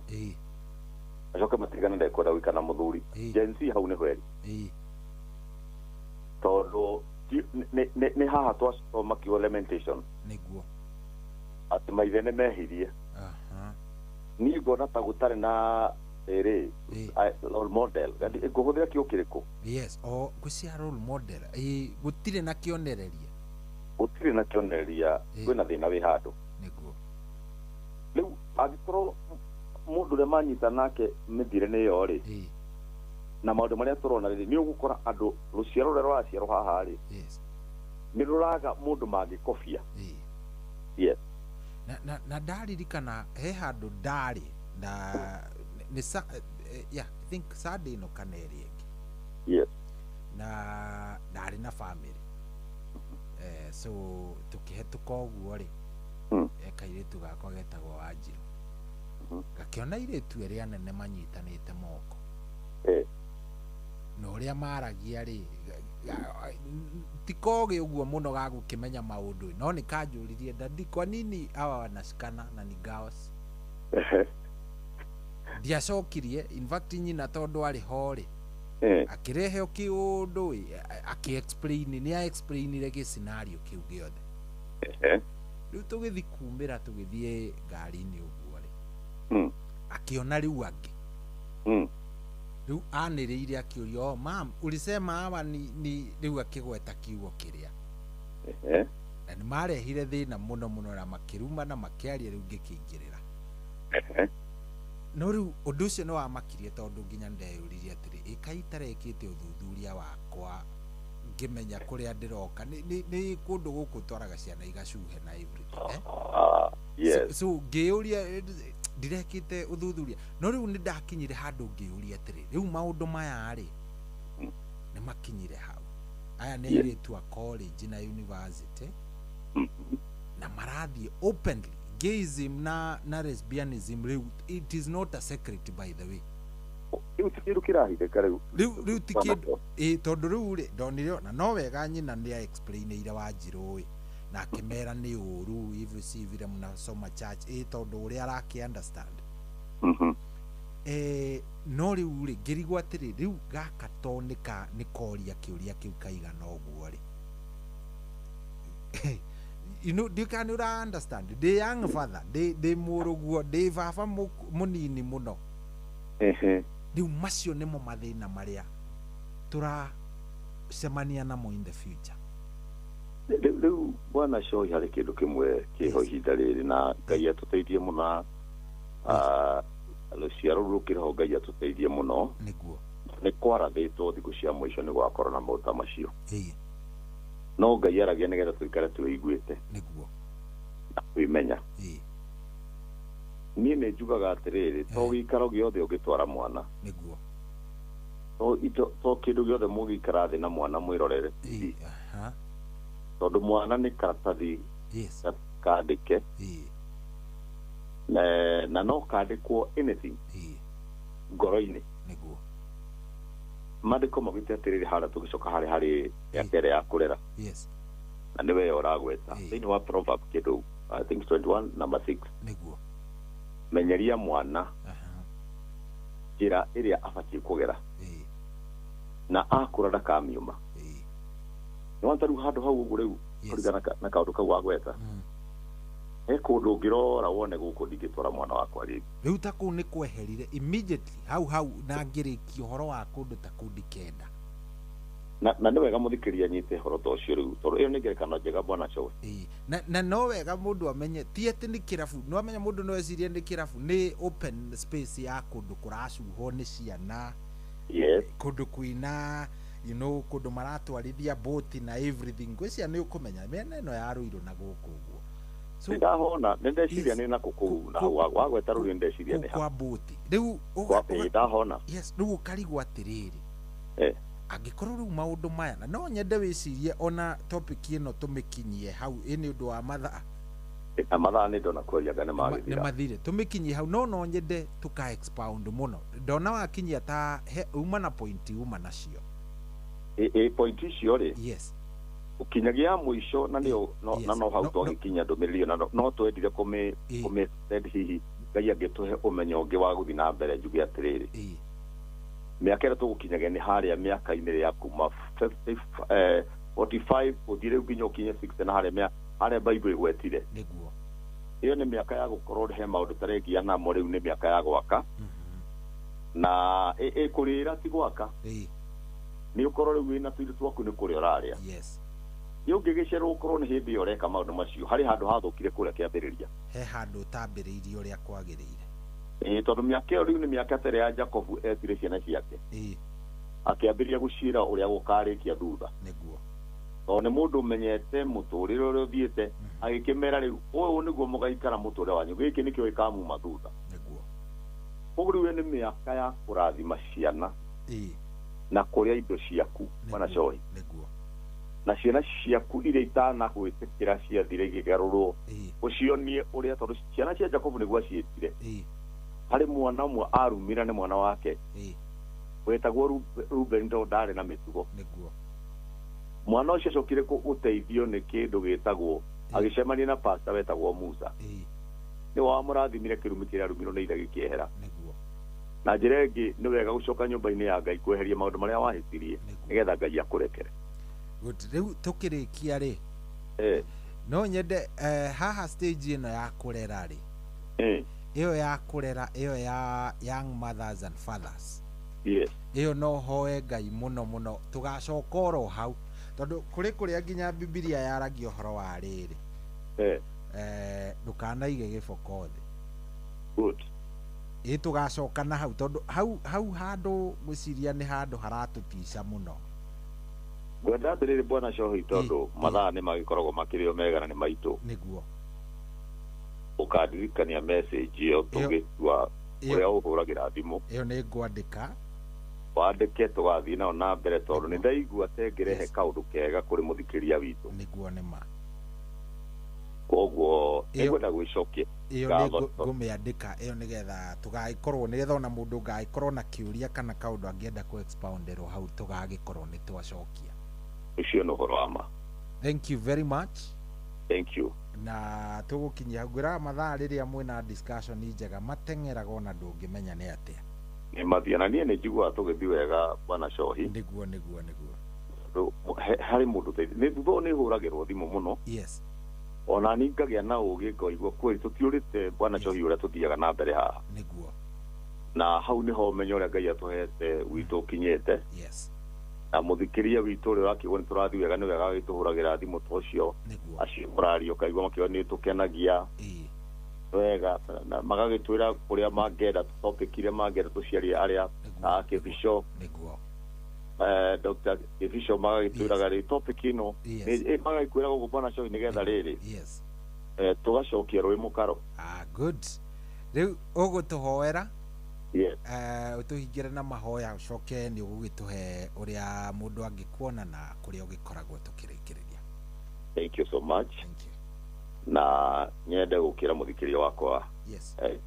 acoke matigane ndekwenda gwikana muthuri jensi hau ni hweri tondu ni haha twasoma kiugo Lamentation niguo ati maithe ni mehirie ni ngona ta gutari na role model gadi nguhuthira kio kiriku yes o gucia role model gutire na kionereria kwina thina wi handu niguo riu agikorwo mundu le manyita nake mithire ni yo ri na maundu maria turona ri ni ugukora andu ruciaro rero raciaro haha ri yes ni ruraga mundu magikofia yes na ndaririkana he handu ndari na ni yeah I think Saturday no kaneri yes na ndari na family so tukihetuka uguo ri ekairetu gakwa getagwo Wanjiru gakiona iretu eria nene manyitanite moko no ria maragia ri tikoge uguo muno gagukimenya maundu no ni kanjuririe ndadi kwa nini awa wanasikana na ni girls ndiacokirie in fact nyina tondu ari hori akirehe okiundu aki-explain ni a-explainire ki scenario kiu giothe riu tugithi kumira tugithie ngari-ini uguo ri akiona riu angi riu aniriire akiuria oh mam ulisema hawa ni riu akigweta kiugo kiria na ni marehire thina muno muno na makiruma na makiaria riu ngikingirira no riu undu ucio no wamakirie tondu nginya ndeyuririe atiri ikaitarekite uthuthuria wakwa ngimenya kuria ndiroka ni kundu guku twaraga ciana igacuhe na everything yes so ngiyuria ndirekite uthuthuria no riu ni ndakinyire handu ngiyuria atiri riu maundu maya ri ni makinyire hau aya ni iritu a college na university na marathie openly gayism na lesbianism it is not a secret by the way riu tikiru kirahitheka riu tikindu tondu riu ri ndonire na no wega nyina ni explainire Wanjiru na akimera ni uru hivi si vile mnasoma church tondu uri araki understand no riu ri ngirigwa atiri riu gaka tonika ni koria kiuria kiu kaigana uguo ri you know you can understand the young father they muruguo they baba munini muno riu macio nimo mathina maria tura semania namo in the future riu bwana Coi hari kindu kimwe kiho ihinda riri na Ngai atuteithie muno ruciaro rukiriho Ngai atuteithie muno niguo ni kwarathitwo thiku cia mwisho ni gwakorwo na mauta macio no Ngai aragia nigetha tuikare tuiguite niguo na kwimenya ni ne njugaga atiriri to gikaro giothe ugitwara mwana niguo to kindu giothe mugikara thi na mwana mwirorere tondu mwana ni karatathi kandike na no kandikwo anything ngoro-ini niguo mandiko magwite atiriri hara tugicoka hari ya kere ya kurera yes na niwe uragweta thini wa proverb kindu I think 21 number 6 niguo menyeria mwana njira iria abatie kugera na akura ndakamiuma ni wantaru handu hau ugu riu kurigana na kaundu kau wagweta kundu ngirora wone guku ndingitwara mwana wakwa riu ta kuu ni kweherire immediately hau na ngiriki uhoro wa kundu ta kundi kenda na ni wega muthikiria nyite horo ta ucio riu tondu iyo ni ngerekano njega bwana Coi na no wega mundu amenye ti ati ni kirabu no amenya mundu no ecirie ni kirabu ni open space ya kundu kuracuho ni ciana yes kundu kuina you know kundu maratwarithia boat na everything ngwĩcia nĩ ũkũmenya mĩena ĩno ya Ruiru na gũkũ ũguo so ndahona ndeciria nĩ na kũkũ na wagweta rũrĩ ndeciria nĩ kwa boat rĩu ndahona yes rĩu ũkarigwo atĩrĩrĩ angĩkorwo rĩu maũndũ maya na no nyende wĩcirie ona topic ĩno tũmĩkinyie hau nĩ ũndũ wa mathaa nĩ ndona kwaria ngane nĩ mathire tũmĩkinyie hau no nyende tũka expound mũno ndona wakinyia ta uma na point uma nacio point icio rĩ yes ukinyagia mũico na no hau tũgĩkinya ndũmĩrĩrio na no twendire kũmĩ hihi Ngai angĩtũhe ũmenyo ũngĩ wa gũthiĩ na mbere njuge atĩrĩrĩ mĩaka ĩrĩa tũgũkinyagia nĩ harĩa mĩaka-inĩ ya kuma 45 gũthiĩ rĩu nginya ũkinye 60 na harĩa Bible ĩgwetire nĩguo ĩyo nĩ mĩaka ya gũkorwo he maũndũ tarengia namo rĩu nĩ mĩaka ya gwaka na kũrĩra ti gwaka nĩ ũkorwo rĩu wĩna tũindo twaku nĩ kũrĩa ũrarĩa yes ũngĩgĩcerwo ũkorwo nĩ hĩndĩ ĩyo ũreka maũndũ macio harĩ handũ hathũkire kũrĩa kĩambĩrĩria he handũ ũtambĩrĩirie ũrĩa kwagĩrĩire tondũ mĩaka ĩyo rĩu nĩ mĩaka tere ya Jacob etire ciana ciake akĩambĩrĩria gũciĩra ũrĩa gũkarĩkia thutha nĩguo tondũ nĩ mũndũ ũmenyete mũtũrĩre ũrĩa ũthiĩte agĩkĩmera rĩu ũyũ nĩguo mũgaikara mũtũrĩre wanyu gĩkĩ nĩkĩo gĩkamuma thutha nĩguo ũguo rĩu nĩ mĩaka ya kũrathima ciana na kũrĩa indo ciaku bwana Cohi nĩguo na ciana ciaku iria itanagwĩtĩkĩra ciathire igĩgarũrwo ũcionie ũrĩa tondũ ciana cia Jacob nĩguo aciĩtire harĩ mwana ũmwe arumira nĩ mwana wake wetagwo Ruben ndarĩ na mĩtugo nĩguo mwana ũcio acokire gũteithio nĩ kĩndũ gĩtagwo agĩcemania na pastor wetagwo Musa nĩ wamũrathimire kĩrumi kĩrĩa arumirwo nĩ ithe gĩkĩehera na njĩra ĩngĩ nĩ wega gũcoka nyũmba-inĩ ya Ngai kweheria maũndũ marĩa wahĩtirie nĩgetha Ngai akũrekere rĩu tũkĩrĩkia rĩ no nyende haha stage ĩno ya kũrera rĩ ĩyo ya kũrera ĩyo ya young mothers and fathers ĩyo no hoe Ngai mũno mũno tũgacoka oro hau tondũ kũrĩa nginya Biblia yaragia ũhoro wa rĩrĩ ndũkanaige gĩboko thĩ tũgacoka na hau tondũ hau handũ gwĩciria nĩ handũ haratũtica mũno ngwenda atĩrĩrĩ bwana Cohi tondũ mathaa nĩ magĩkoragwo makĩrĩ o mega na nĩ maitũ nĩguo ũkandirikania message ĩyo tũgĩtua ũrĩa ũhũragĩra thimũ ĩyo nĩ ngwandĩka wandĩke tũgathiĩ nao na mbere tondũ nĩ ndaigua ngĩrehe kaũndũ kega kũrĩ mũthikĩria witũ nĩguo nĩma koguo nĩngwenda gwĩcokia ĩyo nĩ ngũmĩandĩka ĩyo nĩgetha tũgagĩkorwo nĩgetha ona mũndũ ngagĩkorwo na kĩũria kana kaũndũ angĩenda kũ expounderwo hau tũgagĩkorwo nĩ twacokia ũcio nĩ ũhoro wa ma thank you very much thank you na tũgũkinyia hau ngwĩraga mathaa rĩrĩa mwĩna discussion njega mateng'eraga ona ndũngĩmenya nĩ atĩa nĩ mathiĩ na niĩ nĩ njiguaga tũgĩthiĩ wega bwana Cohi nĩguo harĩ mũndũ nĩ thutha nĩ hũragĩrwo thimũ mũno yes ona nĩ ngagĩa na ũgĩ ngaigua kweli tũtiũrĩte bwana Cohi ũrĩa tũthiaga na mbere haha nĩguo na hau nĩho ũmenyo ũrĩa Ngai atũhete witũ ũkinyĩte yes na mũthikĩria witũ ũrĩa wakĩgwo nĩ tũrathiĩ wega nĩ wega gagĩtũhũragĩra thimũ tũcio acio mũraria ũkaigua makĩgwa nĩ tũkenagia wega na magagĩtwĩra kũrĩa mangĩenda topic iria mangĩenda tũciarie arĩa Kĩbico Dr. Kĩbico magagĩtwĩraga rĩ topic ĩno magagĩkwĩra gũkũ bwana Cohi nĩgetha rĩrĩ tũgacokia rũĩ mũkaro good rĩu ũgũtũhoera ũtũhingĩre na mahoya ũcoke nĩ ũgũgĩtũhe ũrĩa mũndũ angĩkuona na kũrĩa ũgĩkoragwo tũkĩrĩkĩrĩria thank you so much na nyende gũkĩra mũthikĩria wakwa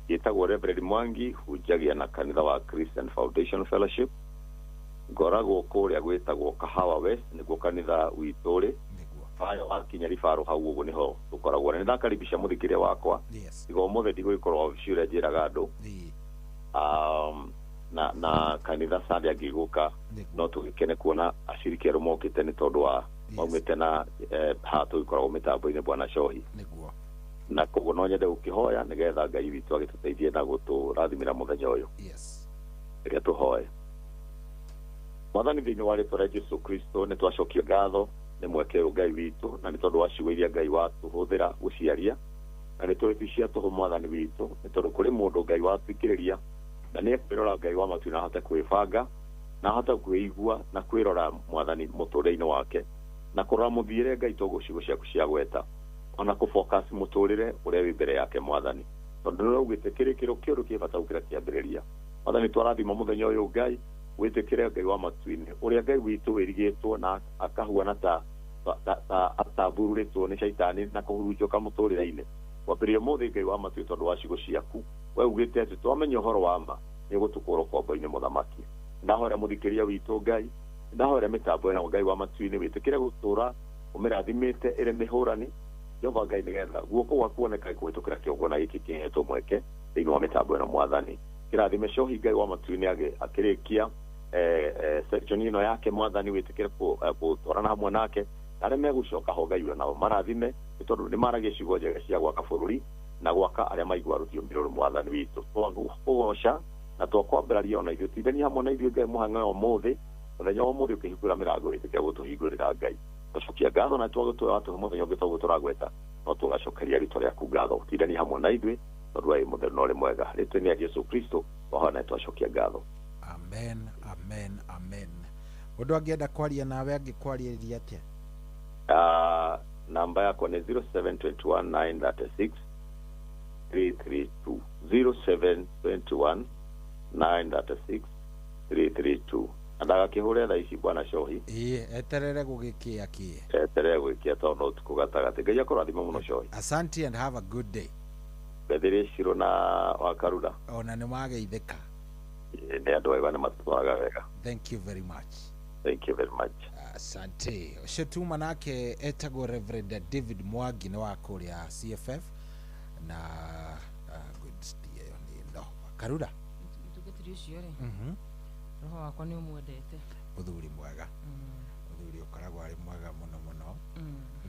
gĩtagwo Reverend Mwangi hunjagia na kanitha wa Christian Foundation Fellowship ngoragwo kũrĩa gwĩtagwo Kahawa West nĩguo kanitha witũ ũrĩ bayo wakinya ribaro hau ũguo nĩho tũkoragwo nĩ ndakaribisha mũthikĩria wakwa igo mũthĩ ndigũgĩkorwo wabici ũrĩa njĩraga andũ na kanitha Sunday angĩgũka no tũgĩkene kuona aciriki erũ mokĩte nĩ tondũ wa maumĩte na haha tũgĩkoragwo mĩtambo-inĩ bwana Cohi na koguo no nyende gũkĩhoya nĩgetha Ngai witũ agĩtũteithie na gũtũrathimĩra mũthenya ũyũ rĩrĩa tũhoe Mwathani thĩinĩ wa rĩĩtwa rĩa Jesũ Kristo nĩ twacokia ngatho nĩ mweke ũyũ Ngai witũ na nĩ tondũ wa ciugo iria Ngai watũhũthĩra gũciaria na nĩ tũrĩ cia tũhũ Mwathani witũ nĩ tondũ kũrĩ mũndũ Ngai watwĩkĩrĩria na nĩ ekwĩrora Ngai wa matu na ahote kwĩbanga na hota kwĩigua na kwĩrora mwathani mũtũrĩre-inĩ wake na kũrora mũthiĩre Ngai toguo ciugo ciaku cia gweta ona kũfocus mũtũrĩre ũrĩa wĩ mbere yake mwathani tondũ nĩ ũgĩte kĩrĩkĩro kĩũru kĩbata gũkĩra kĩambĩrĩria mwathani twarathima mũthenya ũyũ Ngai wĩtĩkĩre Ngai wa matu-inĩ ũrĩa Ngai witũ wĩrigĩtwo na akahuana ta ataburũrĩtwo nĩ shaitani na kũhurunjũka mũtũrĩre-inĩ wambĩrĩria mũthĩ Ngai wa matu tondũ wa ciugo ciaku we ugĩte atĩ twamenya ũhoro wa ma nĩ gũtũkũrwo kombo-inĩ mũthamaki ndahoera mũthikĩria witũ Ngai ndahoera mĩtambo ĩno Ngai wa matu-inĩ wĩtĩkĩre gũtũra ũmĩrathimĩte ĩrĩ mĩhũrani Jehova Ngai nĩgetha guoko gwaku kuoneka kũhĩtũkĩra kĩongona gĩkĩ kĩhetwo mweke thĩinĩ wa mĩtambo ĩno mwathani kĩrathime cohi Ngai wa matu-inĩ akĩrĩkia section ĩno yake mwathani wĩtĩkĩre gũtwarana hamwe nake arĩa megũcoka ho Ngai nao marathime tondũ nĩ maragia ciugo njega cia gwaka bũrũri na gwaka arĩa maigua rũthiomi rũrũ mwathani witũ twagoca na twakwambĩrĩria ona ithuĩ tithani hamwe na ithuĩ Ngai mũhang'o ũmũthĩ mũthenya wa ũmũthĩ ũkĩhingũra mĩrango wĩtĩkĩre gũtũhingũrĩra Ngai tũcokia ngatho na twagũtũra watu mũthenya ũngĩ twaguo tũragweta no tũgacokeria rĩtwa rĩaku ngatho tithani hamwe na ithuĩ tondũ wĩ mũthenya ũrĩ mwega rĩtwa-inĩ rĩa Jesũ Kristo wahona twacokia ngatho amen amen amen mũndũ angĩenda kwaria nawe angĩkwarĩrĩria atĩa namba yakwa nĩ 0721 936 332 0721 936 ndagakĩhũre thaa ici bwana cohi eterere gũgĩkĩa tondũ ũtukũ gatagatĩ Ngai akũrathima mũno cohi asante and have a good day Bethire Shiro na Wakarura ona nĩ mageithĩka nĩ andũ ega nĩ matũtwaraga wega thank you very much asante ũcio manake etagwo Reverend David Mwangi nĩ wa kũrĩa CFF na good day nĩ no Wakarura tũgĩtiri ũcio rĩ roho wakwa nĩ ũmwendete mũthuri mwega mũthuri ũkoragwo arĩ mwega mũno mũno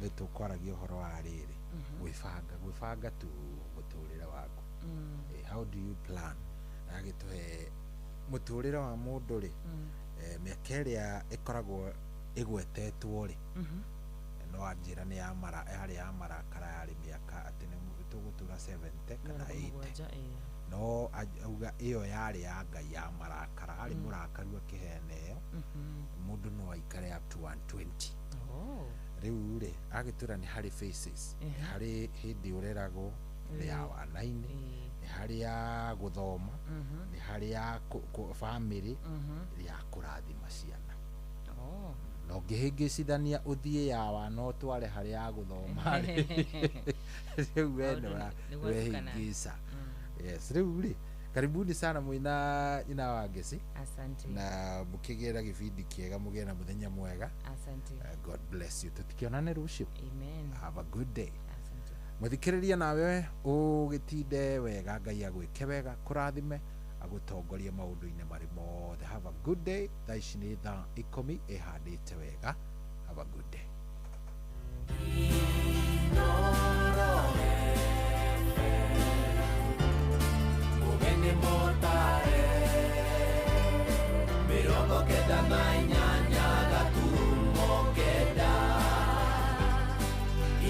nĩ tũkwaragia ũhoro wa rĩrĩ gwĩbanga tu mũtũrĩre waku how do you plan agĩtũhe mũtũrĩre wa mũndũ rĩ mĩaka ĩrĩa ĩkoragwo ĩgwetetwo rĩ no anjĩra nĩ yarĩ ya marakara yarĩ mĩaka atĩ nĩ tũgũtũra 70 kana 80 no auga ĩyo yarĩ ya Ngai ya marakara arĩ mũrakaru akĩheana ĩyo mũndũ no aikare up to 120 rĩu rĩ agĩtũra nĩ harĩ phases harĩ hĩndĩ ũreragwo nĩ ya wanainĩ nĩ harĩ ya gũthoma nĩ harĩ ya family ya kũrathima ciana no ngĩhĩngĩcithania ũthiĩ ya wana ũtware harĩ ya gũthoma rĩu wena wehĩngĩca yes rĩu rĩ karibuni sana mwina ina wangeci asante na mukigera gibindi kiega mugena muthenya mwega asante God bless you tutikionane rũciũ amen have a good day asante muthikiriria nawe ugitinde wega Ngai agwike wega kurathime agutongorie maundu-inĩ marĩ mothe have a good day thaici nĩ thaa 10 ihandĩte wega have a good day Ugeni motare mirongo kenda na inyanya gaturumo kenda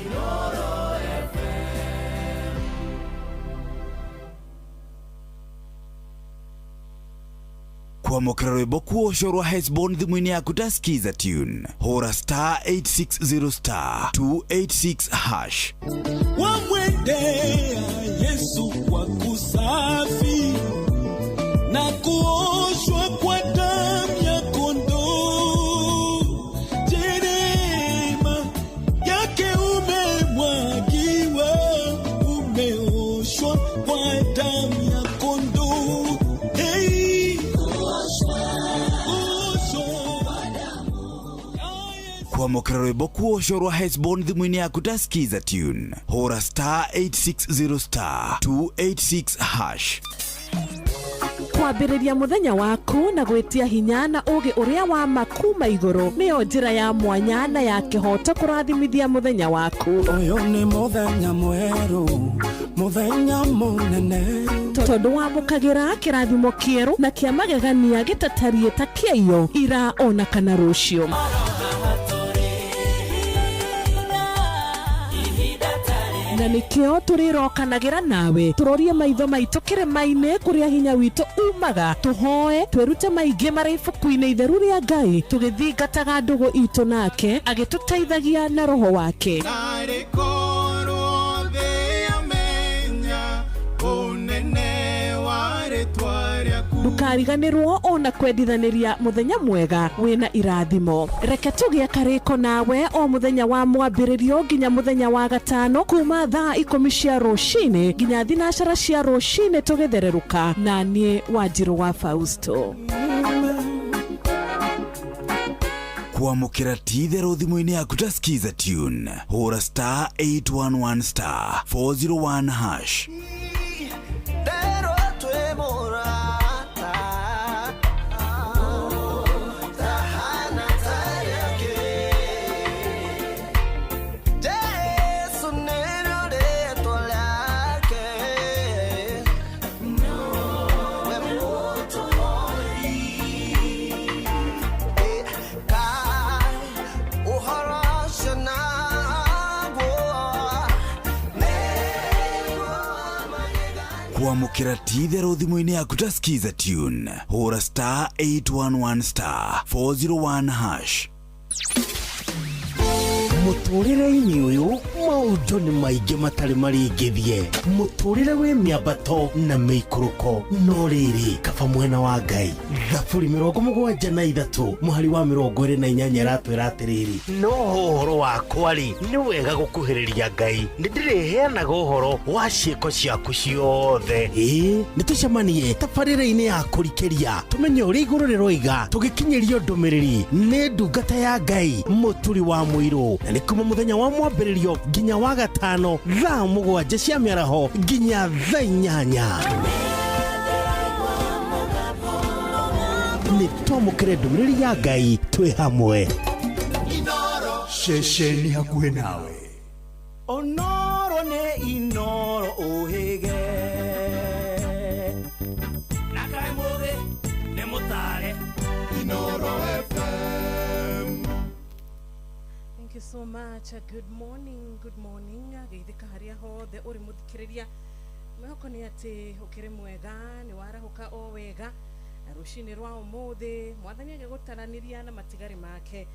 Inoro FM kwamũkĩra rwĩmbo kuoco rwa Hesbon thimũ-inĩ yaku ta skiza tune hũra star 860 star 286 hash wamwendea Yesu kwa kusafi na kuoshwa kwa damu ya kondoo, jerema yake umemwagiwa, umeoshwa kwa damu ya kondoo. Hey, kwamũkĩra rwĩmbo kuoco rwa Hesbon thimũ-inĩ yaku ta skiza tune hũra star 860 star 286 hash kwambĩrĩria mũthenya waku na gwĩtia hinya na ũgĩ ũrĩa wa makuma igũrũ nĩyo njĩra ya mwanya na ya kĩhoto kũrathimithia mũthenya waku. Ũyũ nĩ mũthenya mwerũ, mũthenya mũnene, tondũ wamũkagĩra kĩrathimo kĩerũ na kĩa magegania gĩtatariĩ ta kĩayo ira ona kana rũciũ. na nikio turirokanagira nawe turorie maitho maitu kirima-ini kuria hinya witu umaga tuhoe twirute maingi mari ibuku-ini itheru ria Ngai tugithingataga ndugu itu nake agituteithagia na roho wake. Ndukariganirwo ona kwendithaniria muthenya mwega wina irathimo. Reke tugie kariko nawe o muthenya wa mwambiririo nginya muthenya wa gatano kuma thaa 10 cia rucini nginya thinacara cia rucini tugithereruka na nie Wanjiru wa Fausto. Kuamukira titherũ thimũ-inĩ yaku ta skiza tune hũra *811*401#. Kuamukira titherũ thimũ-inĩ yaku ta skiza tune hũra *811*401#. Muturire-ini uyu maundu ni maingi matari maringithie muturire we miambato na meikuruko no riri kaba mwena wa Ngai thaburi 73 muhari wa 28 ratwira atiriri no horo wakwa ri ni wega gukuhiriria Ngai ndiriheanaga uhoro wa ciiko ciaku ciothe nitucemanie tabarĩra-inĩ ya kũrikĩria tumenye ũrĩa igũrũ rĩroiga tũgĩkinyĩrio ndũmĩrĩri nĩ ndungata ya Ngai mũturi wa mũirũ na nĩ kuma muthenya wa mwambĩrĩrio nginya wa gatano thaa 7 cia mĩaraho nginya thaa 8 nĩ twamũkĩre ndũmĩrĩri ya Ngai twĩ hamwe ceceni hakuhĩ nawe Onoro ne inoro ohege Nakai moge ne motare Inoro FM. Thank you so much. Good morning. Geithika haria hothe uri muthikiriria mwehoko ni ati ukiri mwega ni warahuka o wega rucini rwa umuthi mwathani agigutaraniria na matigari make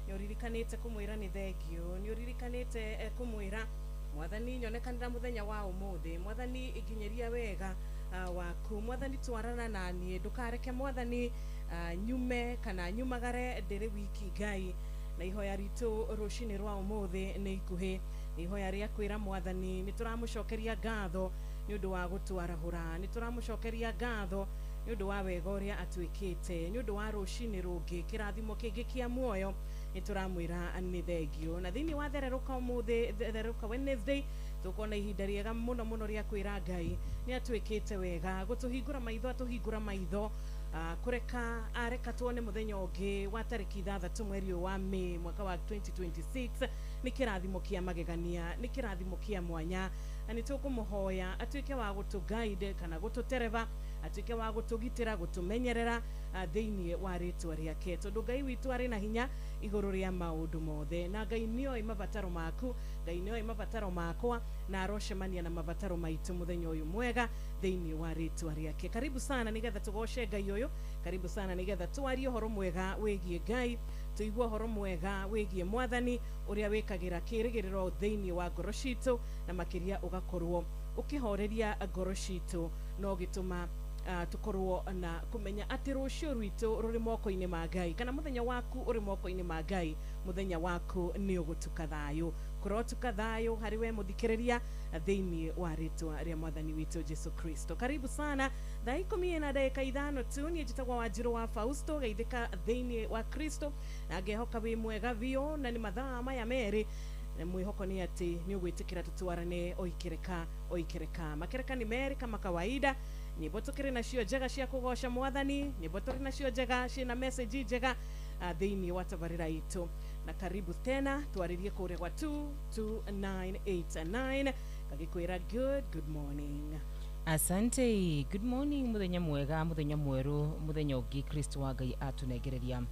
ni uririkanite kumwira ni thengio ni uririkanite kumwira mwathani nyonekanira muthenya wa umuthi mwathani iginyeria wega waku mwathani twarana nani ndukareke mwathani nyume kana nyumagare ndiri wiki Ngai na ihoya ritu rucini rwa umuthi ni ikuhi ni ihoya ria kwira mwathani ni turamucokeria ngatho ni undu wa gutwarahura ni turamucokeria ngatho ni undu wa wega uria atwikite ni undu wa rucini rungi kirathimo kingi kia muoyo ni turamwira ni thengio na thini wa thereruka umuthi thereruka Wednesday tukona ihinda riega muno ria kwira Ngai ni atwikite wega gutuhingura maitho kureka areka tuone muthenya ungi wa tariki 3 mweri wa Mei mwaka wa 2026 ni kirathimo kia magegania ni kirathimo kia mwanya ani tukumuhoya atwike wa gutuguide kana gututereva atwike wa gutugitira gutumenyerera thiini wa ritwa riake tondu Ngai witu ari na hinya iguru ria maundu mothe na Ngai nio imabataro maku Ngai nio imabataro makwa na aroshemania na mabataro maitu muthenya uyu mwega thiini wa ritwa riake. Karibu sana nigetha tugoshe Ngai uyu, karibu sana nigetha twarie horo mwega wigie Ngai, tuigwe horo mwega wigie mwathani uria wikagira kirigiriro thiini wa ngoro citu na makiria ugakorwo ukihoreria ngoro citu no gituma tukorwo na kumenya ati rucio rwitu ruri moko-ini ma Ngai kana muthenya waku uri moko-ini ma Ngai muthenya waku ni ugutuka thayo kurotuka thayo hari we muthikiriria thiini wa ritwa ria mwathani witu Jesu Kristo. Karibu sana thaa 10:05 tu ni njitagwa Wanjiru wa Fausto geithika thiini wa Kristo na ngehoka wi mwega vio na ni mathaa maya meri mwihoko ni ati ni ugwitikira tutwarane oikereka makereka ni meri kama kawaida ni botukire na cio njega cia kugosha mwathani ni botukire na cio njega cina message njega thiini wa tabarira itu na karibu tena twaririe kure kwa 22989 kagikwira good morning. Asante, good morning muthenya mwega muthenya mweru muthenya ungi Kristo wa Ngai atunegereria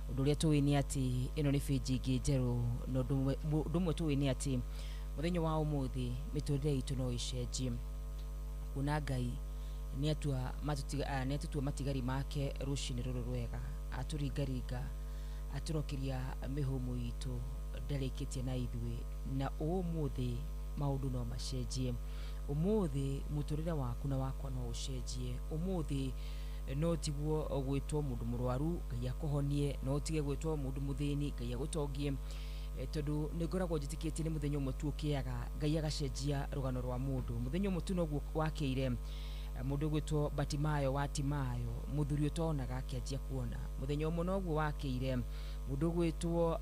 undu uria tuwini ati ino ni page ingi njeru no ndumwe tuwini ati muthenya wa umuthi miturire itu no icenjie kuna Ngai ni atua matigari make rucini ruru rwega aturingaringa aturokiria mihumu itu ndarikitie na ithwe na umuthi maundu no macenjie umuthi muturire waku na wakwa no ucenjie umuthi no tiguo gwitwo mundu murwaru Ngai akuhonie no tige gwitwo mundu muthini Ngai agutongie tondu ningoragwo njitikitie ni muthenya umwe tu ukiaga Ngai agacenjia rugano rwa mundu muthenya umwe tu noguo wakeire mundu gwitwo Batimayo wa Timayo muthuri utonaga akianjia kuona muthenya umwe noguo wakeire mundu gwitwo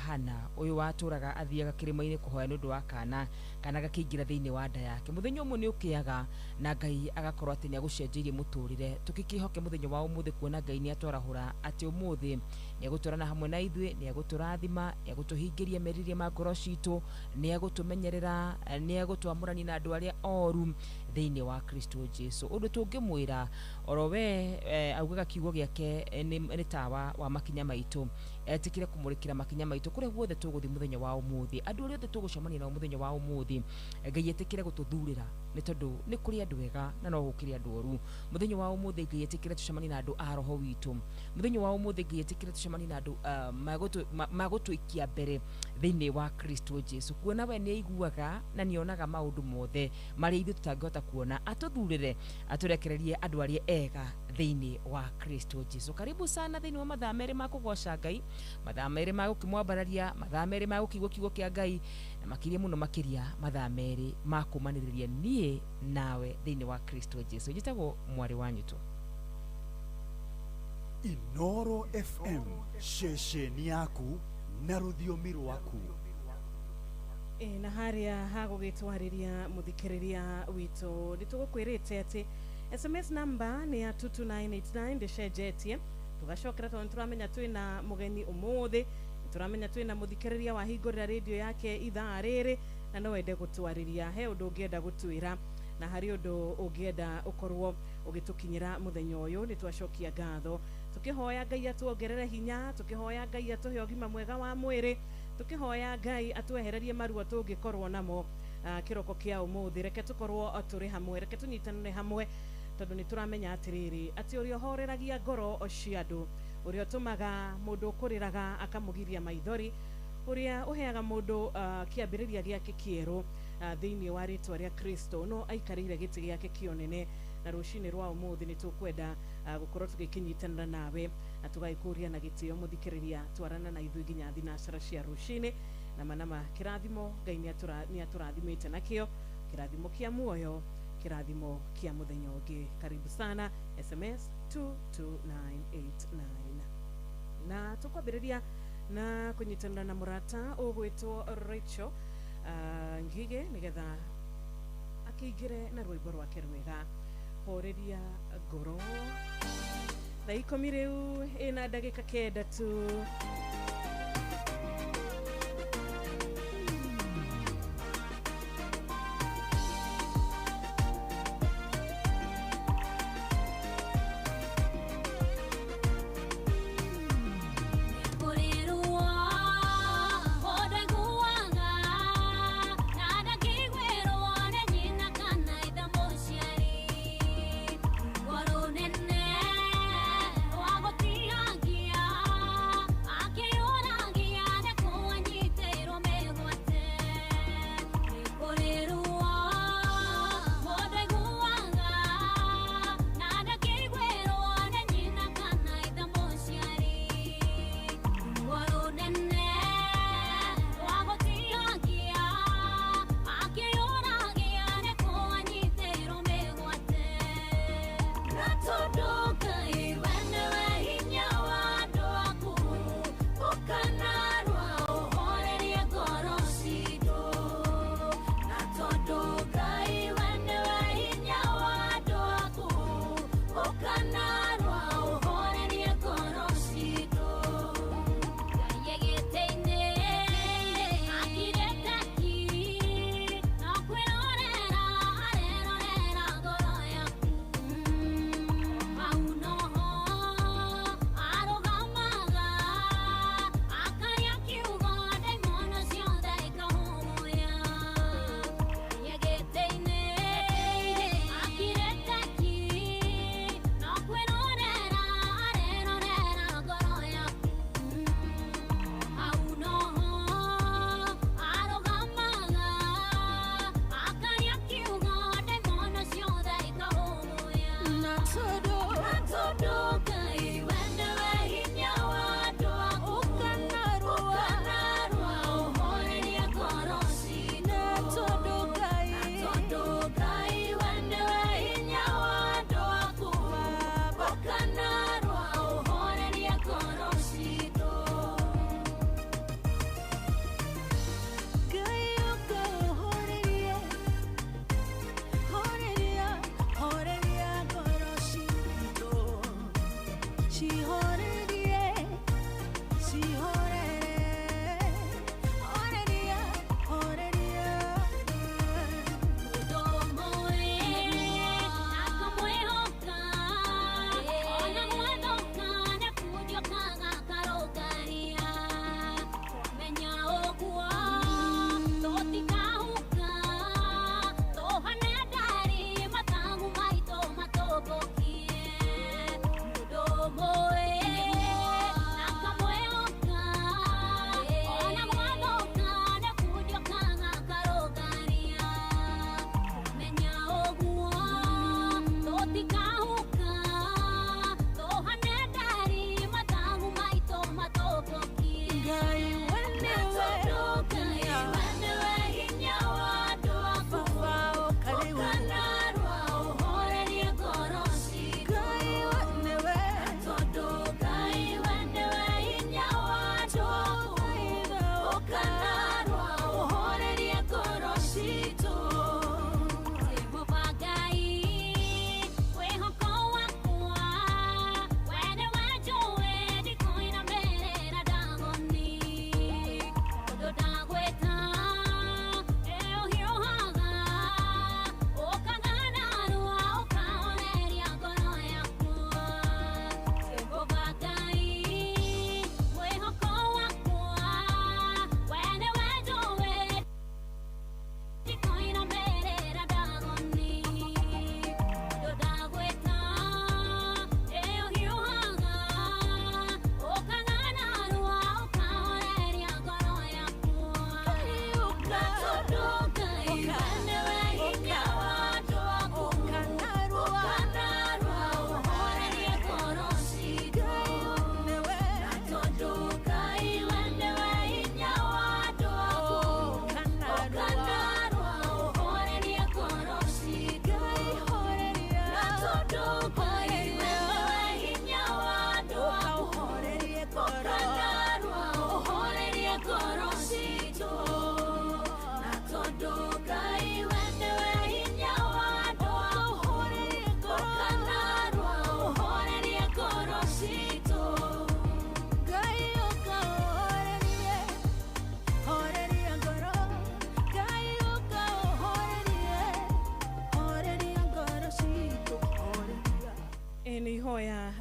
Hana uyu waturaga athiaga kirima-ini kuhoya nundu wa kana gakiingira thiini wa nda yake muthenya umwe ni ukiaga na Ngai agakorwo ati ni agucenjirie muturire tukikihoke muthenya wa umuthi kuona Ngai ni atwarahura ati umuthi ni agutwarana hamwe na ithwe ni aguturathima ni agutuhingiria meriria ma ngoro citu ni agutumenyerera ni agutwamurani na andu aria oru thiini wa Kristo Jesu undu tungimwira orowe augaga kiugo giake ni tawa wa makinya maitu etikire kumurikira makinya maitu kure guothe tuguthi muthenya wa umuthi andu aria othe tugucemania na muthenya wa umuthi Ngai etikire gututhurira ni tondu ni kuri andu wega na no gukiri andu oru muthenya wa umuthi Ngai etikire tucemania na andu a roho witu muthenya wa umuthi Ngai etikire tucemania na andu magutuikia mbere thiini wa Kristo Jesu kuona we ni aiguaga na nionaga maundu mothe mari ithu tutangihota kuona atuthurire aturekererie andu aria ega thiini wa Kristo Jesu karibu sana thiini wa mathaa meri ma kugoca Ngai mathaa meri ma gukimwambararia mathaa meri ma gukigwo kiugo kia Ngai na makiria muno makiria mathaa meri ma kumaniriria nie nawe thiini wa Kristo Jesu njitagwo mwari wanyuto Inoro FM shesheni yaku na rũthiomi rwaku na haria hagugitwariria muthikiriria witu nitugukwirite ati SMS number ni ya 22989 ndeshejetie tugacokera tondu turamenya twina mugeni umuthi turamenya twina muthikiriria wa hingurira radio yake ithaa riri na no wende gutwariria he undu ungienda gutwira na hari undu ungienda ukorwo ugitukinyira muthenya uyu ni twacokia ngatho tukihoya Ngai atuongerere hinya tukihoya Ngai atuhe ugima mwega wa mwiri tukihoya Ngai atwehererie marua tungikorwo namo kiroko kia umuthi reke tukorwo turi hamwe reke tunyitanire hamwe tondu ni turamenya atiriri ati urio horeragia ngoro cia andu urio tumaga mundu kuriraga akamugiria maithori uria uheaga mundu kiambiriria giake kieru thiini wa ritwa ria Kristo no aikarire giti giake kionene na rucini rwa umuthi ni tukwenda gukorwo tugikinyitanira nawe na tugaikuria na gitio muthikiriria twarana na ithu nginya thinacara cia rucini na manama kirathimo Ngai ni aturathimite nakio kirathimo kia muoyo kirathimo kia muthenya ungi karibu sana SMS 22989 na tukwambiriria na kunyitanira na murata ugwitwo Rachel Ngige nigetha akigire na rwimbo rwake rwega horeria ngoro thaa 10 riu ina ndagika 9 tu Aquí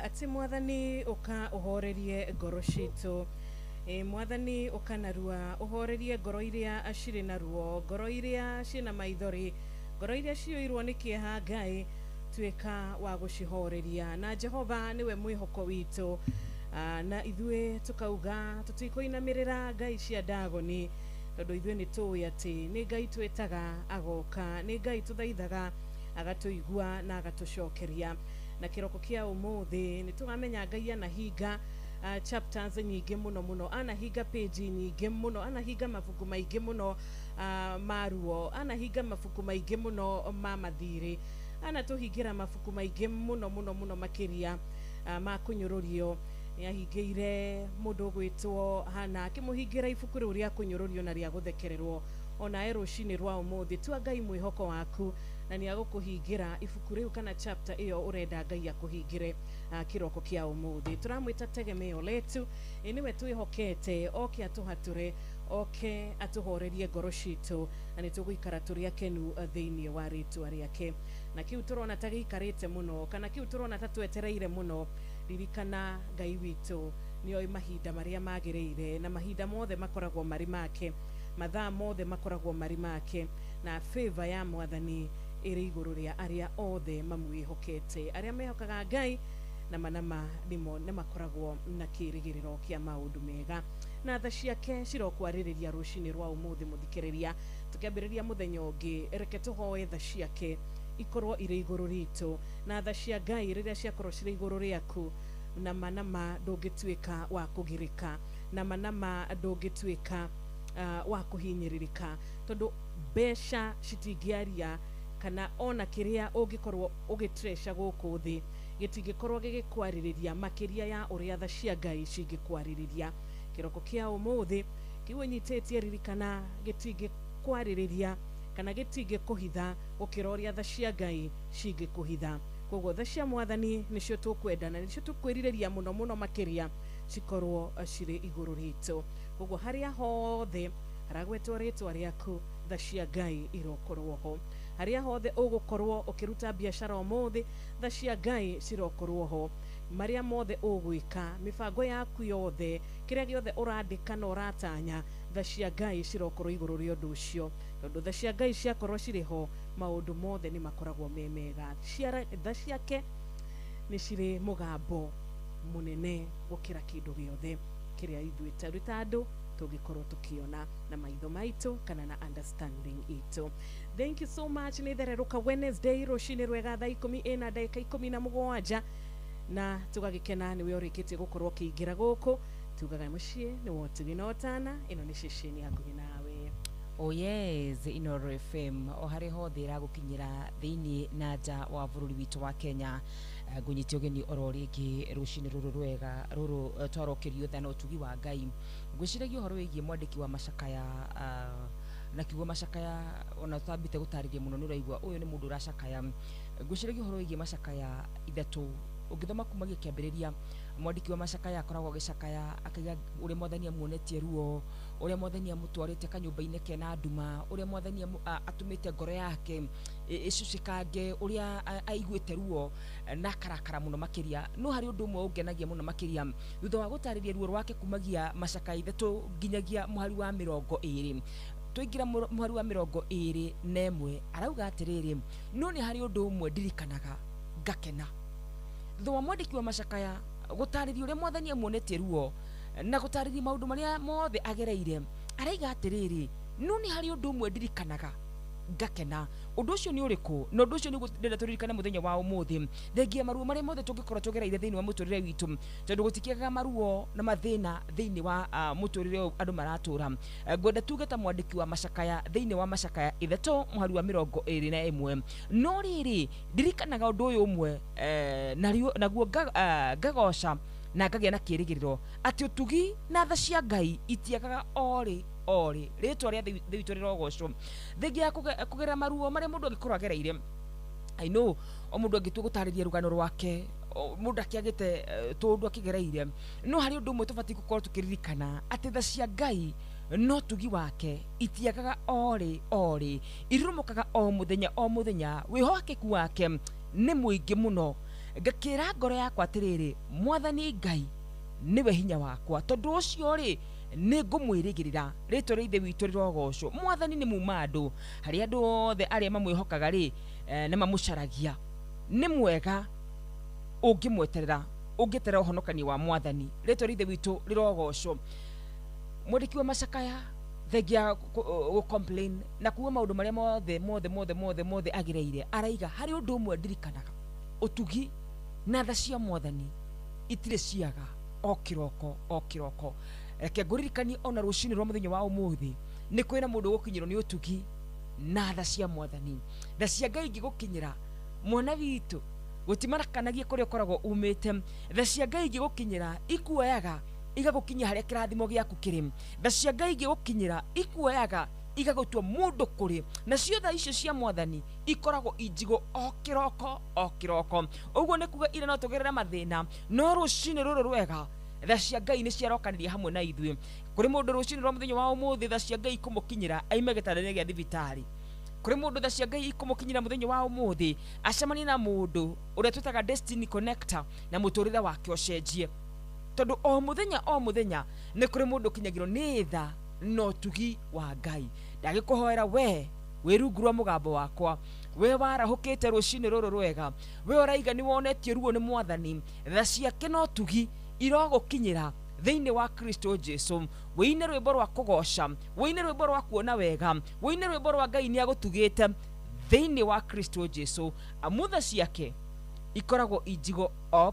ati mwathani uka uhorerie ngoro citu mwathani ukanarua uhorerie ngoro iria ashiri na ruo ngoro iria cina maithori ngoro iria cioirwo ni kieha Ngai tuika wa gucihoreria na Jehova niwe mwihoko witu na ithue tukauga tutikoinamirira Ngai cia Dagoni tondu ithue ni tuwi ati ni Ngai twetaga agoka ni Ngai tuthaithaga agatuigua na agatucokeria na kiroko kia umuthi ni tugamenya Ngai anahinga chapters nyingi muno anahinga page nyingi muno anahinga mabuku maingi muno maruo anahinga mabuku maingi muno ma mathiri anatuhingira mabuku maingi muno makiria ma kunyururio yahingiire mundu gwitwo Hana akimuhingira ibuku riu ria kunyururio na ria guthekererwo ona erucini rwa umuthi tua Ngai mwihoko waku na ni agukuhingira ibuku riu kana chapter iyo urenda Ngai akuhingire kiroko kia umuthi turamwita tegemeo letu niwe twihokete oke atuhature oke atuhorerie ngoro citu na nituguikara turi akenu thiini wa ritwa riake na kiu turona tagikarite muno kana kiu turona tatwetereire muno ririkana Ngai witu nioi mahinda maria magirire na mahinda mothe makoragwo mari make mathaa mothe makoragwo mari make na favor ya mwathani iri iguru ria aria othe mamwihokete aria mehokaga Ngai na manama nimo nemakoragwo na kirigiriro kia maundu mega na tha ciake cirokwariria rucini rwa umuthi muthikiriria tukiambiriria muthenya ungi reke tuhoe tha ciake ikorwo ire iguru ritu na tha cia Ngai riria ciakorwo cire iguru riaku na manama ndungituika wa kugirika na manama ndungituika wa kuhinyiririka tondu besha citingiaria kana ona kiria ungikorwo ugitresha guku thi gitingikorwo gigikwariria makiria ya uria tha cia Ngai cingikwariria kiroko kia umuthi kiwe nyitetie ririkana gitingikwariria kana gitingikuhitha gukira uria tha cia Ngai cingikuhitha koguo tha cia Mwathani nicio tukwenda na nicio tukwiriria muno muno makiria cikorwo cire iguru ritu koguo haria hothe haragwetwo ritwa riaku tha cia Ngai irokorwo ho haria hothe ugukorwo ukiruta biashara umuthi tha cia Ngai cirokorwo ho maria mothe ugwika mibango yaku yothe kiria giothe urandika na uratanya tha cia Ngai cirokorwo iguru ria undu ucio tondu tha cia Ngai ciakorwo ciri ho maundu mothe ni makoragwo memega tha ciake ni ciri mugambo munene gukira kindu giothe kiria ithuĩ tarĩ ta andũ tũngĩkorwo tukiona na maitho maitu kana na understanding itu. Thank you so much. Nĩ thereruka Wednesday rũcinĩ rwega thaa 10:17 na tugagikena niwe ũrĩkĩtie gũkorwo kĩingĩra gũkũ tugaga muciĩ nĩ wotugi na otana ĩno nĩ ceceni hakuhĩ nawe. Oh yes, Inoro FM o harĩ hothe ĩragũkinyĩra thĩinĩ na nja wa bũrũri witũ wa Kenya. Ngunyite ũgeni oro rĩngĩ rũcinĩ rũrũ rwega rũrũ twarokerio tha na ũtugi wa Ngai. Ngwĩciragia ũhoro wĩgiĩ mwandĩki wa macakaya na kiugo macakaya ona twambite gũtarĩria mũno nĩ ũraigua ũyũ nĩ mũndũ ũracakaya. Ngwĩciragia ũhoro wĩgiĩ macakaya ithatũ ũngĩthoma kuma gĩkĩambĩrĩria mwandĩki wa macakaya akoragwo agĩcakaya akaiga ũrĩa Mwathani amuonetie ruo, ũrĩa Mwathani amũtwarĩte kanyũmba-inĩ kena nduma, ũrĩa Mwathani atũmĩte ngoro yake icucikange, ũrĩa aiguĩte ruo na karakara mũno makĩria. No harĩ ũndũ ũmwe ũngenagia mũno makĩria thutha wa gũtarĩria ruo rwake kumagia macakaya ithatũ nginyagia mũhari wa 20 tũingira mũhari wa 21 arauga atĩrĩrĩ, no nĩ harĩ ũndũ ũmwe ndirikanaga ngakena thutha wa mwandĩki wa macakaya gũtarĩria ũrĩa Mwathani amuonetie ruo na gũtarĩria maũndũ marĩa mothe agereire. Araiga atĩrĩrĩ, no nĩ harĩ ũndũ ũmwe ndirikanaga ngakena. Ũndũ ũcio nĩ ũrĩkũ? Na ũndũ ũcio nĩ ndĩrenda tũririkane mũthenya wa ũmũthĩ thengia maruo marĩa mothe tũngĩkorwo tũgereire thĩinĩ wa mũtũrĩre witũ, tondũ gũtikĩaga maruo na mathĩna thĩinĩ wa mũtũrĩre ũyũ andũ maratũra. Ngwenda tuge ta mwandĩki wa macakaya thĩinĩ wa macakaya ithatũ mũhari wa 21. No rĩrĩ ndirikanaga ũndũ ũyũ ũmwe naguo ngagoca na ngagĩa na kĩĩrĩgĩrĩro atĩ ũtugi na tha cia Ngai itiagaga orĩ rĩtwa rĩa thĩ witũ rĩrogocwo thengia ya kũgerera maruo marĩa mũndũ angĩkorwo agereire. I know o mũndũ angĩtua gũtarĩria rũgano rwake mũndũ akĩagĩte tũndũ akĩgereire. No harĩ ũndũ ũmwe tũbatiĩ gũkorwo tũkĩririkana atĩ tha cia Ngai no tugi wake itiagaga orĩ irũmũkaga o mũthenya wĩhokeku wake nĩ mũingĩ mũno. Ngakĩra ngoro yakwa atĩrĩrĩ, Mwathani Ngai nĩwe hinya wakwa, tondũ ũcio rĩ nĩ ngũmwĩrĩgĩrĩra rĩtwa rĩa ithe witũ rĩrogocwo. Mwathani nĩ muma andũ, harĩ andũ othe arĩa mamwĩhokaga rĩ na mamũcaragia nĩ mwega ũngĩmweterera ũngĩterera ũhonokania wa Mwathani rĩtwa rĩa ithe witũ rĩrogocwo. Mwandĩki wa macakaya thengia complain na kuuma maũndũ marĩa mothe agereire, araiga harĩ ũndũ ũmwe ndirikanaga, ũtugi na tha cia Mwathani itirĩ ciaga o kĩroko. Reke ngũririkanie ona rũcinĩ rwa mũthenya wa ũmũthĩ nĩ kwĩna mũndũ gũkinyĩrwo nĩ ũtugi na tha cia Mwathani. Tha cia Ngai ingĩgũkinyĩra mwana witũ gũtimarakanagia kũrĩa ũkoragwo umĩte. Tha cia Ngai ingĩgũkinyĩra ikuoyaga igagũkinyia harĩa kĩrathimo gĩaku kĩrĩ. Tha cia Ngai ingĩgũkinyĩra ikuoyaga igagũtua mũndũ kũrĩ. Na cio tha icio cia Mwathani ikoragwo injigũ o kĩroko. Ũguo nĩ kuga ira no tũgerere mathĩna, no rũcinĩ rũrũ rwega tha cia Ngai nĩ ciarokanĩria hamwe na ithuĩ. Kũrĩ mũndũ rũcinĩ rwa mũthenya wa ũmũthĩ tha cia Ngai ikũmũkinyĩra aime gĩtanda-inĩ gĩa thibitarĩ. Kũrĩ mũndũ tha cia Ngai ikũmũkinyĩra mũthenya wa ũmũthĩ acemanie na mũndũ ũrĩa twĩtaga destiny connector na mũtũrĩre wake ũcenjie. Tondũ o mũthenya nĩ kũrĩ mũndũ ũkinyagĩrwo nĩ tha no tugi wa Ngai. Ndagĩkũhoera we rungu rwa mũgambo wakwa, we warahũkĩte rũcinĩ rũrũ rwega, we ũraiga nĩ wonetie ruo nĩ Mwathani, tha ciake no tugi irogũkinyĩra thĩinĩ wa Kristo Jesu. Wĩine rwĩmbo rwa kũgoca, wĩine rwĩmbo rwa kuona wega, wĩine rwĩmbo rwa Ngai nĩ agũtugĩte thĩinĩ wa Kristo Jesu. Amutha ciake ikoragwo injigo o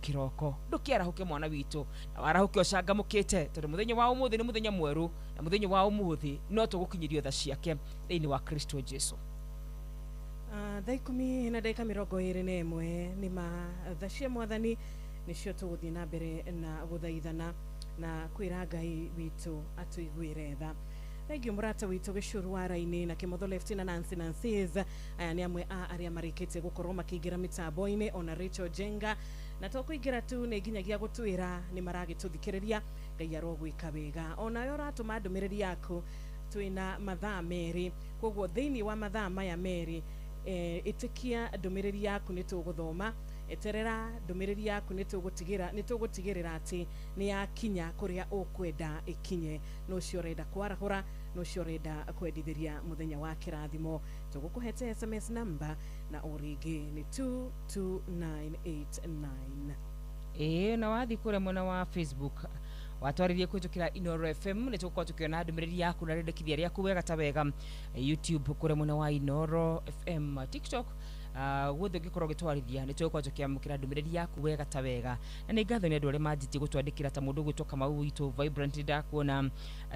kiroko ndukiarahuke mwana witu na warahuke ocangamukite tondu muthenya wa umuthi ni muthenya mweru na muthenya wa umuthi no tugukinyirio tha ciake thĩinĩ wa Kristo Jesu. Thaa 10:21 nĩ thaa cia Mwathani nĩcio tũgũthiĩ na mbere na gũthaithana na kwĩra Ngai witũ atũiguĩre tha. Thank you murata witũ gĩcũrwara-inĩ na Kĩmotho Lieutenant Nancy's. Aya nĩ amwe a arĩa marĩkĩtie gũkorwo makĩingĩra mĩtambo-inĩ, ona Rachel Jenga na tũkũingĩra tu nĩ nginyagia gũtwĩra nĩ maragĩtũthikĩrĩria. Ngai arogwĩka wega. Ona yo ratũma ndũmĩrĩri yaku twĩna mathaa merĩ, koguo thĩinĩ wa mathaa maya merĩ ĩtĩkia ndũmĩrĩri yaku nĩ tũgũthoma, eterera ndũmĩrĩri yaku nĩ tũgũtigĩrĩra atĩ nĩ yakinya kũrĩa ũkwenda ĩkinye. No cio ũrenda kwarahũra, no cio ũrenda kwendithĩria mũthenya wa kĩrathimo, tũgũkũhete SMS number na ũrĩngĩ nĩ 22989. Na wathi kũrĩa mwena wa Facebook watwarĩrie kũhĩtũkĩra Inoro FM nĩ tũgũkorwo tũkĩona ndũmĩrĩri yaku na rĩendekithia rĩaku wega ta wega. YouTube kũrĩa mwena wa Inoro FM, TikTok guothe ũngĩkorwo ũgĩtwarithia nĩ tũgũkorwo tũkĩamũkĩra ndũmĩrĩri yaku wega ta wega. Na nĩ ngatho nĩ andũ arĩa manjĩtie gũtwandĩkĩra ta mũndũ ũgwĩtwo Kamau witũ Vibrant, ndakuona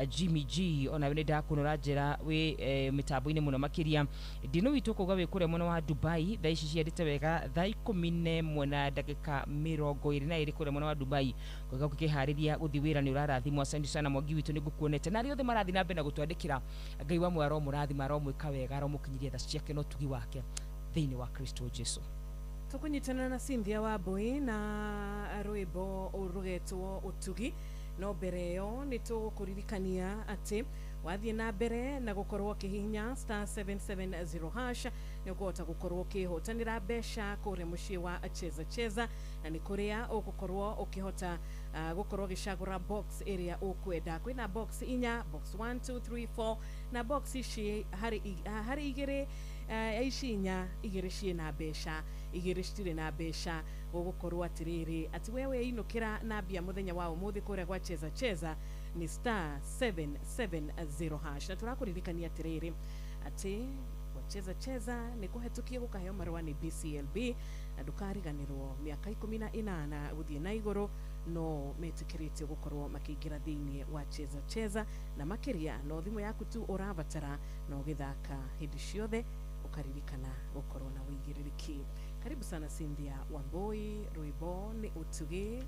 Jimmy G, ona nĩ ndakuona ũranjĩra wĩ mĩtambo-inĩ mũno makĩria. Ndino witũ kuuga wĩ kũrĩa mwena wa Dubai, thaa ici ciandĩte wega thaa 11 na ndagĩka 22 kũrĩa mwena wa Dubai. Kuuga gũkĩharĩria gũthiĩ wĩra nĩ ũrarathimwo. Asante sana Mwangi witũ nĩ ngũkuonete na arĩa othe marathi na mbere na gũtwandĩkĩra. Ngai wa mwaro mũrathima aromwĩka wega, aromũkinyiria tha ciake no tugi wake thĩinĩ wa Kristo Jesu. Tũkũnyitana na Cynthia Wambui na rwĩmbo rugetwo Ũtugi. No mbere ĩyo nĩ tũkũririkania atĩ wathiĩ na mbere na gũkorwo ũkĩhihinya *770# nĩ ũkũhota gũkorwo ũkĩhotanĩra mbeca kũrĩa mũciĩ wa Cheza na nĩ kũrĩa ũgũkorwo ũkĩhota gũkorwo ũgĩcagũra box ĩrĩa ũkwenda. Kwĩna box 4, box 1, 2, 3, 4 na box ici harĩ igĩrĩ ici 4 igĩrĩ ciĩna mbeca, igĩrĩ citirĩ na mbeca. Ũgũkorwo atĩrĩrĩ atĩ wewe inũkĩra na mbia mũthenya wa ũmũthĩ kũrĩa gwa Cheza ni *770# na tũrakũririkania atĩrĩrĩ atĩ gwa Cheza nĩ kũhetũkie gũkaheo marũa nĩ BCLB na ndũkariganĩrwo mĩaka 18 gũthiĩ na igũrũ no metĩkĩrĩtio gũkorwo makĩingĩra thĩinĩ wa Cheza na makĩria no thimũ yaku tu ũrabatara na ũgĩthaka hĩndĩ ciothe ũkaririkana gũkorwo na wĩigĩrĩrĩki. Karibu sana Cynthia Wambui, rwĩmbo nĩ Ũtugi.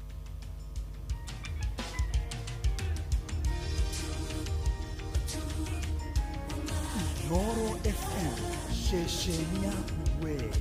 Inoro FM, shesheni yaku we.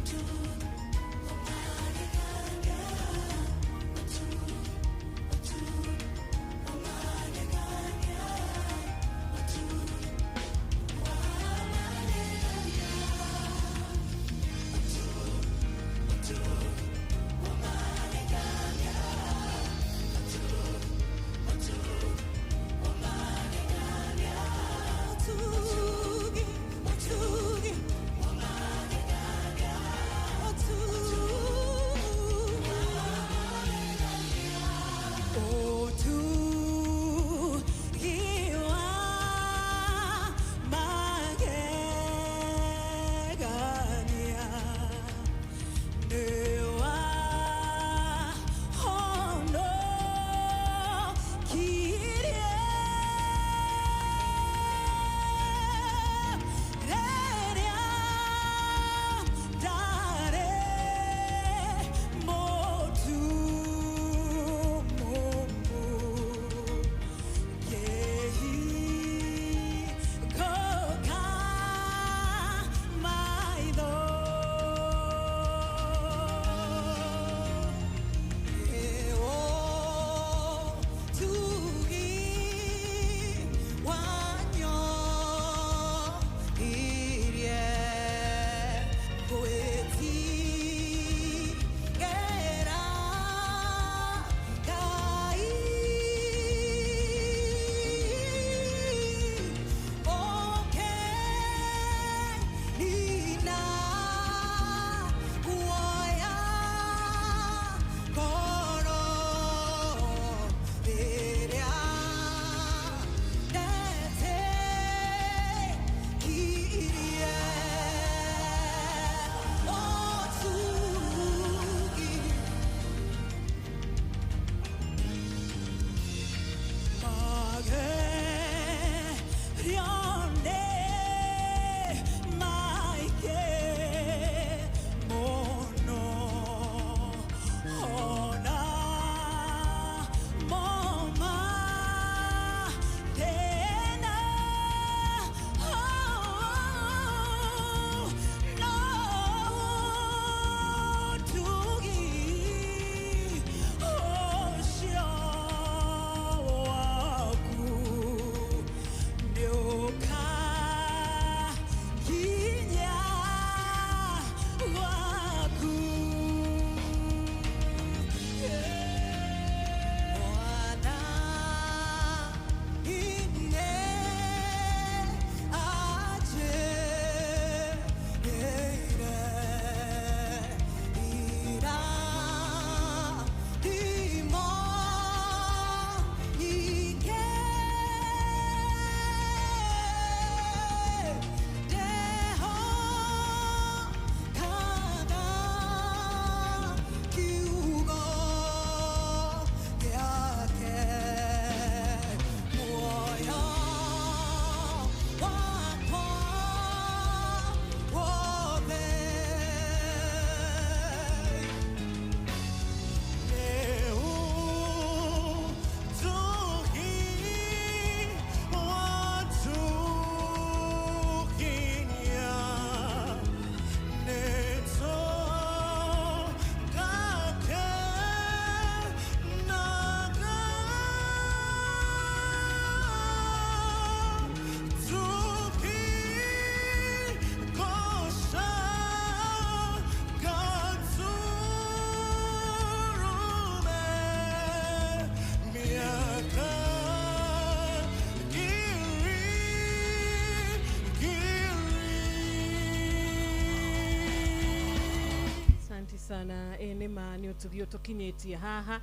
sana nima ni utugi utukinyetie haha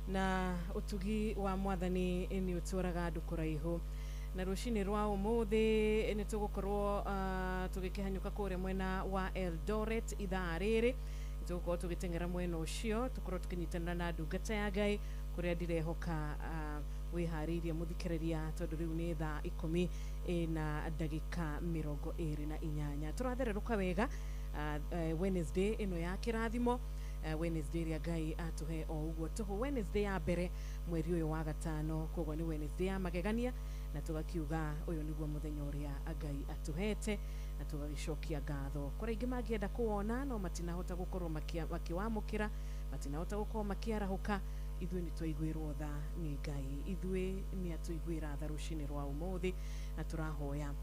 na utugi wa mwathani ni uturaga andu kuraihu na rucini rwa umuthi ni tugukorwo tugikihanyuka kure mwena wa Eldoret ithaa riri tugukorwo tugitengera mwena ucio tukorwo tukinyitanira na ndungata ya Ngai kuria ndirehoka wiharirie muthikiriria tondu riu ni thaa 10 na ndagika 28 turathererũka wega Wednesday ino ya kirathimo Wednesday ria Ngai atuhe o uguo tuhu Wednesday ya mbere mweri uyu wa gatano koguo ni Wednesday ya magegania na tugakiuga uyu niguo muthenya uria Ngai atuhete na tugagicokia ngatho kuri ingi mangienda kuona no matinahota gukorwo makiwamukira matinahota gukorwo makiarahuka ithwe ni twaiguirwo tha ni Ngai ithwe ni atuiguira tha rucini rwa umuthi na turahoya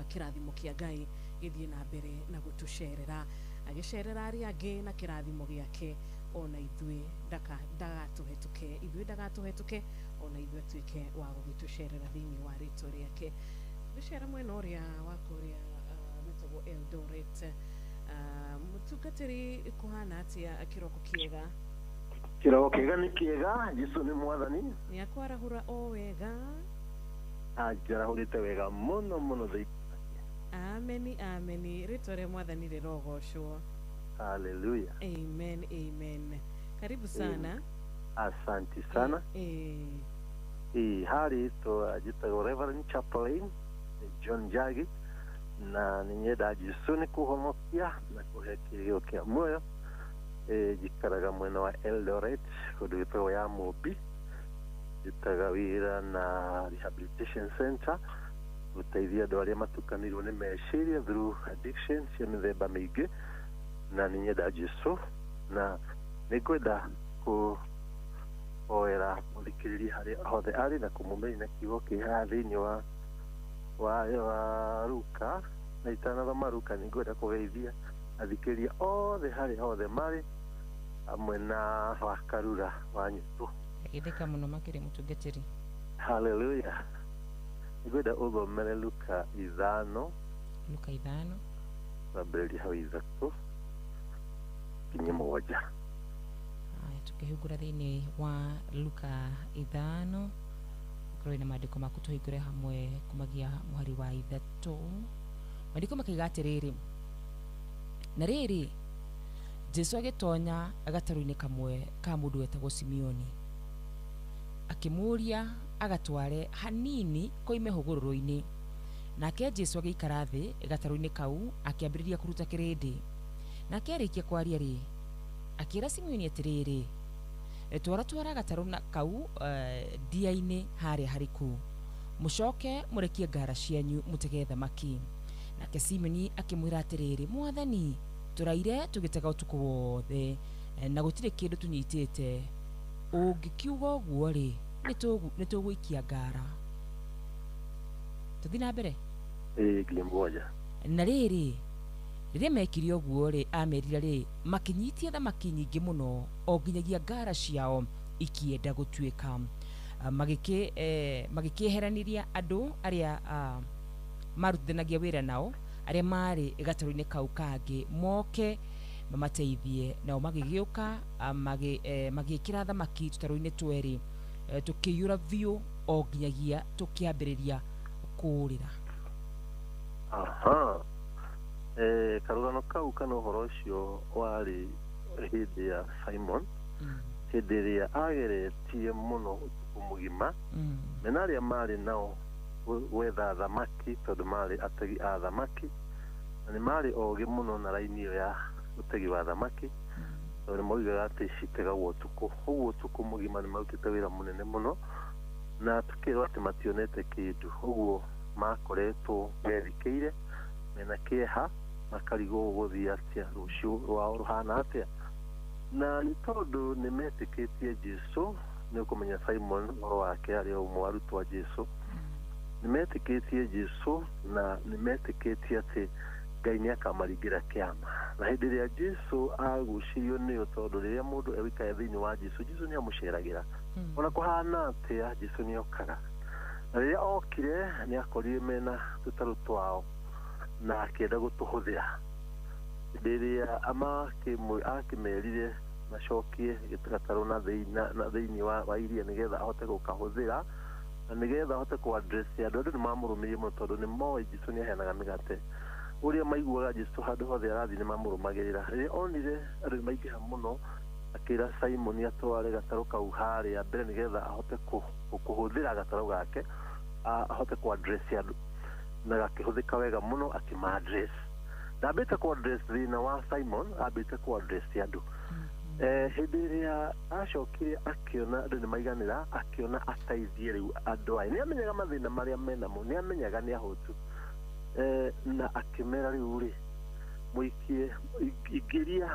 kirathimo kia Ngai githie na mbere na gutucerera agicerera ari angi na kirathimo giake ona ithwe ndagatuhetuke ona ithwe tuike wa gugitucerera thiini wa rito riake gicera mwena uria wa kuria metagwo Eldoret mutungatiri kuhana atia kiroko kiega kiroko kiega ni kiega Yesu ni mwathani ni akwarahura o wega ajarahurite wega muno thai Amen. Rito ria mwathani rirogocwo. Hallelujah. Amen. Karibu sana. Asante sana. Hari to ajitago Reverend Chaplain John Jagi na ninyeda Jesuni kuhomokia na kuhekirio kia moyo jikaraga mwena wa Eldoret kuduito ya Mobi jitagawira na Rehabilitation Center gutaithia andu aria matukanirwo ni meciria through addiction cia mithemba mingi na ninyeda Jesu na nikwenda oera muthikiriria hari hothe ari na kumumenya kiugo kiha thiini wa Luka na itanathoma Luka nikwenda kugeithia athikiriria othe hari hothe mari amwe na wakarura wa nyutu githeka muno makire mutungatiri. Hallelujah. Nikwenda uthomere Luka 5 wambĩrĩria hau 3 nginya 7. Tukihugura thiini wa Luka 5 kuri na maandiko makutuhingure hamwe kumagia muhari wa 3 maandiko makiga atiriri na riri Jesu agitonya agataru-ini kamwe ka mundu wetagwo Simeoni akimuria agatware hanini koime hugururu-ini nake Jesu agikara thi gataru-ini kau akiambiriria kuruta kirindi nake arikia kwaria ri akira Simeoni atiriri twara gataru na kau dia-ini haria hariku mucoke murekie ngara cianyu mutege thamaki nake Simeoni akimwira atiriri mwathani turaire tugitega utuku wothe na gutire kindu tunyitite ungikiuga uguo ri nituguikia ngara tuthina mbere glimboja na riri riria mekire uguo ri amerira ri makinyitie thamaki nyingi muno o nginyagia ngara ciao ikienda gutuika magikiheraniria andu aria marutithanagia wira nao aria mari gataru-ini kau kangi moke mamateithie nao magigiuka magikira thamaki tutaru-ini tweri tukiyura vio o nginyagia tukiambiriria kurira. Karugano kau kana uhoro ucio wari hindi ya Simon hindi iria ageretie muno utuku mugima mena aria mari nao wetha thamaki tondu mari ategi a thamaki na ni mari ogi muno na raini iyo ya utegi wa thamaki tondu moigaga ati citegagwo utuku uguo utuku mugima ni marutite wira munene muno na tukirwo ati mationete kindu uguo makoretwo methikĩire mena kĩeha makarigwo gũthiĩ atĩa rũciũ rwao rũhana atĩa na nĩ tondũ nĩ metĩkĩtie Jesu nĩ ũkũmenya Simon ũhoro wake arĩ ũmwe wa arutwo a Jesu nĩ metĩkĩtie Jesu na nĩ metĩkĩtie atĩ Ngai nĩ akamaringĩra kĩama na hĩndĩ ĩrĩa Jesu agucirio nĩyo tondũ rĩrĩa mũndũ egũikara thĩinĩ wa Jesu nĩ amũceragĩra ona kũhana atĩa Jesu nĩ okaga na rĩrĩa okire nĩ akorire mena tũtarũ twao na akĩenda gũtũhũthĩra rĩrĩa akĩmerire macokie gĩtagataro na thĩinĩ wa iria nĩgetha ahote gũkahũthĩra na nĩgetha ahote kũ-address andũ nĩ mamũrũmĩrĩire mũno tondũ nĩ moĩ Jesũ nĩ aheanaga mĩgate ũrĩa maiguaga Jesũ handũ hothe arathiĩ nĩ mamũrũmagĩrĩra rĩrĩa onire andũ nĩ maingĩha mũno akĩra Simon atware gatarũ kau harĩa mbere nĩgetha ahote kũhũthĩra gatarũ gake ahote kũ-address andũ na gakĩhũthĩka wega mũno akĩma-address ndambĩte kũ-address thĩna wa Simon ambĩte kũ-address andũ hĩndĩ ĩrĩa acokire akĩona andũ nĩ maiganĩra akĩona ateithie rĩu andũ aya nĩ amenyaga mathĩna marĩa menamo nĩ amenyaga nĩ ahũtu na akĩmera rĩu rĩ mũikie ingĩria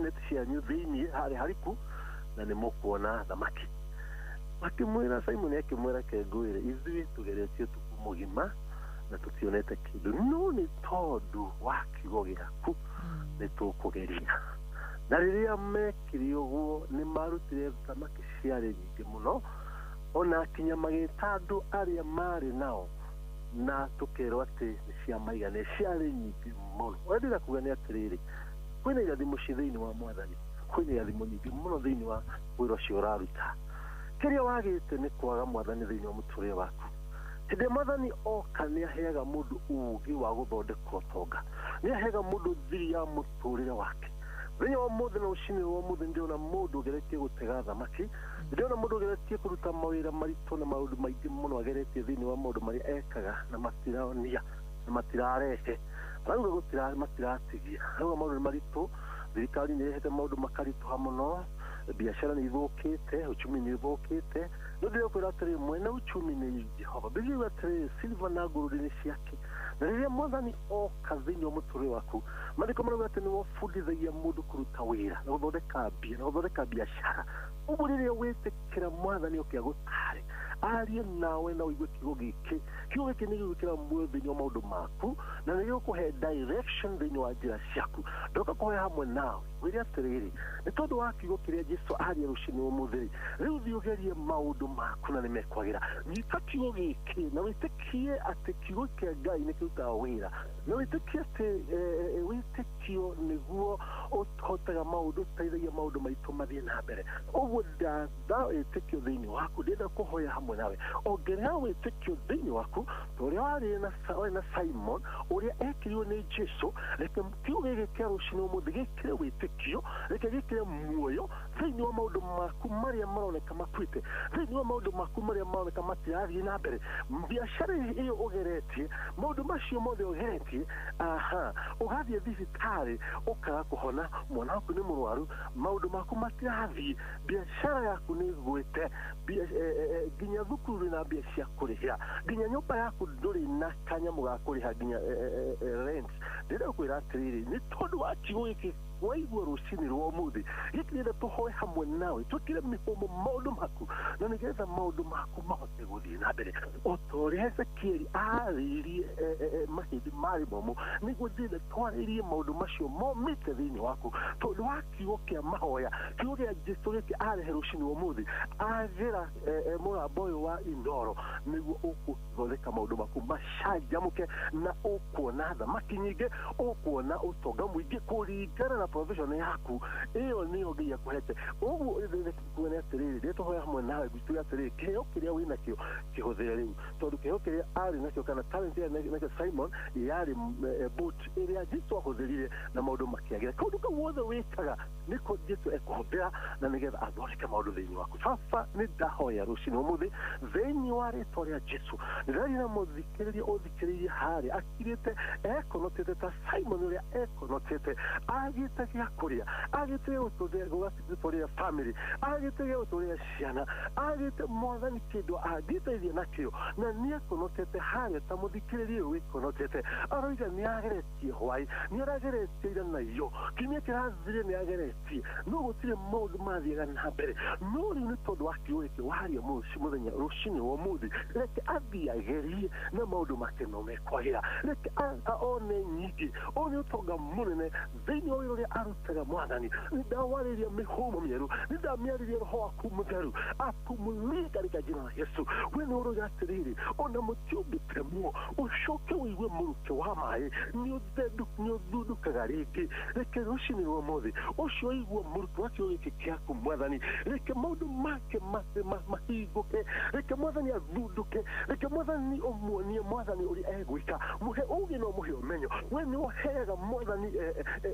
neti cianyu thĩinĩ harĩ hariku na nĩ mũkuona thamaki akĩmwĩra Simon akĩmwĩra kengũĩre ithuĩ tũgeretie ũtukũ mũgima na tũtionete kĩndũ no nĩ tondũ wa kiugo gĩaku nĩ tũkũgeria na rĩrĩa mekire ũguo nĩ marutire thamaki ciarĩ nyingĩ mũno ona kinya magĩta andũ arĩa marĩ nao na tũkerwo atĩ nĩ ciamaiganire ciarĩ nyingĩ mũno ũrĩa ndĩrenda kuuga nĩ atĩrĩrĩ kwĩna irathimo ci thĩinĩ wa Mwathani kwĩna irathimo nyingĩ mũno thĩinĩ wa wĩra ũcio ũraruta kĩrĩa wagĩte nĩ kwaga Mwathani thĩinĩ wa mũtũrĩre waku hĩndĩ Mwathani oka nĩ aheaga mũndũ ũũgĩ wa gũthondeka ũtonga nĩ aheaga mũndũ thiri ya mũtũrĩre wake thĩinĩ wa mũthĩ na ũcinĩ wa mũthĩ ndĩrona mũndũ ũgeretie gũtega thamaki ndĩrona mũndũ ũgeretie kũruta mawĩra maritũ na maũndũ maingĩ mũno ageretie thĩinĩ wa maũndũ marĩa ekaga na matiraonia na matirarehe arauga matiratigia arauga maũndũ nĩ maritũ thirikari nĩ ĩrehete maũndũ makaritũha mũno biashara nĩ ithũkĩte uchumi nĩ ithũkĩte no ndĩrekwĩra atĩrĩ mwene uchumi nĩ Jehova ndĩrauga atĩrĩ silva na ngũrũri nĩ ciake na rĩrĩa Mwathani oka thĩinĩ wa mũtũrĩre waku maandĩko marauga atĩ nĩ wabundithagia mũndũ kũruta wĩra na gũthondeka mbia na gũthondeka biashara ũguo rĩrĩa wĩtĩkĩra Mwathani oke agũtare arie nawe na ũigue kiugo gĩkĩ nĩ gĩgwĩkĩra muoyo thĩinĩ wa maũndũ maku na nĩ gĩgũkũhe direction thĩinĩ wa njĩra ciaku ndoka kũhe hamwe nawe wĩre atĩrĩrĩ nĩ tondũ wa kiugo kĩrĩa Jesũ aria rũcinĩ ũmũthĩ rĩu thiĩ ũgerie maũndũ maku na nĩ mekwagĩra nyita kiugo gĩkĩ na wĩtĩkie atĩ kiugo kĩa Ngai nĩ kĩrutaga wĩra na wĩtĩkie atĩ wĩtĩkio nĩguo ũhotaga maũndũ ũteithagia maũndũ maitũ mathiĩ na mbere ũguo ndatha wĩtĩkio thĩinĩ waku ndĩrenda kũhoya hamwe nawe ongerera wĩtĩkio thĩinĩ waku ta ũrĩa warĩ na Simon ũrĩa ekĩrirwo nĩ Jesũ reke kiugo gĩkĩ kĩa rũcinĩ ũmũthĩ gĩkĩre wĩtĩkio reke gĩkĩre muoyo thĩinĩ wa maũndũ maku marĩa maroneka makuĩte thĩinĩ wa maũndũ maku marĩa maroneka matirathiĩ na mbere biacara ĩyo ũgeretie maũndũ macio mothe ũgeretie ũgathiĩ thibitarĩ ũkaga kũhona mwana waku nĩ mũrwaru maũndũ maku matirathiĩ biacara yaku nĩ ĩgwĩte nginya thukuru na mbia cia kũrĩhĩra nginya nyũmba yaku ndũrĩ na kanyamũ ga kũrĩha nginya rent ndĩrenda kwĩra atĩrĩrĩ nĩ tondũ wa kiugo gĩkĩ waigua rũcinĩ rwa ũmũthĩ gĩkĩ nĩgetha tũhoe hamwe nawe twĩkĩre mĩhũmũ maũndũ maku na nĩgetha maũndũ maku mahote gũthiĩ na mbere o ta ũrĩa Hezekieli arĩirie mahĩndĩ marĩ momũ nĩguo ndĩrenda twarĩrie maũndũ macio momĩte thĩinĩ waku tondũ wa kiugo kĩa mahoya kiugo gĩa Jesũ gĩkĩ arehe rũcinĩ rwa ũmũthĩ agĩra mũramba ũyũ wa Indoro nĩguo ũgũthondeka maũndũ maku macanjamũke na ũkuona thamaki nyingĩ ũkuona ũtonga mũingĩ kũringana na provision yaku ĩyo nĩyo Ngai akũhete ũguo kuga nĩ atĩrĩrĩ rĩrĩa tũhoya hamwe nawe gwitũ atĩrĩrĩ kĩheo kĩrĩa wĩ nakĩo kĩhũthĩre rĩu tondũ kĩheo kĩrĩa arĩ nakĩo kana talent ĩrĩa nakĩo Simon yarĩ boat ĩrĩa Jesũ ahũthĩrire na maũndũ makĩagĩra kaũndũ kau wothe wĩkaga nĩko Jesũ ekũhũthĩra na nĩgetha athondeke maũndũ thĩinĩ waku baba nĩ ndahoya rũcinĩ ũmũthĩ thĩinĩ wa rĩtwa rĩa Jesũ ndĩraria na mũthikĩrĩria ũthikĩrĩirie harĩa akirĩte ekonotete ta Simon ũrĩa ekonotete agĩte gĩa kũrĩa agĩte gũtũrĩa family agĩte gũtũrĩa ciana agĩte Mwathani kĩndũ angĩteithia nakĩo na nĩ ekonotete harĩa ta mũthikĩrĩria ũyũ ekonotete aroiga nĩ ageretie hwaĩ nĩ arageretie ira na iyo kiumia kĩrathire nĩ ageretie no gũtirĩ maũndũ mathiaga na mbere no rĩu nĩ tondũ wa kiugo gĩkĩ waria mũthenya rũcinĩ wa ũmũthĩ reke athiĩ agerie na maũndũ make no mekwagĩra reke one nyingĩ one ũtonga mũnene thĩinĩ wa wĩra ũrĩa arutaga mwathani nindawariria mihumo mieru nindamiariria roho waku mutheru apumulie katika jina la Yesu we ni uroga atiriri ona mutiumbite muo ucoke wigue muruke wa mai ni uthudukaga ringi reke rucini rwa muthi ucio igua muruke wacio giki kiaku mwathani reke maundu make mahinguke reke mwathani athunduke reke mwathani umuonie mwathani uri egwika muhe ugi no muhe umenyo we ni uheaga mwathani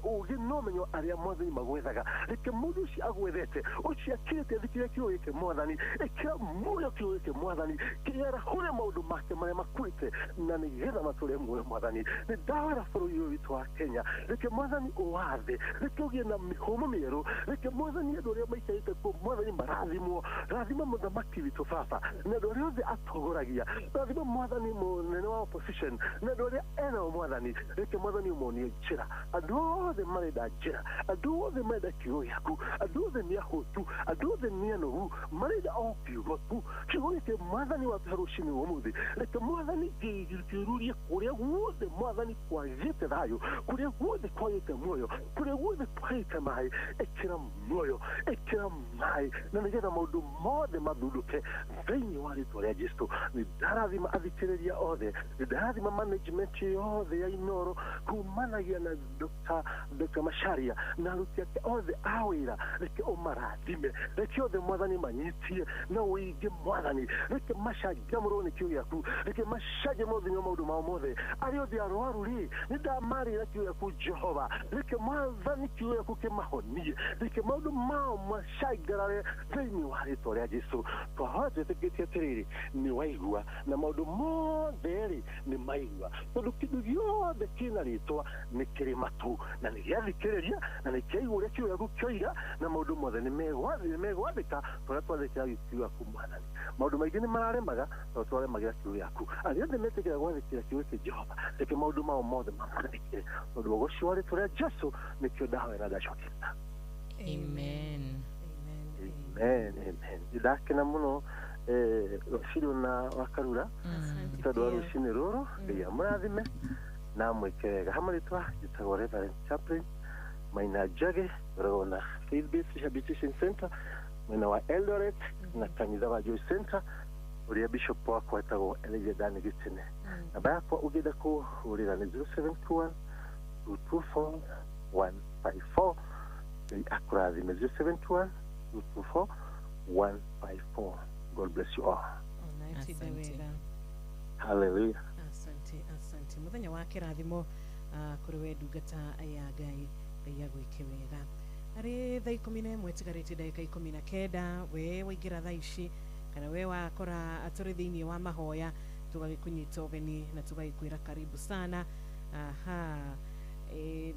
ugi no menyo aria mwathani magwethaga reke mundu uci agwethete uci akirite thikire kiyo giki mwathani ekira muyo kiyo giki mwathani kiyara hore maundu make maria makurite na nigetha mature muyo mwathani ni ndawara bũrũri ũyũ witũ wa Kenya reke mwathani uwathe reke ugie na mihumo mieru reke mwathani andu aria maikarite kuo mwathani marathimwo rathima muthamaki witũ baba na andu aria othe atogoragia rathima mwathani munene wa opposition na andu aria ena mwathani reke mwathani umuonie njĩra andu othe marenda njĩra andu othe marenda kiugo gĩaku andu othe nĩ ahũtu andu othe nĩ anogu marenda o kiugo tu kiugo gĩkĩ mwathani watuhe rũcinĩ rwa ũmũthĩ reke mwathani kĩrurie kũrĩa guothe mwathani kwagĩte thayũ kũrĩa guothe kwagĩte muoyo kũrĩa guothe kwagĩte maĩ ĩkĩra muoyo ĩkĩra maĩ na nĩgetha maũndũ mothe mathundũke thĩinĩ wa rĩtwa rĩa Jesũ nĩ ndarathima athikĩrĩria othe nĩ ndarathima management yothe ya Inooro kumanagia na Dr. Macharia na aruti ake othe a wĩra reke ũmarathime reke othe mwathani manyitie na ũige mwathani reke macanjamũrwo nĩ kiugo gĩaku reke macanjamũrwo thĩinĩ wa maũndũ mao mothe arĩa othe arwaru rĩ nĩ ndamarĩra kiugo gĩaku Jehova reke mwathani kiugo gĩaku kĩmahonie reke maũndũ mao macangarare thĩinĩ wa rĩtwa rĩa Jesũ twahora twĩtĩkĩtie atĩrĩrĩ nĩ waigua na maũndũ mothe rĩ nĩ maigua tondũ kĩndũ gĩothe kĩna rĩtwa nĩ kĩrĩ matu na nĩ gĩathikĩrĩria na nĩ kĩaigua ũrĩa kiugo gĩaku kĩoiga na maũndũ mothe nĩ megwathĩka tũrĩa twathĩkĩra kiugo gĩaku mwathani maũndũ maingĩ nĩ mararemaga tondũ twaremagĩra kiugo gĩaku arĩa othe metĩkĩra gwathĩkĩra kiugo gĩkĩ Jehova reke maũndũ mao mothe mamanĩkĩre tondũ wa gũcio rĩtwa rĩa Jesũ nĩkĩo ndahoya na ndacokera amen ndakena mũno rũciinĩ na wakarura tondũ wa rũciinĩ rũrũ Ngai amũrathime na mwĩke wega hamwe rĩtwa njĩtagwo Reverend Chaplain Maina Njage ngoragwo na Faith Based Rehabilitation Center mwena wa Eldoret na kanitha wa Joy Center ũrĩa bishop wakwa etagwo Elijah Dani Gitine namba yakwa ũngĩenda kũhũrĩra nĩ 0721 224 154 akurathime 0721 224 154 God bless you all. Hallelujah. Asante muthenya wa kirathimo kuri we ndungata ya Ngai yagwike wega ari thaa 11 tigarite ndagika 19 we waingira thaa ici kana we wakora aturi thiini wa mahoya tugagikunyita ogeni na tugagikwira karibu sana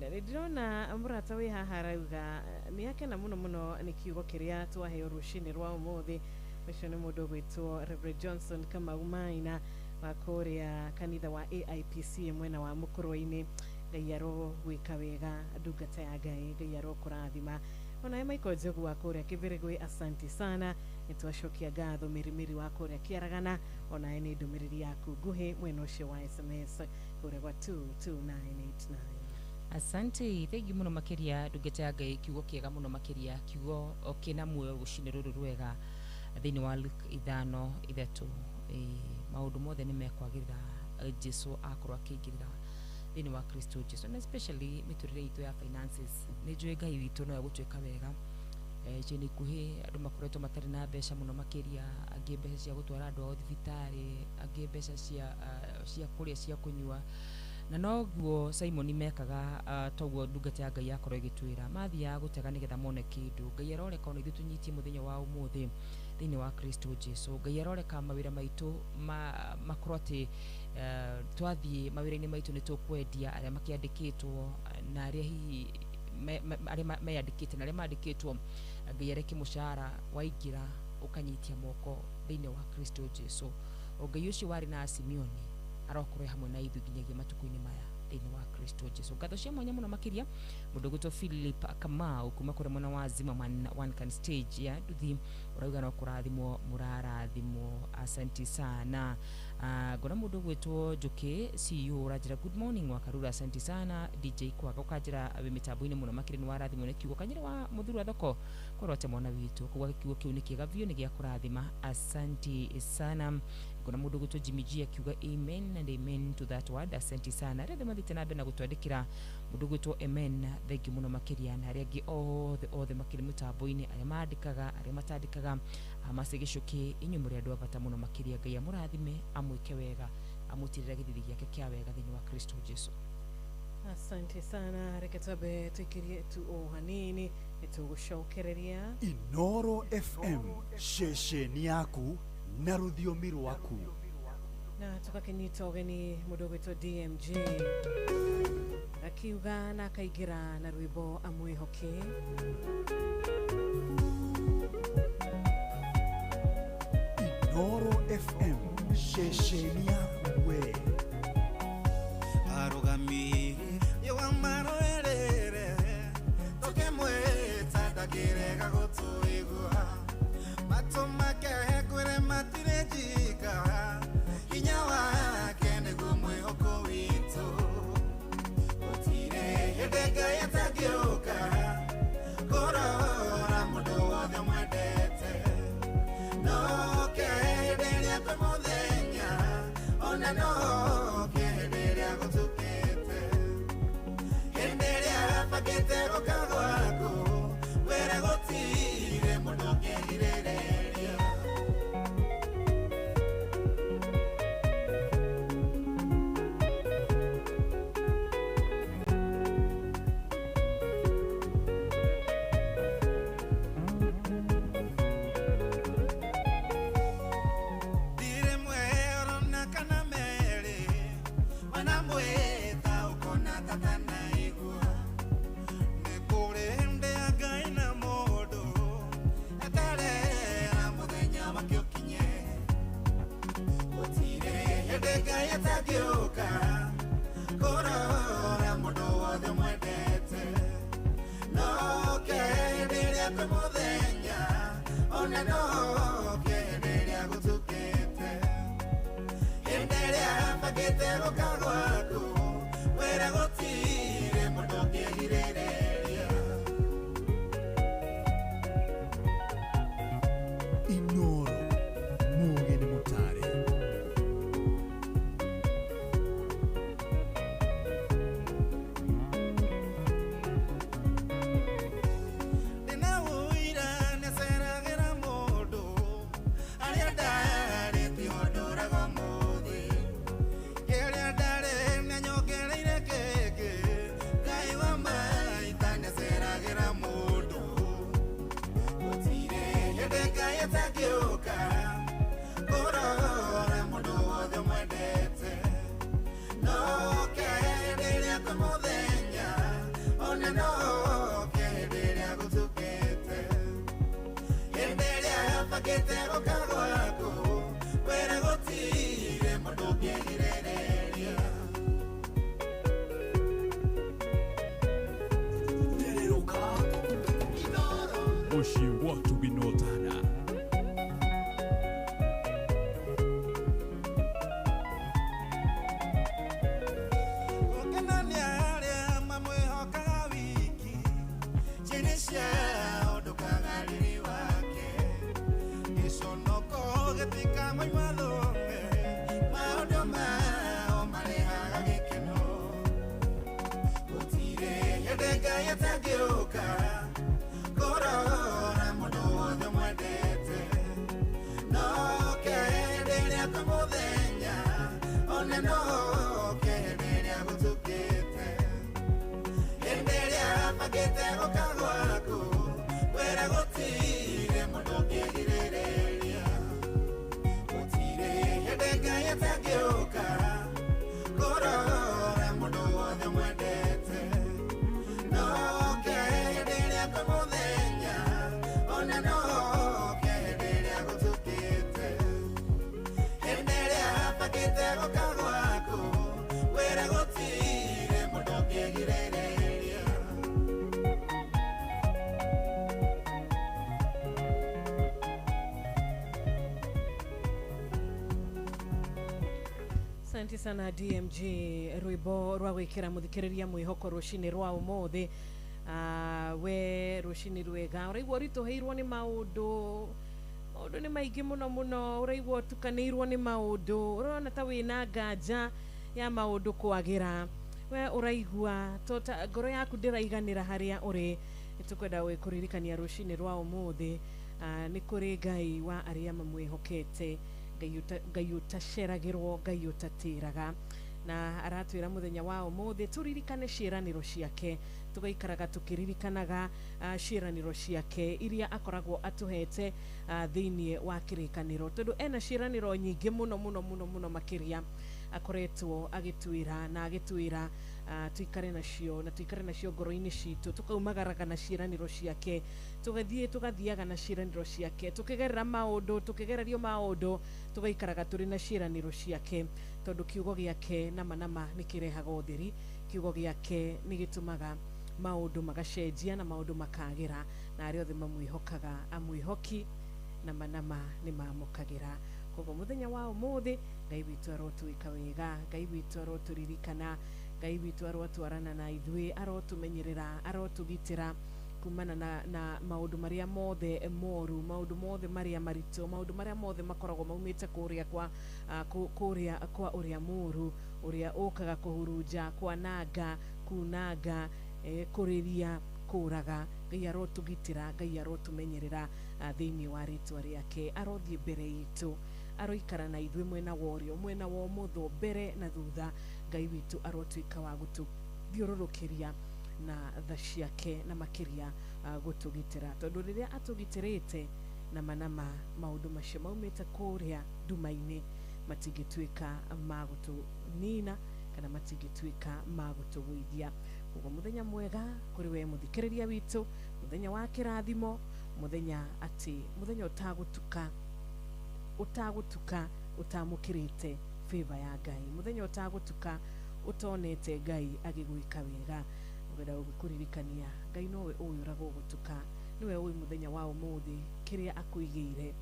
na ndirona murata we haha rauga ni yake na muno ni kiugo kiria twaheo rucini rwa umuthi ucio ni mundu gwitwo Reverend Johnson Kamau Maina wa kuria kanitha wa AIPC mwena wa Mukurwa-ini Ngai aro gwika wega ndungata ya Ngai Ngai aro kurathima ona Michael Njogu wa kuria Kibirigwi asante sana nitwacokia ngatho mirimiri wa kuria Kiaragana ona ni ndumiriri yaku nguhi mwena ucio wa SMS kuria gwa 22989 asante thengi muno makiria ndungata ya Ngai kiugo kiega muno makiria kiugo okina muoyo gucine ruru rwega thiini wa Luke 5:3 maundu mothe ni mekwagirira Jesu akorwo akingirira thiini wa Kristo Jesu and especially miturire itu ya finances ni njue Ngai witu no yagutweka wega jeni kuhi andu makoretwo matari na mbeca muno makiria angi mbeca cia gutwara andu ao thibitari angi mbeca cia kuria cia kunyua na noguo Simon mekaga toguo ndungata ya Ngai yakorwo igitwira mathia gutega nigetha mone kindu Ngai aroreka ona ithu tunyitie muthenya wa umuthi thiini wa Kristo Jesu Ngai aroreka mawira maitu makorwo ati twathie mawira-ini maitu ni tukwendia aria makiandikitwo na aria hihi aria meyandikite na aria mandikitwo Ngai areke mushara waingira ukanyitia moko thiini wa Kristo Jesu Ngai ucio wari na Simeoni arokorwo hamwe na ithu nginyagia matuku-ini maya thini wa Kristo Jesu. Ngatho cia mwanya muno makiria mundu gwitwo Philip Kamau kuma kuri mwana wa Zima one can stage ya nduthi urauga no kurathimo murarathimo. Asante sana. Gona mundu gwitwo Njuki CEO Rajira good morning wa Karura. Asante sana. DJ kwaga ukajira mitambo-ini muno makiri ni warathimo ne kiugo kanyira wa muthuru wa thoko korote mwana witu kugwa kiugo kiu ni kiega vio ni gia kurathima. Asante sana. Gona mundu gwitwo Jimmy G akiuga amen and amen to that word. Asante sana. Rede mathite na bena gutwandikira mundu gwitwo amen thengi muno makiria na ariangi othe makiri mitambo-ini aria mandikaga aria matandikaga amasegicuki inyu muri andu abata muno makiria. Ngai amurathime amwike wega amutirira githiri giake kia wega thini wa Kristo Jesu. Asante sana. Reke twabe tuikirie tu hanini nitugucokereria Inoro FM shesheni yaku na rũthiomi rwaku. Na tukakinyita ugeni mundu gwitwo DMG akiuga na akaigira na rwimbo amwihoke. Inoro FM shesheni yaku we. Arugami yawamaro erere toke mweta takirega gutuigua matoma ke kwere matirejika kinya wake ni gumwihoko witu utire hedega yatagioka korora mundu wothe mwendete no ke hederia kwe muthenya ona no ke hederia gutukite henderia pakete rukagwaku wera gutire mundu kehirereria. Enderea pakete rokagwaku Asante sana DMG rwimbo rwa gwikira muthikiriria mwihoko rucini rwa umuthi we rucini rwega uraigua rituheirwo ni maundu ni maingi muno uraigua tukanirwo ni maundu urona ta wina nganja ya maundu kwagira we uraigua tota ngoro yaku ndiraiganira haria uri tukwenda gwikuririkania rucini rwa umuthi ni kuri Ngai wa aria mamwihokete Ngai utaceragirwo Ngai utatiraga na aratwira muthenya wa umuthi turirikane ciiraniro ciake tugaikaraga tukiririkanaga ciiraniro ciake iria akoragwo atuhete thiini wa kirikaniro tondu ena ciiraniro nyingi muno makiria akoretwo agitwira na agitwira tuikare nacio ngoro-ini citu tukaumagaraga na ciiraniro ciake tugathiaga na ciiraniro ciake tukigerera maundu tukigererio maundu tugaikaraga turi na ciiraniro ciake tondu kiugo giake nama nikirehaga utheri kiugo giake nigitumaga maundu magacenjia na maundu makagira na aria othe mamwihokaga amwihoki nama ni mamukagira koguo muthenya wa umuthi Ngai witu arotwika wega Ngai witu aroturirikana Ngai witu arotwarana na ithui arotumenyerera arotugitira kumana na maundu maria mothe moru maundu mothe maria marito maundu maria mothe makoragwo maumite kuria kwa uria muru uria okaga kuhuruja kwananga kunanga kuriria kuraga Ngai arotugitira Ngai arotumenyerera thiini wa ritwa riake arothie mbere itu aroikara na ithui mwena worio mwena wa mutho mbere na thutha Ngai witu arotwika wa gututhiururukiria na tha ciake na makiria gutugitira tondu riria atugitirite nama maundu macio maumite kuria ndumaini matingitwika magutunina kana matingitwika magutugwithia koguo muthenya mwega kuri we muthikiriria witu muthenya wa kirathimo muthenya utagutuka utamukirite favor ya Ngai muthenya utagutuka utonete Ngai agigwika wega ngwenda gukuririkania Ngai nowe uyu ragugutuka niwe uyu muthenya wa umuthi kiria akuigire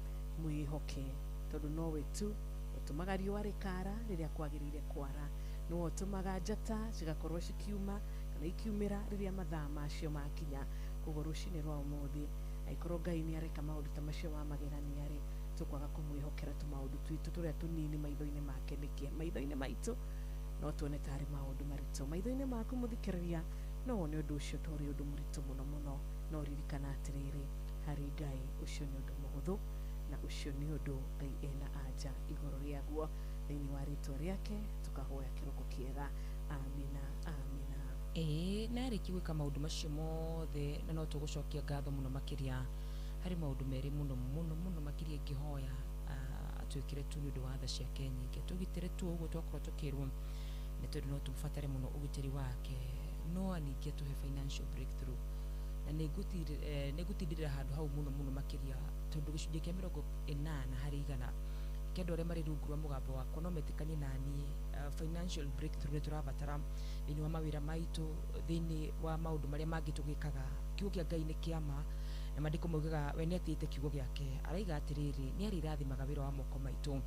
mwihoke tondu nowe tu utumaga riua rikara riria kwagirire kwara no utumaga njata cigakorwo cikiuma kana ikiumira riria mathaa macio makinya koguo rucini rwa umuthi aikorwo Ngai ni areka maundu ta macio wa magegania ri tukwaga kumwihokera tumaundu twitu turia tunini maitho-ini make nikia maitho-ini maitu no tuone tari maundu marito maitho-ini maku muthikiriria no wone undu ucio tori undu murito muno no ririkana atiriri hari Ngai ucio ni undu muhuthu na ucio ni undu Ngai ena anja igoro riaguo thiini wa ritwa riake tukahoya kiroko kiega amina nariki gwika maundu macio mothe na no tugucokia ngatho muno makiria hari maundu meri muno makiria ngihoya atwikire tu ni undu wa tha ciake nyingi tugitire tu uguo twakorwo tukirwo ni tondu no tumbatare muno ugitiri wake no aningi tuhe financial breakthrough na nigutindirira handu hau muno makiria tondu gicunjia kia 80 hari igana kendo aria mari rungu rwa mugambo wakwa no metikanie nani financial breakthrough ni turabatara thiini wa mawira maitu thiini wa maundu maria mangi tugikaga kiugo kia Ngai ni kiama na mandiko maugaga we ni atite kiugo giake araiga atiriri ni arirathimaga wira wa moko maitu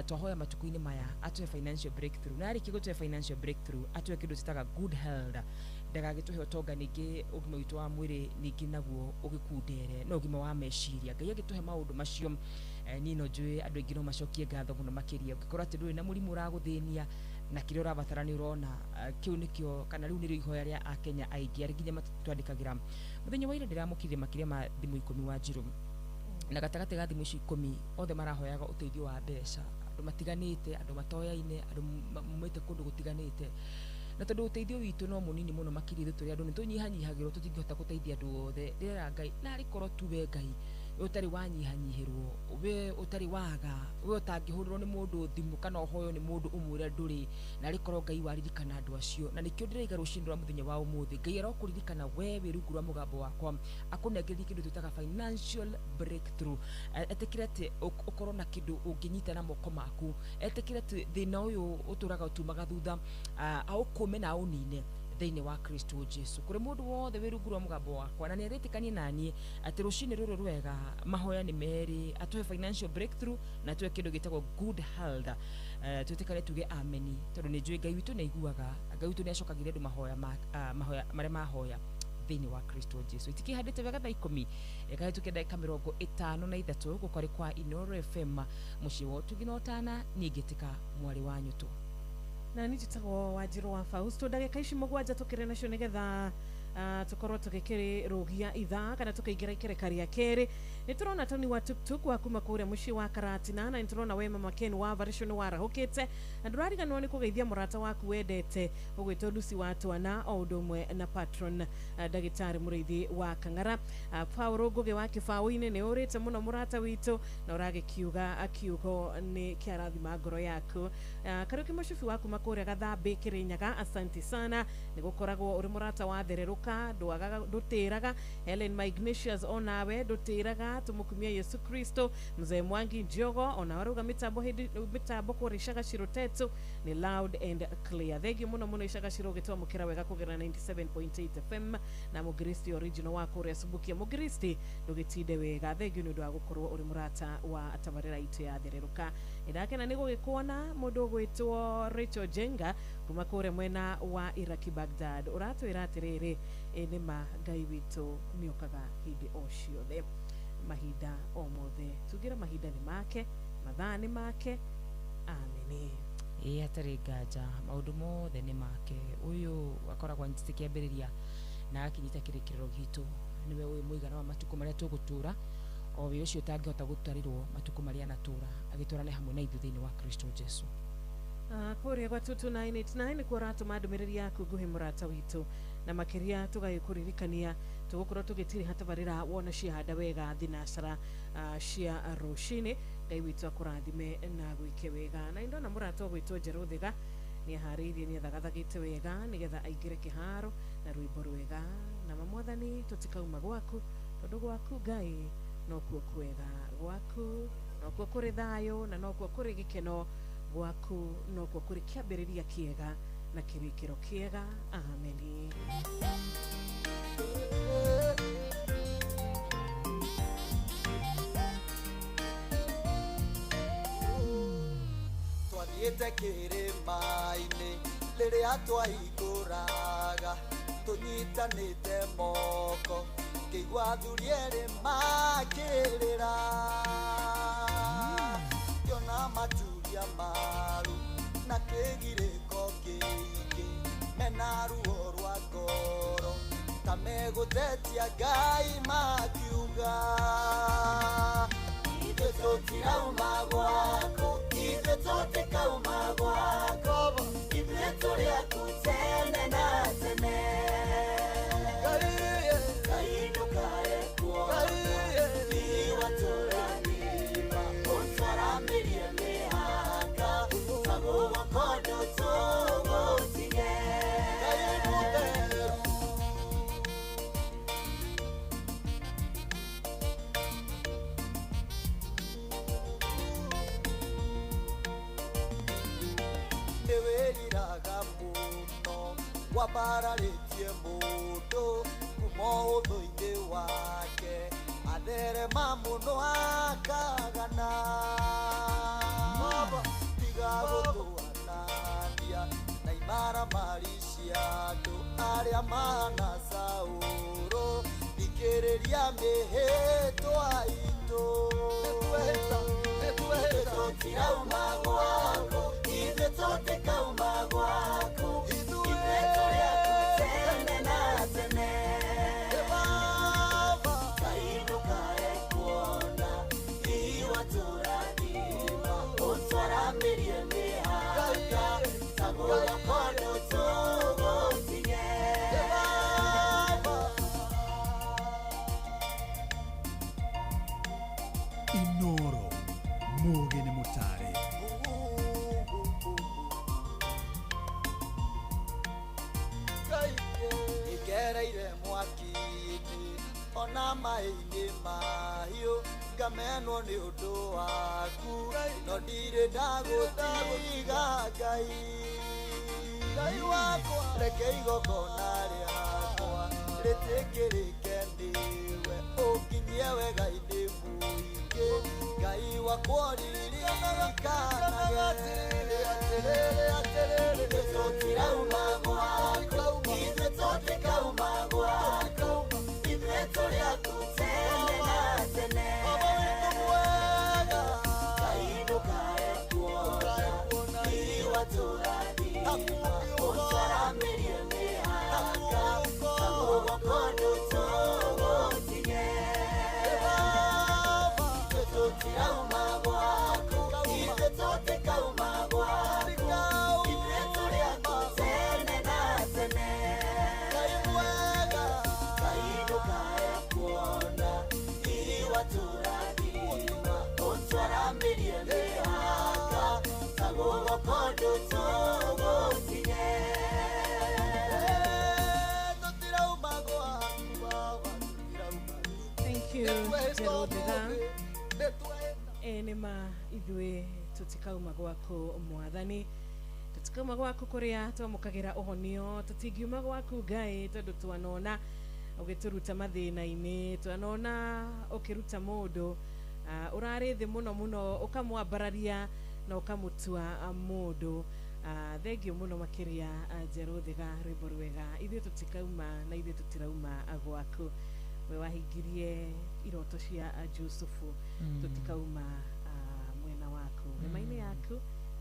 twahoya matuku-ini maya atwe financial breakthrough na ariki gutwe financial breakthrough atwe kindu citaga good health ndagagituhe utonga ningi ugima witu wa mwiri ningi naguo ugikundere no ugima wa meciria Ngai agituhe maundu macio nino njui andu aingi no macokie ngatho muno makiria ugikorwo ati nduri na murimu uraguthinia na kiria urabatara ni urona kiu nikio kana riu nirio ihoya ria akenya aingi ari nginya matwandikagira muthenya wa ira ndiramukire makiria ma thimu 10 wa njiru na gatagate ga thimu 10 othe marahoyaga uteithio wa mbeca andu matiganite andu matoyaine andu mumete kundu gutiganite na tondu uteithio witu no munini muno makiria turi andu ni tunyihanyihagirwo tutingihota guteithia andu othe rira Ngai na rikorwo tuwe Ngai utari wanyihanyihirwo we utari waga we utangihurwo ni mundu thimu kana hoyo ni mundu umwira nduri na rikorwo Ngai waririkana andu acio na nikio ndiraiga rucindura muthenya wa umuthi Ngai arokuririkana we rungu rwa mugambo wakwa akunengeria kindu twitaga financial breakthrough etikire ati ukorwo na kindu unginyita na moko maku etikire ati thina uyu uturaga utumaga thutha aukume na unine thiini wa Kristo Jesu. Kuri mundu wothe wirugurwa mugambo wakwa na niaritikanie nani ati rucini ruru rwega mahoya ni meri atuhe financial breakthrough na tuwe kindu gitagwo good health. Tutikane tuge ameni tondu ni njui Ngai witu ni iguaga, Ngai witu ni acokagire andu mahoya mare mahoya thiini wa Kristo Jesu. Itikihandite wega thaa 10 ekahe tukenda kamerongo 53 gukore kwa Inoro FM muci wo tuginotana nigitika mwari wanyu tu na nititagwo Wanjiru wa Fausto. Ndagika ici mugwanja tukire nacio nigetha tukorwo tugikiri rugia ithaa kana tukiingira ikerekaria keri. Niturona Tony wa Tuktuk wa kuma kuria muci wa Karatina na niturona Wema Makeni wa Varition wa Rahokete na ndurariganwo ni kugeithia murata waku wendete ugwitwo Lucy wa Twana o ndomwe na patron Dagitari Muriithi wa Kang'ara. Paulo Ngugi wa Kibaũ-ini ni urite muno murata witu na uragikiuga akiugo ni kiarathima ngoro yaku. Kariuki mushufi waku makuria Gathambi Kirinyaga, asante sana ni gukoragwo uri murata wa thereruka ndutiraga. Helen Ignatius onawe ndutiraga tumukumia Yesu Kristo. Mzee Mwangi Njogo onawaruga mitambo kurishaga Shirotetu ni loud and clear. Thegi muno ishaga Shiro mukira wega kugira 97.8 FM na Mugristi original wa kuria Subukia Mugristi ndugitide wega. Thegi nundu wa gukorwo uri murata wa tabarira itu ya thereruka. Idake na nigo gikuona mundu gwitwo Rachel Jenga kuma kuria mwena wa Iraki Baghdad. Uratu iratiriri ni Ngai witu niokaga hindi o ciothe mahinda o mothe tugira mahinda ni make mathaa ni make ameni atari ngaja maundu mothe ni make. Uyu akoragwa ntikiambiriria na akinyita kirikiriro gitu niwe uyu muigana wa matuko maria tugutura o we ucio tangihota gutarirwo matuko maria natura agitura ni hamwe na ithu thiini wa Kristo Jesu. Kuria gwa 2989 kuratu madumiriri yaku guhe murata witu na makiria tugayikuririkania tugukorwo tugitiri hatabarira wona ciahanda wega thinacara cia rucini. Ngai witu akurathime na gwike wega na indona murata gwitwo Jeruthiga ni hariirie ni thagathagite wega nigetha aingire kiharo na rwimbo rwega na mamwathani tutikauma gwaku tondu gwaku Ngai no kuo kwega gwaku no kuo kuri thayo na no kuo kuri gikeno gwaku no kuo kuri kiambiriria kiega na kirikiro kiega. Ameni. Twathiete kirima-ini riria twaikuraga tunyitanite moko kigwa thuri eri makirira yona maturia maru na kigiriko kingi mena ruo rwa ngoro tameguthetia Ngai makiuga ithe tutirauma gwako ithe tutikauma gwako ithe turi aku tene na tene Ngai ndukae kuona iwa turanima unsaramirie mihaka saguo kondo tugutige Ngai mutheru niwiriraga muno wabararitie mundu kuma uthu-ini wake atherema muno akagana tiga guthuanania na imaramari cia andu aria mana Sauro thikiriria mihitwa itu tutirauma gwako ithe tutikauma gwako ithe turi aku tene na tene Ngai ndukae kuona iwa turanima unsaramirie mihaka saguo kondo tugutige Inoro Muge ni Mutare. Igereire mwaki-ini ona mai-ini mahiu ngamenwo ni undu waku no ndire ndagutiga Ngai Ngai wakwa reke igongona rĩakwa rĩtĩkĩrĩke ndiwe ũnginyie wega-inĩ mũingĩ Ngai wakwa ririkanaga atĩrĩrĩ ithuĩ tũtirauma gwaku ithuĩ tũtikauma gwaku ithuĩ tũrĩ aku tene na tene Ngai ndũkae kuona iwatũrathima ũtwaramĩrie mĩhaka kaguoko ndũtũgũtinye ithuĩ tũtirauma gwaku ithuĩ tũtikauma gwaku ithuĩ tũrĩ aku tene na tene Ngai ndũkae kuona iwatũrathima ũtwaramĩrie mĩhaka kaguoko ndũtũgũtinye Thank you, Jerodiga. Enema ithuĩ tũtikauma gwaku mwathani tũtikauma gwaku kũrĩa twamũkagĩra ũhonio tũtingiuma gwaku Ngai tondũ twanona ũgĩtũruta mathĩna-inĩ twanona ũkĩruta mũndũ ũrarĩ thĩ mũno mũno ũkamwambararia na ũkamũtua mũndũ thengio mũno makĩria Jerodiga rwĩmbo rwega ithuĩ tũtikauma na ithuĩ tũtirauma gwaku we wahingirie iroto cia Jusufu tũtikauma mwena waku hema-inĩ yaku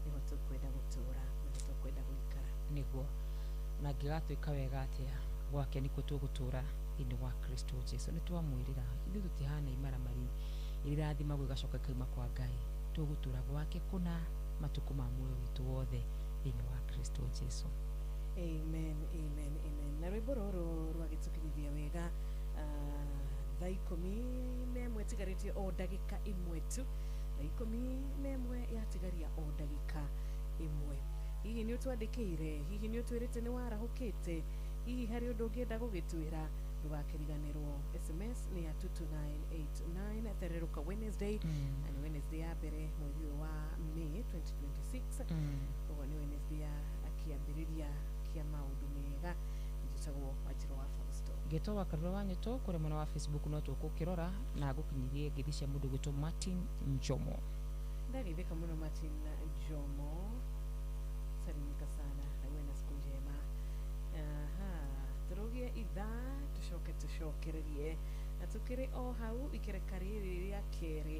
nĩho tũkwenda gũtũra nĩho tũkwenda gũikara nĩguo na ngĩgatuĩka wega atĩa gwake nĩkuo tũgũtũra thĩinĩ wa Kristo Jesu nĩtwamwĩrĩra ithuĩ tũtihana imaramari irathima gwĩgacoka kauma kwa Ngai tũgũtũra gwake kuna matukũ ma muoyo witũ wothe thĩinĩ wa Kristo Jesu amen amen amen na rwĩmbo rũrũ rwagĩtũkinyithia wega thaa 11 tigarĩtie o ndagĩka ĩmwe tu thaa 11 yatigaria o ndagĩka ĩmwe hihi nĩ ũtwandĩkĩire hihi nĩ ũtwĩrĩte nĩ warahũkĩte hihi harĩ ũndũ ũngĩenda gũgĩtwĩra ndũgakĩriganĩrwo SMS nĩ ya 22989 thererũka Wednesday na nĩ Wednesday ya mbere mweri wa May 2026 ũguo nĩ Wednesday ya kĩambĩrĩria kĩa maũndũ mega njĩtagwo Wanjirũ wa Fausto ngĩtwa karũra wa nyĩtũ kũrĩ mwena wa Facebook no tũkũkĩrora na gũkinyirie ngĩthi cia mũndũ gwĩtwo Martin Njomo ndageithĩka mũno Martin Njomo salimika sana na uwe na siku njema turugie ithaa tucokererie na tukĩrĩ o hau ikereka rĩrĩ rĩa kerĩ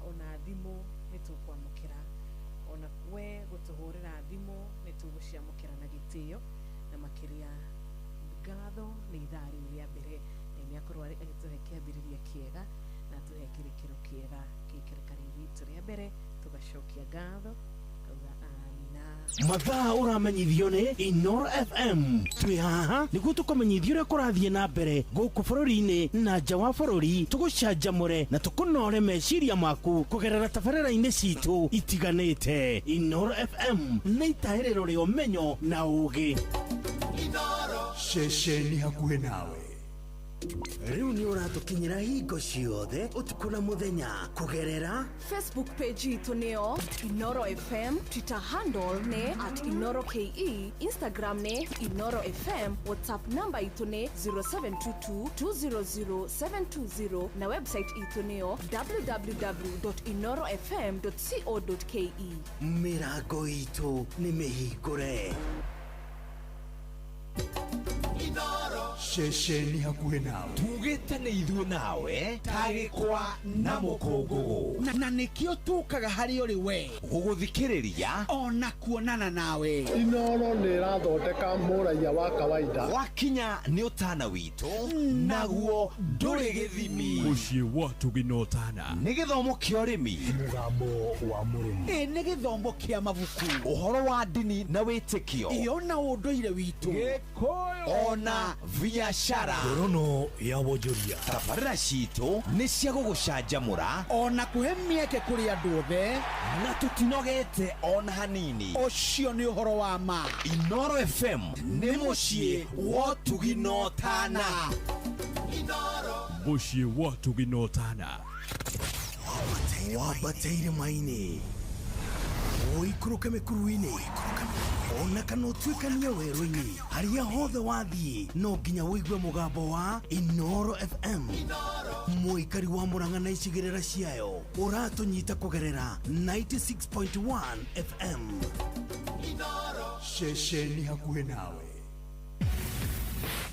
ona thimũ nĩtũkwamũkĩra ona we gũtũhũrĩra thimũ nĩtũgũciamũkĩra na gĩtĩo na makĩria ngatho nĩ ithaa rĩu rĩa mbere nĩ akorwo agĩtũhe kĩambĩrĩria kĩega na tũhe kĩrĩkĩro kĩega gĩkereka ritũ rĩa mbere tũgacokia ngatho kauga mathaa ũramenyithio nĩ Inoro FM twĩ haha nĩguo tũkũmenyithia ũrĩa kũrathiĩ na mbere gũkũ bũrũri-inĩ na nja wa bũrũri tũgũcanjamũre na tũkũnore meciria maku kũgerera tabarĩra-inĩ citũ itiganĩte Inoro FM nĩ itaĩrĩro rĩa ũmenyo na ũũgĩ ceceni hakuhĩ nawe rĩu nĩ ũratũkinyĩra hingo ciothe ũtukũ na mũthenya kũgerera Facebook page itũ nĩyo Inoro FM, Twitter handle nĩ @InoroKE, Instagram nĩ Inoro FM, WhatsApp number itũ nĩ 0722200720 na website itũ nĩyo www.inorofm.co.ke. mĩrango itũ nĩ mĩhingũre ceceni hakuhĩ nawe tugĩte nĩ ithuĩ nawe tagĩkwa na mũkũngũgũ na nĩkĩo tũkaga harĩ ũrĩ we gũgũthikĩrĩria ona kuonana nawe Inoro nĩ ĩrathondeka mũraiya wa kawaida wakinya nĩ ũtana witũ naguo ndũrĩ gĩthimi mũciĩ wa tũginotana nĩ gĩthomo kĩa ũrĩmi mũgambo wa mũrĩmi nĩ gĩthomo kĩa mabuku ũhoro wa ndini na wĩtĩkio ona ũndũire witũ gĩkũyũ ona biacara ngorono ya wonjoria tabarĩra citũ nĩ cia gũgũcanjamũra ona kũhe mĩeke kũrĩ andũ othe na tũtinogete ona hanini ũcio nĩ ũhoro wa ma Inoro FM nĩ mũciĩ wa ũtugi na ũtana mũciĩ wa tũginotana wambateire maini ũikũrũke mĩkuru-inĩ ona kana utwikanie werũ-inĩ harĩa hothe wathiĩ no nginya wĩigue mũgambo wa Inoro FM. Mũikari wa Murang'a na icigĩrĩra ciayo ũratũnyita kũgerera 96.1 FM. Ceceni hakuhĩ nawe.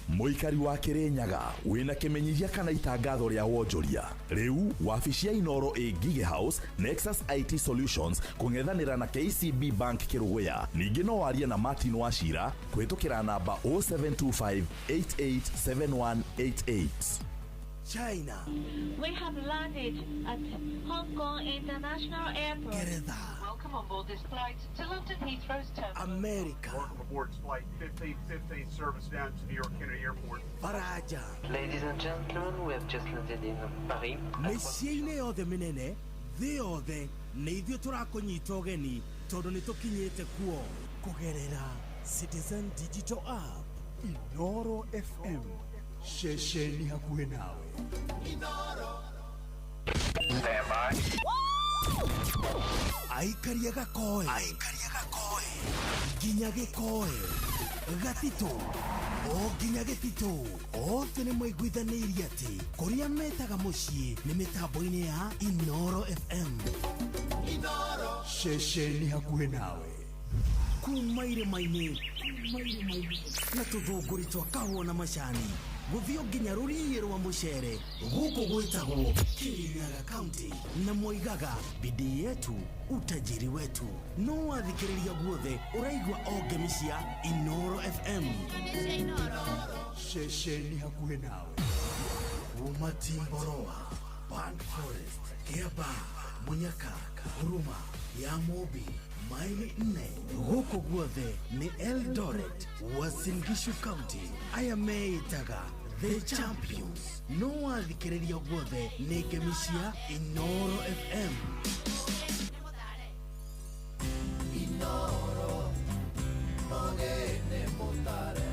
Mũikari wa Kirinyaga wĩna kĩmenyithia kana itangatho rĩa wonjoria. Rĩu wabici ya Inoro ĩ Gige House, Nexus IT Solutions kũng'ethanĩra na KCB Bank Kĩrũgũya. Ningĩ no warie na Martin Wachira kũhĩtũkĩra namba 0725887188. China. We have landed at Hong Kong International Airport. Welcome on board this flight to London Heathrow's terminal. America. Welcome aboard flight 1515 service down to New York Kennedy Airport. Faraja. Ladies and gentlemen, we have just landed in Paris. Mĩciĩ-inĩ yothe mĩnene thĩ yothe nĩ ithuĩ tũrakũnyita ũgeni tondũ nĩ tũkinyĩte kuo kũgerera Citizen Digital App. Inoro FM. Ceceni hakuhĩ nawe. Inoro. Stand by. Aikaria gakoe. Nginya gĩkoe. Gatito. O nginya gĩtito. Othe nĩ maiguithanĩirie atĩ kũrĩa metaga mũciĩ nĩ mĩtambo-inĩ ya Inoro FM. Inoro. Ceceni hakuhĩ nawe. Kuma irĩma-inĩ na tũthũngũri twa kahũa na macani gũthiĩ nginya rũriĩ rwa mũcere gũkũ gwĩtagwo Kirinyaga County na moigaga bidii yetu utajiri wetu. No wathikĩrĩria guothe ũraigua o ngemi cia Inoro FM. Ceceni hakuhĩ nawe. Kuma Timboroa, Band Forest, Kiambaa, Munyaka, Huruma, ya Mobi, maili 4 gũkũ guothe nĩ Eldoret, Uasin Gishu County. Aya meitaga The Champions. No wathikĩrĩria guothe nĩ ngemi cia Inoro FM. Inoro, Mogene Motare.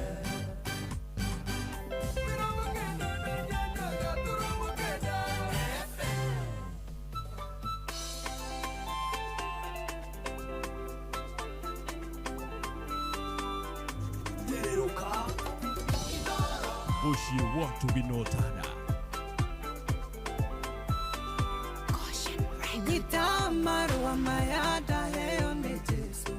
Bushi watu binotana. Nitamarua mayada heyo ne Jesu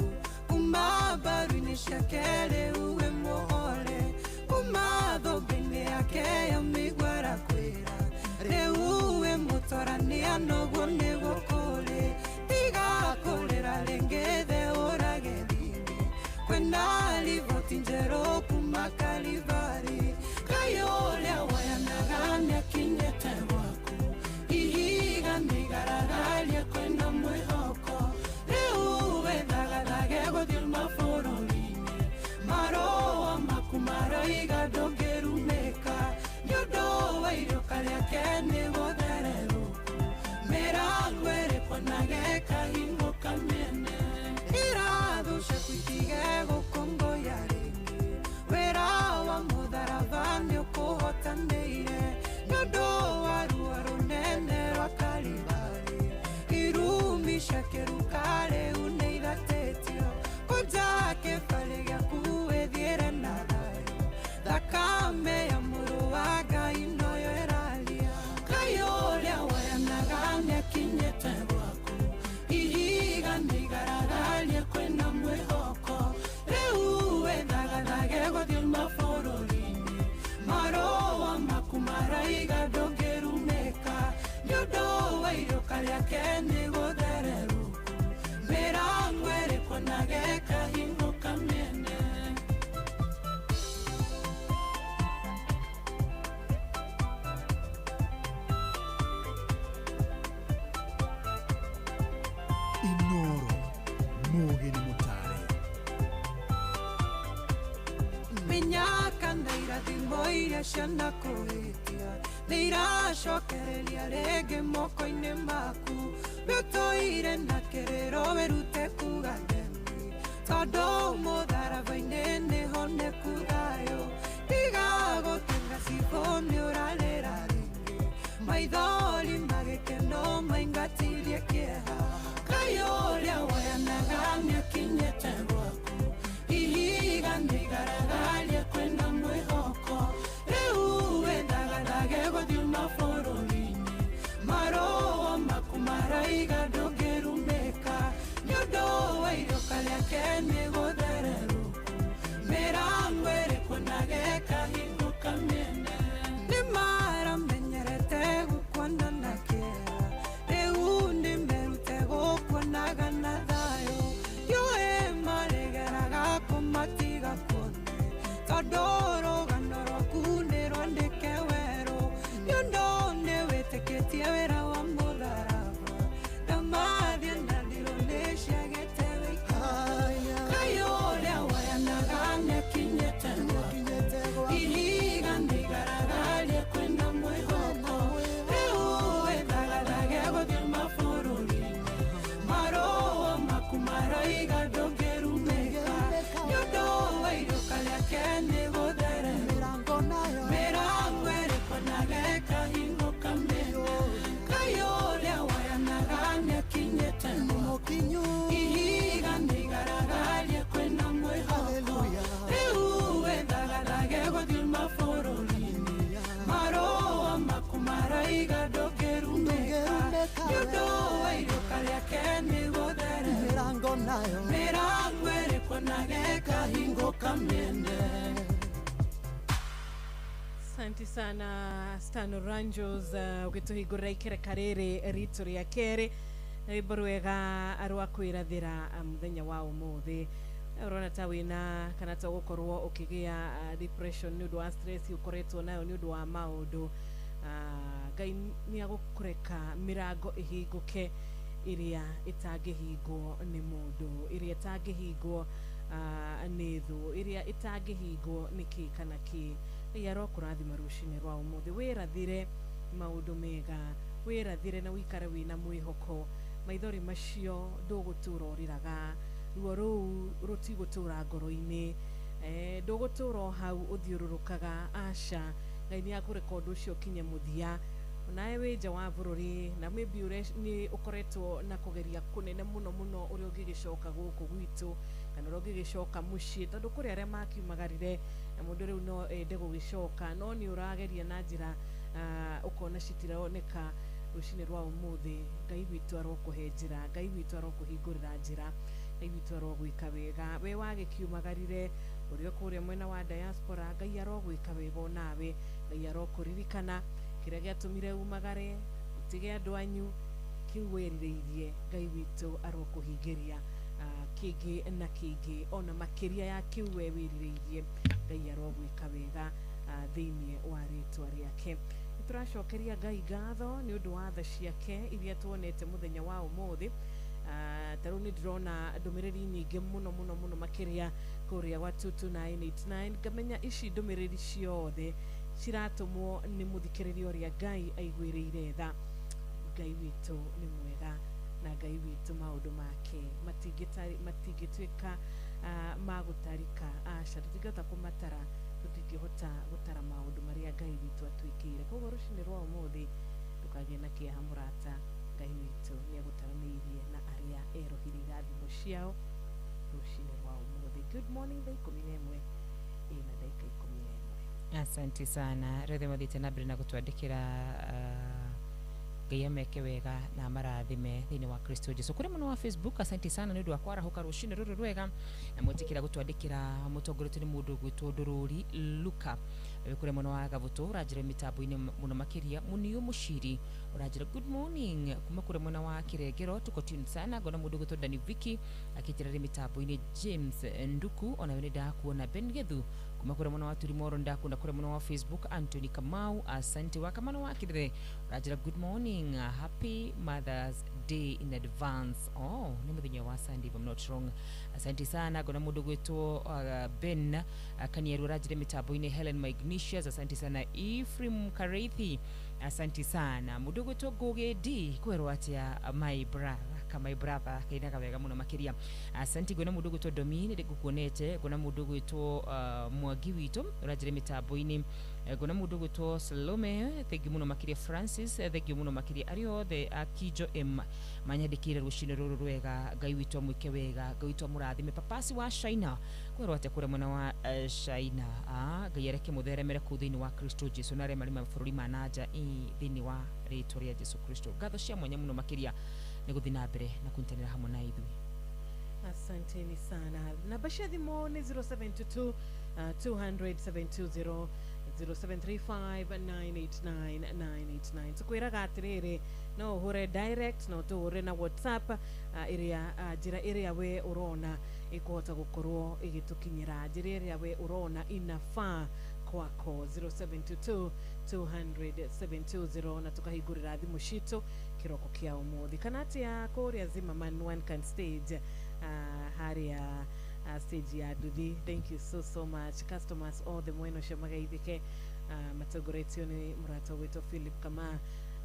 Umabaru ni shakele uwe mohole Umadho bine yake ya migwara kwera Re uwe motora ni anogo nego kole Tiga kolera lengede ora gedinge Kwenda livoti njero kumakalivari Kayole wayanaganya kinyete wako Ihiga nigaragalia kwenda mwehoko Reuwe dagadage godil mafororine Maroa makumaro iga dogerumeka Nyodowa iriokalia kene godere ruku Meragwere kwa nageka hingo kamene Irado shekuitige gokongo yaringi Werawa mudaravani kuhotaneire Nyodowa ruaro nene wakalibari Irumisha kerukare uneida tetio Kujake falega kuwe diere narayo Dakame ya muruwaga inoyo eralia Kayolea wayanaganya kinyete wako Ihiga nigaragalia kwena mwehoko Reuwe dagadage godil mafororine Maroa makumara iga dogerumeka Nyodowa iriokalia kene godere ruku Merangwere kwa nageka hingo kamene Inoro, Mogene Motare. Minyaka ndairathimo iria ciana kũhĩtia nĩiracokereria rĩngĩ moko-inĩ maku wĩtũire na kĩrĩro wĩrute kuga themi tondũ mũtharaba-inĩ nĩho nĩkugayo ndigagũtũnga cibũ nĩũrarĩra rĩngĩ maithori magĩkeno maingatirie kĩeha Ngai ũrĩa woyanaga nĩakinyĩte gwaku iga ndũngĩrumĩka nĩ ũndũ wa iroka rĩake nĩ gũthererũku mĩrango ĩrĩkũ na gekahingũka mĩene nĩ maramenyerete gũkuona na kĩera rĩu nĩmerute gũkuonaga na thayũ yũĩ marĩgeraga kũmatiga kuone tondũ rũgano rwaku nĩ rwandĩke werũ nĩ ũndũ nĩ wĩtĩkĩtie wĩra wa mũtharaba na mathiĩ na ndiro nĩ ciagĩte wĩika Ngai ũrĩa wayanaga nĩakinyĩte gwakũ ihiga nĩigaragaria kwĩna mwĩhoko rĩu wĩthagathage gũthiĩ mabũrũri-inĩ marũa maku maroiga ndũngĩrumĩka nĩ ũndũ wa iroka rĩake nĩ gũtherera mĩrango ĩrĩkũ na gekahingũka mĩene Ngai ũrĩa wayanaga nĩakinyĩte gwakũ ihiga nĩigaragaria kwĩna mwĩhoko rĩu wĩthagathage gũthiĩ mabũrũri-inĩ marũa maku maroiga ndũngĩrumĩka nĩ ũndũ wa iroka rĩake nĩ gũtherera mĩrango ĩrĩkũ na gekahingũka mĩene. Asante sana Stan Ranjos ukituhingurira ikereka riri rito ria keri rwimbo rwega rwa kwirathira muthenya wa umuthi urona ta wina kana ta gukorwo ukigia depression ni undu wa stress ukoretwo nayo ni undu wa maundu Ngai ni agukureka mirango ihinguke iria itangihingwo ni mundu iria itangihingwo ni thu iria itangihingwo ni ki kana ki yaro kurathima rushine rwa umuthi wirathire maundu mega wirathire na wikare wina mwihoko maithori macio ndugutura uriraga ruo ruu rutigutura ngoro-ini ndugutura hau uthiururukaga aca Ngai ni akureka undu ucio kinye muthia nawe wija wa bururi na maybe ni ukoretwo na kugeria kunene muno muno uri ugigicoka guku gwitu kana ugigicoka mucii tondu kuri aria makiumagarire na mundu riu no ende gugicoka no ni urageria na njira ukona citironeka rucine rwa umuthi Ngai witu arokuhe njira Ngai witu arokuhingurira njira Ngai witu arogwika wega we wagikiumagarire uri kuria mwena wa diaspora Ngai arogwika wega nawe Ngai arokuririkana kiria giatumire umagare utige andu anyu kiu werireirie Ngai witu arokuhingiria kingi na kingi ona makiria ya kiu we werireirie Ngai arogwika wega thiini wa ritwa riake turacokeria Ngai ngatho ni undu wa tha ciake iria tuonete muthenya wa umuthi taru ni ndirona ndumiriri nyingi muno muno muno makiria kuria wa 22989 ngamenya ici ndumiriri ciothe ciratumwo ni muthikiriria uria Ngai aigwiriire tha Ngai witu ni mwega na Ngai witu maundu make matingituika magutarika aca tutingihota kumatara tutingihota gutara maundu maria Ngai witu atwikire koguo rucini rwa umuthi tukagie na kieha murata Ngai witu ni agutaranĩirie na aria erohire irathimo ciao rucini rwa umuthi. Good morning thaa 11 ina dakika 11. Asante sana rĩothe mathĩte na mbere na gũtwandĩkĩra Ngai ameke wega na amarathime thĩinĩ wa Kristo Jesu kũrĩ mũno wa Facebook. Asante sana nĩ ũndũ wa kwarahuka rũcinĩ rũrũ rwega na mwĩtĩkĩra gũtwandĩkĩra mũtongoretie nĩ mũndũ gwĩtwo Ndũrũri Luka kũrĩ mũno wa Gavuto ũranjĩra mĩtambo-inĩ mũno makĩria Mũniũ Mũciri ũranjĩra good morning kuma kũrĩ mwena wa Kĩrengero tuko tune sana ngona mũndũ gwĩtwo Dani Viki akĩnjĩra mĩtambo-inĩ James Nduku ona we nĩ ndakuona Ben Gethu kuma kũrĩ mwena wa Turimoro ndakunda kũrĩ mwena wa Facebook Anthony Kamau asante wa Kamano wa Kĩrere ũranjĩra good morning happy Mother's Day in advance. Oh nĩ mũthenya wa Sunday if I'm not wrong. Asante sana ngona mũndũ gwĩtwo Ben Kanieru ũranjĩra mĩtambo-inĩ Helen Magnicius asante sana Ephraim Kareithi asante sana mũndũ gwĩtwo Ngugi D kwerwo atĩa my brother kainaga wega mũno makĩria asante ngona mũndũ gwĩtwo Domini ndĩgũkuonete ngona mũndũ gwĩtwo Mwangi witũ ũranjĩra mĩtambo-inĩ ngona mũndũ gwĩtwo Salome thank you mũno makĩria Francis thank you mũno makĩria arĩa othe Kijo M manyandĩkĩire rũcinĩ rũrũ rwega Ngai witũ amwĩke wega Ngai witũ amũrathime papasi wa China kwerwo atĩa kũrĩ mwena wa China Ngai areke mũtheremere kũu thĩinĩ wa Kristo Jesu na arĩa marĩ mabũrũri ma nanja thĩinĩ wa rĩtwa rĩa Jesu Kristo ngatho cia mwanya mũno makĩria guthi na mbere na kuntanira hamwe na ithui. Asanteni sana. Na bashia thimo ni 0722 200 0735989989. Tukwiraga atiriri no uhure direct no tuhure na WhatsApp area jira area we urona ikuhota gukorwo igitukinyira jira area we urona inafa kwako 0722 200 na tukahigurira thimu citu kiroko kia umuthi kanati ya kuria Zimmerman one can stage haria stage ya Duthi. Thank you so much customers all the mweno shamagaithike matogoretio ni murata wetu Philip kama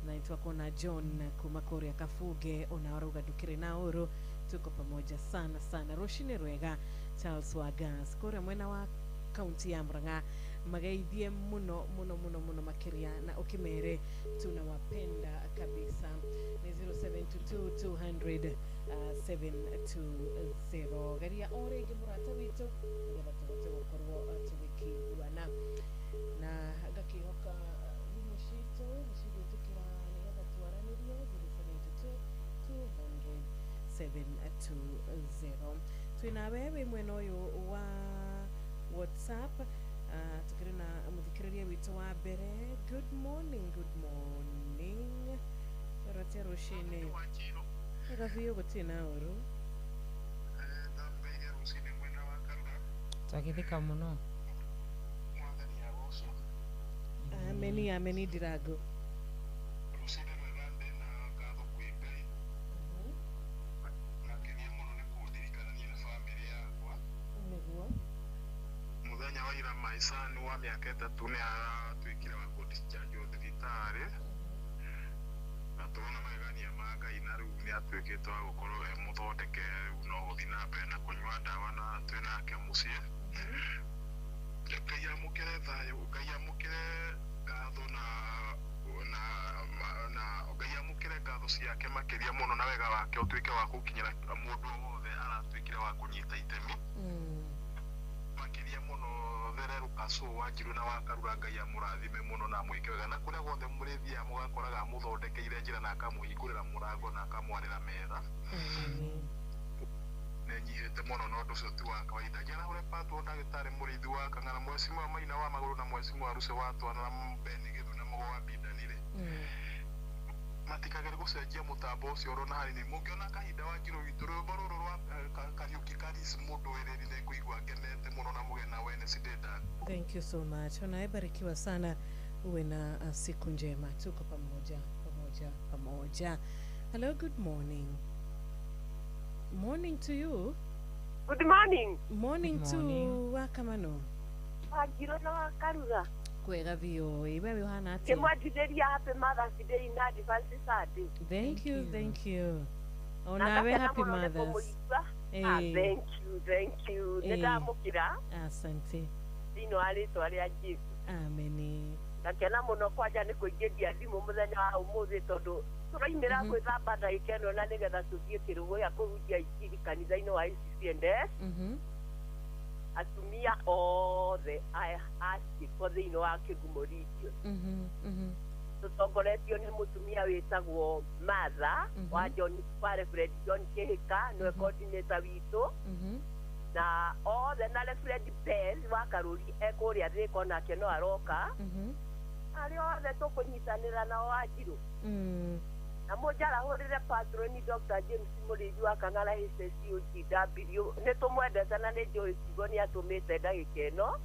na itwako na John kumakoria kafuge onaruga dukire na oro tuko pamoja sana Roshine Rwega Charles Wagas koria mwena wa county ya Murang'a magaithie muno makiria na ukimere tunawapenda kabisa. Ni 0722 200 720 garia ore ngimurata witu ngetha tugote gukorwo tugikiguana na gakihoka thimu citu nicigitukira nigetha twaranirie 0722 twina wewe mwena uyu wa WhatsApp tukiri na muthikiriria witu wa mbere. Good morning ratia Roshine Gavio gutina uru twagithika muno. Ameni dirago muthenya wa ira maisani wa miaka 3 ni atwikire wa discharge thibitarĩ na tuona magania ma Ngai na rĩu nĩ atwĩkĩte wa gũkorwo mũthondeke no gũthiĩ na mbere na kũnyua ndawa na twĩnake mũciĩ. Ngai amũkĩre thayũ, Ngai amũkĩre ngatho na Ngai amũkĩre ngatho ciake makĩria mũno na wega wake ũtuĩke wa gũkinyĩra mũndũ wothe aratwĩkire wa kũnyita itemi makĩria mũno thereruka so wanjiru na wakarura Ngai amũrathime mũno na mwĩke wega na kũrĩa guothe mũrĩthia mũgakoraga mũthondekeire njĩra na akamũhingũrĩra mũrango na akamwarĩra metha. Nenyihĩte mũno na ũndũ ũcio ti wa kawaida. Njĩra ũrĩa patwo ndagĩtarĩ mũrĩithi wa Kang'ara Mheshimiwa Maina wa Magũrũ na Mheshimiwa Ruse wa Twana na Beni Gĩthu na Mũgwa Bindanire matikagere gũcenjia mũtambo ũcio ũrona harĩ nĩ mũngĩona kahinda wa njiro witũ rwĩmbo rũrũ rwa Kariuki Karis mũndũ wĩrĩri nĩ kũigua ngenete mũno na mũgena Wednesday Dan. Thank you so much. Unabarikiwa sana, uwe na siku njema. Tuko pamoja. Hello, good morning. Morning to you. Good morning. Morning to Wakamano. Wajiro na Wakaruga. Kwega vio. Iwe uhana ati. Kemwajideria happy Mother's Day na Advance Sunday. Thank you. Onawe happy Mother's. Thank you. Nenda mukira. Asante. Dino ali twali ajibu. Ameni. Nakena muno kwaja ni kuigedia thimu muthenya wa umuthi tondu turaimira gwithamba ndagika ĩno na nigetha tuthie kirugo ya kuhunjia injili kanitha-inĩ wa ICCNDS. Atumia othe acikwo thĩinĩ wa Kĩgumo region. Tutongoretio nĩ mũtumia wĩtagwo Martha wa John Reverend John Kĩhĩka nĩwe coordinator witũ na othe na Reverend Pez wa Karũri ekũrĩa thĩko nake no aroka arĩa othe tũkũnyitanĩra nao Wanjirũ na mũnjara hũrĩre patroni Dr. James Mũrĩithi wa Kang'ara HSCOGW nĩ tũmwendete na nĩ njũĩ kiugo nĩ atũmĩte ndagĩka ĩno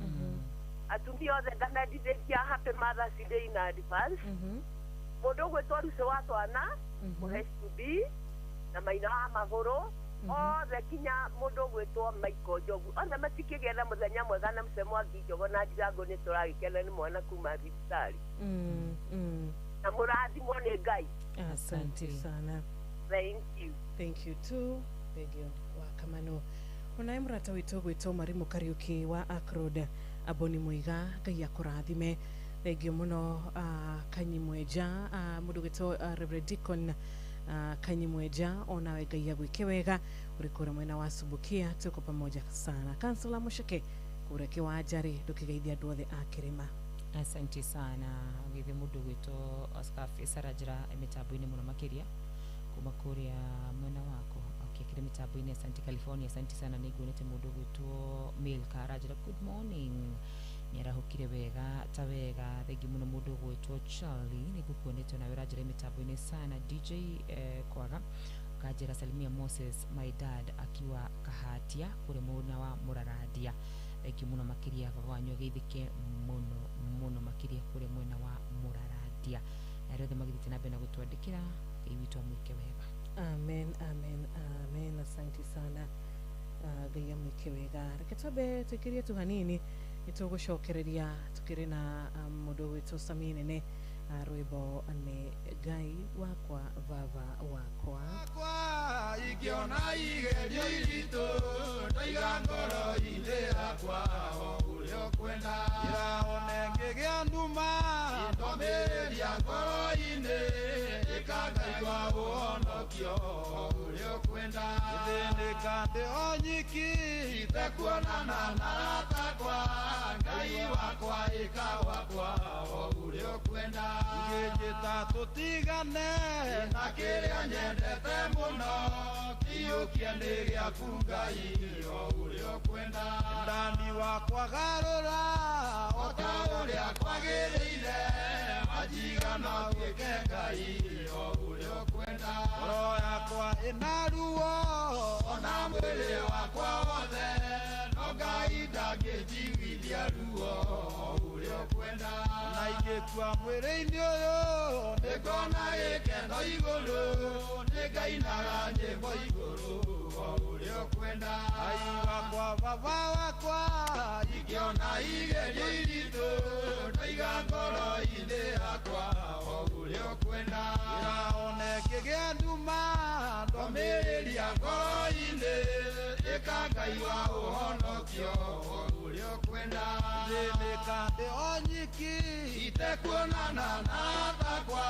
atumia othe ngamendithĩtia happy Mother's Day in advance. Mũndũ ũgwĩtwo Ruce wa Twana mũheshubi na Maina wa Magũrũ othe kinya mũndũ ũgwĩtwo Michael Njogu othe matikĩgĩetha mũthenya mwega na Mse Mwangi Njogo na Ndirango nĩ tũragĩkena nĩ mwana kuma thibitarĩ na mũrathimwo nĩ Ngai. Asante sana. Thank you too. Begio Wakamano. Unaye murata witu gwitwo Marimu Kariuki wa Akroda Aboni Muiga Ngai akũrathime. Begio muno Kanyimweja mũndũ gwitwo Reverend Deacon Kanyimweja onawe Ngai agwĩke wega urikũra mwena wa Subukia tuko pamoja sana. Kansela Musheke kureke wa Jari ndukigeithia andũ othe a Kĩrĩma. Asante sana. Githe mũndũ gwitwo Oscar Fisarajira mitambo-inĩ mũno makiria kumakuria mwena wako kile mitambo-ini. Asante California, asante sana. Niguonete mundu gwitwo Milka arajira good morning, nirahukire wega ta wega. Thengi muno mundu gwitwo Charlie, nigukuonete nawe arajira mitambo-ini sana. DJ kwaga kajira salimia Moses my dad akiwa Kahatia kure muna wa Muraradia. Thengi muno makiria wanyu geithike muno makiria kure mwena wa Muraradia. Narothe magithite na bena gutwandikira iwitwa mwike wega. Amen, amen, amen. Asante sana Ngai amwike wega. Reke twabe tukirie tu hanini nitugucokereria tukiri na mundu witu Saminene rwimbo ni Ngai wakwa baba wakwa ikiona igerio iritu ndaiga ngoro inde yakwa urio kwenda iraone ngigea nduma ndomeria ngoro inde ikagaigwa uonokio urio kwenda ithindika ndi onyiki itekuonana na ratakwa Ngai wakwa ikawakwa urio kwenda ngijita tutigane na kiria nyendete muno kiukia ni giaku Ngai urio kwenda ndani wakwa garura ota uria kwagiriire majigana twike Ngai urio kwenda ngoro yakwa ina ruo ona mwiri wakwa wothe no Ngai ndangĩnjiguithia ruo urio kwenda na ingĩkua mwĩrĩ-inĩ ũyũ nĩngona gĩkeno igũrũ nĩngainaga nyĩmbo igũrũ urio kwenda Ngai wakwa baba wakwa ingĩona igerio iritũ ndaiga ngoro-inĩ yakwa urio kwenda iraone ngĩgĩa nduma ndomĩrĩria ngoro-inĩ ĩkangaiwa ũhonokio urio kwenda thĩnĩka ndĩ onyiki itekuonana na ratakwa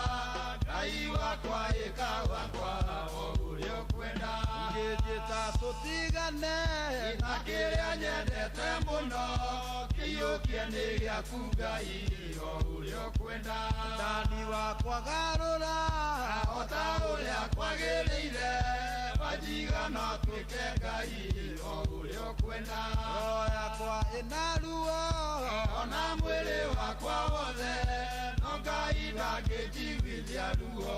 Ngai wakwa ĩkawakwa urio kwenda ngĩnjĩta tũtigane na kĩrĩa nyendete mũno kĩiyũkie nĩ gĩaku Ngai urio kwenda ndani wakwa garũra ota ũrĩa kwagĩrĩire majigana twĩke Ngai urio kwenda ngoro yakwa ĩna ruo ona mwĩrĩ wakwa wothe no Ngai ndangĩnjiguithia ruo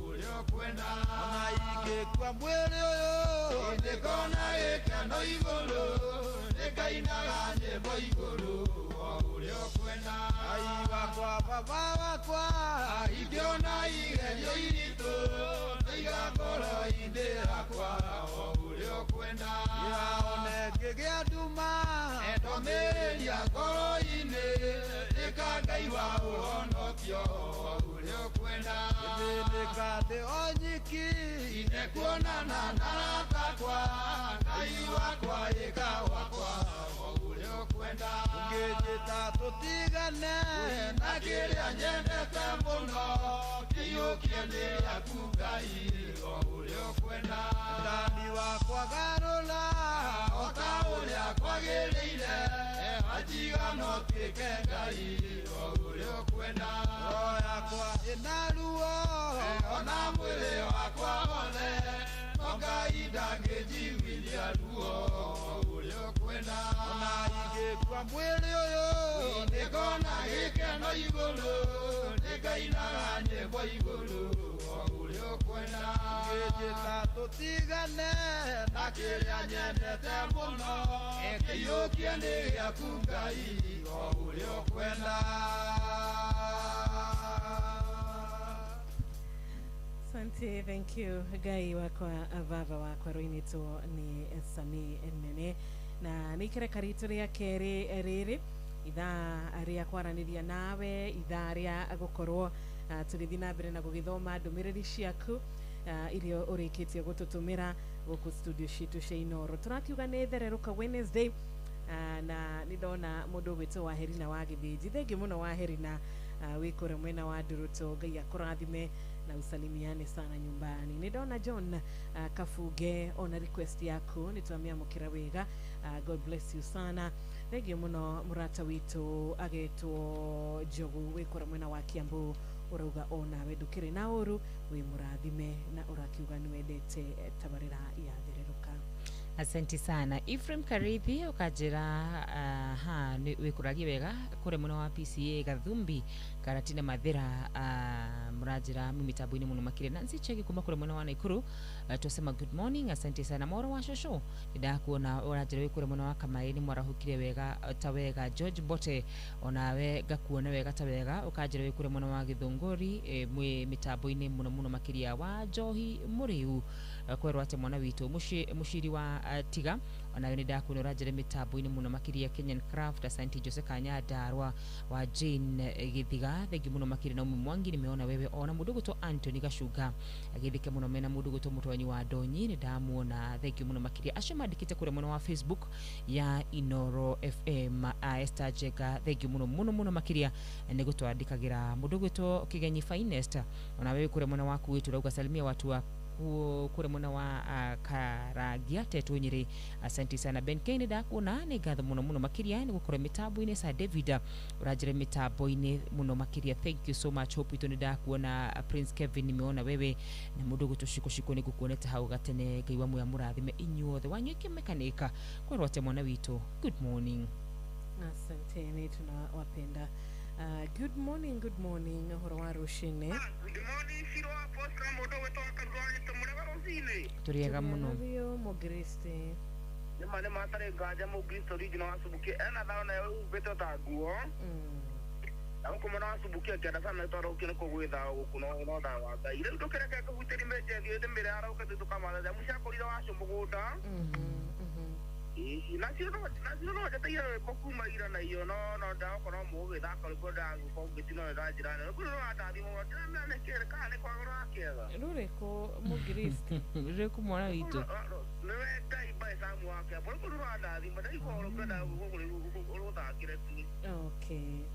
urio kwenda ona ingĩkua mwĩrĩ ũyũ nĩngona gĩkeno igũrũ nĩngainaga nyĩmbo igũrũ urio kwenda Ngai wakwa baba wakwa ingĩona igerio iritũ ndaiga ngoro-inĩ yakwa urio kwenda iraone ngĩgĩa nduma ndomĩrĩria ngoro-inĩ ĩkangaiwa ũhonokio urio kwenda ithĩnĩka ndĩ onyiki itekuonana na ratakwa Ngai wakwa ĩkawakwa urio kwenda ngĩnjĩta tũtigane na kĩrĩa nyendete mũno kĩiyũkie nĩ gĩaku Ngai urio kwenda ndani wakwa garũra ota ũrĩa kwagĩrĩire majigano twĩke Ngai urio kwenda ngoro yakwa ĩna ruo ona mwĩrĩ wakwa wothe no Ngai ndangĩnjiguithia ruo urio kwenda ona ingĩkua mwĩrĩ ũyũ nĩngona gĩkeno igũrũ nĩngainaga nyĩmbo igũrũ urio kwenda ngĩnjĩta tũtigane na kĩrĩa nyendete mũno kĩiyũkie nĩ gĩaku Ngai urio kwenda. Asante, thank you. Ngai wakwa baba wakwa rwinitwo ni Saminene na nikire karitu ria keri riri ithaa ria kwaraniria nawe ithaa ria gukorwo tugithi na mbere na gugithoma ndumiriri ciaku irio urikitie gututumira guku studio citu cia Inoro. Turakiuga ni thereruka Wednesday na nindona mundu gwitwo wa Herina wa Githiji. Thengi muno wa Herina wikore mwena wa Nduruto. Ngai akurathime na usalimiane sana nyumbani. Nindona John Kafuge ona request yako nitwamia mukira wega. God bless you sana. Thengi muno murata witu agetwo Jogu wikore mwena wa Kiambu urauga onawe ndukiri na uru wi murathime na urakiuga niwendete tabarira ya thereruka. Asante sana Ephraim Karithi ukajira ni wikuragia wega kure muno wa PCA Gathumbi Karatina Mathira murajira mimitabuni muno makire Nancy Cheki kuma kure muno wa Naikuru tusema good morning. Asante sana Moro wa Shosho ndakuona urajira wikure muno wa Kamaini mwarahukire wega tawega George Bote onawe gakuona wega tawega ukajira wikure muno wa Githunguri mwe mitabuini muno makiria wa Johi Muriu kwerwa ate mwana witu mushiri wa tiga onayo ni ndakuona urajira mitabuini muno makiria Kenyan Craft. Asante Jose Kanya Darwa wa Jane Githiga thegi muno makiri na Mwangi nimeona wewe ona mudogo to Anthony Gashuga agithike muno mena mudogo to mutwanyi wa Donyi ni ndamuona thegi muno makiri ashamadikite kure muno wa Facebook ya Inoro FM Esther Jega thegi muno makiria ni gutwandikagira mudogo to Kigenyi Finest ona wewe kure muno waku wetu rauga salimia watu wa kure muna wa Karagia Tetu Nyeri. Asante sana Ben Kane ndakuona ni gatho muno makiria ni gukora mitabu ine sa David urajire mitabu ine muno makiria. Thank you so much. Hope ito ndakuona Prince Kevin nimeona wewe na mudogo tushiko ni gukuoneta hau gatene gaiwa mu ya murathime inyuothe wanyuke mekanika kwa rote mwana witu. Good morning. Asante ni tunawapenda. Good morning horo wa rushine. Good morning siro aposta mudogo to akarwani tumureba rozine turiega muno bio Mogristi nemane matare gaja Mogristi original asubuke ena daona yo beto taguo ako mona asubuke kada sana toro kino ko gwetha gukuno no da wa da ile ndokera ka ko guteri meje ndi mbere ara ukatu kamala da musha ko ira washo muguda nasiro jata ya bokuma ira na iyo no da ko no mu gwetha ko da ko gitino da jirana ko no ata di mo tana ne kere ka ne ko ro akega rure ko Mogristi rure ko mwana witu no dai bai samu ake por ko ro ata di mo dai ko ro kada ko ro da kire ti okay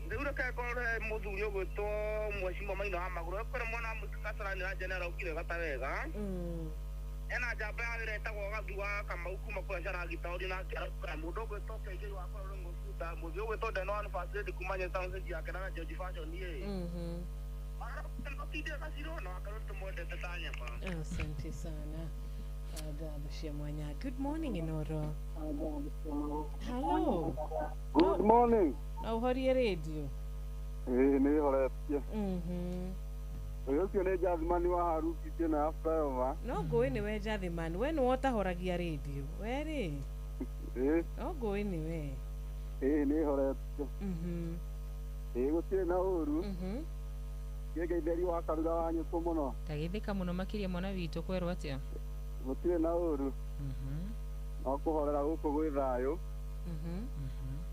ndura ka ko muthuri ogoto mwashimo maino amaguru ko mwana musikasara ni ajana ukire gatawega ena jaba ire tago gaduwa kama ukuma kwa jara gitauri na kira mudogo to keje wa ko rongo suta mudogo to de no an fasile kumanya tanze ji akana joji fashion ni ara ko tide kasiro no akaro to mode tatanya pa. Asante sana Bashia Mwanya. Good morning Inoro. Hello. Good morning. Now hori radio. Ni hore pia. Oyo kene jazmani wa haruki tena after no go anywhere jazmani when water horagia radio where no go anywhere ni hore gutie na uru gege nderi wa karuga wanyu muno tagithika muno makiria mwana witu kwerwa atia gutie na uru no kuhorera guku gwi thayo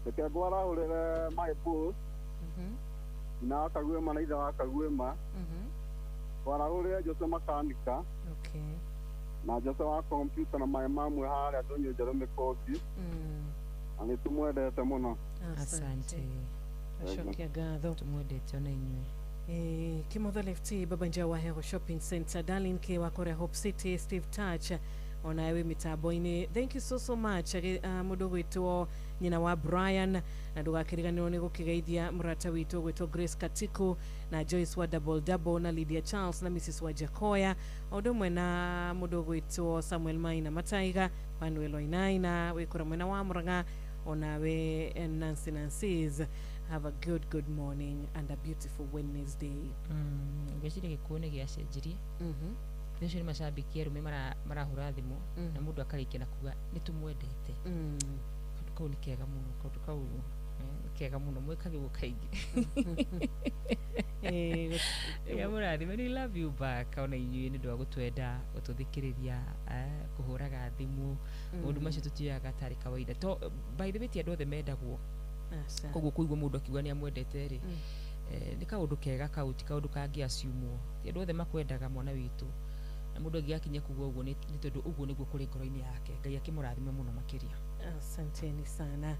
reke gwara urere my boss na akagwema na itha wakagwema warahure Jose makanika okay na Jose wa computer na my mom haria donyo Jerome Kogi ani tumwendete muno. Asante ashokia gatho tumwendete ona inywe Kimotho Lefty Babanja wa Hero Shopping Center Darlin K wa Korea Hope City Steve Touch onawe mitabo ine. Thank you so much mudogo wetu nyina wa Brian na ndugakiriganirwo ni gukigeithia murata witu gwetwo Grace Katiku na Joyce wa double na Lydia Charles na Mrs wa Jakoya odo mwena mudogo wetu Samuel Maina Mataiga Manuel Oinaina wekora mwena wa Muranga onawe Nancy's. Have a good morning and a beautiful Wednesday. Ngeshire gikuone giacenjirie nisho ni mashabiki yeru marahura thimu na mundu akarikia na kuga nitumwendete kau ni kega muno kau kega muno mwekagirwo kaingi ya muradi we love you back ona inyuĩ nĩ ndwa gũtwenda gũtũthikĩrĩria kũhũraga thimu mũndũ macio tũtiaga tarĩ kawaida to by the way ti andũ othe mendagwo koguo kũigua mũndũ akiuga nĩ amwendete rĩ nĩ kaũndũ kega kauti kaũndũ kangĩaciumwo ti andũ othe makwendaga mwana witũ na mũndũ angĩakinya kuga ũguo nĩ tondũ ũguo nĩguo kũrĩ ngoro-inĩ yake Ngai akĩmũrathime mũno makĩria. Asanteni sana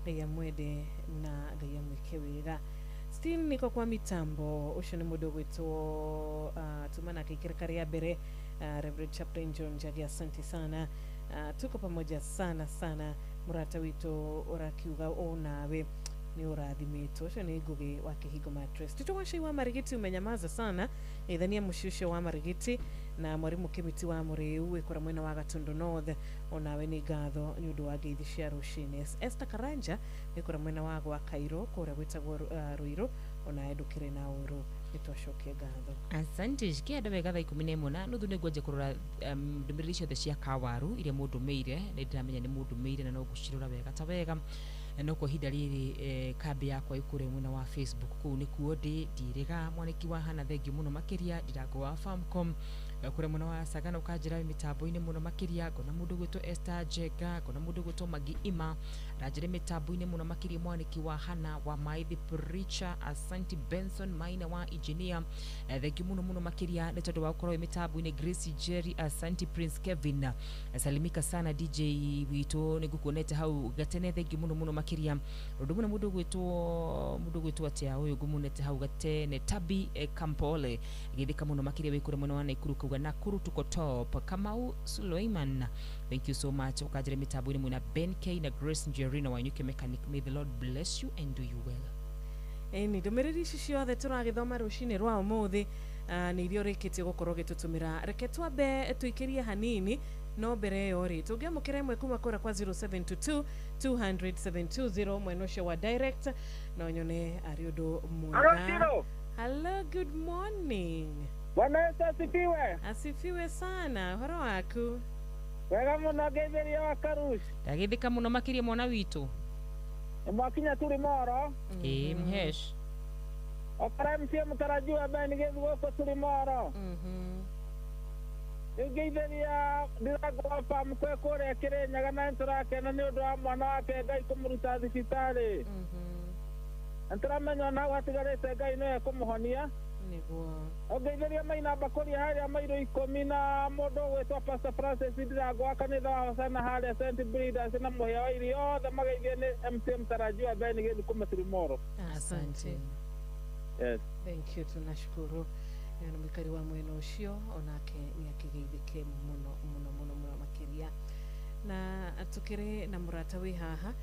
Ngai amwende na Ngai amwĩke wega. Still niko kwa mitambo ucio nĩ mũndũ gwĩtwo tumana akĩkĩrĩka rĩa mbere Reverend Chaplain John Njagi. Asante sana tuko pamoja sana murata witu urakiuga onawe ni urathimitwo ucio ni Ngugi wa Kihingo Mattress. Tito wa Shei wa Marigiti umenyamaza sana ithania mushushe wa Marigiti na mwarimu Kimiti wa Muriu ikora mwena wa Gatundu North onawe ni gatho ni undu wa ngeithi cia rucini. Esther Karanja ikora mwena wa gwa Kairo kura gwitagwo Ruiru ona edukire na uru nitwacokia gatho. Asante kienda wega thaa 11 na nuthu niguo nje kurora ndumiririo ciothe cia Kawaru iria mundu meire ni ndiramenya ni mundu meire na no gucirora wega ta wega no kwa hinda riri kambi yakwa ikure mwena wa Facebook kuu ni kuo ndiriga mwaniki wa hana thengi muno makiria ndirago wa Famcom kure mwena wa Sagana ukajira mitambo-ini muno makiria kona mundu gwito Esther Jega kona mundu gwito Magi Ima rajire mitambo-ini muno makiria mwaniki wa hana wa Maithi Preacher Asante Benson Maina wa engineer thengi muno makiria ni tondu wa ukoro mitambo-ini Grace Jerry Asante Prince Kevin salimika sana DJ wito ni gukuonete hau gatene thengi muno makiria rundu muno mundu gwito atia uyu gumunete hau gatene Tabi Kampole githika muno makiria wikure muno wa Naikuru kuga Nakuru tuko top Kamau Suleiman thank you so much ukajire mitambo-ini muna Ben K na Grace Jerina wa Nyuke Mechanic. May the Lord bless you and do you well. Ni ndumiriri ciothe turagithoma rucini rwa umuthi ni irio rikitie gukorwo gitutumira reke twabe tuikirie hanini no mbere yo ri tungiamukira imwe kuma kura kwa 0722 200 mwenocio wa direct no nyone ari undu mwega. Hello, good morning. Bwana Yesu asifiwe. Asifiwe sana. Horo waku? Wega muno getheria wa Karushi. Ndagithika muno makiria mwana witu. Mwakinya turi moro. Mhesh. Okara msie mtarajua bani gethi wako turi moro. Getheria ndirago wa Pam kwe kore Kirinyaga na nturake na ni undu wa mwana wake Ngai kumuruta thibitari. Nturamenya na watigarite Ngai no ekumuhonia. Niguo. Ogetheria maina bakori haria mairo 10 na mundu gwitwa Pastor Francis Ndirago wa kanitha wa Hosana haria St. Breeders na muhia wa irio the mageithie ni MCM Tarajua beni gethi kumatiri moro. Asante. Yes. Thank you, tunashukuru. Yana mikari wa mweno ucio onake ni akigeithike muno makiria na atukire na murata wi haha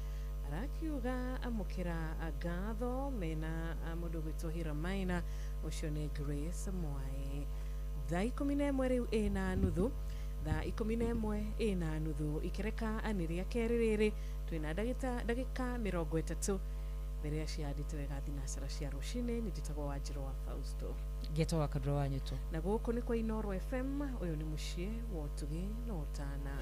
arakiuga amukira agatho mena mundu gwitwo Hira Maina ucio ni Grace Mwae thaa 11 riu ina nuthu thaa 11 ina nuthu ikireka aniria keririri twina ndagika 30 mbere ya ciandite wega thinacara cia rucini ni nditagwo Wanjiru wa Fausto geto wa kadro wanyeto na guku ni kwa Inoro FM uyu ni mucie wotugi no tana.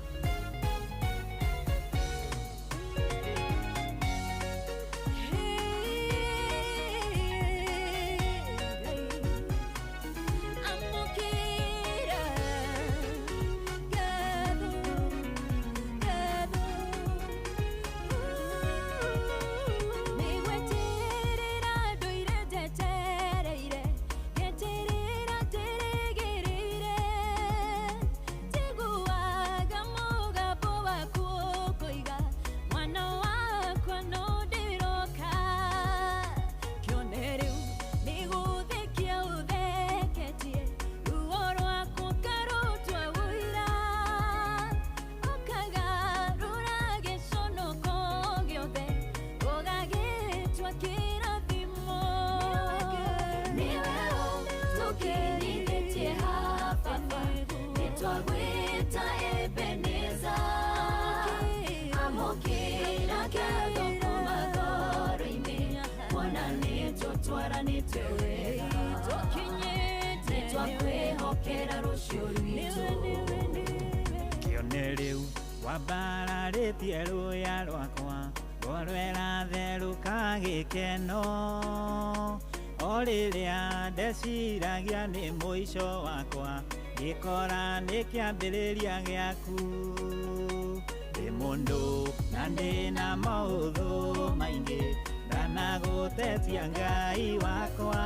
Kioneriu wabararitie ruya rwakwa ngorwera theruka gikeno oriria ndeciragia ni muico wakwa gikora ni kiambiriria giaku ndi mundu na ndina mauthu maingi ndanagutetia Ngai wakwa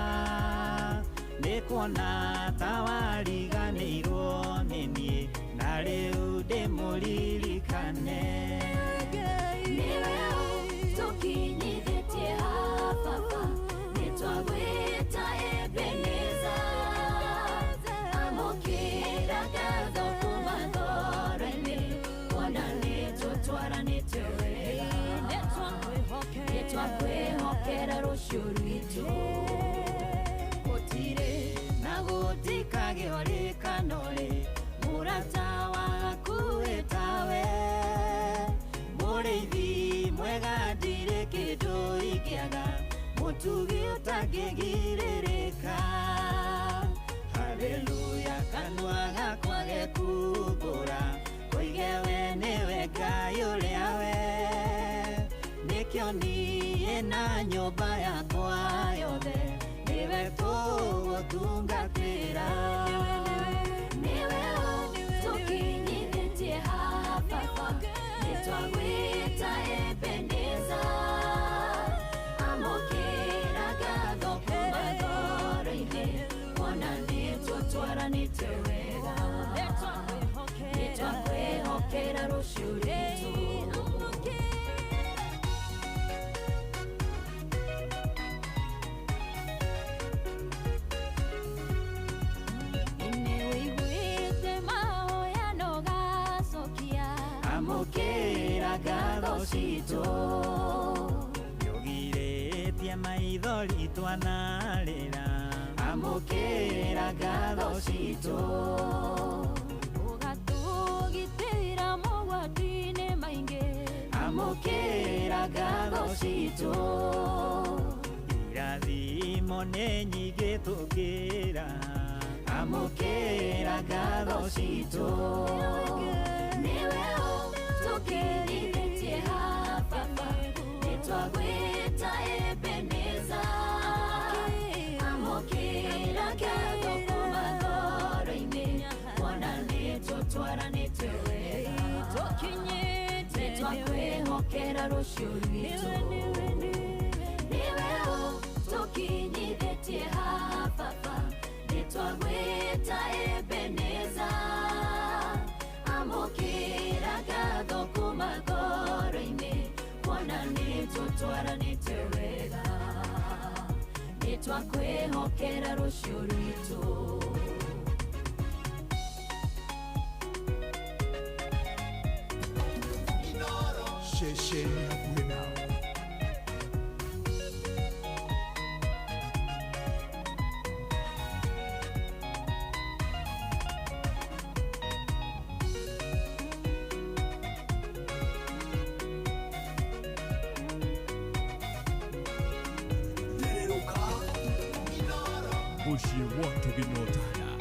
ndikuona tawariganirwo nini na riu ndimuririkane niwe tukinyithetie hapa nitwagwita Ebeneza amukira gatho kuma thoro-ini ona nitutwaranite wega nitwakwihoke gutikage ori kanori murata waku etawe mureithi mwega ndire kindu ikiaga mutugi utagigiririka haleluya kanwa gakwa gekubura koigewe niwe Ngai uriawe nikio niĩ na nyũmba yakwa yothe niwe tũgũtungatĩra niwe tũkinyithĩtie ha baba nĩtwagwĩta Ebeneza amũkĩra ngatho kuma ngoro-inĩ kuona nĩtũtwaranĩte wega nĩtwakwĩhokera rũciũ rwitũ amũkĩra ngatho citũ nyũgirĩtie maithori twanarĩra amũkĩra ngatho citũ ũgatũgitĩra mogwati-inĩ maingĩ amũkĩra ngatho citũ irathimo nĩ nyingĩ tũkĩra amũkĩra ngatho citũ niwe tũkĩrithĩtie ha baba nĩtwagwĩta Ebeneza amũkĩra ngatho kuma ngoro-inĩ kuona nĩtũtwaranĩte wega nĩtwakwĩhokera rũciũ rwitũ niwe tũkinyithĩtie ha baba nĩtwagwĩta Ebeneza amũkĩra ngatho kuma ngoro-inĩ kuona nĩtũtwaranĩte wega nĩtwakwĩhokera rũciũ rwitũ Shesheni hakuhe nawe Bushie watu binotana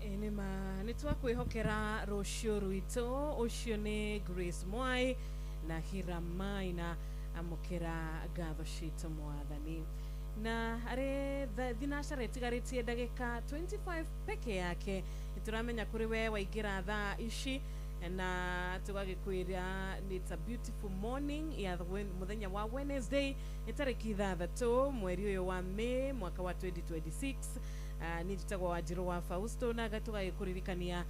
enema nitwakwihokera rũciũ rwitũ ũcio nĩ Grace Mwai na Hira Maina amũkĩra ngatho citũ mwathani na arĩ thinacara ĩtigarĩtie ndagĩka 25 peke yake nĩtũramenya kũrĩ we waingĩra thaa ici na tugagĩkwĩra it's a beautiful morning ya mũthenya wa Wednesday nĩ tarĩki 3 mweri ũyũ wa May mwaka wa 2026 nĩ njĩtagwo Wanjirũ wa Fausto na tugagĩkũririkania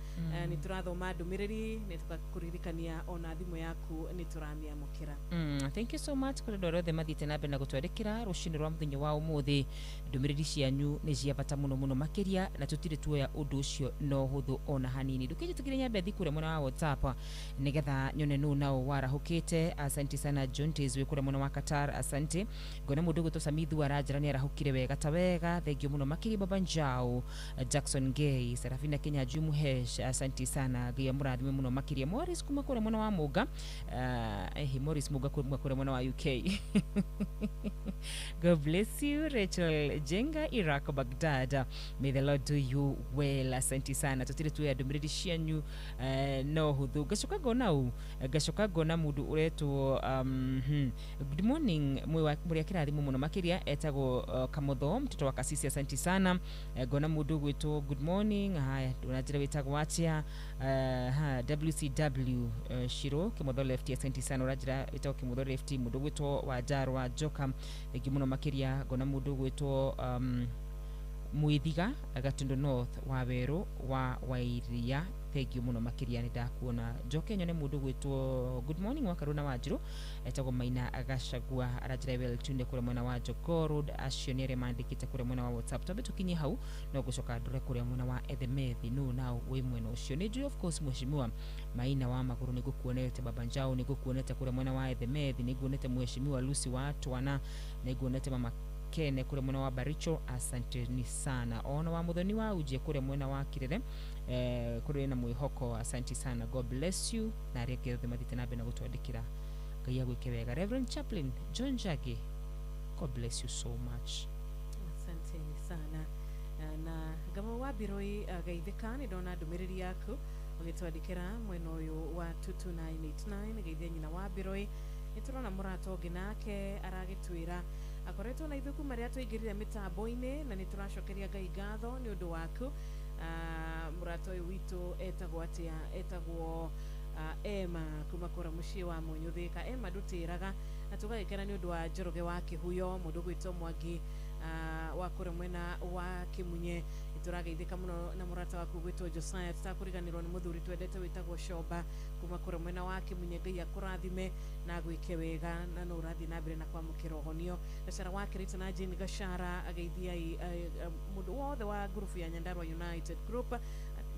nĩ tũrathoma ndũmĩrĩri nĩ tũgakũririkania ona thimũ yaku nĩ tũramĩamũkĩra thank you so much kũrĩ andũ arĩa othe mathiĩte na mbere na gũtwandĩkĩra rũcinĩ rwa mũthenya wa ũmũthĩ ndũmĩrĩri cianyu nĩ cia bata mũno mũno makĩria na tũtirĩ tuoya ũndũ ũcio no hũthũ ona hanini ndũkĩnjĩtĩkĩre nyambe thiĩ kũrĩa mwena wa WhatsApp nĩgetha nyone nũ nao warahũkĩte asante sana Jontes wĩ kũrĩa mwena wa Qatar asante ngona mũndũ gwĩtwo Samithu Arajara nĩ arahũkire wega ta wega thengio mũno makĩria Baba Njau Jackson Gay Serafina Kenya Jumuhesh asante sana Gia mũrathime mũno makĩria Morris kuma kũrĩa mwena wa Mũga Morris Mũga kuma kũrĩa mwena wa UK God bless you Rachel Jenga Iraq Baghdad may the Lord do you well asante sana tũtirĩ tuoya ndũmĩrĩri cianyu no hũthũ gacoka ngona mũndũ ũretwo good morning mũrĩa kĩrathimo mũno makĩria etagwo Kamotho mtoto wa Kasisi asante sana ngona mũndũ gwĩtwo good morning haya tunajira wĩtagwo atia WCW Shiro Kimotho left asante sana urajira wĩtagwo Kimotho left mũndũ gwĩtwo Wajarwa Joka thank you mũno makĩria ngona mũndũ gwĩtwo Muithiga Gatundo North wa Werũ wa Wairia thank you muno makiria ni ndakuona Jokenyo ne mundu gwitwo good morning wakaruna wanjiru etagwo Maina agacagua arajira tunde kure mwena wa Jogoo Road acioniere mandikite kure mwena wa WhatsApp tobe tukinye hau no gucoka ndore kure mwena wa Ethemethi no nao we mwena ucio ni of course mheshimiwa Maina wa maguru ni gukuonete babanjao ni gukuonete kure mwena wa Ethemethi ni guonete mheshimiwa Lucy wa Twana ni guonete mama Kene kure mwena wa Baricho asanteni sana ona wa muthoni wa uje kure mwena wa Kirere kure na mwihoko asanti sana God bless you na regethe mathite na bena gutwandikira Ngai agwike wega Reverend Chaplain John Jage God bless you so much asanteni sana na gama wa biroi gaithika ni dona ndumiriri yaku ugitwandikira mwena uyu wa 22989 geithia nyina wa biroi niturona murato ginake aragitwira akoretwo na ithuku maria tuingirire mitambo-ini na nituracokeria Ngai ngatho ni undu waku murato uyu witu etagwo atia etagwo Emma kuma kora mucii wa Munyuthika Emma ndutiraga na tugagikena ni undu wa Njoroge wa Kihuyo mundu gwitwo Mwangi wa kura mwena wa Kimunye iturageithika muno na murata waku gwitwo Josiah tutakuriganirwo ni muthuri twendete witagwo Shoba kuma kura mwena wa Kimunye Ngai akurathime na gwike wega na no urathi na mbere na kwamukira honio gacara wa Kirito na Jane Gashara ageithia mundu wothe wa group ya Nyandarua United Group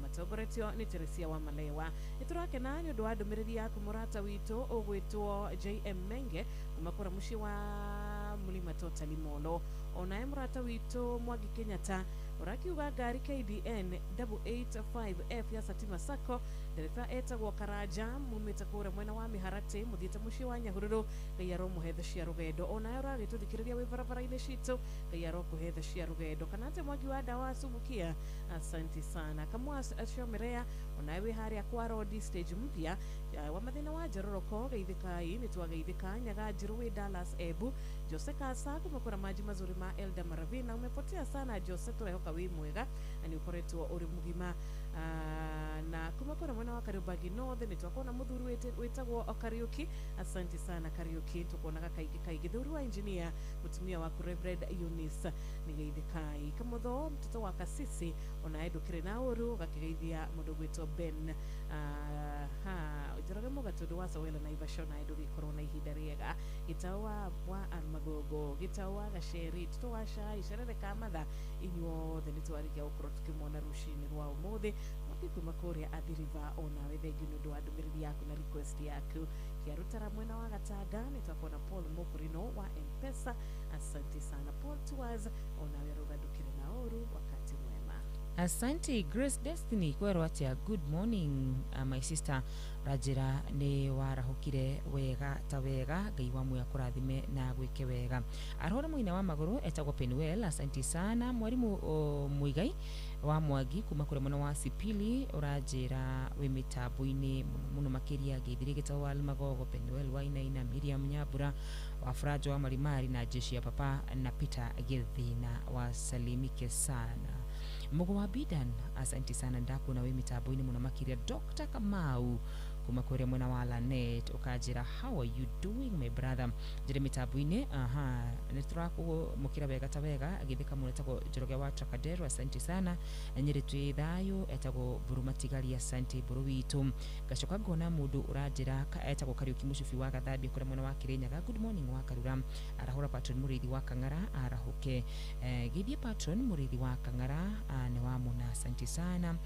matogoretio ni Teresia wa Malewa iturakena ni undu wa ndumiriri yaku murata witu ugwitwo JM Menge kuma kura mucii wa Mulima Total Molo ona murata witu Mwangi Kenyatta urakiuga ngari KDN 885F ya Satima Sacco ndereba etagwo Karaja mumite kura mwena wa Miharati muthiite mucii wa Nyahururu Ngai aromuhethe cia rugendo ona uragituthikiriria wi barabara-ini citu Ngai arokuhethe cia rugendo kanate Mwangi wa dawa Subukia asante sana kamwa aciomerea ona wi haria kwa road stage mpya wa mathina wa Njororoko geithikai ni twageithika Nyaga Njiru wi Dallas Ebu Jose Kasa kumakora maji mazuri ma Elda Maravina umepotea sana Jose turehoka wi mwega na ni ukoretwo uri mugima na kumakora mwana wa Kariobangi North ni twakona muthuri wetagwo Kariuki asante sana Kariuki tukonaga kaigi thuri wa engineer mutumia wa Reverend Eunice ni geithikai kamotho mtoto wa Kasisi ona edukire na uru gakigeithia mundu gwitwo Ben Njoroge mugatundu wa Sawela na Ivasho na edu gikorwo na ihinda riega gitawa wa Armagogo gitawa Gasheri tuto wa Shai Sherere Kamatha inyuothe nitwarigia gukorwo tukimwona rucini rwa umuthi kuma kuria athiriva ona wethengi ni undu wa ndumiriri yaku na request yaku kiarutara mwena wa Gatanga nitwakona Paul Mokurino wa M-Pesa asante sana Paul Tours ona werugadukire na oru wakati mwema asante Grace Destiny kwero atia good morning my sister rajira ni warahukire wega ta wega Ngai wa muya kurathime na gwike wega arora muina wa maguru etagwo Penuel asante sana mwarimu Muigai wa Mwangi kuma kure mwana wa Sipili urajira we mitambo-ini muno makiria geithirigita wa Magogo Penuel wa Inaina Miriam Nyabura wa Frajo wa Marimari na jeshi ya papa na Peter Githina wa salimike sana Mugo wa Bidan asante sana ndaku na we mitambo-ini muno makiria Dr. Kamau kuma kure mwana wa Lanet ukajira how are you doing my brother jire mitambo-ini niturako mukira wega ta wega agithika muno etagwo Njoroge wa Tracadero asante sana nyiri twi thayo etagwo Burumatigari asante buru witu gacoka ngona mundu urajira etagwo Kariuki Mucibi wa Gathambi kure mwana wa Kirinyaga good morning wa Karura arahura patron murithi wa Kang'ara arahuke githie patron murithi wa Kang'ara ni wa muna asante sana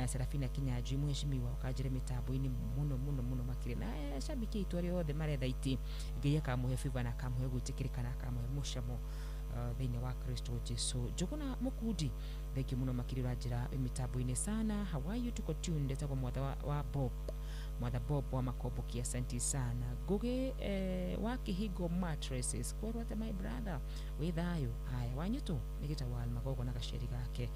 Serafina Kinyaji mheshimiwa ukajire mitambo-ini muno makire na shabiki itwari othe maretha iti Ngai akamuhe fiva na akamuhe gutikirikana akamuhe mucamo thini wa Kristo Jesu jukuna mukudi theki muno makire rajira mitambo-ini sana how are you tuko tuned etagwo Mother Bob wa Makoboki asante sana Guge wa Kihigo mattresses kwa rote my brother withayo haya wanyuto nikita wa Magogo na Gasheri gake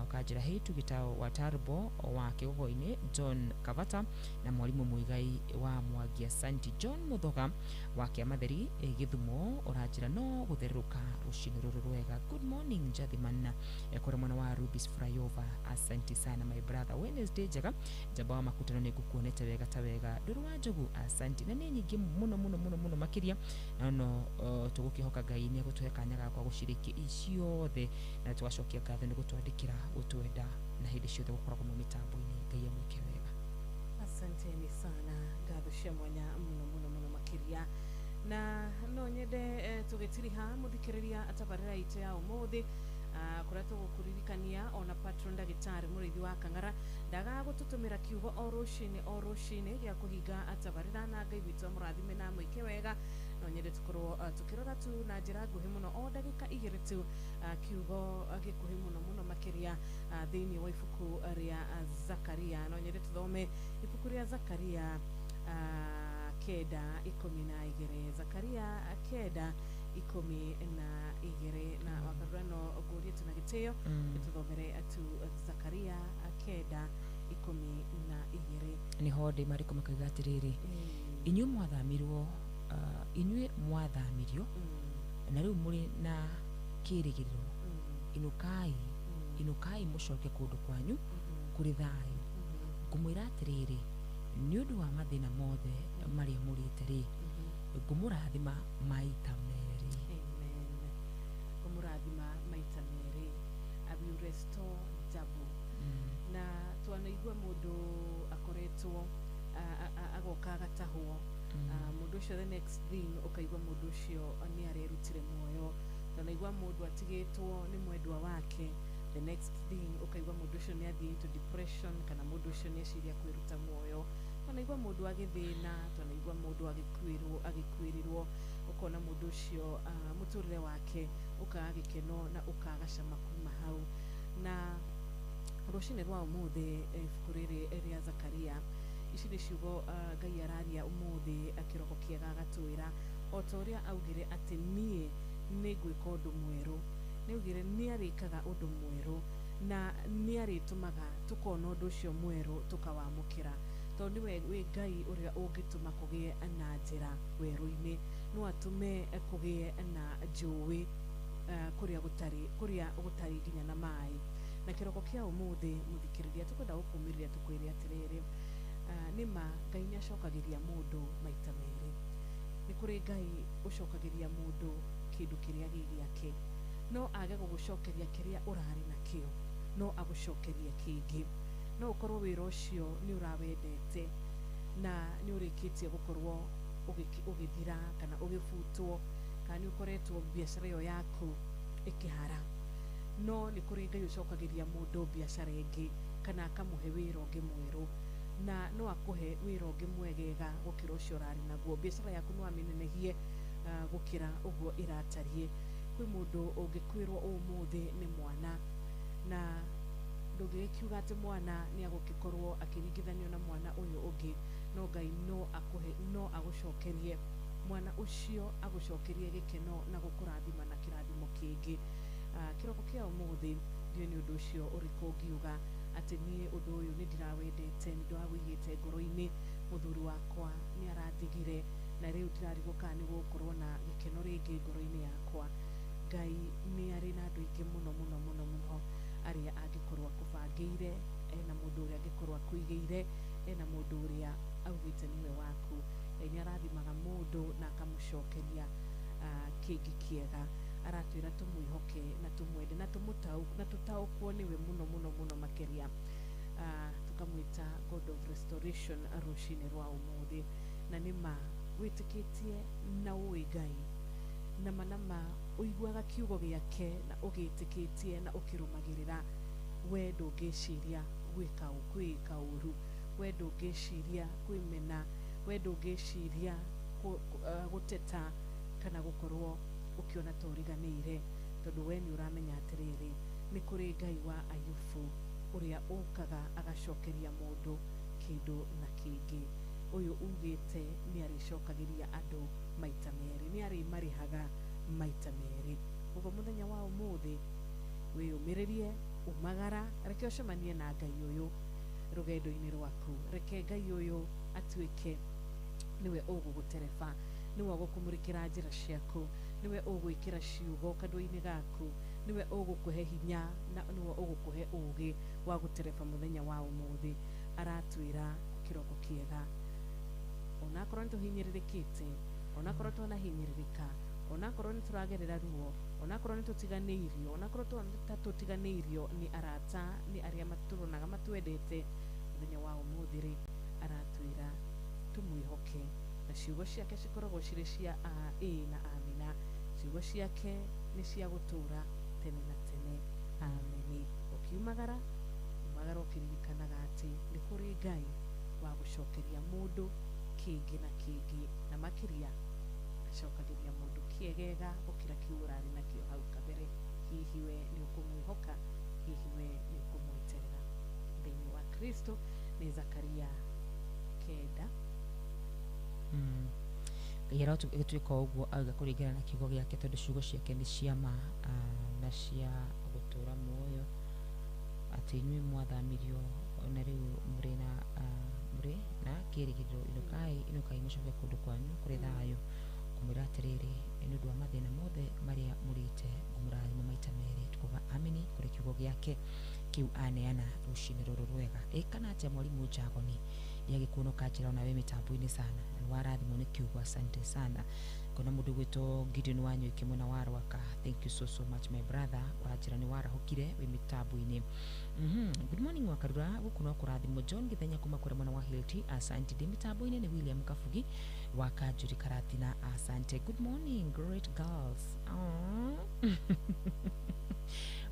ukajira hitu gitao wa Tarbo wa Kigogo-ini John Kavata na mwalimu Muigai wa Mwangi asante John Muthoga wa Kiamatheri Githumo urajira no gutheruka rucini ruru rwega good morning Jathimanna ekora mwana wa Rubis Frayova asante sana my brother Wednesday jaga jaba wa makutano ni gukuonete wega ta wega nduru wa Njogu asante na ni nyingi muno makiria no tugukihoka Ngai ni gutuhe kanyaga kwa gushiriki icio the na tugacokia ngatho ni gutwandikira gutwenda na hindi ciothe gukoragwo mu mitambo-ini. Ngai amwike wega. Asanteni sana ngatho cia mwanya muno makiria na no nyende tugitiriha muthikiriria atabarira ite ya umuthi kuria tugukuririkania ona patron ndagitari murithi wa Kang'ara ndaga gututumira kiugo o rucini gia kuhinga atabarira na Ngai witu amurathime na mwike wega. No nyende tukorwo tukirora tu na njira nguhi muno o ndagika 2 tu kiugo gikuhi muno makiria thiini wa ibuku ria Zakaria. No nyende tuthome ibuku ria Zakaria 9:12. Zakaria 9:12 na wakarano guria tuna giteo tuthomere atu Zakaria 9:12 niho ndi mariko makaiga atiriri inyuĩ mwathamirwo inyuĩ mwathamirio na rĩu mũrĩ na kĩrĩgĩrĩro inukai mũcoke kũndũ kwanyu kũrĩ thayũ. Ngũmwĩra atĩrĩrĩ nĩ ũndũ wa mathĩna mothe marĩa mũrĩte rĩ ngũmũrathima maita merĩ. Ngũmũrathima maita merĩ. I will restore double. Na twanaigua mũndũ akoretwo agoka agatahwo mũndũ ũcio the next thing ũkaigua mũndũ ũcio nĩ arerutire muoyo. Twanaigua mũndũ atigĩtwo nĩ mwendwa wake the next thing ukaigua mũndũ ũcio nĩ athiĩ into depression kana mũndũ ũcio nĩ eciria kwĩruta muoyo. Twanaigua mũndũ agĩthĩna, twanaigua mũndũ agĩkuĩrirwo ukona mũndũ ũcio mũtũrĩre wake ũkaga gĩkeno na ũkaga cama kuma hau. Na rũcinĩ rwa ũmũthĩ ibuku rĩrĩ rĩa Zakaria ici nĩ ciugo Ngai araria ũmũthĩ kĩroko kĩega agatwĩra o ta ũrĩa augire atĩ niĩ nĩ ngwĩka ũndũ mwerũ. Nĩ augire nĩ arĩkaga ũndũ mwerũ na nĩ arĩtũmaga tũkona ũndũ ũcio mwerũ tũkawamũkĩra. Tondũ nĩwe wĩ Ngai ũrĩa ũngĩtũma kũgĩe na njĩra werũ-inĩ, no atũme kũgĩe na njũĩ kũrĩa gũtarĩ nginya na maĩ. Na kĩroko kĩa ũmũthĩ mũthikĩrĩria tũkwenda gũkũmĩrĩria tũkwĩre atĩrĩrĩ nĩma Ngai nĩ acokagĩria mũndũ maita merĩ. Nĩ kũrĩ Ngai ũcokagĩria mũndũ kĩndũ kĩrĩa gĩ gĩake, no age gũgũcokeria kĩrĩa ũrarĩ nakĩo, no agũcokerie kĩngĩ. No ũkorwo wĩra ũcio nĩ ũrawendete na nĩ ũrĩkĩtie gũkorwo ũgĩthira kana ũgĩbutwo kana nĩ ũkoretwo biacara ĩyo yaku ĩkĩhara, no nĩ kũrĩ Ngai ũcokagĩria mũndũ biacara ĩngĩ kana akamũhe wĩra ũngĩ mwerũ, na no akũhe wĩra ũngĩ mwegega gũkĩra ũcio ũrarĩ naguo. Biacara yaku no amĩnenehie gũkĩra ũguo ĩratariĩ. Kwĩ mũndũ ũngĩkwĩrwo ũmũthĩ nĩ mwana na ndũngĩkiuga atĩ mwana nĩ agũgĩkorwo akĩringithanio na mwana ũyũ ũngĩ, no Ngai no agũcokerie mwana ũcio, agũcokerie gĩkeno na gũkũrathima na kĩrathimo kĩngĩ. Kĩroko kĩa ũmũthĩ ndiũ nĩ ũndũ ũcio ũrĩkũ ngiuga atĩ niĩ ũndũ ũyũ nĩ ndirawendete, nĩ ndĩrawĩigĩte ngoro-inĩ, mũthuri wakwa nĩ arathigire na rĩu ndirarigwo kana nĩ gũkorwo na gĩkeno rĩngĩ ngoro-inĩ yakwa. Ngai nĩ arĩ na andũ aingĩ mũno arĩa angĩkorwo akũbangĩire, ena mũndũ ũrĩa angĩkorwo akũigĩire, ena mũndũ ũrĩa augĩte nĩwe waku. Ngai nĩ arathimaga mũndũ na akamũcokeria kĩngĩ kĩega. Aratwĩra tũmwĩhoke na tũmwende na tũtaũkwo nĩwe mũno makĩria. Tukamwĩta God of Restoration rũcinĩ rwa ũmũthĩ. Na nĩma wĩtĩkĩtie na ũĩ Ngai, nama ũiguaga kiugo gĩake na ũgĩtĩkĩtie na ũkĩrũmagĩrĩra, we ndũngĩciria gwĩka ũru, we ndũngĩciria kwĩmena, we ndũngĩciria gũteta kana gũkorwo ũkĩona ta ũriganĩire, tondũ we nĩ ũramenya atĩrĩrĩ nĩ kũrĩ Ngai wa Ayubu ũrĩa ũkaga agacokeria mũndũ kĩndũ na kĩngĩ. Ũyũ ugĩte nĩ arĩcokagĩria andũ maita merĩ, nĩ arĩmarĩhaga maita merĩ. Ũguo mũthenya wa ũmũthĩ wĩyũmĩrĩrie, umagara, reke ũcemanie na Ngai ũyũ rũgendo-inĩ rwaku. Reke Ngai ũyũ atuĩke niwe ũgũgũtereba, niwe ũgũkũmũrĩkĩra njĩra ciaku, niwe ũgwĩkĩra ciugo kanua-inĩ gaku, niwe ũgũkũhe hinya na niwe ũgũkũhe ũgĩ wa gũtereba mũthenya wa ũmũthĩ. Aratwĩra kĩroko kĩega, onakorwo nĩ tũhinyĩrĩrĩkĩte, onakorwo twanahinyĩrĩrĩka, onakorwo nĩ tũragerera ruo onakorwo nĩ tũtiganĩirio onakorwo tũtiganĩirio nĩ arata nĩ arĩa matũronaga matwendete mũthenya wa ũmũthĩ-rĩ aratwĩra tũmwĩhoke na ciugo ciake cikoragwo cirĩ cia ĩ na amina ciugo ciake nĩ cia gũtũra tene na tene ameni ũkiumagara ũkĩririkanaga atĩ nĩ kũrĩ Ngai wa gũcokeria mũndũ kĩngĩ na kĩngĩ na makĩria acokagĩria mũndũ kĩegega gũkĩra kĩu ũrarĩ nakĩo hau kabere hihi we nĩ ũkũmwĩhoka hihi we nĩ ũkũmweterera thĩinĩ wa Kristo nĩ Zakaria 9 Gĩra ũtuĩka ũguo auga kũringana na kiugo gĩake tondũ ciugo ciake nĩ cia ma na cia gũtũra muoyo atĩ inyuĩ mwathamirio na rĩu mũrĩ na kĩĩrĩgĩrĩro inukai mũcoke kũndũ kwanyu kũrĩ thayũ ngũmwĩra atĩrĩrĩ nĩ ũndũ wa mathĩna mothe marĩa mũrĩte ngũmũrathima maita merĩ tukuga ameni kũrĩ kiugo gĩake kĩu aneana rũcinĩ rũrũ rwega kana atĩa mwarimũ Njagoni yagĩkuonoka njĩra ona we mĩtambo-inĩ sana na warathimwo nĩ kiugo asante sana kuna mũndũ gwĩtwo Gideon Wanyuĩke mwena wa Rwaka thank you so much my brother wa njĩra nĩ warahũkire wĩ mĩtambo-inĩ good morning Wakarura gũkũ no kũrathimwo John Gĩthenya kuma kũrĩa mwena wa Hilti asante ndĩ mĩtambo-inĩ nĩ William Kabugi wa Kanjũri Karatina asante good morning great girls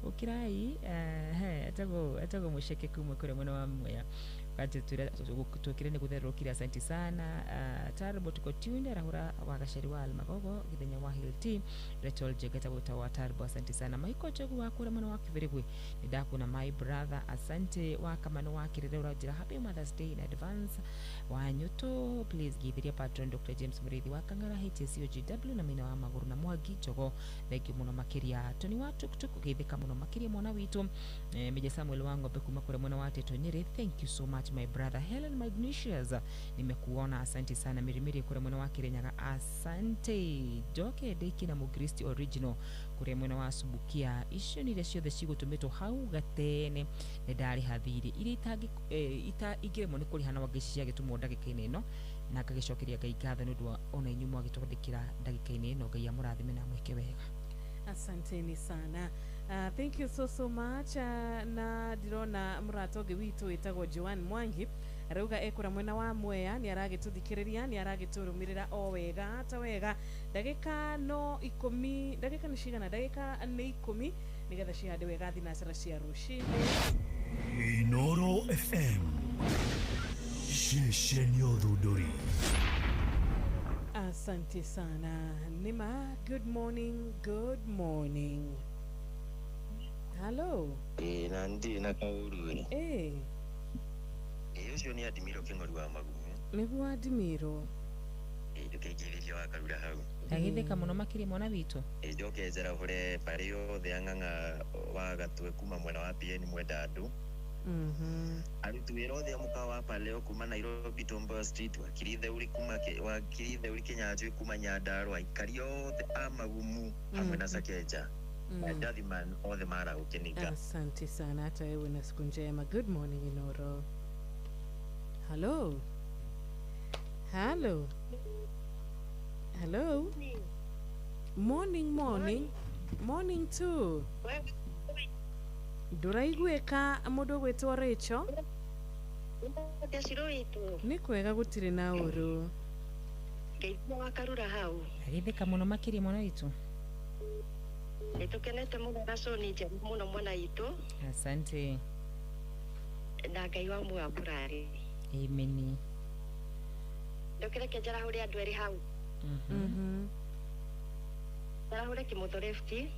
ukirai atago musheke kumwe kure mwana wa Mwea kati tukire ni gutherukira asante sana Tarbo tuko tunde rahura wa gashari wa Almagogo Githenya wa Hilti Rachel Jegeta buta wa Tarbo asante sana Maiko Chogu wa kure mwana wa Kivirigwe nidaku na my brother asante wa kamano wa kirerera jira happy Mother's Day in advance wa Nyuto please give patron Dr. James Murithi wa Kangara HCOGW na mina wa Maguru na Mwagi Jogo thank you muno makiria Tony wa tuktuk githika muno makiria mwana witu Meja Samuel wangu bekuma kure mwana wa Teto Nyeri thank you so much my brother Helen Magnesius nimekuona asante sana Mirimiri kure mwana wa Kirenyaga asante Joke Deki na Mukristi original kure mwana wa Subukia icio nire ciothe cigutumitwo hau gatene ndari hathiri iri ita igiremo ni kurihana wagici yagitumwo ndagika-inĩ ĩno na ngagicokeria Ngai ngatho nĩ ũndũ ona inyuĩ mwagĩtwandĩkĩra ndagika-inĩ ĩno Ngai amũrathime na mwĩke wega asanteni sana thank you so much na dirona muratoge witu itagwo Joan Mwangi arauga ekura mwena wa Mwea ni aragituthikiriria ni aragiturumirira o wega ta wega ndagika no 10 ndagika ni cigana ndagika ni 10 nigetha cihande wega thinacara cia rucinĩ Inoro FM Shesheni Othundũri asante sana Nima good morning hello nandi na kauru ucio ni Adimiro King'ori wa Magumu niguo Adimiro ndukigiririo Wakarura hau agithika muno makiria mwana witu njokezera hore pare yothe ang'ang'a wa gatwe kuma mwena wa PN mwenda andu arutu wĩra othe mukawa pale kuma Nairobi Tomboya Street wakirithe uri Kinyanjui kuma Nyandarua aikari othe a Magumu hamwe na Sakeja Daddyman othe mara ukeninga asante sana hata wewe na siku njema good morning Inoro hello morning too nduraiguĩka mũndũ gwĩtwo Rachel nĩ kwega gũtirĩ na ũru Ngeithia Wakarura hau agithika muno makiria mwana witu nitukenete muno na soni njega muno mwana witu asante na Ngai wa mwamũrari amen ndũkĩreke njarahure andũ erĩ hau njarahure Kĩmũtho lefti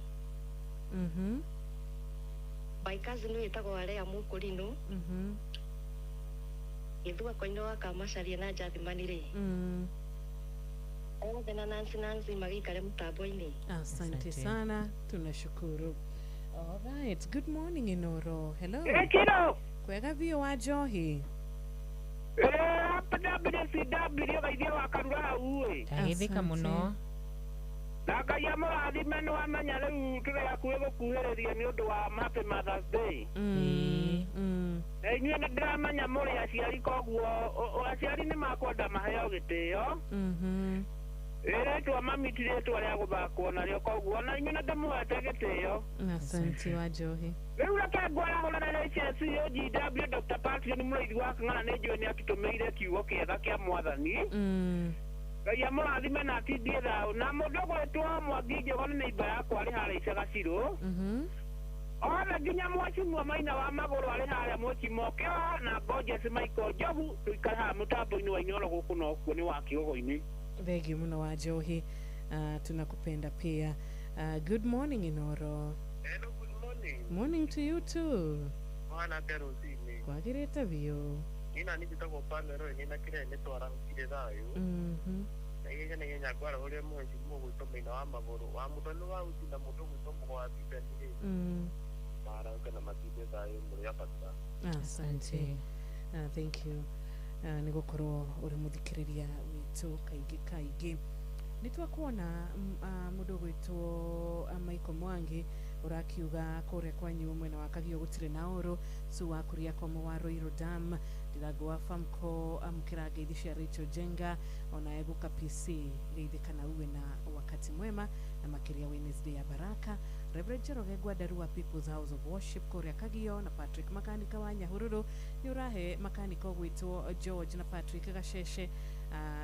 baikazi nĩ wĩtagwo Alea Mũkũrinũ gĩthua koino wa Kamacharia na Njathimani-rĩ othe na Nancy magĩikare mũtambo-inĩ asante sana tunashukuru all right good morning Inoro hello Kiro kwega vio wa Njohi PWCW gaithia Wakarura hau agithika muno Ngai amũrathime nĩ wamenya rĩu tũrĩakuĩ gũkuhĩrĩria nĩ ũndũ wa Happy Mother's Day inyuĩ nĩ ndĩramenya mũrĩ aciari koguo aciari nĩ makwenda maheo gĩtĩo Twa mami tire twaria guthakwo nario koguo na inyu na ndamuhete gitio. Asante wa Johi. Riu reke ngwara hurana na COGW Dr. Patrick ni muraithi wa Kang'ana ni njui ni atutumeire kiugo kiega kia mwathani. Ngai amurathime na atindie thayũ na mũndũ ũgwĩtwo Mwangi Njũgũn nĩ neighbor yakwa arĩ harĩa Icagacirũ. Othe nginya Mwacimua Maina wa Magũrũ arĩ harĩa Mũcimokeo na Gorgeous Michael Njogu tũikare haha mũtambo-inĩ wa Inooro gũkũ na ũkuo nĩ wa Kĩgogo-inĩ. Thank you wa Johi. Tunakupenda pia. Good morning Inooro. Hello, good morning. Morning to you too. Mwana Terosini. Kwagirĩte biũ. Nina nijitagwo Pamelo nina kire netwara kire thayo. Na yeye na yenya kwara ule mwenzi mwito Maina wa Magũrũ wa mutono wa utina muto gwito mwa bibeni. Mara kana matinde thayo muri yapata. Asante. Thank you. Nigukorwo uri muthikiriria witu kaingi nitwakuona mundu gwitwo Michael Mwangi urakiuga kuria kwanyu mwena wa Kagio gutire na oro su wa kuria kwa Mwaro Irodam ndirango wa Famco amukira ngeithi cia Rachel Jenga ona eguka PC geithikana uwe na wakati mwema na makiria Wednesday ya baraka. Reverend Njoroge Gwandaru wa People's House of Worship kuria Kagio na Patrick Makanika wa Nyahururu ni urahe makanika gwitwo George na Patrick Gasheshe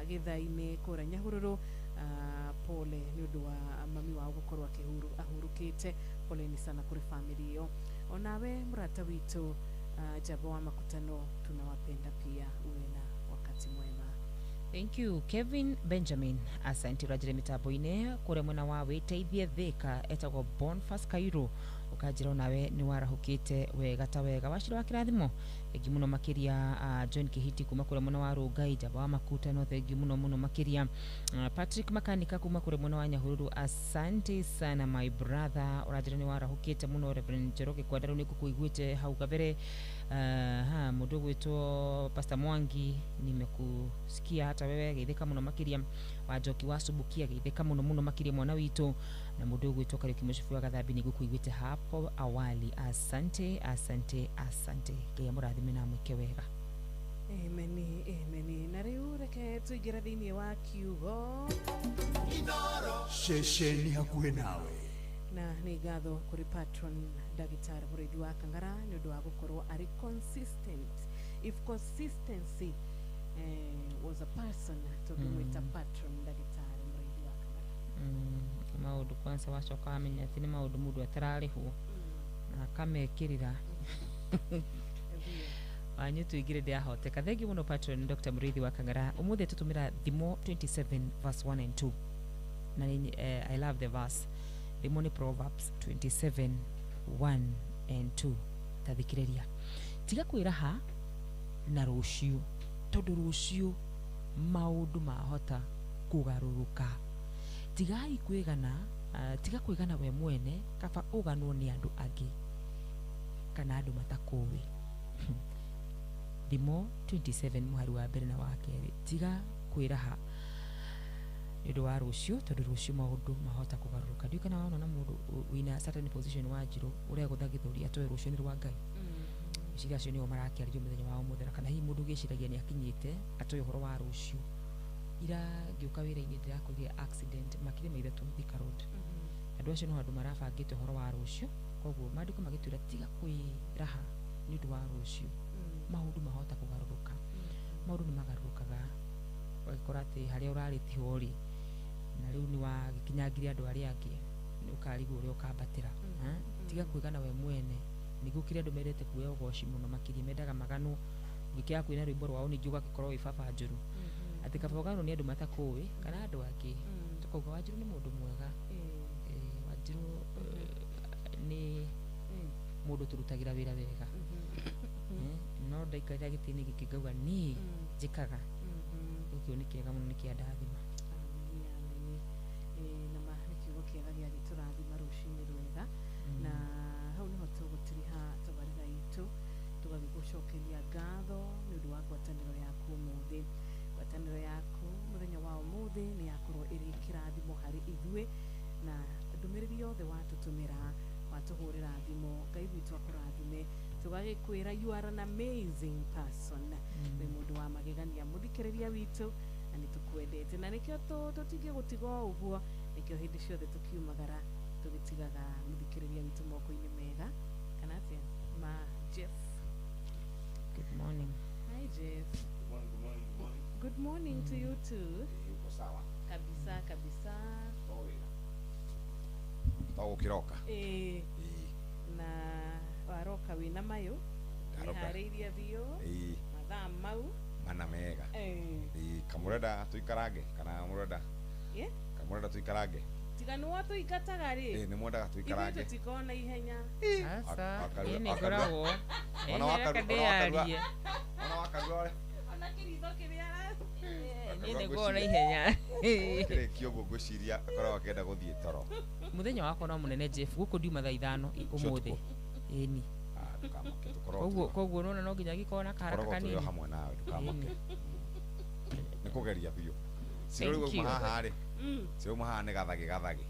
githaini kuria Nyahururu. Pole ni undu wa mami wao gukorwo ahurukite. Pole ni sana kuri family yo. Onawe murata witu Jabo wa Makutano tunawapenda pia, uwe na wakati mwema. Thank you Kevin Benjamin. Asante rajire mitaboine kure mwena wawe teithie thika etagwo Bonfas Kairo ukajira nawe ni warahukite wega ta wega washira wakirathimo egi muno makiria John Kihiti kuma kure mwena wa Rugai Jabo wa Makutano thegi muno makiria Patrick Makanika kuma kure mwena wa Nyahururu. Asante sana my brother urajire ni warahukite muno. Reverend Njoroge Gwandaru ni kukuiguite hau gabere. Mundu gwitwo Pastor Mwangi nimekusikia hata wewe geitheka muno makiria wa Joki wa Subukia geitheka muno makiria mwana witu na mundu gwitwo Kariuki Mushifu wa Gathambi nigukuiguite hapo awali. Asante Ngai amurathime na mwike wega. Amen. Na riu reke tuigira thiini wa kiugo Inooro shesheni hakuhe nawe na ni gatho kuri patron Dagitari Muriithi wa Kang'ara ni undu wa gukorwo ari consistent. If consistency was a person to be with a patron Dagitari Muriithi wa Kang'ara. Maudu kwanza wacoka amenya ati ni maudu mundu atararihu na akamekirira wanyu tuigire ndia hoteka. Thank you muno patron Dr. Muriithi wa Kang'ara. Umuthe tutumira Thimo 27 verse 1 and 2 na I love the verse. Thimo ni Proverbs 27 1 and 2 tathikiriria tiga kwiraha na rucio tondu rucio maundu mahota kugaruruka. Tigai kwigana tiga kwigana we mwene kaba uganwo ni andu angi kana andu matakuwi. Thimo 27 muhari wa mbere na wa keri tiga kwiraha ndu wa rucio tondu rucio maundu mahota kugaruruka. Ndio kana wana na mundu wina certain position wa njiro uria guthagithuri atoe rucio ni rwa Ngai. Ciira cio ni marakiario muthenya wa umuthera kana hi mundu giciragia ni akinyite atoe horo wa rucio. Ira ngiuka wira-ini ndirakugia accident makire maithatu Thika Road. Andu acio no andu marabangite horo wa rucio koguo mandiko magitwira tiga kwiraha ni ndu wa rucio maundu mahota kugaruruka. Maundu ni magarurukaga wakora ati haria urari tihori na riu ni wa gikinyagiria andu aria angi ni ukarigu uri ukambatira. Tiga kwigana we mwene nigukire andu merete kuya ugoci muno makiria mendaga magano gikia kwina rwimbo rwao ni ngiuga gikorwo wi baba njuru ati kabogano ni andu matakuwi kana andu angi tukauga Wanjiru ni mundu mwega. Wanjiru ni mundu turutagira wira wega no ndaikaira gitini gikigauga ni njikaga ukio ni kiega muno ni kiandathima. Na mahikiugo kiega gia giturathima rucini rwega na hau niho tugutiriha tabarira itu tugagigucokeria ngatho ni undu wa ngwataniro yaku umuthi. Ngwataniro yaku muthenya wa umuthi ni yakorwo iri kirathimo hari ithue na ndumiriri yothe watutumira watuhurira thimo Ngai witu akurathime tugagikwira you are an amazing person. We mundu wa magegania muthikiriria witu na nä tå kwendete na nä kä o tå tingä gå tiga o å guo nä kä o hä ndä ciothe tå kiumagara tå gä tigaga må thikä rä ria witå moko-inä mega kana atä ma Jeff. Good morning. Hi Jeff. Good morning to you too. Kabisa kabisa. Tau kiroka. Na waroka wina mayo. Harĩirie biũ. Mathaa mau. Mana mega. Kamureda tuikarange kana mureda. Kamureda tuikarange. Tiganu wa tuikataga rĩ. Nĩ mwendaga tuikarange. Ithuĩ tũtikona ihenya. Asa, nĩ ngoragwo. Ona wakarua. Ona kĩritho kĩrĩa nĩ ngora ihenya. Kĩrĩ kĩogo ngũciria akoragwo akĩenda gũthiĩ toro. Muthenya wakwa no mũnene Jeff gũkũ ndiuma thaa 5 ũmũthĩ. Ĩni. Koguo nona no nginya gĩkona karaka kanini. Korwo hamwe nawe ndukamake. Nĩ kũgeria biũ. Sio rĩu haha rĩ. Sio haha nĩ gathagi.